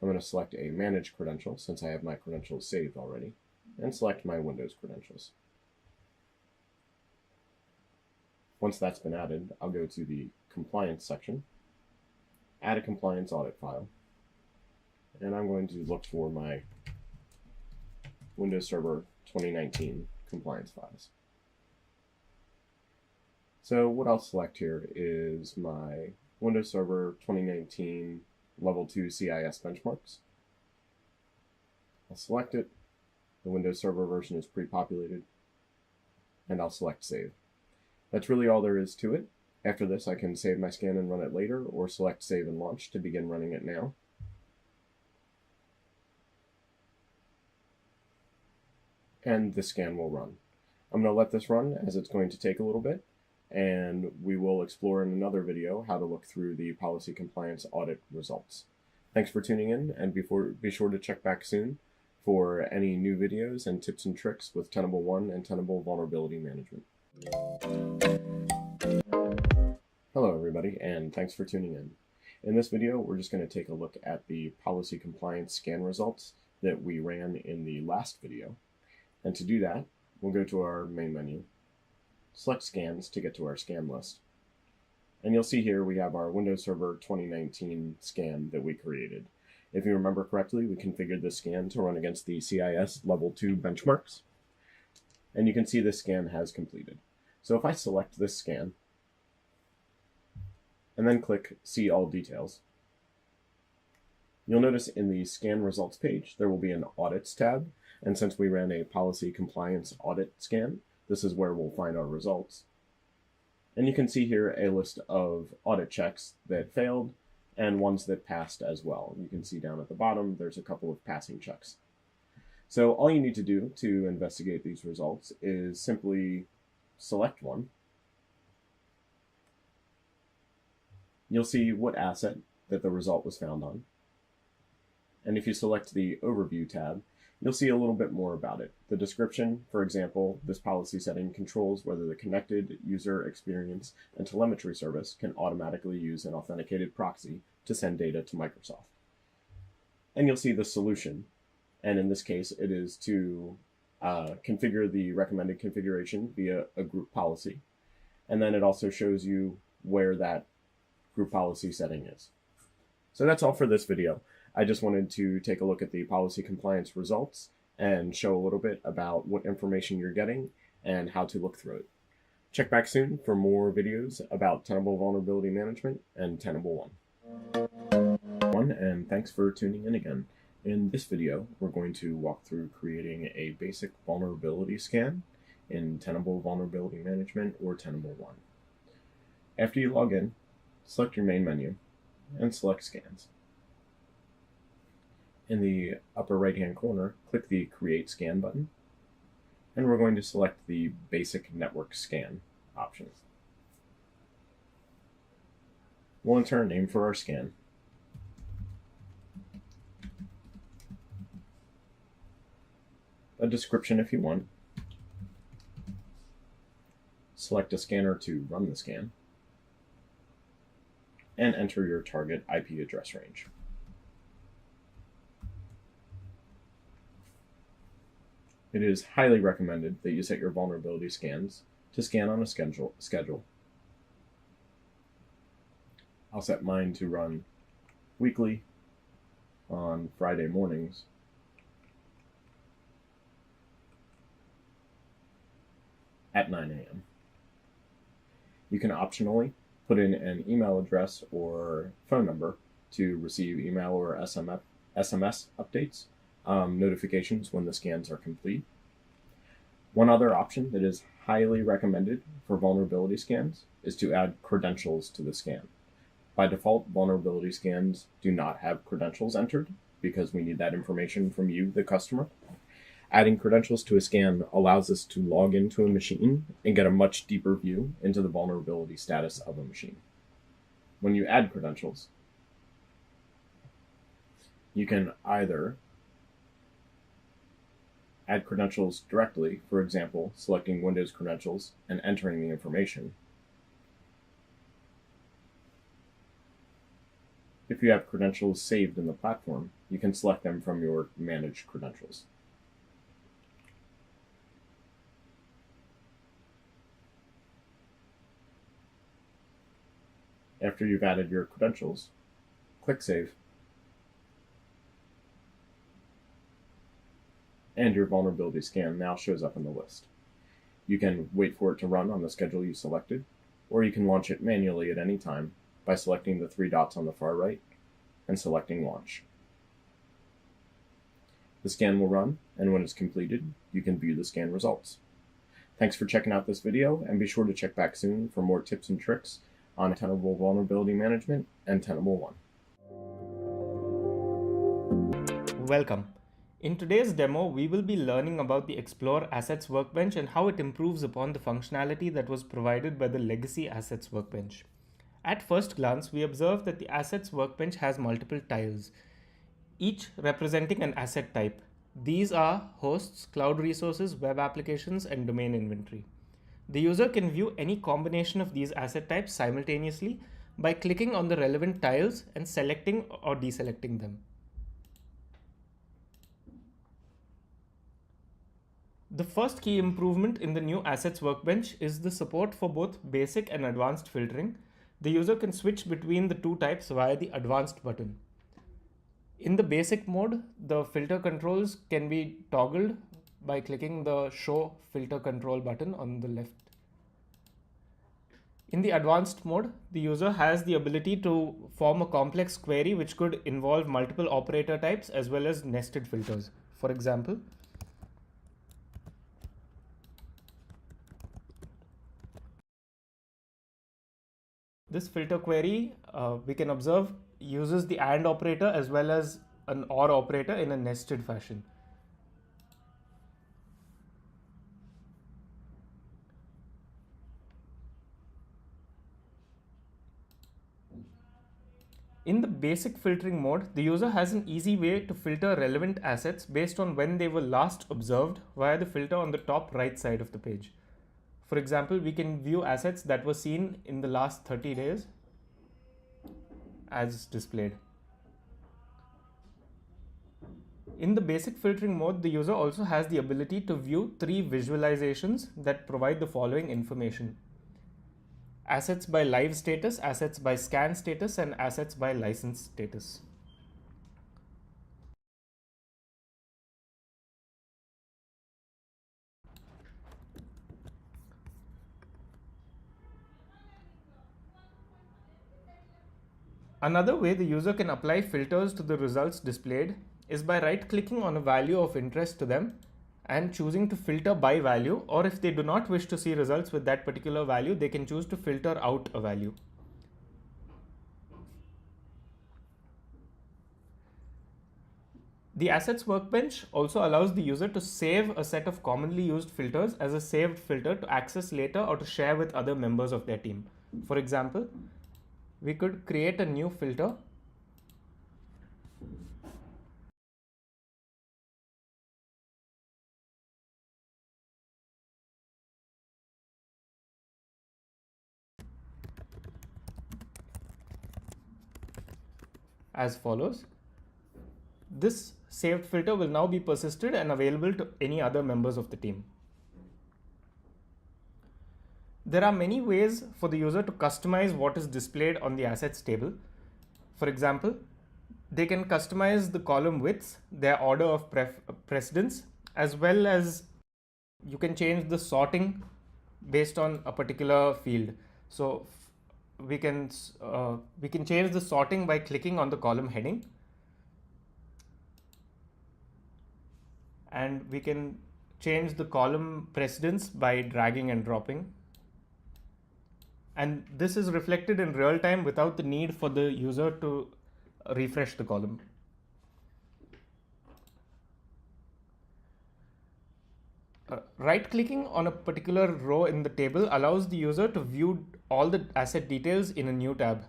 I'm going to select a manage credential since I have my credentials saved already, and select my Windows credentials. Once that's been added, I'll go to the compliance section, add a compliance audit file, and I'm going to look for my Windows Server 2019 compliance files. So what I'll select here is my Windows Server 2019 Level 2 CIS benchmarks. I'll select it. The Windows Server version is pre-populated, and I'll select Save. That's really all there is to it. After this, I can save my scan and run it later, or select Save and Launch to begin running it now. And the scan will run. I'm going to let this run as it's going to take a little bit, and we will explore in another video how to look through the policy compliance audit results. Thanks for tuning in, and be sure to check back soon for any new videos and tips and tricks with Tenable One and Tenable Vulnerability Management. Hello everybody, and thanks for tuning in. In this video, we're just going to take a look at the policy compliance scan results that we ran in the last video. And to do that, we'll go to our main menu, select Scans to get to our scan list. And you'll see here we have our Windows Server 2019 scan that we created. If you remember correctly, we configured this scan to run against the CIS Level 2 benchmarks. And you can see this scan has completed. So if I select this scan, and then click See All Details, you'll notice in the Scan Results page, there will be an Audits tab. And since we ran a policy compliance audit scan, this is where we'll find our results. And you can see here a list of audit checks that failed and ones that passed as well. You can see down at the bottom, there's a couple of passing checks. So all you need to do to investigate these results is simply select one. You'll see what asset that the result was found on. And if you select the Overview tab, you'll see a little bit more about it. The description, for example, this policy setting controls whether the connected user experience and telemetry service can automatically use an authenticated proxy to send data to Microsoft. And you'll see the solution. And in this case, it is to configure the recommended configuration via a group policy. And then it also shows you where that group policy setting is. So that's all for this video. I just wanted to take a look at the policy compliance results and show a little bit about what information you're getting and how to look through it. Check back soon for more videos about Tenable Vulnerability Management and Tenable One. And thanks for tuning in again. In this video, we're going to walk through creating a basic vulnerability scan in Tenable Vulnerability Management or Tenable One. After you log in, select your main menu and select Scans. In the upper right-hand corner, click the Create Scan button, and we're going to select the Basic Network Scan option. We'll enter a name for our scan. A description if you want. Select a scanner to run the scan, and enter your target IP address range. It is highly recommended that you set your vulnerability scans to scan on a schedule. I'll set mine to run weekly on Friday mornings at 9 a.m. You can optionally put in an email address or phone number to receive email or SMS updates, notifications when the scans are complete. One other option that is highly recommended for vulnerability scans is to add credentials to the scan. By default, vulnerability scans do not have credentials entered because we need that information from you, the customer. Adding credentials to a scan allows us to log into a machine and get a much deeper view into the vulnerability status of a machine. When you add credentials, you can either add credentials directly, for example, selecting Windows credentials and entering the information, If you have credentials saved in the platform, you can select them from your Manage Credentials. After you've added your credentials, click Save, and your vulnerability scan now shows up in the list. You can wait for it to run on the schedule you selected, or you can launch it manually at any time by selecting the 3 dots on the far right and selecting Launch. The scan will run, and when it's completed, you can view the scan results. Thanks for checking out this video, and be sure to check back soon for more tips and tricks on Tenable Vulnerability Management and Tenable One. Welcome. In today's demo, we will be learning about the Explore Assets Workbench and how it improves upon the functionality that was provided by the Legacy Assets Workbench. At first glance, we observe that the Assets Workbench has multiple tiles, each representing an asset type. These are hosts, cloud resources, web applications, and domain inventory. The user can view any combination of these asset types simultaneously by clicking on the relevant tiles and selecting or deselecting them. The first key improvement in the new Assets Workbench is the support for both basic and advanced filtering. The user can switch between the two types via the Advanced button. In the basic mode, the filter controls can be toggled by clicking the Show Filter Control button on the left. In the advanced mode, the user has the ability to form a complex query which could involve multiple operator types as well as nested filters. For example, this filter query, we can observe, uses the AND operator as well as an OR operator in a nested fashion. In the basic filtering mode, the user has an easy way to filter relevant assets based on when they were last observed via the filter on the top right side of the page. For example, we can view assets that were seen in the last 30 days as displayed. In the basic filtering mode, the user also has the ability to view 3 visualizations that provide the following information: assets by live status, assets by scan status, and assets by license status. Another way the user can apply filters to the results displayed is by right-clicking on a value of interest to them and choosing to filter by value, or if they do not wish to see results with that particular value, they can choose to filter out a value. The Assets Workbench also allows the user to save a set of commonly used filters as a saved filter to access later or to share with other members of their team. For example, we could create a new filter as follows. This saved filter will now be persisted and available to any other members of the team. There are many ways for the user to customize what is displayed on the assets table. For example, they can customize the column widths, their order of precedence, as well as you can change the sorting based on a particular field. So we can change the sorting by clicking on the column heading, and we can change the column precedence by dragging and dropping. And this is reflected in real time without the need for the user to refresh the column. Right-clicking on a particular row in the table allows the user to view all the asset details in a new tab.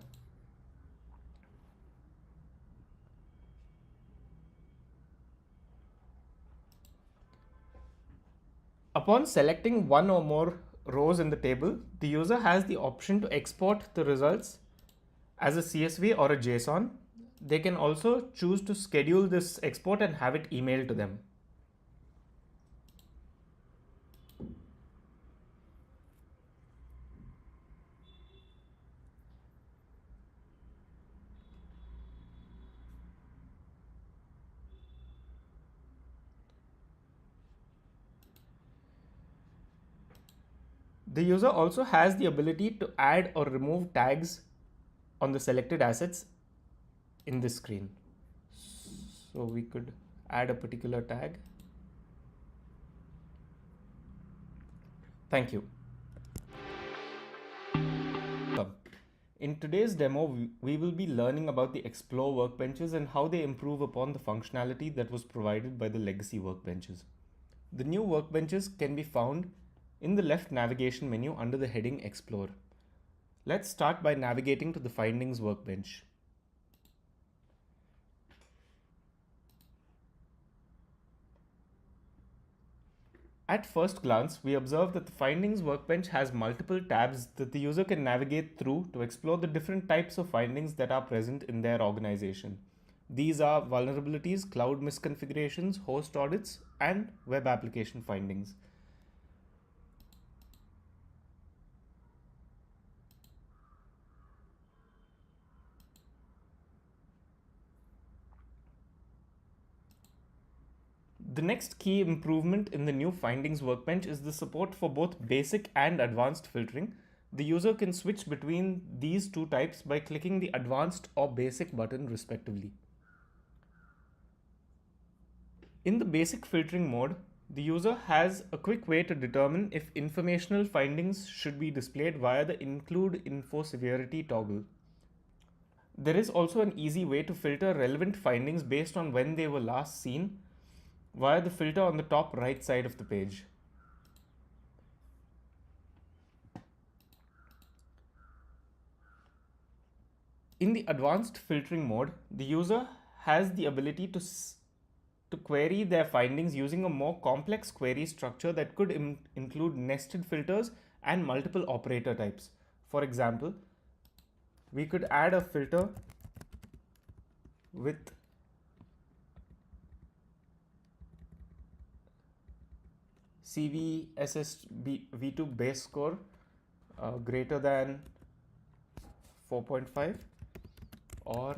Upon selecting one or more rows in the table, the user has the option to export the results as a CSV or a JSON They can also choose to schedule this export and have it emailed to them. The user also has the ability to add or remove tags on the selected assets in this screen. So we could add a particular tag. Thank you. In today's demo, we will be learning about the Explore workbenches and how they improve upon the functionality that was provided by the legacy workbenches. The new workbenches can be found in the left navigation menu under the heading Explore. Let's start by navigating to the Findings workbench. At first glance, we observe that the Findings workbench has multiple tabs that the user can navigate through to explore the different types of findings that are present in their organization. These are vulnerabilities, cloud misconfigurations, host audits, and web application findings. The next key improvement in the new Findings workbench is the support for both basic and advanced filtering. The user can switch between these two types by clicking the Advanced or Basic button respectively. In the basic filtering mode, the user has a quick way to determine if informational findings should be displayed via the Include Info Severity toggle. There is also an easy way to filter relevant findings based on when they were last seen via the filter on the top right side of the page. In the advanced filtering mode, the user has the ability to query their findings using a more complex query structure that could include nested filters and multiple operator types. For example, we could add a filter with CVSS V2 base score greater than 4.5 or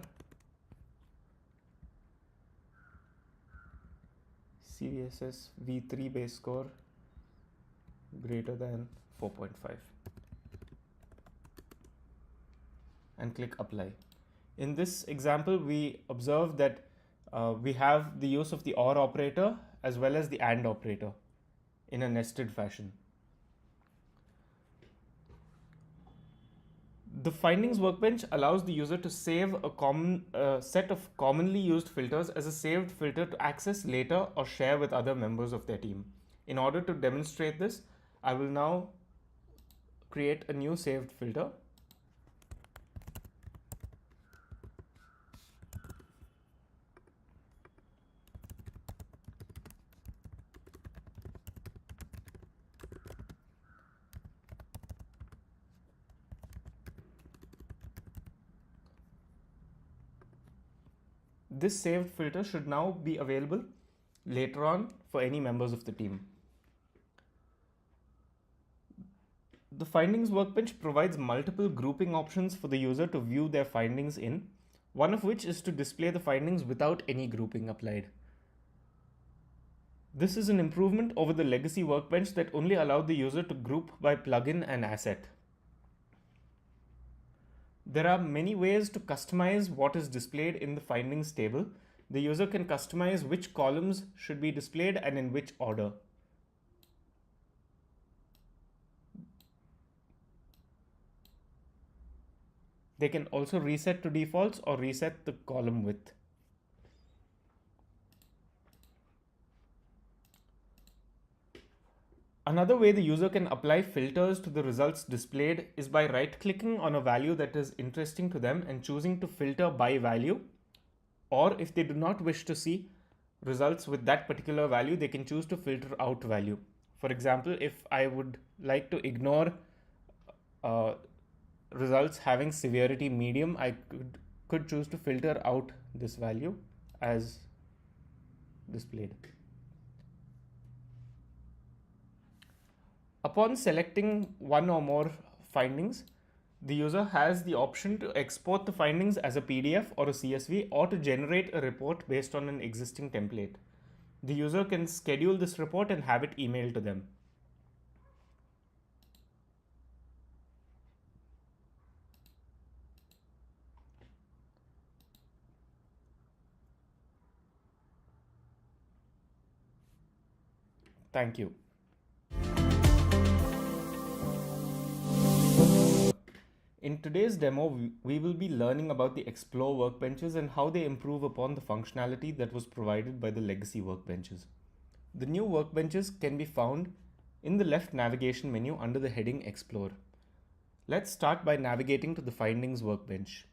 CVSS V3 base score greater than 4.5 and click apply. In this example, we observe that we have the use of the OR operator as well as the AND operator in a nested fashion. The Findings workbench allows the user to save a common set of commonly used filters as a saved filter to access later or share with other members of their team. In order to demonstrate this, I will now create a new saved filter. This saved filter should now be available later on for any members of the team. The Findings workbench provides multiple grouping options for the user to view their findings in, one of which is to display the findings without any grouping applied. This is an improvement over the legacy workbench that only allowed the user to group by plugin and asset. There are many ways to customize what is displayed in the findings table. The user can customize which columns should be displayed and in which order. They can also reset to defaults or reset the column width. Another way the user can apply filters to the results displayed is by right-clicking on a value that is interesting to them and choosing to filter by value. Or if they do not wish to see results with that particular value, they can choose to filter out value. For example, if I would like to ignore results having severity medium, I could could choose to filter out this value as displayed. Upon selecting one or more findings, the user has the option to export the findings as a PDF or a CSV, or to generate a report based on an existing template. The user can schedule this report and have it emailed to them. Thank you. In today's demo, we will be learning about the Explore workbenches and how they improve upon the functionality that was provided by the legacy workbenches. The new workbenches can be found in the left navigation menu under the heading Explore. Let's start by navigating to the Findings workbench.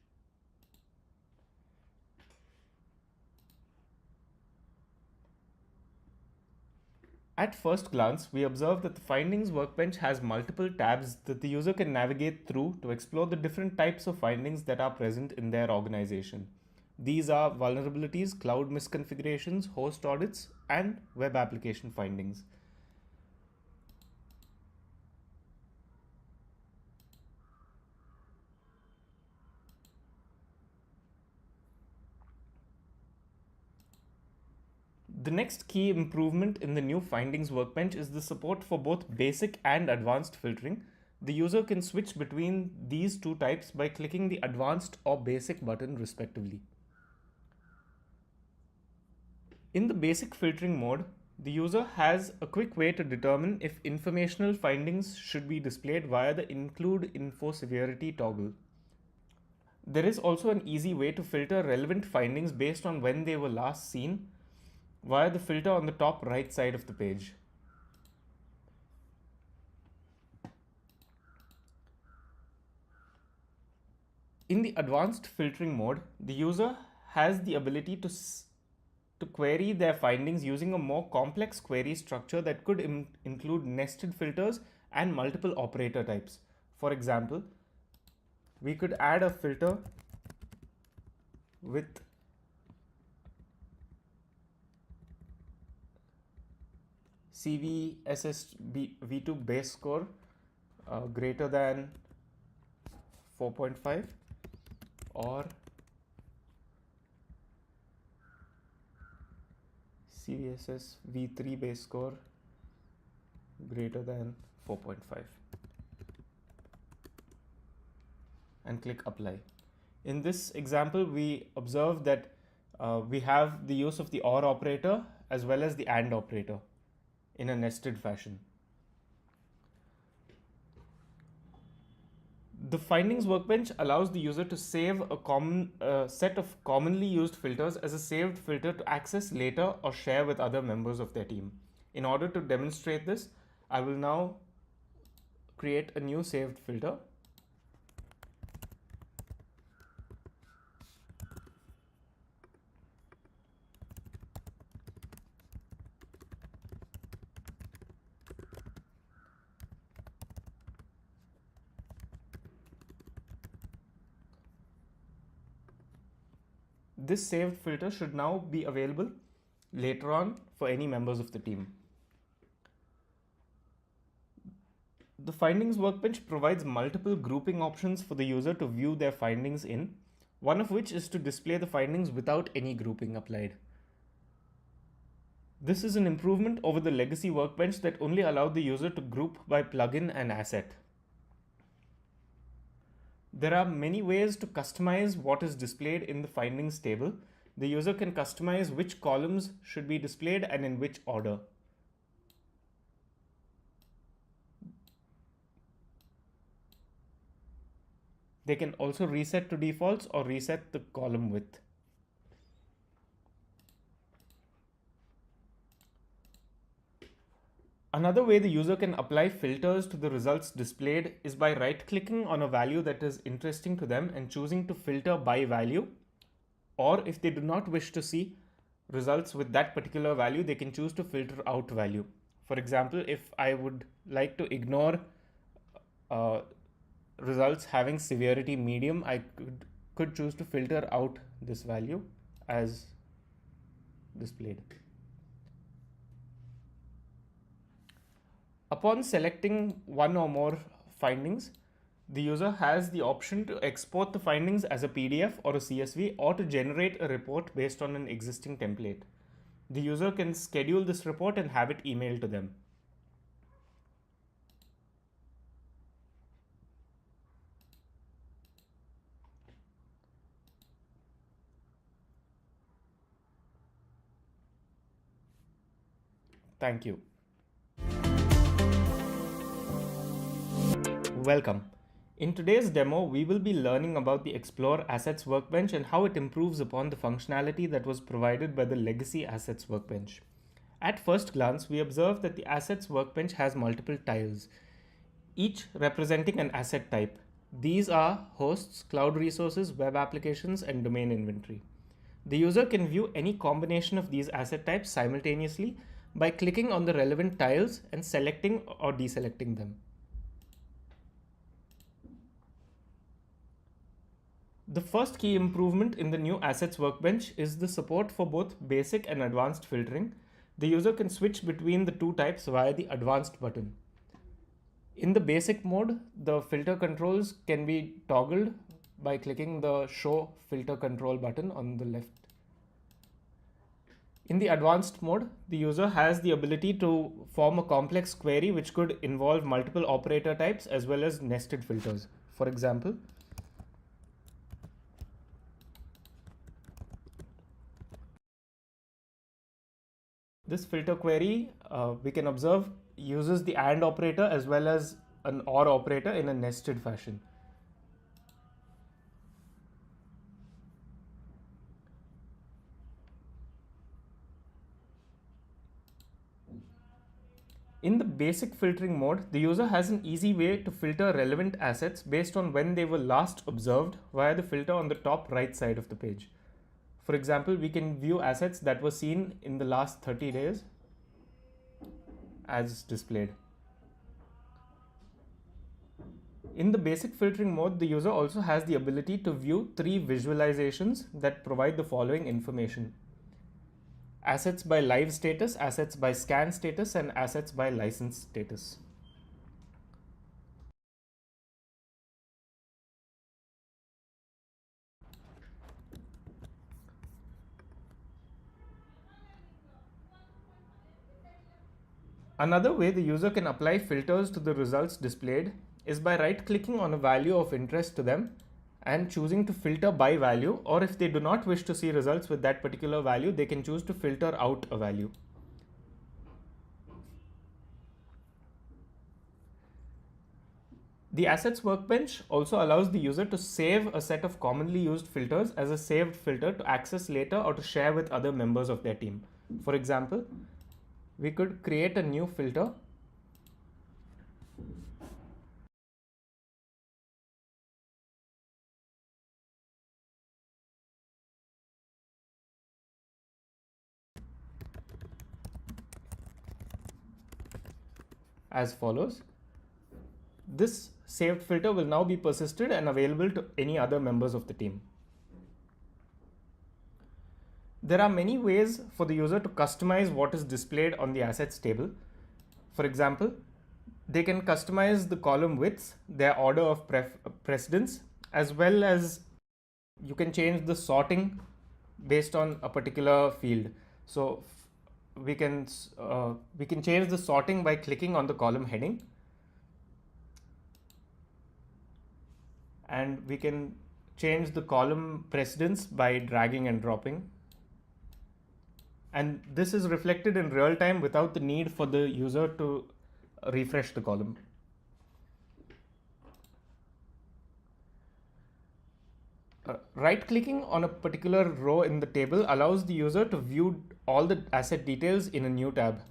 At first glance, we observe that the Findings workbench has multiple tabs that the user can navigate through to explore the different types of findings that are present in their organization. These are vulnerabilities, cloud misconfigurations, host audits, and web application findings. The next key improvement in the new Findings workbench is the support for both basic and advanced filtering. The user can switch between these two types by clicking the Advanced or Basic button respectively. In the basic filtering mode, the user has a quick way to determine if informational findings should be displayed via the Include Info Severity toggle. There is also an easy way to filter relevant findings based on when they were last seen via the filter on the top right side of the page. In the advanced filtering mode, the user has the ability to query their findings using a more complex query structure that could include nested filters and multiple operator types. For example, we could add a filter with CVSS V2 base score greater than 4.5 or CVSS V3 base score greater than 4.5 and click apply. In this example, we observe that we have the use of the OR operator as well as the AND operator in a nested fashion. The Findings workbench allows the user to save a set of commonly used filters as a saved filter to access later or share with other members of their team. In order to demonstrate this, I will now create a new saved filter. This saved filter should now be available later on for any members of the team. The Findings workbench provides multiple grouping options for the user to view their findings in, one of which is to display the findings without any grouping applied. This is an improvement over the legacy workbench that only allowed the user to group by plugin and asset. There are many ways to customize what is displayed in the findings table. The user can customize which columns should be displayed and in which order. They can also reset to defaults or reset the column width. Another way the user can apply filters to the results displayed is by right-clicking on a value that is interesting to them and choosing to filter by value. Or if they do not wish to see results with that particular value, they can choose to filter out value. For example, if I would like to ignore results having severity medium, I could choose to filter out this value as displayed. Upon selecting one or more findings, the user has the option to export the findings as a PDF or a CSV, or to generate a report based on an existing template. The user can schedule this report and have it emailed to them. Thank you. Welcome. In today's demo, we will be learning about the Explore Assets Workbench and how it improves upon the functionality that was provided by the Legacy Assets Workbench. At first glance, we observe that the Assets Workbench has multiple tiles, each representing an asset type. These are hosts, cloud resources, web applications, and domain inventory. The user can view any combination of these asset types simultaneously by clicking on the relevant tiles and selecting or deselecting them. The first key improvement in the new Assets Workbench is the support for both basic and advanced filtering. The user can switch between the two types via the advanced button. In the basic mode, the filter controls can be toggled by clicking the Show Filter Control button on the left. In the advanced mode, the user has the ability to form a complex query which could involve multiple operator types as well as nested filters. For example, this filter query, we can observe, uses the AND operator as well as an OR operator in a nested fashion. In the basic filtering mode, the user has an easy way to filter relevant assets based on when they were last observed via the filter on the top right side of the page. For example, we can view assets that were seen in the last 30 days as displayed. In the basic filtering mode, the user also has the ability to view 3 visualizations that provide the following information: assets by live status, assets by scan status, and assets by license status. Another way the user can apply filters to the results displayed is by right-clicking on a value of interest to them and choosing to filter by value, or if they do not wish to see results with that particular value, they can choose to filter out a value. The Assets Workbench also allows the user to save a set of commonly used filters as a saved filter to access later or to share with other members of their team. For example, we could create a new filter as follows. This saved filter will now be persisted and available to any other members of the team. There are many ways for the user to customize what is displayed on the assets table. For example, they can customize the column widths, their order of precedence, as well as you can change the sorting based on a particular field. So we can change the sorting by clicking on the column heading, and we can change the column precedence by dragging and dropping. And this is reflected in real time without the need for the user to refresh the column. Right-clicking on a particular row in the table allows the user to view all the asset details in a new tab.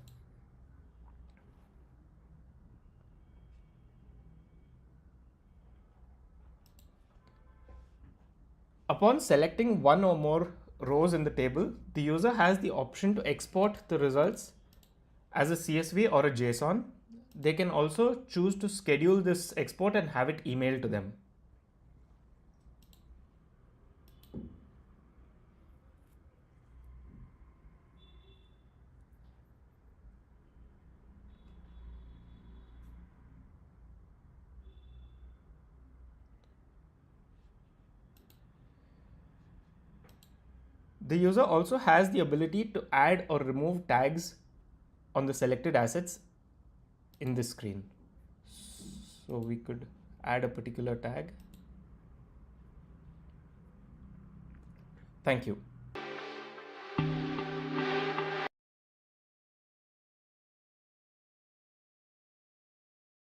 Upon selecting one or more rows in the table, the user has the option to export the results as a CSV or a JSON. They can also choose to schedule this export and have it emailed to them. The user also has the ability to add or remove tags on the selected assets in this screen. So we could add a particular tag. Thank you.